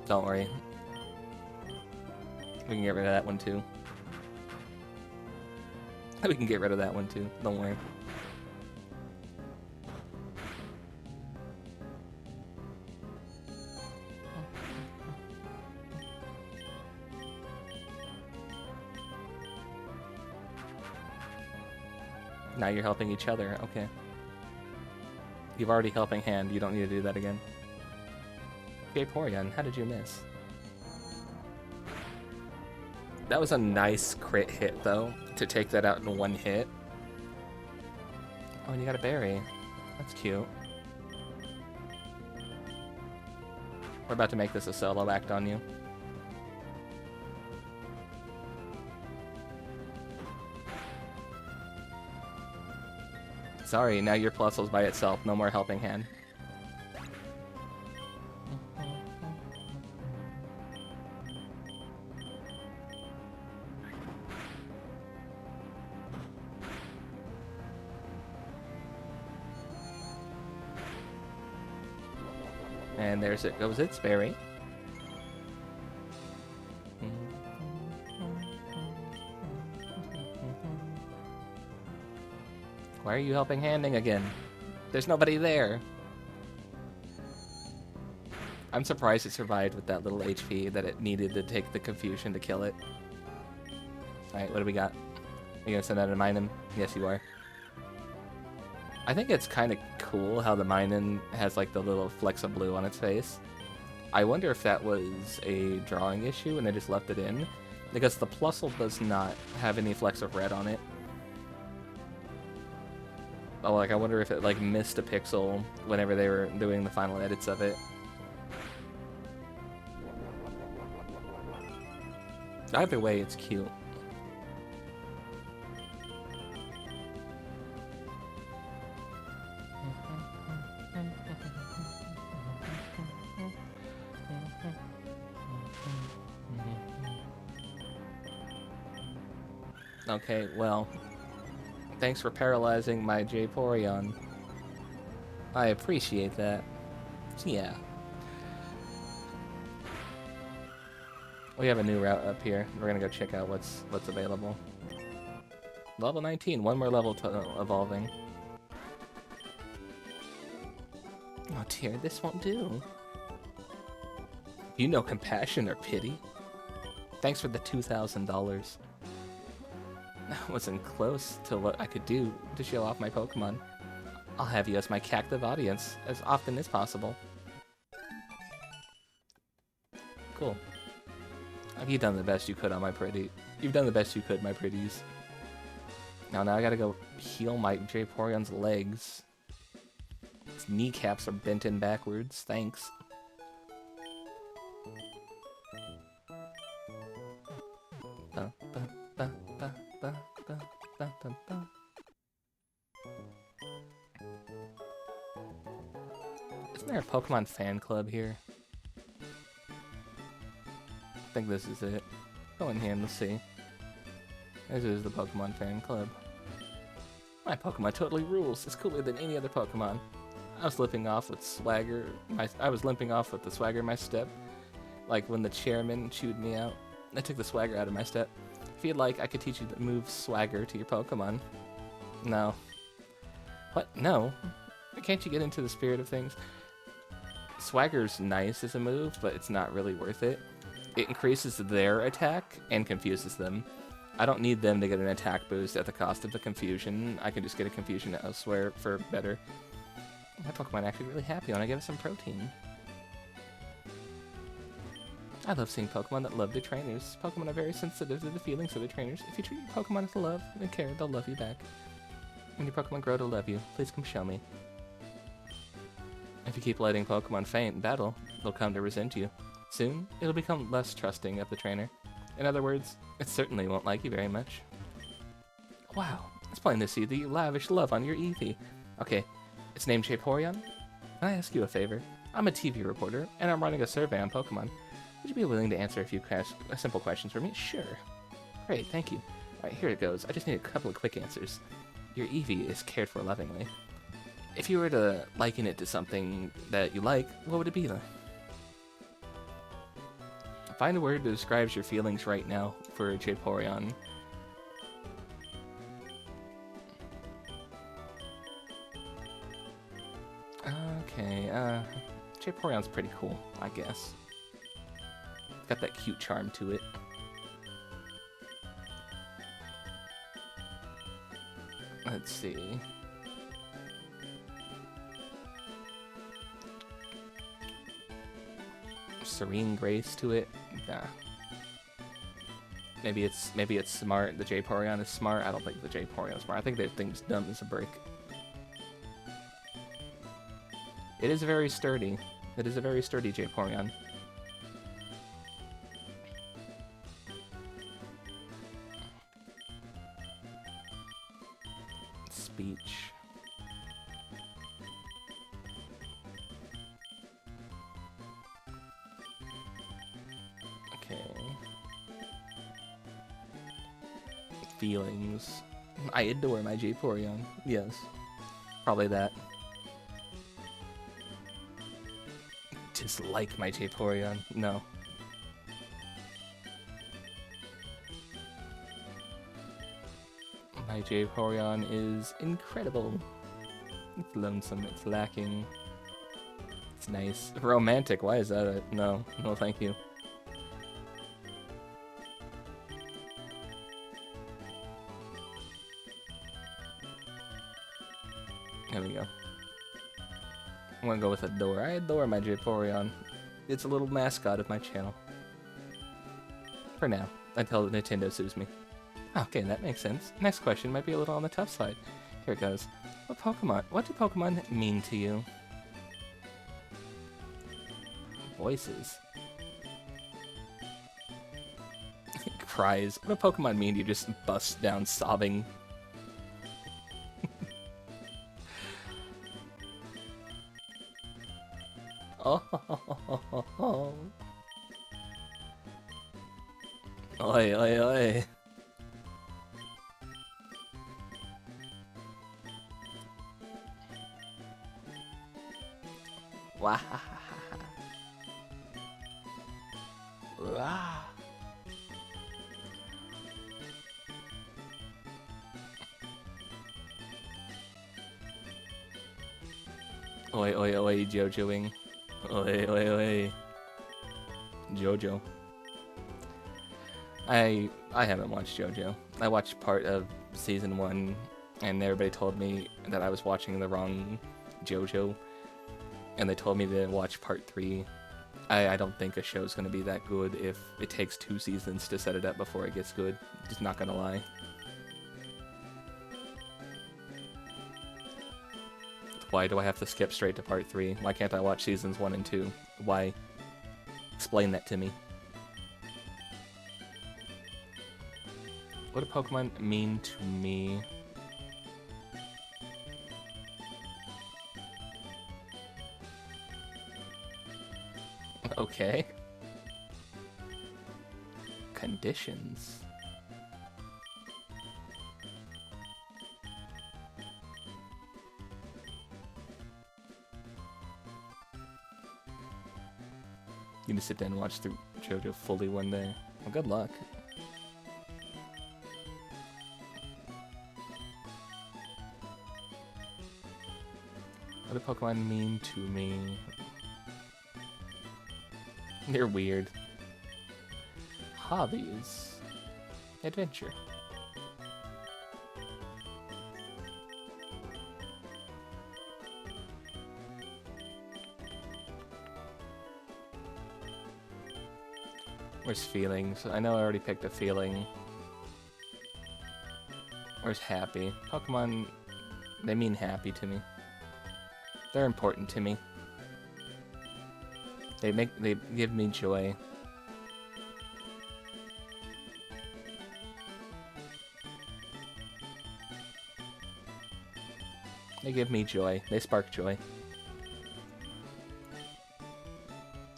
Don't worry. We can get rid of that one too. We can get rid of that one too. Don't worry. Now you're helping each other. Okay. You've already helping hand. You don't need to do that again. Vaporeon, how did you miss? That was a nice crit hit, though, to take that out in one hit. Oh, and you got a berry. That's cute. We're about to make this a solo act on you. Sorry, now your Plusle's by itself. No more helping hand. And there's it goes its berry. Why are you helping handing again? There's nobody there. I'm surprised it survived with that little HP that it needed to take the confusion to kill it. Alright, what do we got? Are you gonna send out a Minun? Yes, you are. I think it's kind of cool how the Minun has like the little flecks of blue on its face. I wonder if that was a drawing issue and they just left it in, because the Plusle does not have any flecks of red on it. Oh, like I wonder if it like missed a pixel whenever they were doing the final edits of it. Either way, it's cute. Okay, well, thanks for paralyzing my Vaporeon. I appreciate that. Yeah. We have a new route up here. We're gonna go check out what's available. Level 19, one more level to evolving. Oh dear, this won't do. You know compassion or pity? Thanks for the $2,000. That wasn't close to what I could do to show off my Pokemon. I'll have you as my captive audience as often as possible. Cool. You've done the best you could on my pretty. You've done the best you could, my pretties. Now I gotta go heal my Vaporeon's legs. Its kneecaps are bent in backwards. Thanks. Isn't there a Pokemon fan club here? I think this is it. Go in here and let's see. This is the Pokemon fan club. My Pokemon totally rules. It's cooler than any other Pokemon. I was limping off with swagger. I was limping off with the swagger in my step, like when the chairman chewed me out. I took the swagger out of my step. If you'd like, I could teach you the move swagger to your Pokemon. No. What? No? Can't you get into the spirit of things? Swagger's nice as a move, but it's not really worth it. It increases their attack and confuses them. I don't need them to get an attack boost at the cost of the confusion. I can just get a confusion elsewhere for better. My Pokemon are actually really happy when I give it some protein. I love seeing Pokemon that love their trainers. Pokemon are very sensitive to the feelings of their trainers. If you treat your Pokemon with love and care, they'll love you back. When your Pokemon grow to love you, please come show me. If you keep letting Pokemon faint in battle, they'll come to resent you. Soon, it'll become less trusting of the trainer. In other words, it certainly won't like you very much. Wow, it's plain to see that you lavish love on your Eevee. Okay, it's named Vaporeon. Can I ask you a favor? I'm a TV reporter, and I'm running a survey on Pokemon. Would you be willing to answer a few simple questions for me? Sure. Great, thank you. Alright, here it goes. I just need a couple of quick answers. Your Eevee is cared for lovingly. If you were to liken it to something that you like, what would it be then? Find a word that describes your feelings right now for Vaporeon. Okay, Vaporeon's pretty cool, I guess. It's got that cute charm to it. Let's see. Serene grace to it. Nah. Maybe it's smart. The Vaporeon is smart. I don't think the Vaporeon is smart. I think that thing's dumb as a brick. It is very sturdy. It is a very sturdy Vaporeon. Speech. Okay. Feelings. I adore my Vaporeon. Yes. Probably that. Dislike my Vaporeon. No. My Vaporeon is incredible. It's lonesome, it's lacking. It's nice. Romantic, why is that a... No, no thank you. There we go. I'm gonna go with adore. I adore my Vaporeon. It's a little mascot of my channel. For now, until Nintendo sues me. Okay, that makes sense. Next question might be a little on the tough side. Here it goes. What do Pokemon mean to you? Voices. Cries. What do Pokemon mean? You just bust down sobbing. Oh. Oi, oi, oi. Wow. Wow. Oi, oi, oi, Jojoing. Oi, oi, oi. Jojo. I haven't watched JoJo. I watched part of season 1, and everybody told me that I was watching the wrong JoJo, and they told me to watch part 3. I don't think a show's going to be that good if it takes 2 seasons to set it up before it gets good. Just not going to lie. Why do I have to skip straight to part 3? Why can't I watch seasons 1 and 2? Why? Explain that to me. What do Pokemon mean to me? Okay. Conditions. You need to sit down and watch through JoJo fully one day. Well, good luck. What do Pokemon mean to me? They're weird. Hobbies. Adventure. Where's feelings? I know I already picked a feeling. Where's happy? Pokemon, they mean happy to me. They're important to me. They give me joy. They give me joy. They spark joy.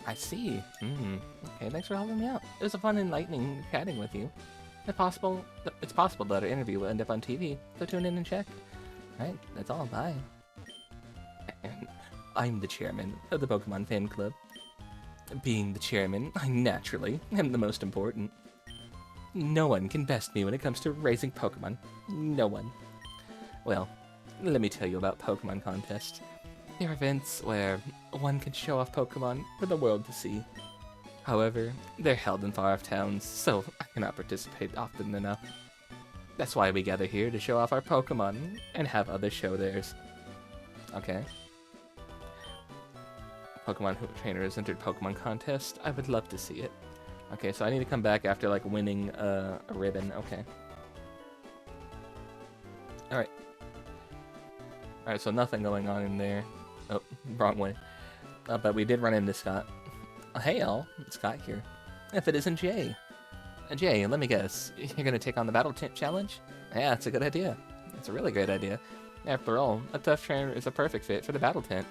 I see. Okay, thanks for helping me out. It was a fun, enlightening chatting with you. It's possible that our interview will end up on TV, so tune in and check. Alright, that's all. Bye. And I'm the chairman of the Pokemon Fan Club. Being the chairman, I naturally am the most important. No one can best me when it comes to raising Pokemon. No one. Well, let me tell you about Pokemon contests. They're events where one can show off Pokemon for the world to see. However, they're held in far-off towns, so I cannot participate often enough. That's why we gather here to show off our Pokemon and have others show theirs. Okay. Pokemon trainer has entered Pokemon contest. I would love to see it. Okay, so I need to come back after like winning a ribbon. Okay. Alright. Alright, so nothing going on in there. Oh, wrong way. But we did run into Scott. Hey all, it's Scott here. If it isn't Jay. Jay, let me guess. You're gonna take on the Battle Tent Challenge? Yeah, that's a good idea. It's a really great idea. After all, a tough trainer is a perfect fit for the Battle Tent.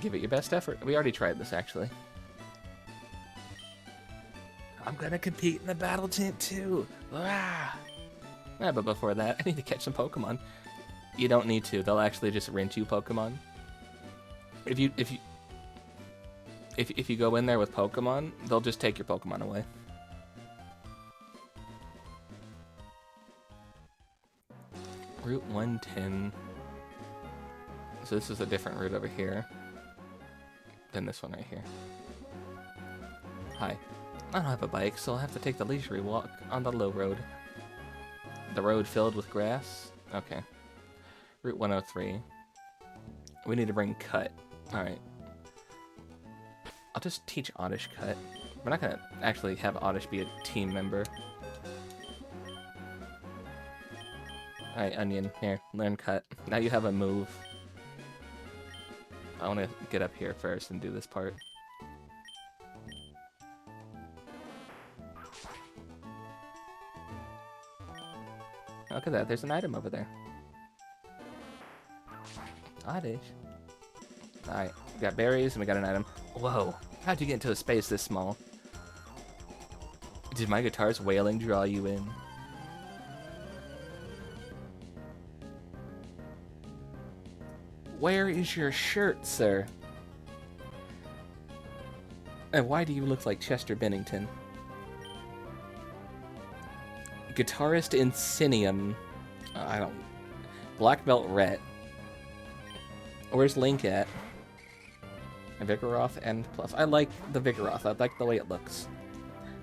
Give it your best effort. We already tried this, actually. I'm gonna compete in the Battle Tent too. Ah! Yeah, but before that, I need to catch some Pokemon. You don't need to. They'll actually just rent you Pokemon. If you go in there with Pokemon, they'll just take your Pokemon away. Route 110. So this is a different route over here than this one right here. Hi. I don't have a bike, so I'll have to take the leisurely walk on the low road. The road filled with grass? Okay. Route 103. We need to bring Cut. Alright. I'll just teach Oddish Cut. We're not gonna actually have Oddish be a team member. Alright, Onion. Here, learn Cut. Now you have a move. I want to get up here first and do this part. Look at that, there's an item over there. Oddish. Alright, we got berries and we got an item. Whoa, how'd you get into a space this small? Did my guitar's wailing draw you in? Where is your shirt, sir? And why do you look like Chester Bennington? Guitarist Insinium. I don't... Black Belt Rhett. Where's Link at? A Vigoroth N+. I like the Vigoroth. I like the way it looks.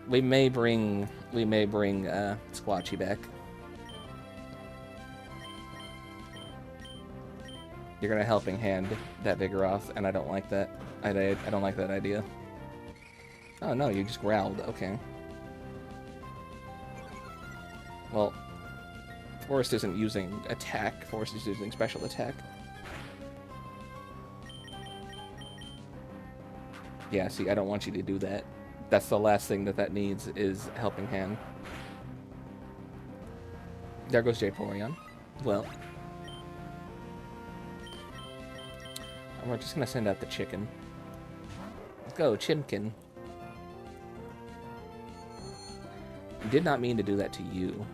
We may bring Squatchy back. You're gonna helping hand that Vigoroth, and I don't like that. I don't like that idea. Oh no, you just growled. Okay. Well, Forest isn't using attack. Forest is using special attack. Yeah, see, I don't want you to do that. That's the last thing that needs is helping hand. There goes Vaporeon. Well. We're just gonna send out the chicken. Let's go, Chimkin. Did not mean to do that to you.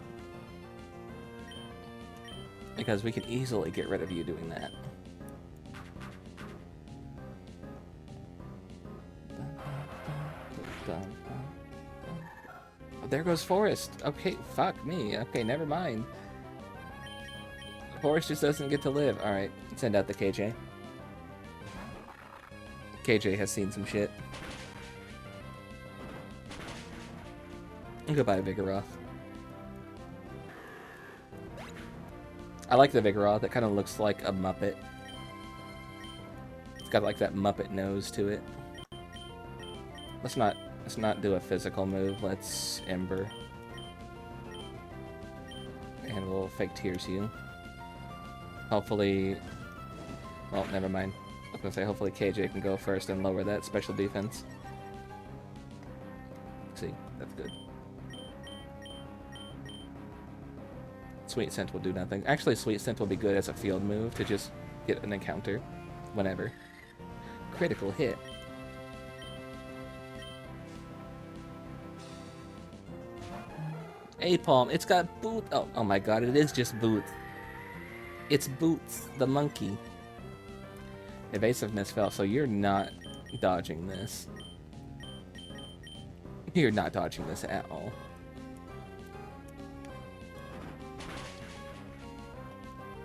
Because we can easily get rid of you doing that. Oh, there goes Forest. Okay, fuck me. Okay, never mind. Forest just doesn't get to live. Alright, send out the KJ. KJ has seen some shit. Goodbye, Vigoroth. I like the Vigoroth. It kind of looks like a Muppet. It's got like that Muppet nose to it. Let's not do a physical move. Let's Ember. And we'll fake Tears you. Hopefully... Well, never mind. gonna say hopefully KJ can go first and lower that special defense. See, that's good. Sweet Scent will do nothing. Actually, Sweet Scent will be good as a field move to just get an encounter whenever. Critical hit. Apalm, it's got Boots. Oh my god, it is just Boots. It's Boots, the monkey. Evasiveness fell, so you're not dodging this. You're not dodging this at all.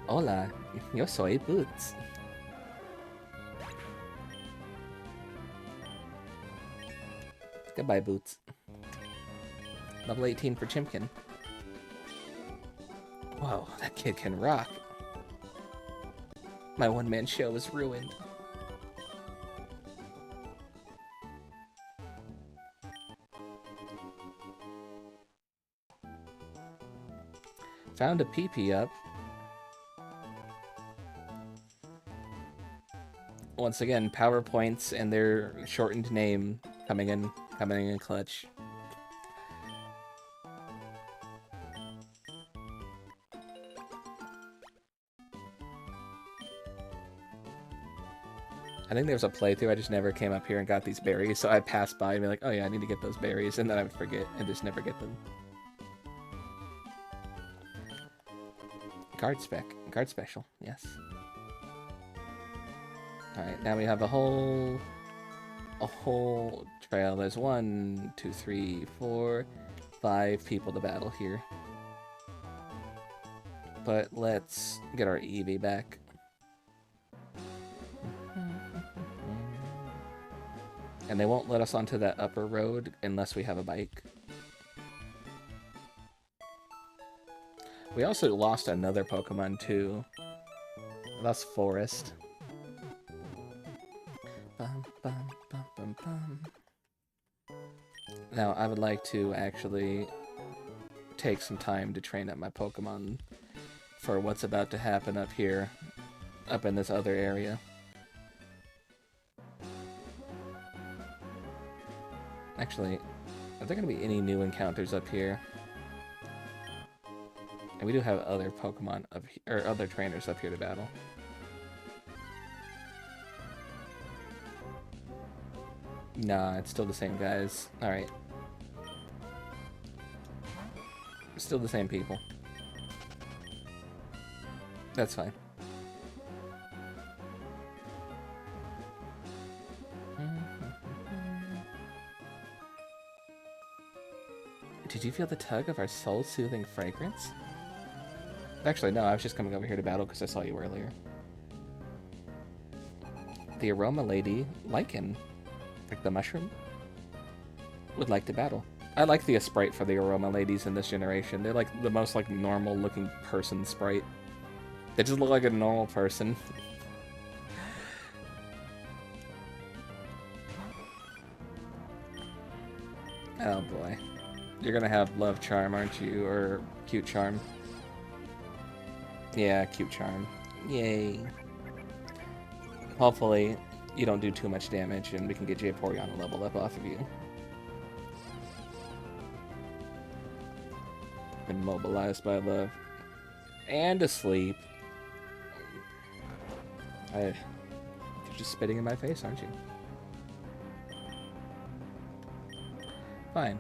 Hola, yo soy Boots. Goodbye, Boots. Level 18 for Chimkin. Whoa, that kid can rock. My one-man show is ruined. Found a PP up. Once again, PowerPoints and their shortened name coming in clutch. I think there was a playthrough, I just never came up here and got these berries, so I passed by and be like, oh yeah, I need to get those berries, and then I would forget and just never get them. Guard special, yes. Alright, now we have a whole trail. There's 1, 2, 3, 4, 5 people to battle here. But let's get our Eevee back. And they won't let us onto that upper road unless we have a bike. We also lost another Pokemon too. That's Forest. Bum, bum, bum, bum, bum. Now I would like to actually take some time to train up my Pokemon for what's about to happen up here, up in this other area. Actually, are there going to be any new encounters up here? And we do have other Pokemon up or other trainers up here to battle. Nah, it's still the same guys. Alright. Still the same people. That's fine. Did you feel the tug of our soul-soothing fragrance? Actually, no, I was just coming over here to battle because I saw you earlier. The aroma lady, Lichen, like the mushroom, would like to battle. I like the sprite for the aroma ladies in this generation. They're like the most like normal looking person sprite. They just look like a normal person. Oh boy. You're gonna have Love Charm, aren't you? Or Cute Charm? Yeah, Cute Charm. Yay. Hopefully, you don't do too much damage and we can get Vaporeon to level up off of you. Immobilized by love. And asleep. You're just spitting in my face, aren't you? Fine.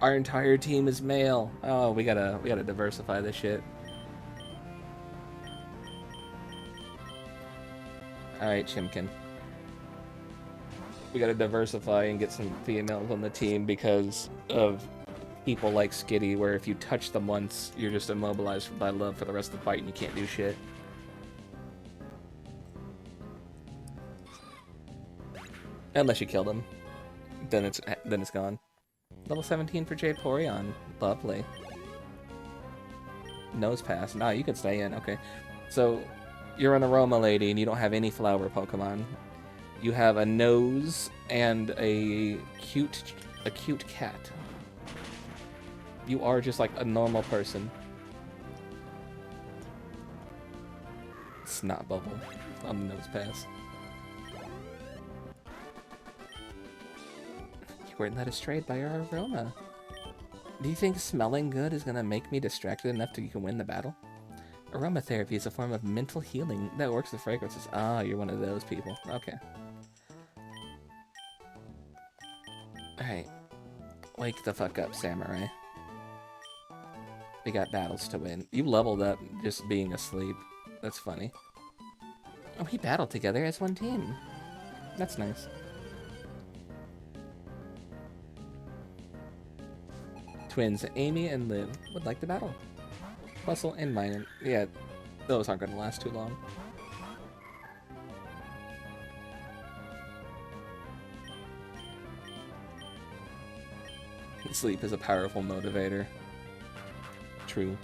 Our entire team is male. Oh, we gotta diversify this shit. Alright, Chimkin. We gotta diversify and get some females on the team because of people like Skitty, where if you touch them once, you're just immobilized by love for the rest of the fight and you can't do shit. Unless you kill them. Then it's gone. Level 17 for Vaporeon. Lovely. Nose pass. Nah, you could stay in. Okay. So, you're an aroma lady and you don't have any flower Pokemon. You have a nose and a cute cat. You are just like a normal person. Snot bubble. on the nose pass. You weren't led astray by our aroma. Do you think smelling good is gonna make me distracted enough to you can win the battle? Aromatherapy is a form of mental healing that works with fragrances. Ah, you're one of those people. Okay. Alright. Wake the fuck up, samurai. We got battles to win. You leveled up just being asleep. That's funny. Oh, we battled together as one team. That's nice. Twins Amy and Liv would like to battle. Russell and Minor. Yeah, those aren't going to last too long. Sleep is a powerful motivator. True.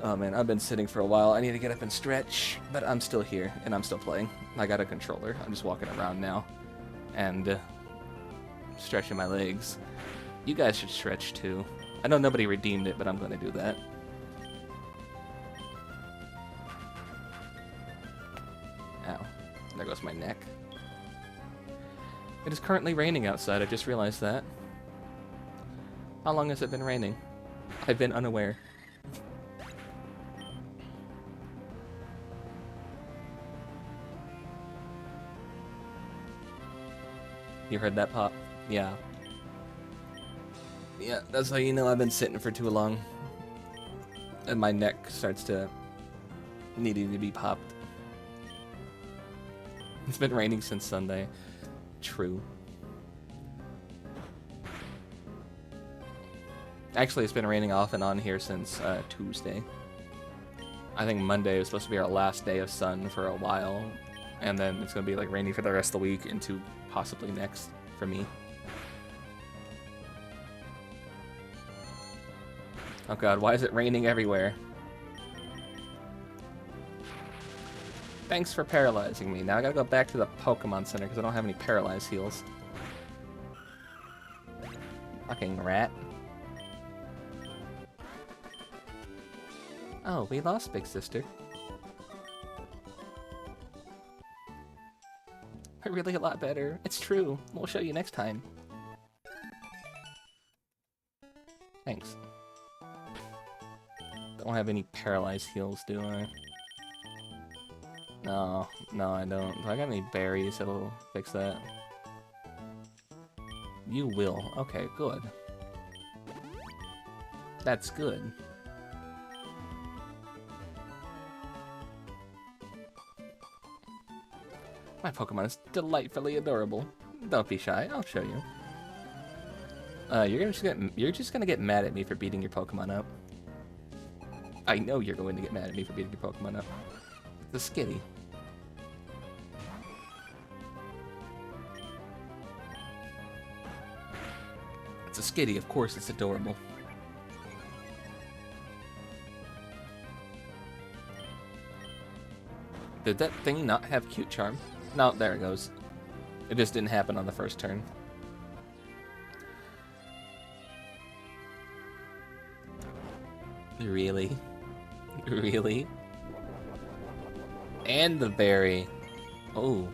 Oh man, I've been sitting for a while. I need to get up and stretch, but I'm still here and I'm still playing. I got a controller. I'm just walking around now and stretching my legs. You guys should stretch too. I know nobody redeemed it, but I'm going to do that. Ow. There goes my neck. It is currently raining outside. I just realized that. How long has it been raining? I've been unaware. You heard that pop? Yeah. Yeah, that's how you know I've been sitting for too long. And my neck starts to needing to be popped. It's been raining since Sunday. True. Actually, it's been raining off and on here since Tuesday. I think Monday was supposed to be our last day of sun for a while. And then it's going to be like raining for the rest of the week into possibly next for me. Oh god, why is it raining everywhere? Thanks for paralyzing me. Now I gotta go back to the Pokemon Center because I don't have any paralyzed heals. Fucking rat. Oh, we lost Big Sister. We're really a lot better. It's true. We'll show you next time. Thanks. Don't have any paralyzed heals, do I? No, I don't. Do I got any berries that'll fix that? You will. Okay, good. That's good. My Pokemon is delightfully adorable. Don't be shy. I'll show you. You're just gonna get mad at me for beating your Pokemon up. I know you're going to get mad at me for beating your Pokemon up. The Skitty. It's a Skitty, of course it's adorable. Did that thing not have Cute Charm? No, there it goes. It just didn't happen on the first turn. Really? Really? And the berry. Oh.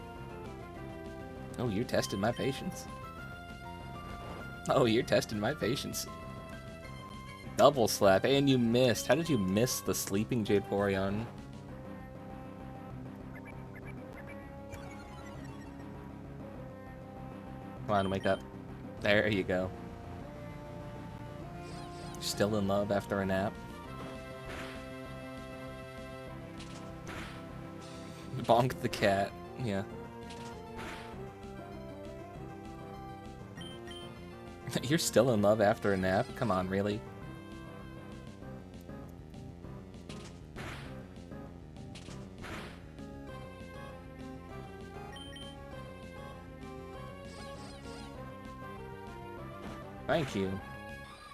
Oh, you're testing my patience. Oh, you're testing my patience. Double slap, and you missed. How did you miss the sleeping Vaporeon? Come on, wake up. There you go. Still in love after a nap? Bonk the cat. Yeah. You're still in love after a nap? Come on, really? Thank you.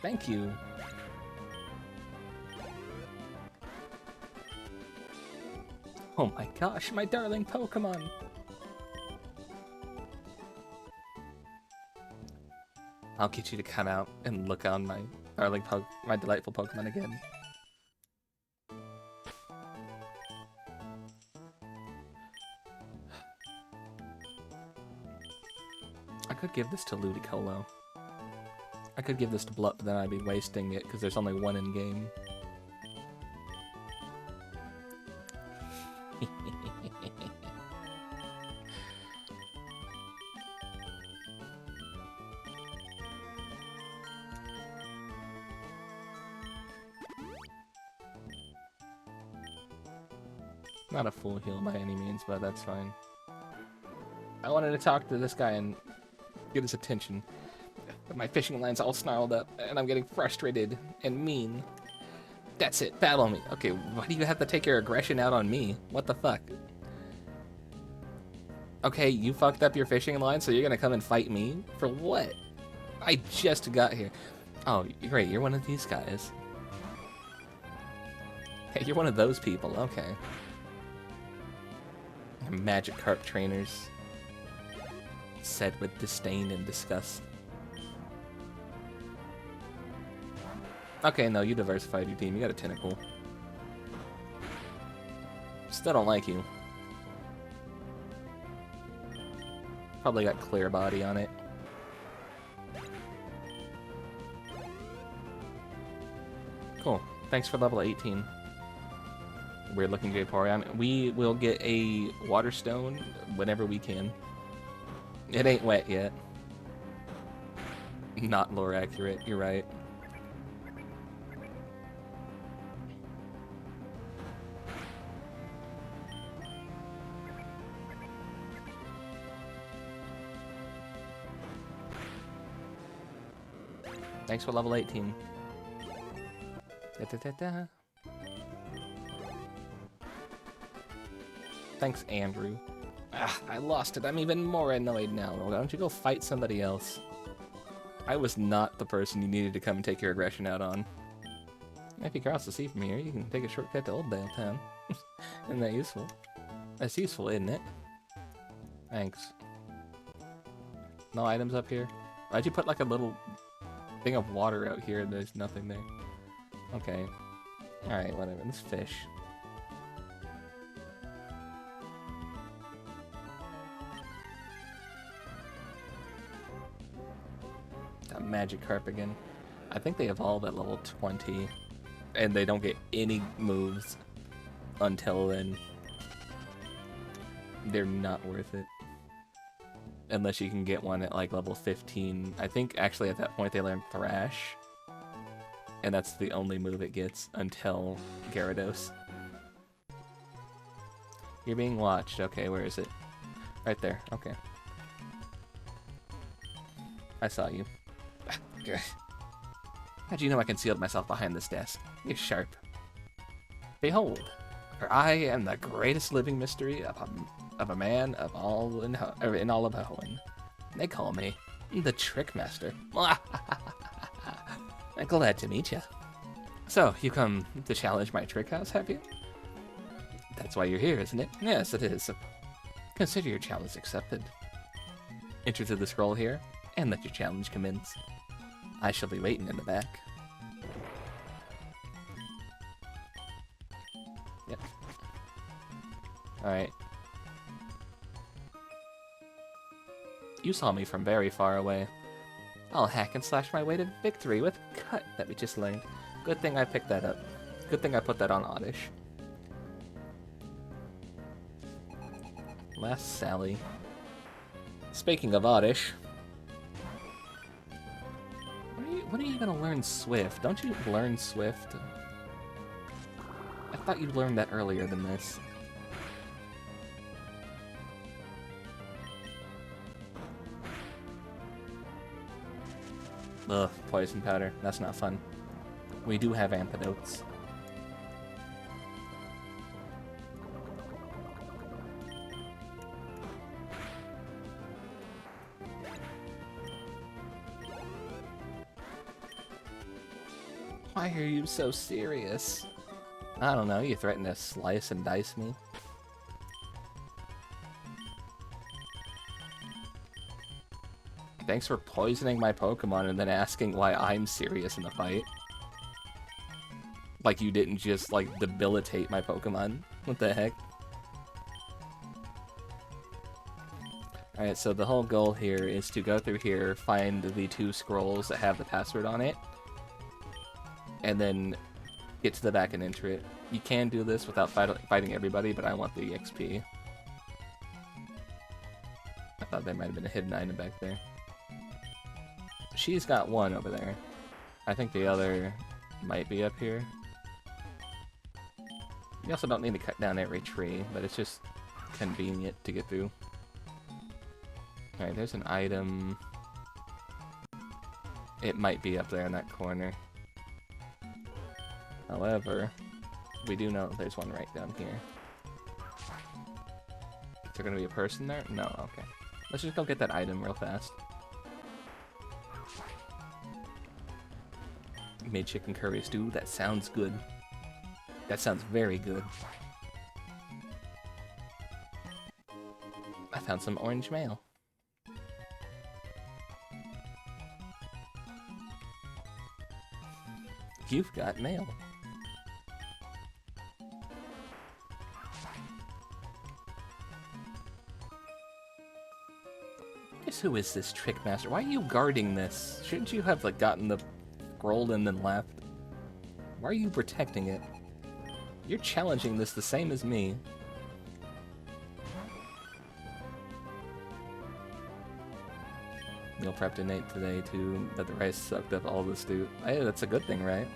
Thank you. Oh my gosh, my darling Pokemon! I'll get you to come out and look on my darling my delightful Pokemon again. could give this to Ludicolo. I could give this to Blup, but then I'd be wasting it because there's only one in game. Not a full heal by any means, but that's fine. I wanted to talk to this guy and get his attention. But my fishing line's all snarled up, and I'm getting frustrated and mean. That's it, battle me. Okay, why do you have to take your aggression out on me? What the fuck? Okay, you fucked up your fishing line, so you're gonna come and fight me? For what? I just got here. Oh, great, you're one of these guys. Hey, you're one of those people, okay. Magikarp trainers. Said with disdain and disgust. Okay, no, you diversified your team. You got a tentacle. Still don't like you. Probably got clear body on it. Cool. Thanks for level 18. Weird looking Vaporeon. We will get a Water Stone whenever we can. It ain't wet yet. Not lore accurate, you're right. Thanks for level 18. Da-da-da-da. Thanks, Andrew. Ah, I lost it. I'm even more annoyed now. Why don't you go fight somebody else? I was not the person you needed to come and take your aggression out on. If you cross the sea from here, you can take a shortcut to Oldale Town. Isn't that useful? That's useful, isn't it? Thanks. No items up here? Why'd you put like a little thing of water out here and there's nothing there? Okay. Alright, whatever. Let's fish. That Magikarp again. I think they evolve at level 20. And they don't get any moves until then. They're not worth it. Unless you can get one at like level 15. I think actually at that point they learn Thrash. And that's the only move it gets until Gyarados. You're being watched. Okay, where is it? Right there. Okay. I saw you. How'd you know I concealed myself behind this desk? You're sharp. Behold, for I am the greatest living mystery of a man of all in all of Hoenn. They call me the Trick Master. I'm glad to meet you. So, you come to challenge my trick house, have you? That's why you're here, isn't it? Yes, it is. Consider your challenge accepted. Enter through the scroll here, and let your challenge commence. I shall be waiting in the back. Yep. Alright. You saw me from very far away. I'll hack and slash my way to victory with Cut that we just learned. Good thing I picked that up. Good thing I put that on Oddish. Last Sally. Speaking of Oddish, when are you gonna learn Swift? Don't you learn Swift? I thought you'd learned that earlier than this. Ugh, poison powder. That's not fun. We do have antidotes. Why are you so serious? I don't know, you threaten to slice and dice me? Thanks for poisoning my Pokemon and then asking why I'm serious in the fight. Like you didn't just, like, debilitate my Pokemon. What the heck? Alright, so the whole goal here is to go through here, find the 2 scrolls that have the password on it, and then get to the back and enter it. You can do this without fighting everybody, but I want the XP. I thought there might have been a hidden item back there. She's got one over there. I think the other might be up here. You also don't need to cut down every tree, but it's just convenient to get through. Alright, there's an item. It might be up there in that corner. However, we do know there's one right down here. Is there gonna be a person there? No, okay. Let's just go get that item real fast. Made chicken curry stew. That sounds good. That sounds very good. I found some orange mail. You've got mail. Guess who is this trick master? Why are you guarding this? Shouldn't you have like gotten the scroll and then left? Why are you protecting it? You're challenging this the same as me. Meal prepped innate today too, but the rice sucked up all the stew. Hey, that's a good thing, right?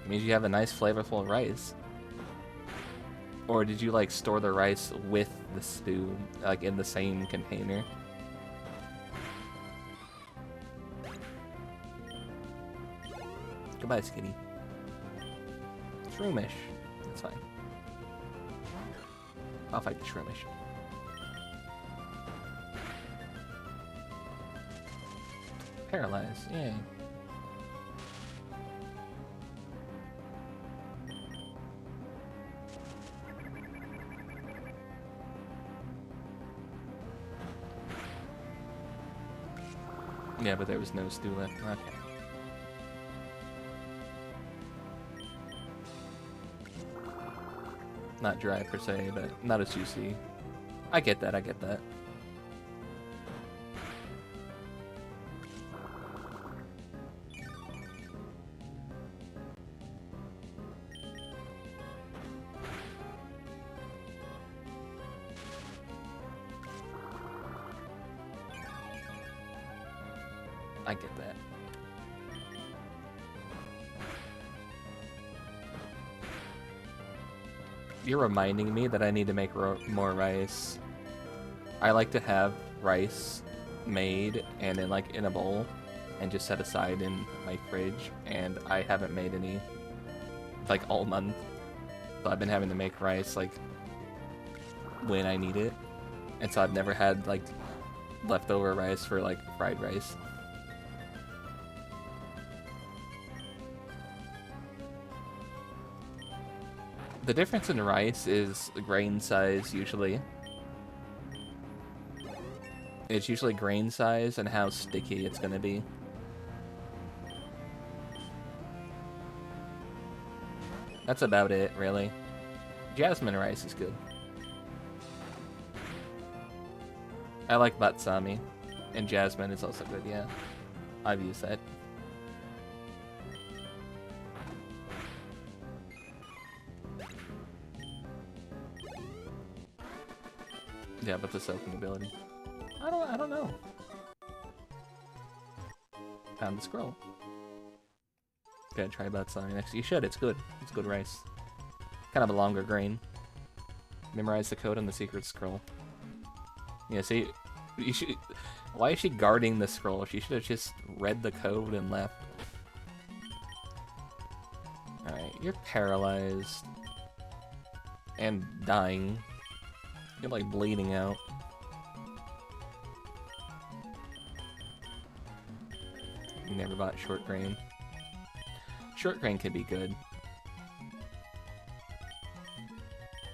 It means you have a nice flavorful rice. Or did you like store the rice with the stew, like in the same container? Goodbye, Skinny. Shroomish. That's fine. I'll fight the Shroomish. Paralyzed, yay. Yeah, but there was no stew left. Okay. Not dry per se, but not as juicy. I get that, I get that. I get that. You're reminding me that I need to make more rice. I like to have rice made and in a bowl and just set aside in my fridge, and I haven't made any like all month. So I've been having to make rice like when I need it. And so I've never had like leftover rice for like fried rice. The difference in rice is the grain size, usually. It's usually grain size and how sticky it's gonna be. That's about it, really. Jasmine rice is good. I like batsami, and jasmine is also good, yeah. I've used that. Yeah, but the soaking ability. I don't know. Found the scroll. Gotta try batsami next. You should, it's good. It's good rice. Kind of a longer grain. Memorize the code on the secret scroll. Yeah, see, you should. Why is she guarding the scroll? She should have just read the code and left. Alright, you're paralyzed. And dying. You're like bleeding out. Never bought short grain. Short grain could be good.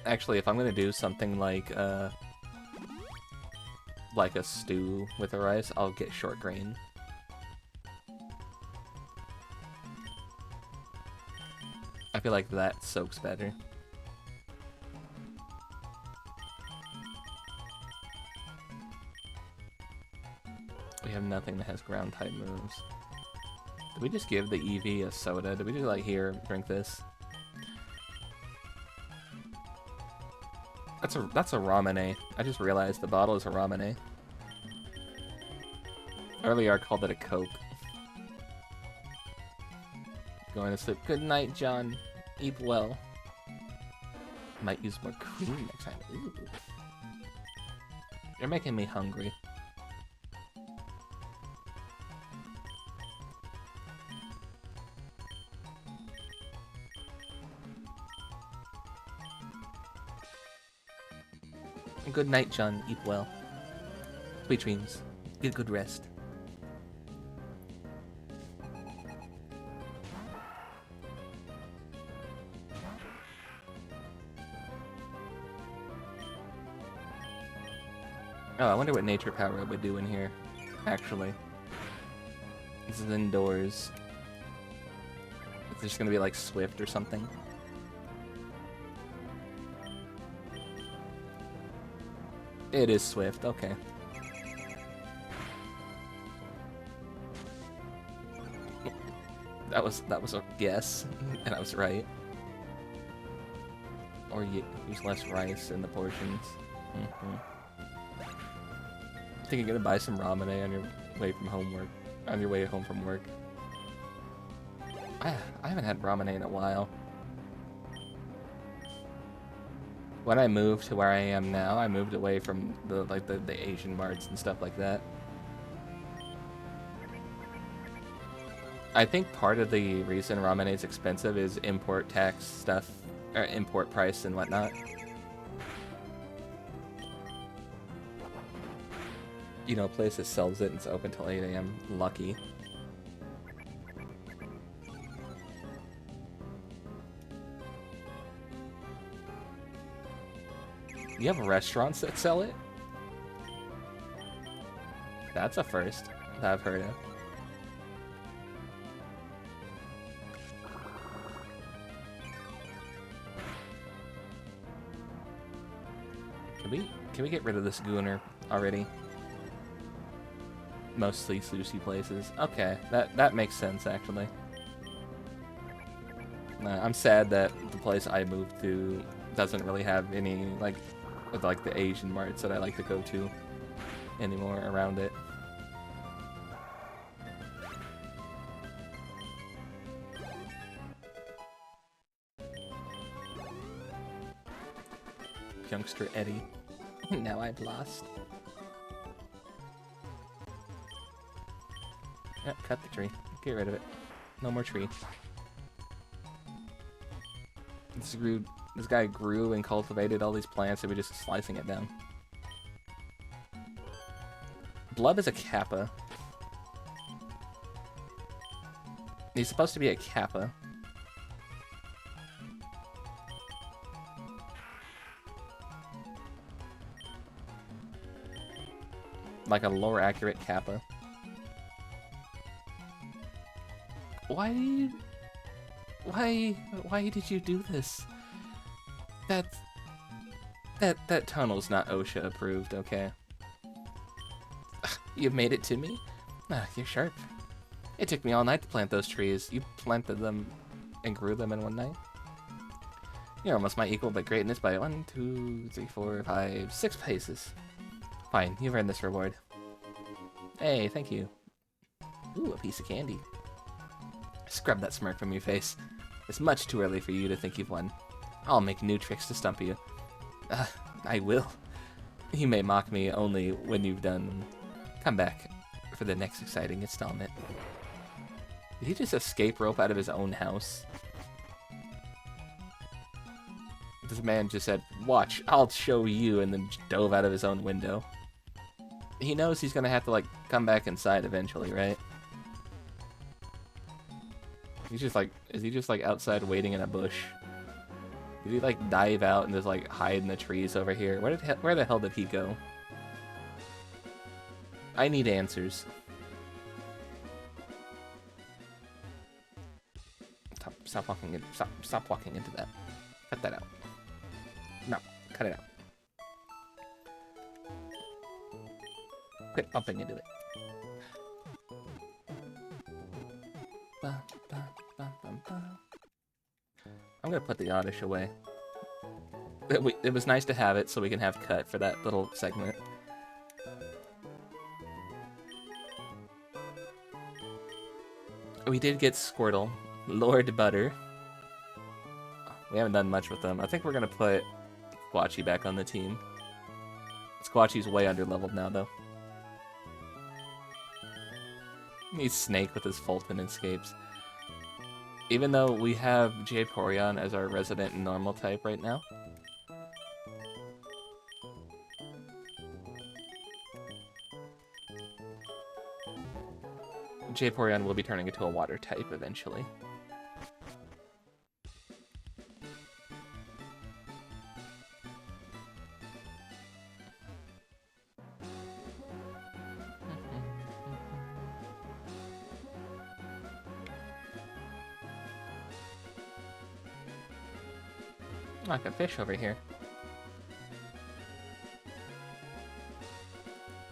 Actually, if I'm gonna do something like a stew with the rice, I'll get short grain. I feel like that soaks better. We have nothing that has ground type moves. Did we just give the Eevee a soda? Did we just like, here, drink this? That's a Ramune. I just realized the bottle is a Ramune. Earlier I called it a Coke. Going to sleep. Good night, John. Eat well. Might use more cream next time. Ooh. You're making me hungry. Good night, John. Eat well. Sweet dreams. Get good rest. Oh, I wonder what nature power would do in here, actually. This is indoors. Is this gonna be like Swift or something? It is Swift, okay. That was a guess, and I was right. Or use less rice in the portions. I think you're gonna buy some ramen on your way from homework. On your way home from work. I haven't had ramen in a while. When I moved to where I am now, I moved away from the Asian marts and stuff like that. I think part of the reason ramen is expensive is import tax stuff, or import price and whatnot. You know, a place that sells it and it's open till 8 AM. Lucky. You have restaurants that sell it? That's a first that I've heard of. Can we get rid of this gooner already? Mostly sushi places. Okay, that makes sense actually. I'm sad that the place I moved to doesn't really have any like the Asian marts that I like to go to anymore around it. Youngster Eddie. Now I've lost. Yep, cut the tree. Get rid of it. No more tree. This guy grew and cultivated all these plants and we're just slicing it down. Blub is a Kappa. He's supposed to be a Kappa. Like a lower accurate Kappa. Why did you do this? That tunnel's not OSHA approved, okay? You made it to me? You're sharp. It took me all night to plant those trees. You planted them and grew them in one night? You're almost my equal, but greatness by 1, 2, 3, 4, 5, 6 paces. Fine, you've earned this reward. Hey, thank you. Ooh, a piece of candy. Scrub that smirk from your face. It's much too early for you to think you've won. I'll make new tricks to stump you. I will. You may mock me only when you've done. Come back for the next exciting installment. Did he just escape rope out of his own house? This man just said, "Watch, I'll show you," and then dove out of his own window. He knows he's gonna have to, like, come back inside eventually, right? He's just like, is he just like outside waiting in a bush? Did he like dive out and just like hide in the trees over here? Where the hell did he go? I need answers. Stop walking in. Stop walking into that. Cut that out. No, cut it out. Quit bumping into it. I'm gonna put the Oddish away. It was nice to have it so we can have cut for that little segment. We did get Squirtle. Lord Butter. We haven't done much with them. I think we're gonna put Squatchy back on the team. Squatchy's way under-leveled now, though. He's Snake with his Fulton escapes. Even though we have Vaporeon as our resident normal type right now. Vaporeon will be turning into a water type eventually. Like a fish over here.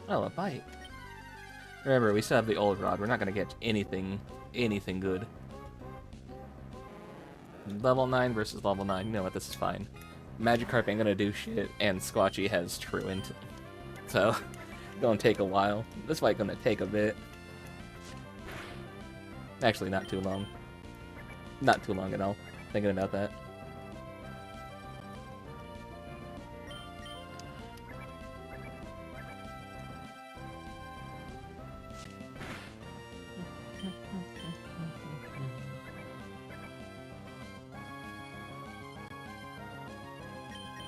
Oh, a bite. Remember, we still have the old rod. We're not going to get anything good. Level 9 versus level 9. You know what? This is fine. Magikarp ain't going to do shit, and Squatchy has Truant. So, gonna take a while. This fight gonna take a bit. Actually, not too long. Not too long at all. Thinking about that.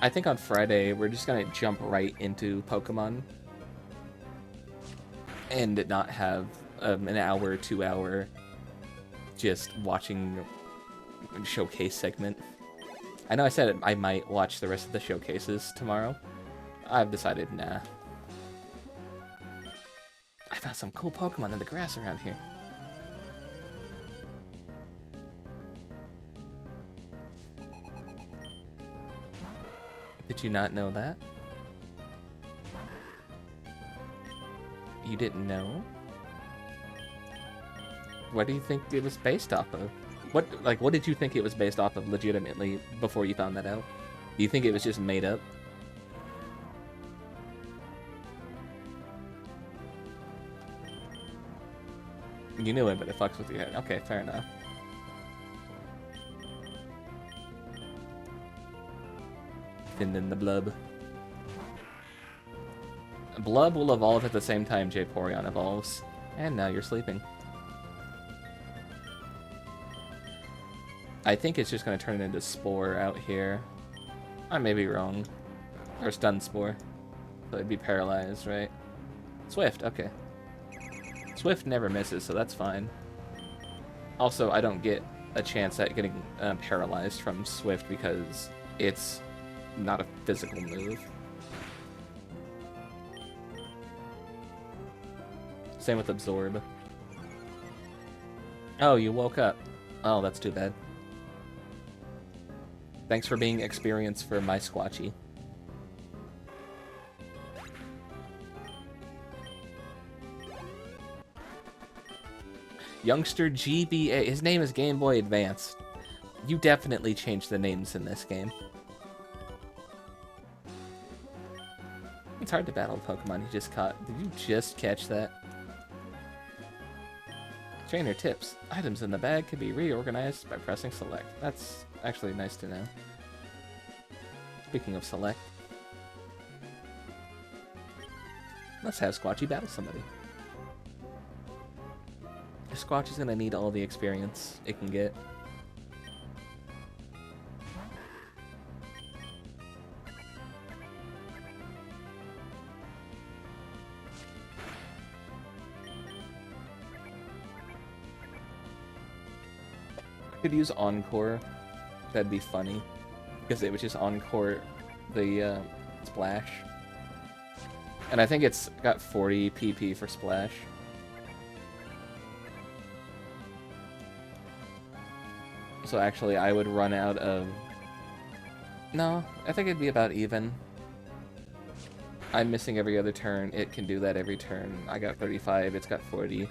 I think on Friday, we're just gonna jump right into Pokemon. And not have an hour, 2 hour just watching showcase segment. I know I said I might watch the rest of the showcases tomorrow. I've decided, nah. I found some cool Pokemon in the grass around here. Did you not know that? You didn't know? What do you think it was based off of? What did you think it was based off of legitimately before you found that out? Do you think it was just made up? You knew it, but it fucks with your head. Okay, fair enough. And then the Blub. Blub will evolve at the same time Vaporeon evolves. And now you're sleeping. I think it's just going to turn it into Spore out here. I may be wrong. Or Stun Spore. So it'd be paralyzed, right? Swift, okay. Swift never misses, so that's fine. Also, I don't get a chance at getting paralyzed from Swift because it's not a physical move. Same with Absorb. Oh, you woke up. Oh, that's too bad. Thanks for being experienced for my Squatchy. Youngster GBA. His name is Game Boy Advance. You definitely changed the names in this game. It's hard to battle Pokemon you just caught. Did you just catch that? Trainer tips. Items in the bag can be reorganized by pressing select. That's actually nice to know. Speaking of select. Let's have Squatchy battle somebody. Squatchy's gonna need all the experience it can get. Could use Encore. That'd be funny. Because it would just Encore the Splash. And I think it's got 40 PP for Splash. So actually I would run out of... No, I think it'd be about even. I'm missing every other turn. It can do that every turn. I got 35, it's got 40.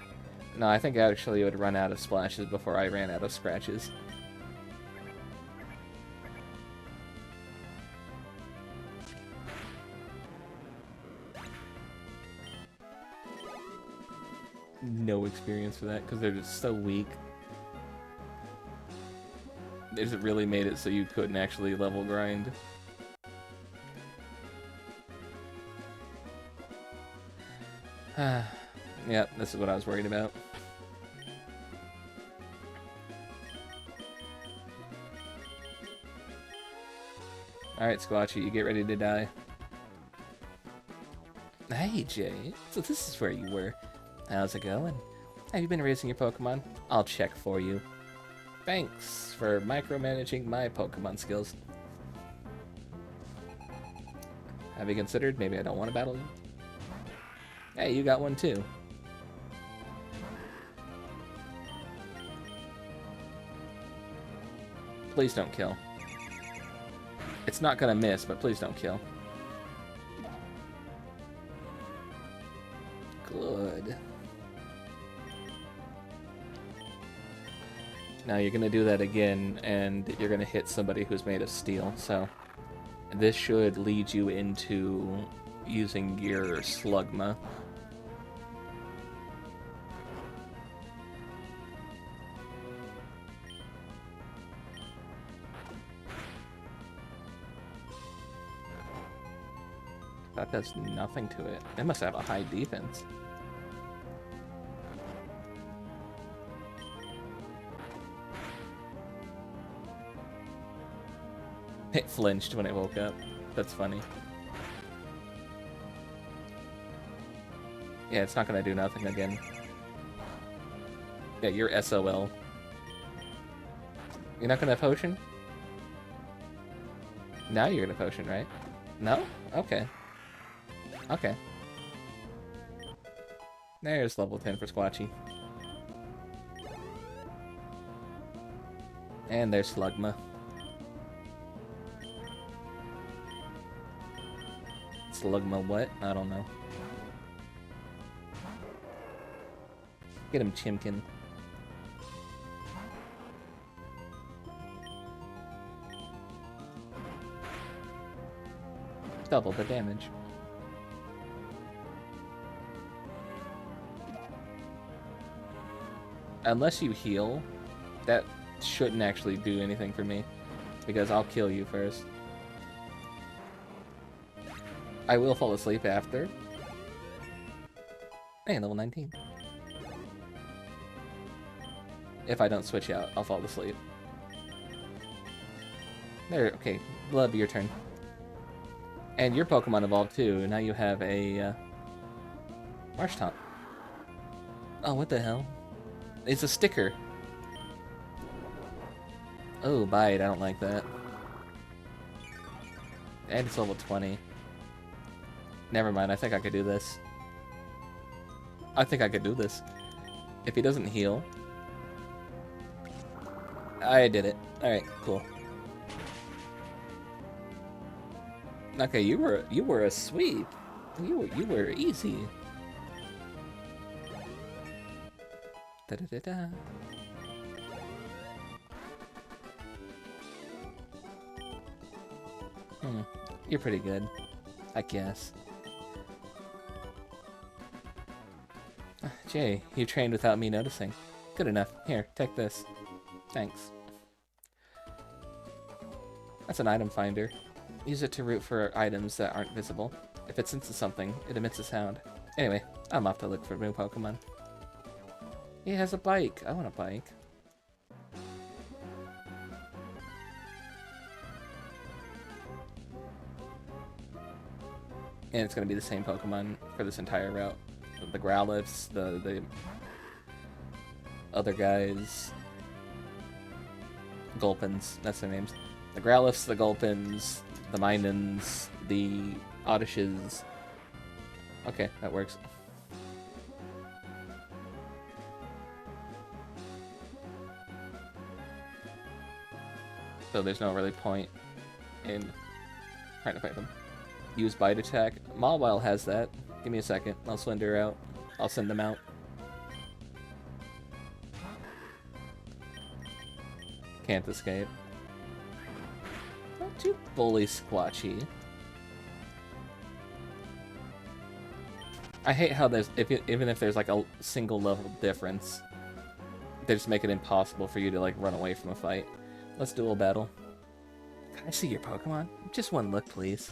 No, I think actually it would run out of splashes before I ran out of scratches. No experience for that because they're just so weak. They just really made it so you couldn't actually level grind. Yep, this is what I was worried about. Alright, Squatchy, you get ready to die. Hey, Jay. So this is where you were. How's it going? Have you been raising your Pokemon? I'll check for you. Thanks for micromanaging my Pokemon skills. Have you considered maybe I don't want to battle you? Hey, you got one too. Please don't kill. It's not gonna miss, but please don't kill. Good. Now you're gonna do that again, and you're gonna hit somebody who's made of steel, so this should lead you into using your Slugma. That does nothing to it. It must have a high defense. It flinched when it woke up. That's funny. Yeah, it's not gonna do nothing again. Yeah, you're SOL. You're not gonna potion? Now you're gonna potion, right? No? Okay. Okay. There's level 10 for Squatchy. And there's Slugma. Slugma what? I don't know. Get him, Chimkin. Double the damage. Unless you heal, that shouldn't actually do anything for me, because I'll kill you first. I will fall asleep after. Hey, level 19. If I don't switch out, I'll fall asleep. There, okay. Love, your turn. And your Pokemon evolved too. Now you have a Marshtomp. Oh, what the hell? It's a sticker. Oh, bite. I don't like that. And it's level 20. Never mind. I think I could do this. I think I could do this. If he doesn't heal. I did it. Alright, cool. Okay, you were a sweep. You were easy. Da da da da. You're pretty good, I guess. Jay, you trained without me noticing. Good enough. Here, take this. Thanks. That's an item finder. Use it to root for items that aren't visible. If it senses something, it emits a sound. Anyway, I'm off to look for new Pokemon. He has a bike. I want a bike. And it's going to be the same Pokemon for this entire route. The Growlithes, the other guys. Gulpins, that's their names. The Growlithes, the Gulpins, the Minans, the Oddishes. Okay, that works. So there's no really point in trying to fight them. Use Bite Attack. Mawile has that. Give me a second. I'll send her out. I'll send them out. Can't escape. Don't you bully Squatchy. I hate how there's even if there's like a single level difference, they just make it impossible for you to like run away from a fight. Let's duel battle. Can I see your Pokemon? Just one look, please.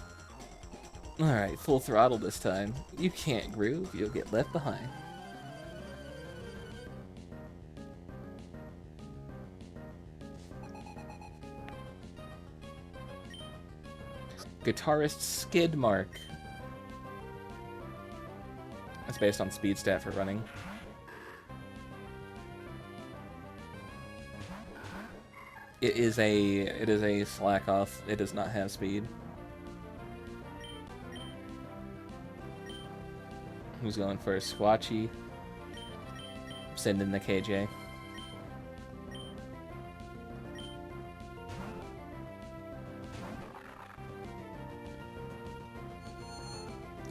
Alright, full throttle this time. You can't groove, you'll get left behind. Guitarist Skidmark. That's based on speed stat for running. It is a slack off. It does not have speed. Who's going first? Squatchy. Send in the KJ.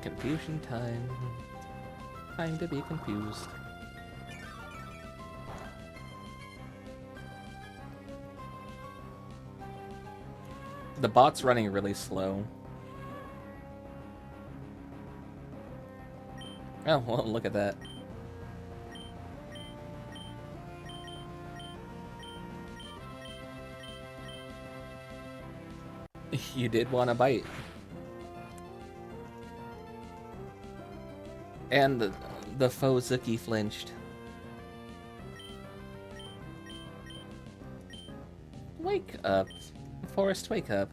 Confusion time. Time to be confused. The bot's running really slow. Oh, well, look at that. You did want to bite. And the faux Zuki flinched. Wake up. Forrest, wake up.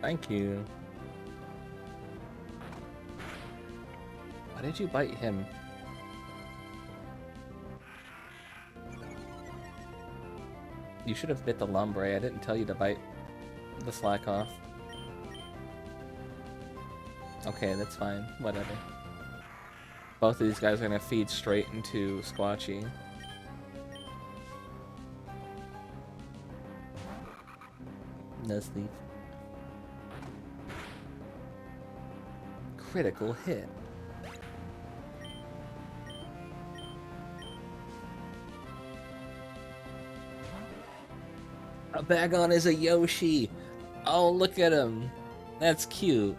Thank you. Why did you bite him? You should have bit the Lombre. I didn't tell you to bite the slack off. Okay, that's fine. Whatever. Both of these guys are gonna feed straight into Squatchy. No sleep. Critical hit. A Bagon is a Yoshi. Oh, look at him. That's cute.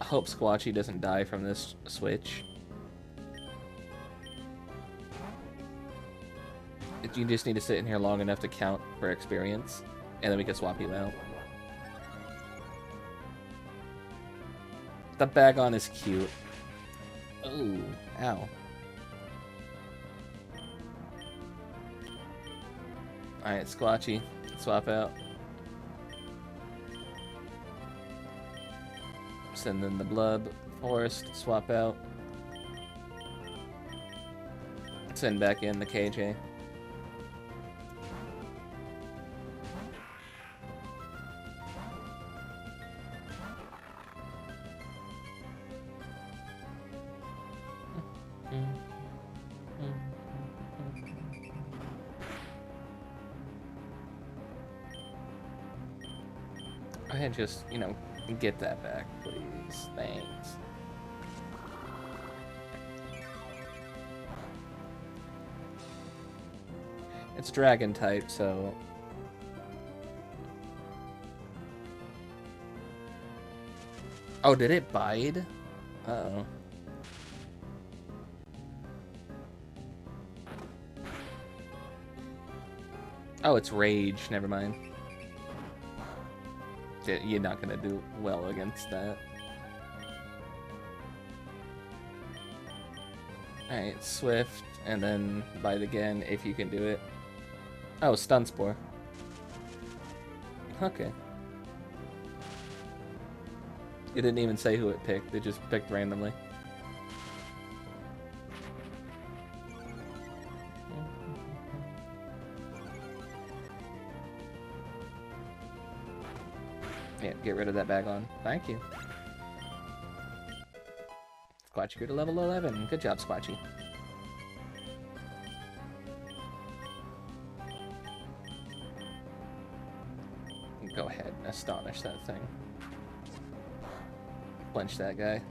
I hope Squatchy doesn't die from this switch. You just need to sit in here long enough to count for experience, and then we can swap you out. The Bagon is cute. Ooh, ow. Alright, Squatchy, swap out. Send in the Blub. Forest, swap out. Send back in the KJ. And just, you know, get that back, please. Thanks. It's dragon type, so... Oh, did it bite? Uh-oh. Oh, it's rage. Never mind. You're not gonna do well against that. Alright, Swift, and then bite again if you can do it. Oh, Stun Spore. Okay. It didn't even say who it picked, it just picked randomly. Yeah, get rid of that bag on. Thank you. Squatchy grew to level 11. Good job, Squatchy. Go ahead and astonish that thing. Flinch that guy.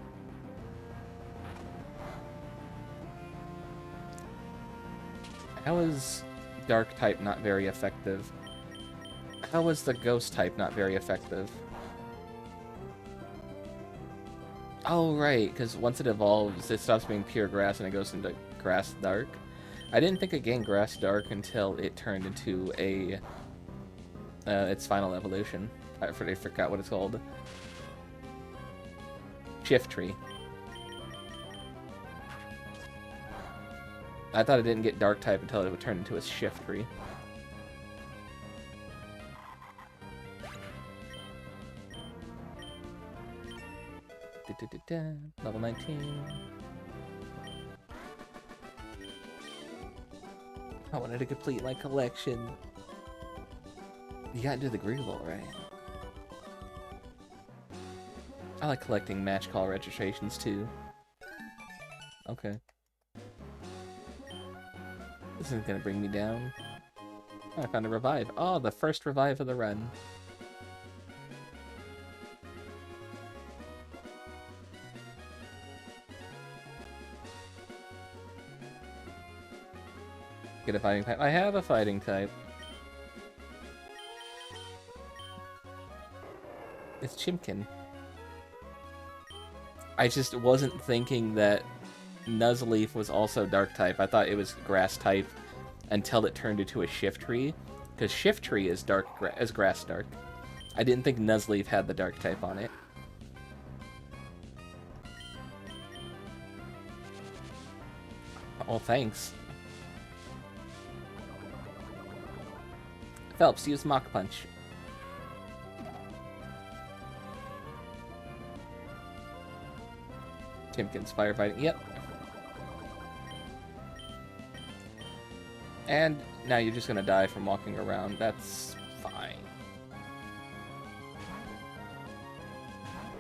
How is Dark type not very effective? How is the Ghost type not very effective? Oh, right, because once it evolves, it stops being pure grass and it goes into Grass Dark. I didn't think it gained Grass Dark until it turned into a... its final evolution. I forgot what it's called. Shift Tree. I thought it didn't get Dark type until it would turn into a Shift Tree. Level 19. I wanted to complete my collection. You gotta do the Greedle, right? I like collecting match call registrations too. Okay. This isn't gonna bring me down. Oh, I found a revive. Oh, the first revive of the run. Get a fighting type. I have a fighting type. It's Chimkin. I just wasn't thinking that Nuzleaf was also Dark type. I thought it was Grass type until it turned into a Shift Tree, because Shift Tree is Grass Dark. I didn't think Nuzleaf had the Dark type on it. Oh, thanks. Phelps, use Mach Punch. Timkin's firefighting. Yep. And now you're just gonna die from walking around. That's fine.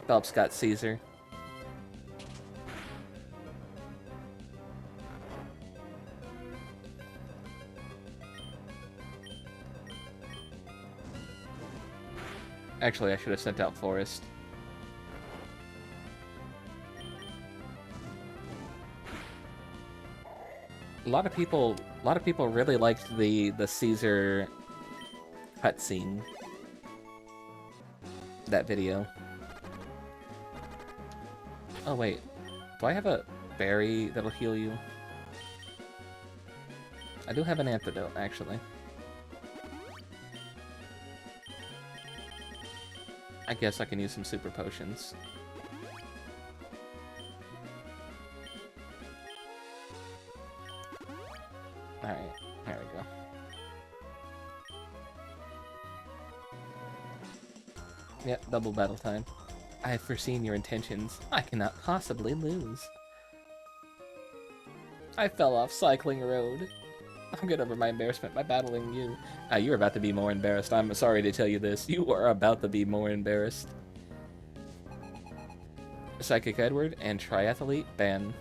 Phelps got Caesar. Actually, I should have sent out Forest. A lot of people really liked the Caesar cutscene. That video. Oh wait, do I have a berry that'll heal you? I do have an antidote, actually. I guess I can use some super potions. Alright, there we go. Yep, double battle time. I have foreseen your intentions. I cannot possibly lose. I fell off cycling road. I'm get over my embarrassment by battling you. You're about to be more embarrassed. I'm sorry to tell you this. You are about to be more embarrassed. Psychic Edward and Triathlete ban.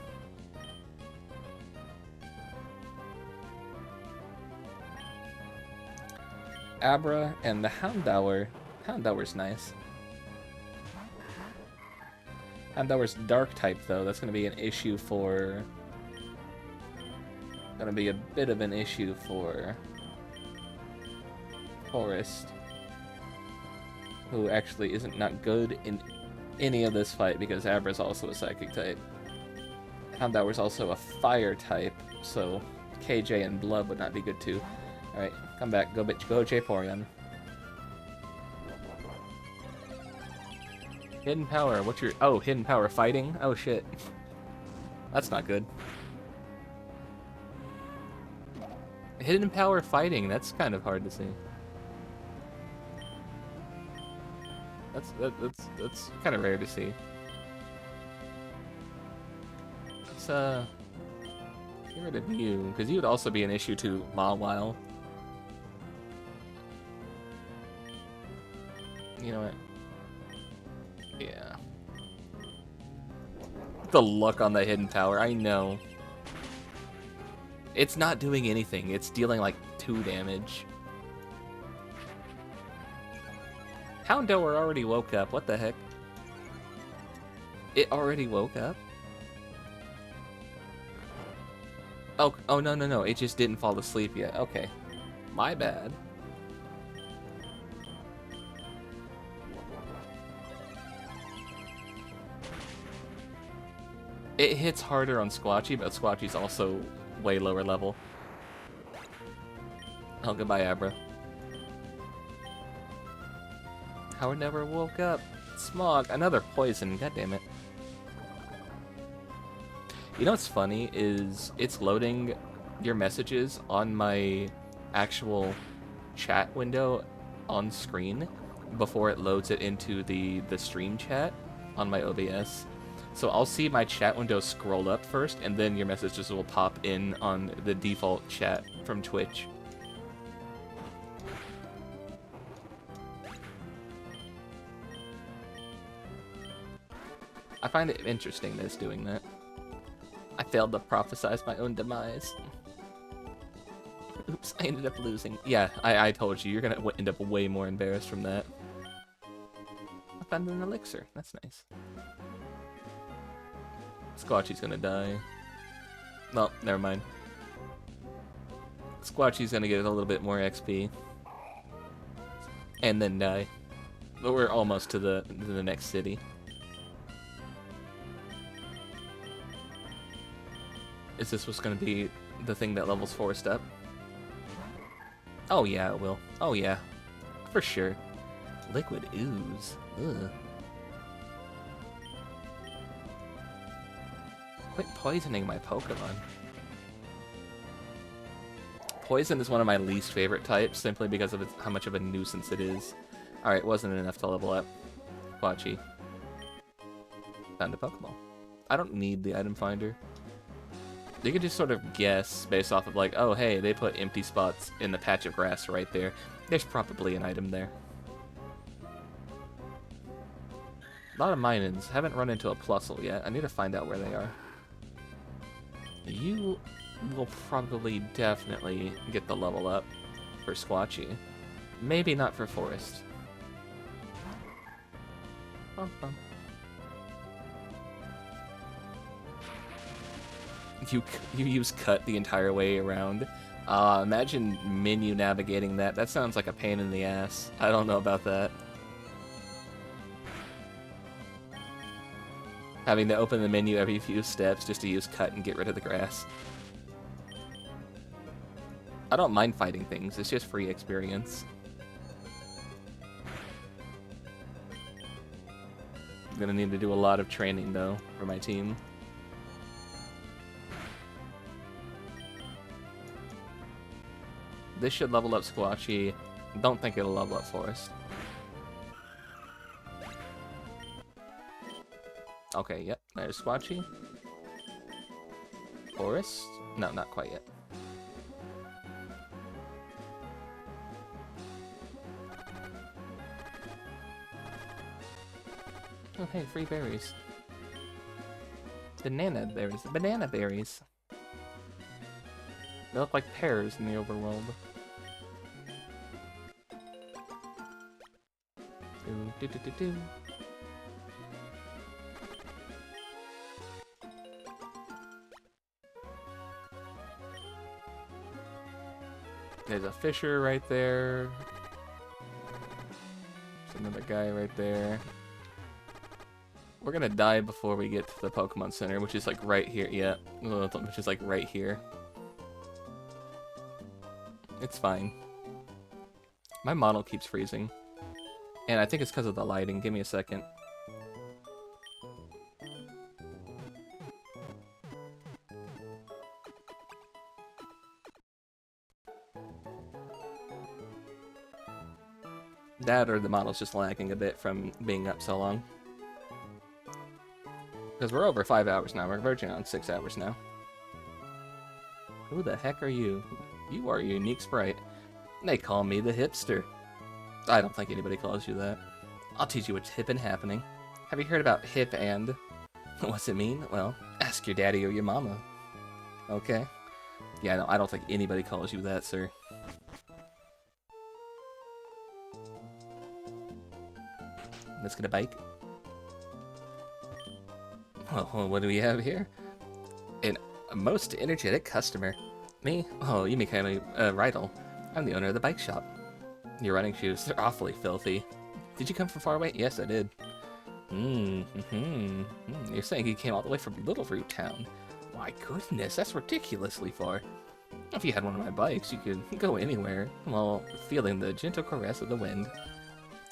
Abra and the Houndour. Houndour's nice. Houndour's Dark type, though. That's going to be an issue for... Gonna be a bit of an issue for Forest, who actually isn't not good in any of this fight because Abra's also a Psychic type. Houndour's also a Fire type, so KJ and Blood would not be good too. Alright, come back. Go Jayporion. Hidden Power, what's your... Oh, Hidden Power fighting? Oh shit. That's not good. Hidden Power fighting, that's kind of hard to see. That's kind of rare to see. Let's get rid of you, because you would also be an issue to Mawile. You know what? Yeah. The luck on the hidden power, I know. It's not doing anything. It's dealing like 2 damage. Houndour already woke up. What the heck? It already woke up? Oh, no. It just didn't fall asleep yet. Okay. My bad. It hits harder on Squatchy, but Squatchy's also way lower level. Oh, goodbye, Abra. Howard never woke up. Smog, another poison, god damn it. You know what's funny is it's loading your messages on my actual chat window on screen before it loads it into the stream chat on my OBS. So I'll see my chat window scroll up first, and then your messages will pop in on the default chat from Twitch. I find it interesting that it's doing that. I failed to prophesize my own demise. Oops, I ended up losing. Yeah, I told you, you're gonna end up way more embarrassed from that. I found an elixir, that's nice. Squatchy's gonna die. Well, never mind. Squatchy's gonna get a little bit more XP. And then die. But we're almost to the next city. Is this what's gonna be the thing that levels Forest up? Oh yeah, it will. Oh yeah. For sure. Liquid ooze. Ugh. Quit poisoning my Pokemon. Poison is one of my least favorite types, simply because of how much of a nuisance it is. Alright, wasn't enough to level up. Quachi. Found a Pokeball. I don't need the item finder. You can just sort of guess based off of like, oh hey, they put empty spots in the patch of grass right there. There's probably an item there. A lot of Minans. Haven't run into a Plusle yet. I need to find out where they are. You will probably definitely get the level up for Squatchy. Maybe not for Forest. Bum, bum. You use cut the entire way around. Imagine menu navigating that. That sounds like a pain in the ass. I don't know about that. Having to open the menu every few steps just to use cut and get rid of the grass. I don't mind fighting things. It's just free experience. I'm gonna need to do a lot of training though for my team. This should level up Squatchy. Don't think it'll level up Forest. Okay, yep, there's Squatchy. Forest? No, not quite yet. Oh hey, free berries. Banana berries. Banana berries. They look like pears in the overworld. Do, do, do, do, do. There's a fisher right there. There's another guy right there. We're gonna die before we get to the Pokemon Center, which is like right here. Yeah, which is like right here. It's fine. My model keeps freezing. And I think it's because of the lighting. Give me a second. That or the model's just lagging a bit from being up so long. Because we're over 5 hours now. We're verging on 6 hours now. Who the heck are you? You are a unique sprite. They call me the hipster. I don't think anybody calls you that. I'll teach you what's hip and happening. Have you heard about hip and? What's it mean? Well, ask your daddy or your mama. Okay. Yeah, no, I don't think anybody calls you that, sir. Let's get a bike. Well, what do we have here? A most energetic customer. Me? Oh, you may call me Rydell. I'm the owner of the bike shop. Your running shoes, they're awfully filthy. Did you come from far away? Yes, I did. You're saying you came all the way from Little Root Town? My goodness, that's ridiculously far. If you had one of my bikes, you could go anywhere while feeling the gentle caress of the wind.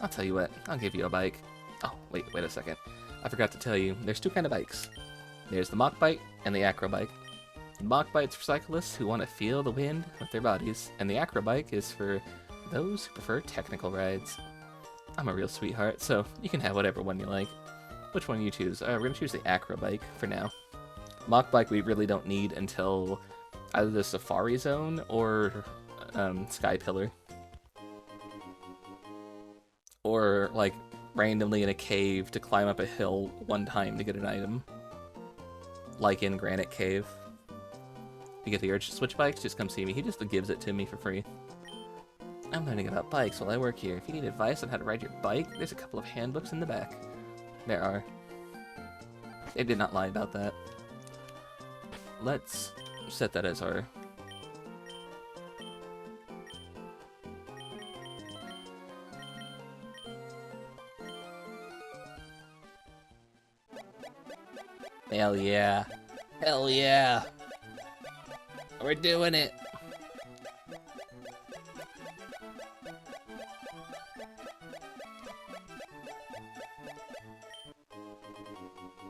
I'll tell you what, I'll give you a bike. Oh, wait a second. I forgot to tell you, there's two kind of bikes. There's the mock bike and the acro bike. The mock bike's for cyclists who want to feel the wind with their bodies, and the acro bike is for those who prefer technical rides. I'm a real sweetheart, so you can have whatever one you like. Which one do you choose? We're gonna choose the acro bike for now. Mock bike we really don't need until either the Safari Zone or Sky Pillar. Or, like, randomly in a cave to climb up a hill one time to get an item. Like in Granite Cave. If you get the urge to switch bikes, just come see me. He just gives it to me for free. I'm learning about bikes while I work here. If you need advice on how to ride your bike, there's a couple of handbooks in the back. There are. They did not lie about that. Let's set that as our... Hell yeah. Hell yeah. We're doing it.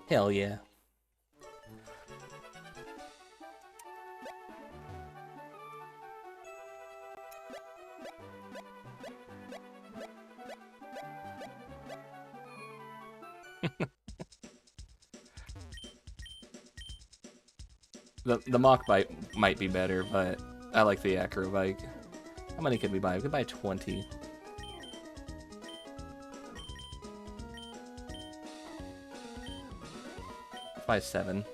Hell yeah. The mock bike might be better, but I like the acro bike. How many could we buy? We could buy 20. Buy 7.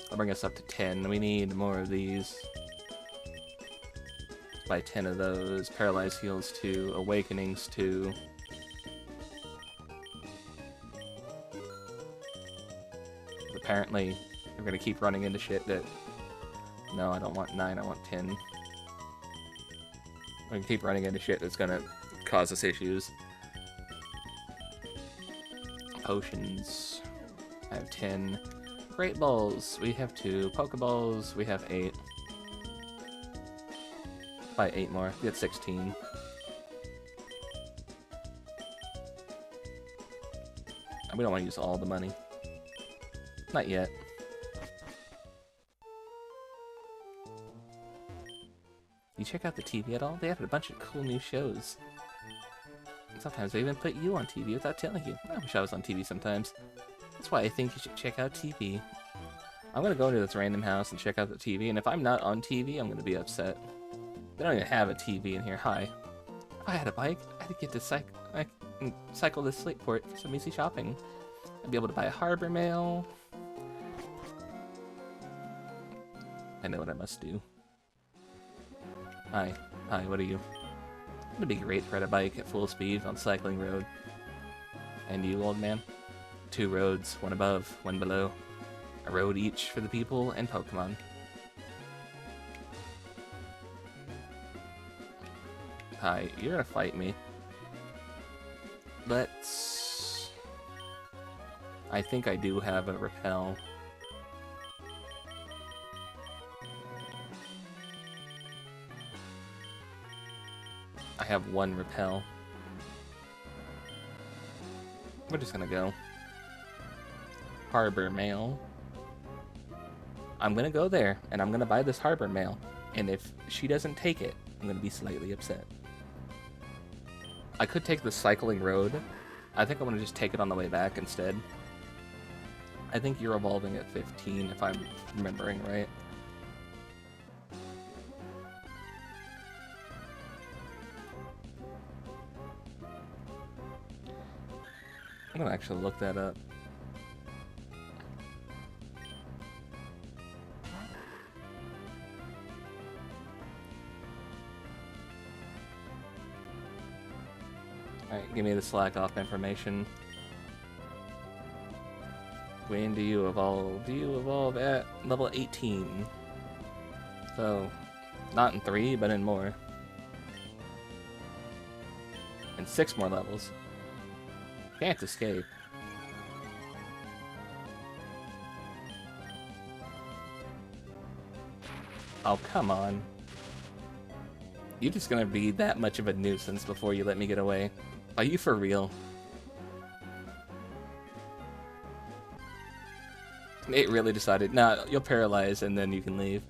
I'll bring us up to 10. We need more of these. Let's buy 10 of those. Paralyzed Heals 2. Awakenings 2. Apparently, we're gonna keep running into shit that... No, I don't want 9, I want 10. We're gonna keep running into shit that's gonna cause us issues. Potions. I have 10. Great Balls. We have 2. Pokeballs. We have 8. Buy 8 more. We have 16. We don't want to use all the money. Not yet. You check out the TV at all? They added a bunch of cool new shows. Sometimes they even put you on TV without telling you. I wish I was on TV sometimes. That's why I think you should check out TV. I'm gonna go into this random house and check out the TV, and if I'm not on TV, I'm gonna be upset. They don't even have a TV in here. Hi. I had a bike. I had to get to cycle to Slateport for some easy shopping. I'd be able to buy a harbor mail. I know what I must do. Hi. Hi, what are you? It'd be great to ride a bike at full speed on Cycling Road. And you, old man? 2 roads, one above, one below. A road each for the people and Pokemon. Hi, you're gonna fight me. Let's... I think I do have a repel. I have 1 repel. We're just gonna go. Harbor Mail. I'm gonna go there, and I'm gonna buy this Harbor Mail. And if she doesn't take it, I'm gonna be slightly upset. I could take the Cycling Road. I think I'm gonna just take it on the way back instead. I think you're evolving at 15, if I'm remembering right. I'm gonna actually look that up. Alright, give me the slack off information. When do you evolve? Do you evolve at level 18? So, not in 3, but in more. And 6 more levels. Can't escape. Oh, come on. You're just gonna be that much of a nuisance before you let me get away. Are you for real? It really decided, nah, you'll paralyze and then you can leave.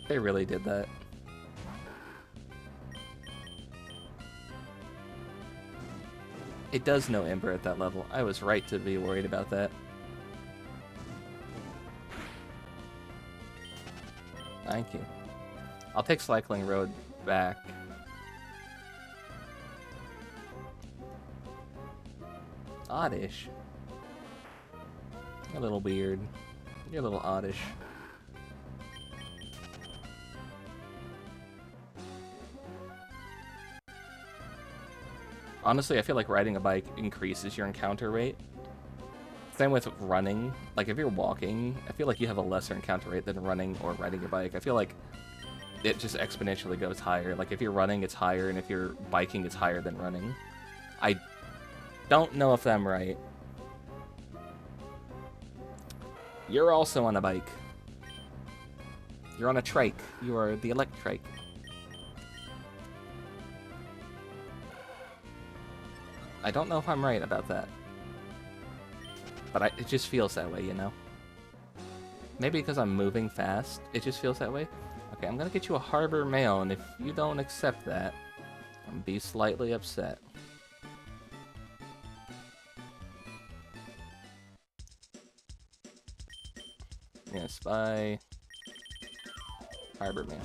They really did that. It does know Ember at that level. I was right to be worried about that. Thank you. I'll take Cycling Road back. Oddish. You're a little weird. You're a little oddish. Honestly, I feel like riding a bike increases your encounter rate. Same with running. Like, if you're walking, I feel like you have a lesser encounter rate than running or riding your bike. I feel like it just exponentially goes higher. Like, if you're running, it's higher, and if you're biking, it's higher than running. I don't know if I'm right. You're also on a bike. You're on a trike. You are the electrike. I don't know if I'm right about that. But it just feels that way, you know? Maybe because I'm moving fast, it just feels that way. Okay, I'm gonna get you a Harbor Mail, and if you don't accept that, I'm gonna be slightly upset. Yes, bye. Harbor Mail.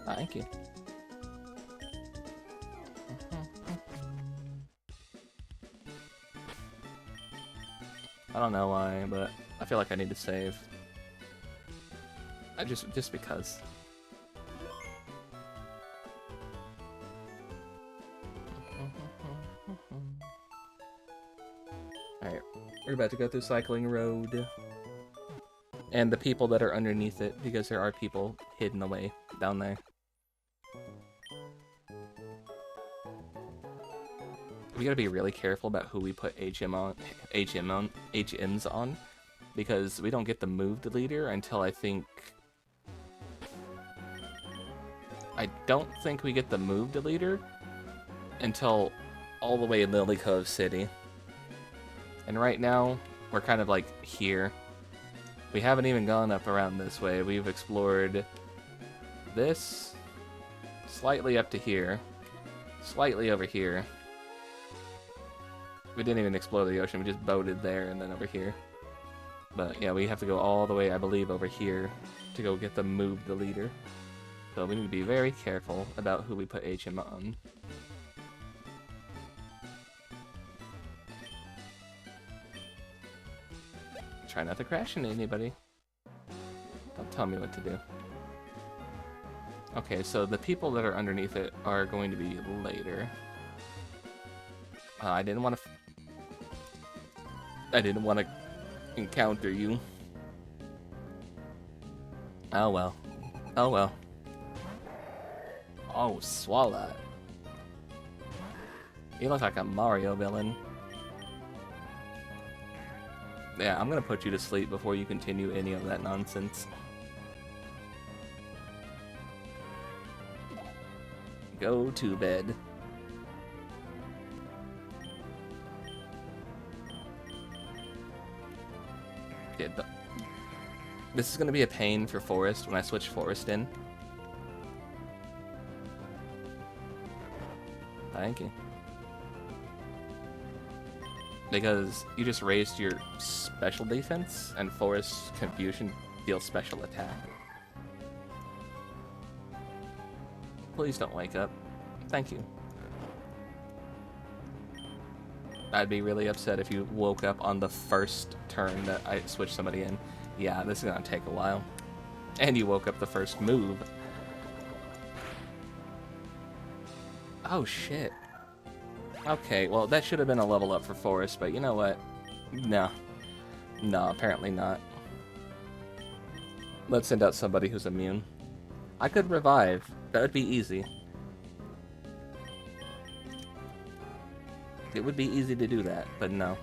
Thank you. I don't know why, but I feel like I need to save. Just because. Alright, we're about to go through Cycling Road. And the people that are underneath it, because there are people hidden away down there. We gotta be really careful about who we put HMs on, because we don't get the moved leader until I don't think we get the moved leader until all the way in Lily Cove City. And right now, we're kind of like here. We haven't even gone up around this way. We've explored this, slightly up to here, slightly over here. We didn't even explore the ocean, we just boated there and then over here. But yeah, we have to go all the way, I believe, over here to go get the move the leader. So we need to be very careful about who we put HM on. Try not to crash into anybody. Don't tell me what to do. Okay, so the people that are underneath it are going to be later. I didn't want to encounter you. Oh well. Oh well. Oh, swallow. You look like a Mario villain. Yeah, I'm gonna put you to sleep before you continue any of that nonsense. Go to bed. Yeah, this is gonna be a pain for Forest when I switch Forest in. Thank you. Because you just raised your special defense, and Forest Confusion deals special attack. Please don't wake up. Thank you. I'd be really upset if you woke up on the first turn that I switched somebody in. Yeah, this is gonna take a while. And you woke up the first move. Oh, shit. Okay, well, that should have been a level up for Forrest, but you know what? No. No, apparently not. Let's send out somebody who's immune. I could revive. That would be easy. It would be easy to do that, but no.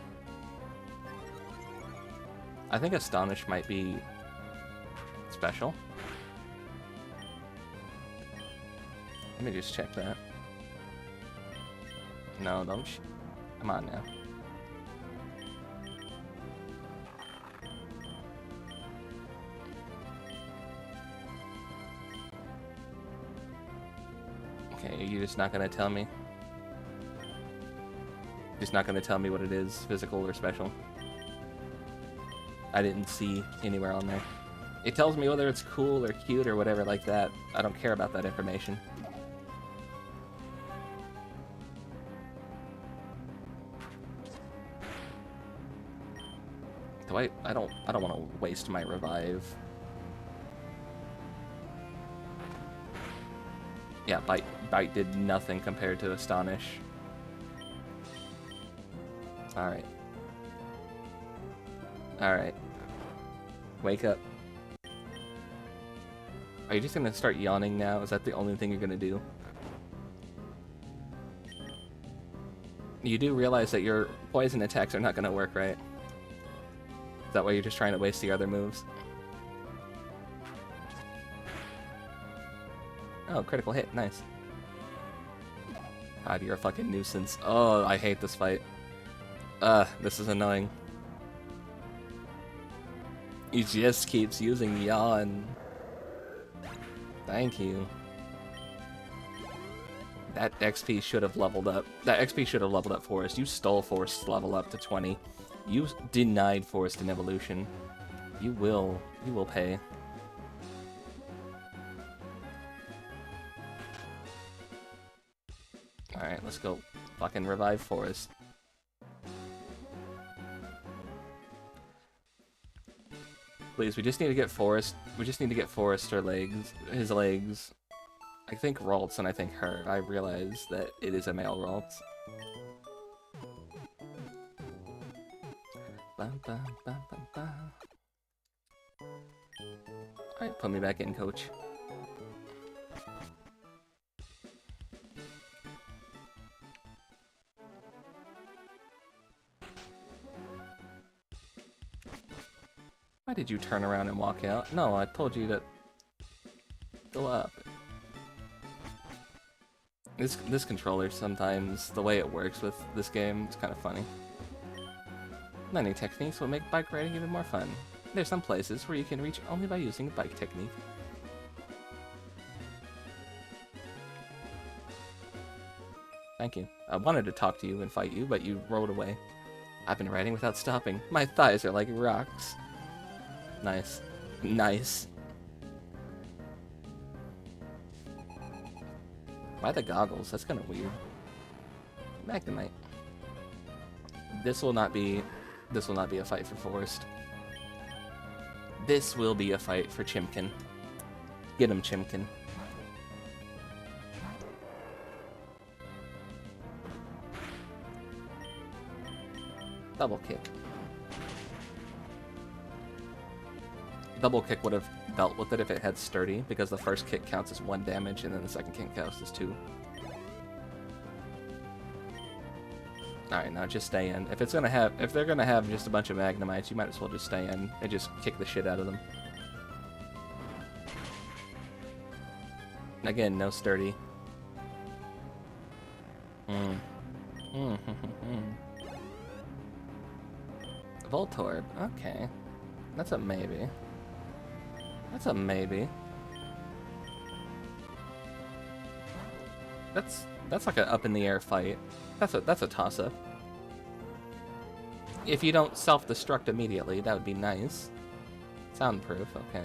I think Astonish might be special. Let me just check that. No, don't. Come on now. Okay, you're just not gonna tell me? Just not gonna tell me what it is, physical or special? I didn't see anywhere on there. It tells me whether it's cool or cute or whatever like that. I don't care about that information. I don't want to waste my revive. Yeah, Bite did nothing compared to Astonish. Alright. Alright. Wake up. Are you just gonna start yawning now? Is that the only thing you're gonna do? You do realize that your poison attacks are not gonna work, right? Is that why you're just trying to waste the other moves? Oh, critical hit. Nice. God, you're a fucking nuisance. Oh, I hate this fight. This is annoying. He just keeps using yawn. Thank you. That XP should have leveled up. That XP should have leveled up Forrest. You stole Forrest's level up to 20. You denied Forrest an evolution. You will pay. Alright, let's go fucking revive Forrest. Please, we just need to get Forrest. We just need to get Forrest her legs. His legs. I think Ralts and I think her. I realize that it is a male Ralts. Alright, put me back in, coach. Why did you turn around and walk out? No, I told you to go up. This controller, sometimes, the way it works with this game, it's kind of funny. Landing techniques will make bike riding even more fun. There's some places where you can reach only by using a bike technique. Thank you. I wanted to talk to you and fight you, but you rode away. I've been riding without stopping. My thighs are like rocks. Nice. Nice. Why the goggles? That's kind of weird. Magnemite. This will not be a fight for Forrest. This will be a fight for Chimkin. Get him, Chimkin. Double kick. Double kick would have dealt with it if it had sturdy, because the first kick counts as 1 damage and then the second kick counts as 2. Alright, now just stay in. If they're gonna have just a bunch of Magnemites, you might as well just stay in and just kick the shit out of them. Again, no sturdy. Voltorb, okay. That's a maybe. That's a maybe. That's like an up in the air fight. That's a toss up. If you don't self-destruct immediately, that would be nice. Soundproof, okay.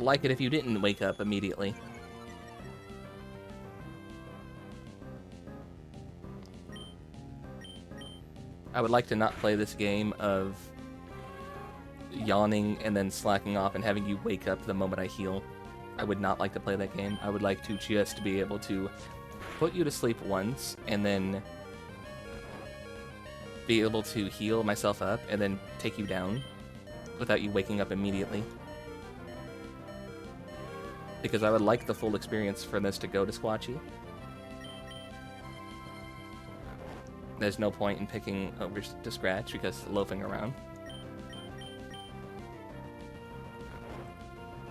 like it if you didn't wake up immediately. I would like to not play this game of yawning and then slacking off and having you wake up the moment I heal. I would not like to play that game. I would like to just be able to put you to sleep once and then be able to heal myself up and then take you down without you waking up immediately. Because I would like the full experience for this to go to Squatchy. There's no point in picking over to Scratch because loafing around.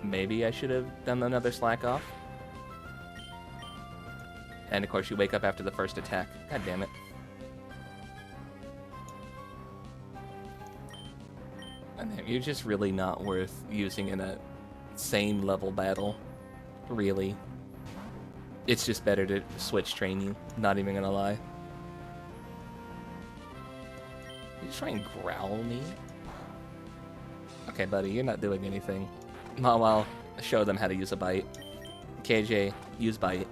Maybe I should have done another slack off. And of course you wake up after the first attack. God damn it. And you're just really not worth using in a sane level battle. Really. It's just better to switch train you. Not even gonna lie. You just try and growl me? Okay, buddy, you're not doing anything. Well, show them how to use a bite. KJ, use bite.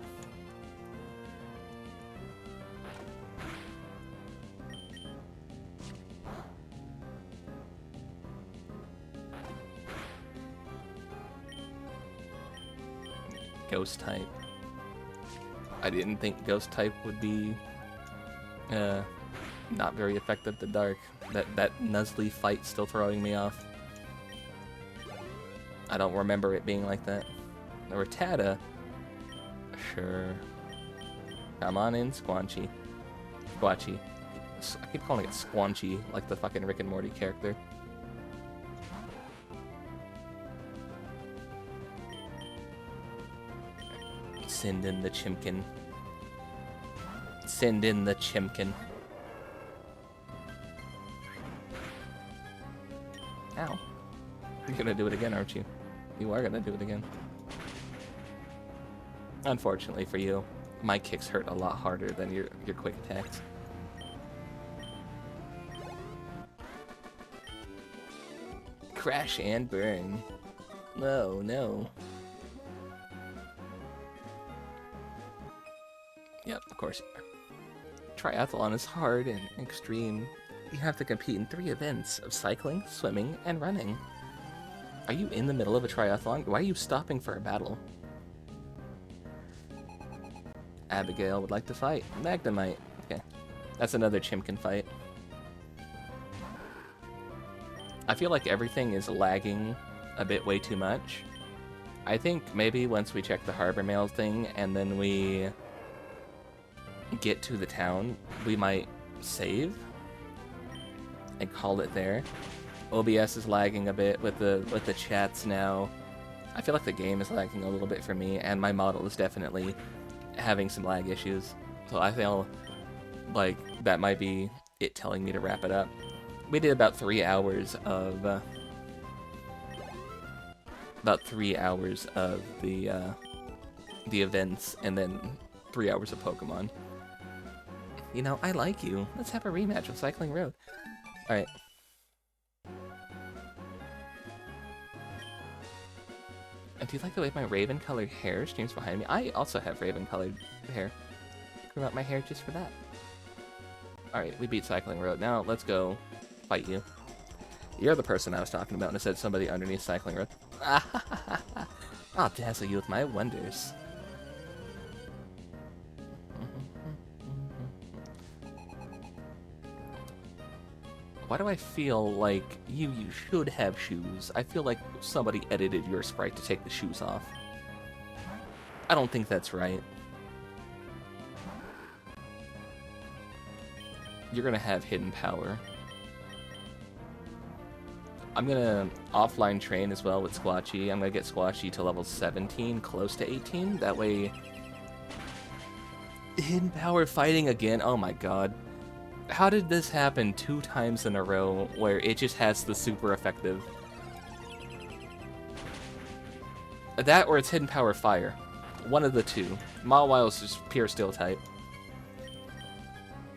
Ghost type. I didn't think ghost type would be not very effective to dark. That Nuzly fight still throwing me off. I don't remember it being like that. Or Tada. Sure. Come on in, Squanchy. Squatchy. I keep calling it Squanchy, like the fucking Rick and Morty character. Send in the chimkin. Send in the chimkin. Ow. You're gonna do it again, aren't you? You are gonna do it again. Unfortunately for you, my kicks hurt a lot harder than your quick attacks. Crash and burn. No, no. Yep, of course. Triathlon is hard and extreme. You have to compete in 3 events of cycling, swimming, and running. Are you in the middle of a triathlon? Why are you stopping for a battle? Abigail would like to fight. Magnemite. Okay. That's another Chimkin fight. I feel like everything is lagging a bit way too much. I think maybe once we check the Harbor Mail thing and then we get to the town, we might save and call it there. OBS is lagging a bit with the chats now. I feel like the game is lagging a little bit for me, and my model is definitely having some lag issues. So I feel like that might be it telling me to wrap it up. We did about 3 hours of the events, and then 3 hours of Pokemon. You know, I like you. Let's have a rematch of Cycling Road. Alright. And do you like the way my raven-colored hair streams behind me? I also have raven-colored hair. Grew out my hair just for that. Alright, we beat Cycling Road. Now, let's go fight you. You're the person I was talking about, and I said somebody underneath Cycling Road. I'll dazzle you with my wonders. Why do I feel like you should have shoes? I feel like somebody edited your sprite to take the shoes off. I don't think that's right. You're gonna have hidden power. I'm gonna offline train as well with Squatchy. I'm gonna get Squatchy to level 17, close to 18. That way... Hidden power fighting again? Oh my god. How did this happen 2 times in a row where it just has the super effective? That or it's hidden power fire. One of the two. Mawile is just pure steel type.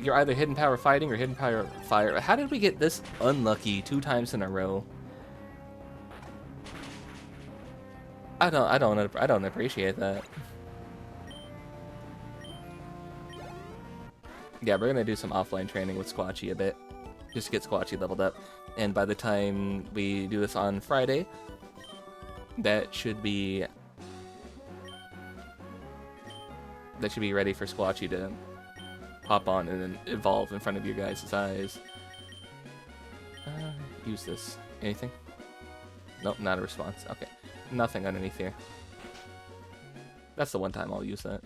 You're either hidden power fighting or hidden power fire. How did we get this unlucky 2 times in a row? I don't appreciate that. Yeah, we're gonna do some offline training with Squatchy a bit, just to get Squatchy leveled up. And by the time we do this on Friday, that should be ready for Squatchy to hop on and then evolve in front of your guys' eyes. Use this. Anything? Nope, not a response. Okay. Nothing underneath here. That's the one time I'll use that.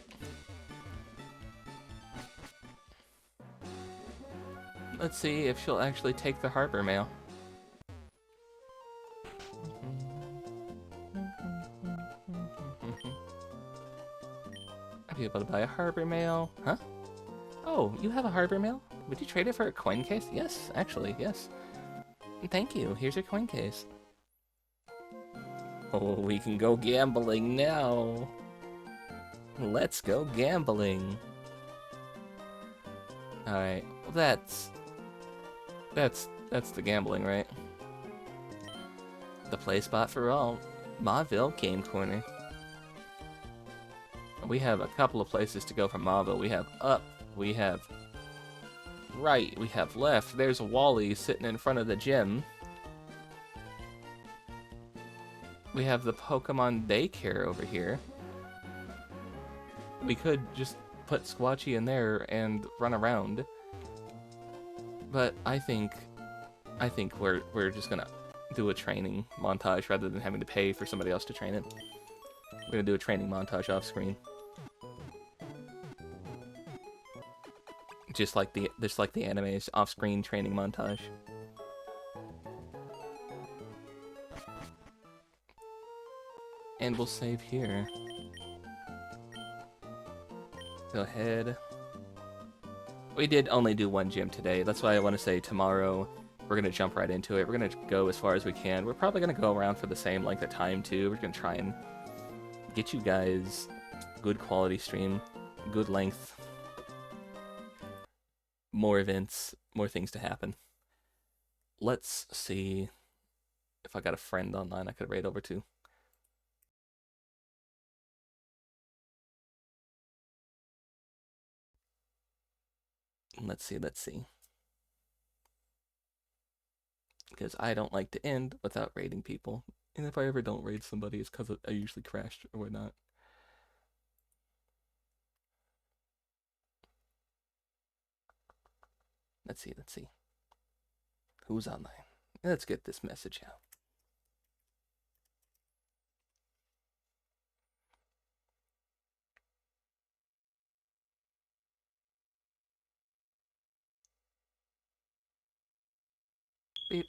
Let's see if she'll actually take the harbor mail. I'll be able to buy a harbor mail. Huh? Oh, you have a harbor mail? Would you trade it for a coin case? Yes, actually, yes. Thank you. Here's your coin case. Oh, we can go gambling now. Let's go gambling. Alright, well that's the gambling, right? The play spot for all. Mauville Game Corner. We have a couple of places to go from Mauville. We have up, we have right, we have left. There's Wally sitting in front of the gym. We have the Pokemon daycare over here. We could just put Squatchy in there and run around. But I think we're just gonna do a training montage rather than having to pay for somebody else to train it. We're gonna do a training montage off screen. Just like the anime's off screen training montage. And we'll save here. Go ahead. We did only do one gym today. That's why I want to say tomorrow we're going to jump right into it. We're going to go as far as we can. We're probably going to go around for the same length of time too. We're going to try and get you guys good quality stream, good length, more events, more things to happen. Let's see if I got a friend online I could raid over to. Let's see. Because I don't like to end without raiding people. And if I ever don't raid somebody, it's because I usually crashed or whatnot. Let's see. Who's online? Let's get this message out. Beep.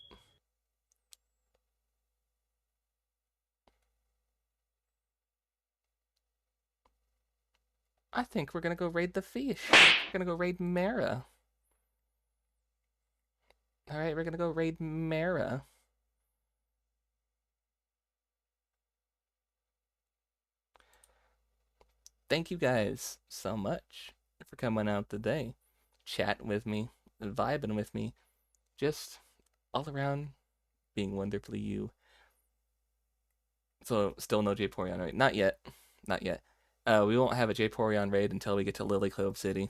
I think we're gonna go raid the fish. We're gonna go raid Mara. Alright, we're gonna go raid Mara. Thank you guys so much for coming out today, chatting with me, vibing with me, just all around being wonderfully you. So, still no Jayporion, right? Not yet. We won't have a Jayporion raid until we get to Lily Cove City.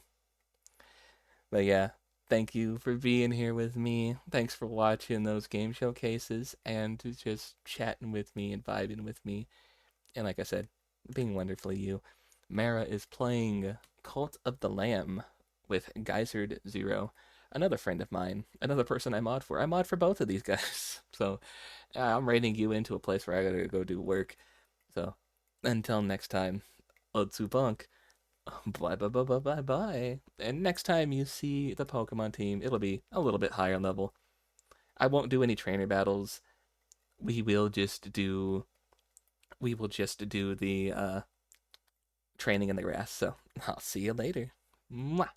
But yeah, thank you for being here with me. Thanks for watching those game showcases and just chatting with me and vibing with me. And like I said, being wonderfully you. Mara is playing Cult of the Lamb with Geysered Zero, another friend of mine, another person I mod for. I mod for both of these guys. So I'm raiding you into a place where I gotta go do work. So until next time, Otsubunk. Bye. And next time you see the Pokemon team, it'll be a little bit higher level. I won't do any trainer battles. We will just do the training in the grass. So I'll see you later. Mwah.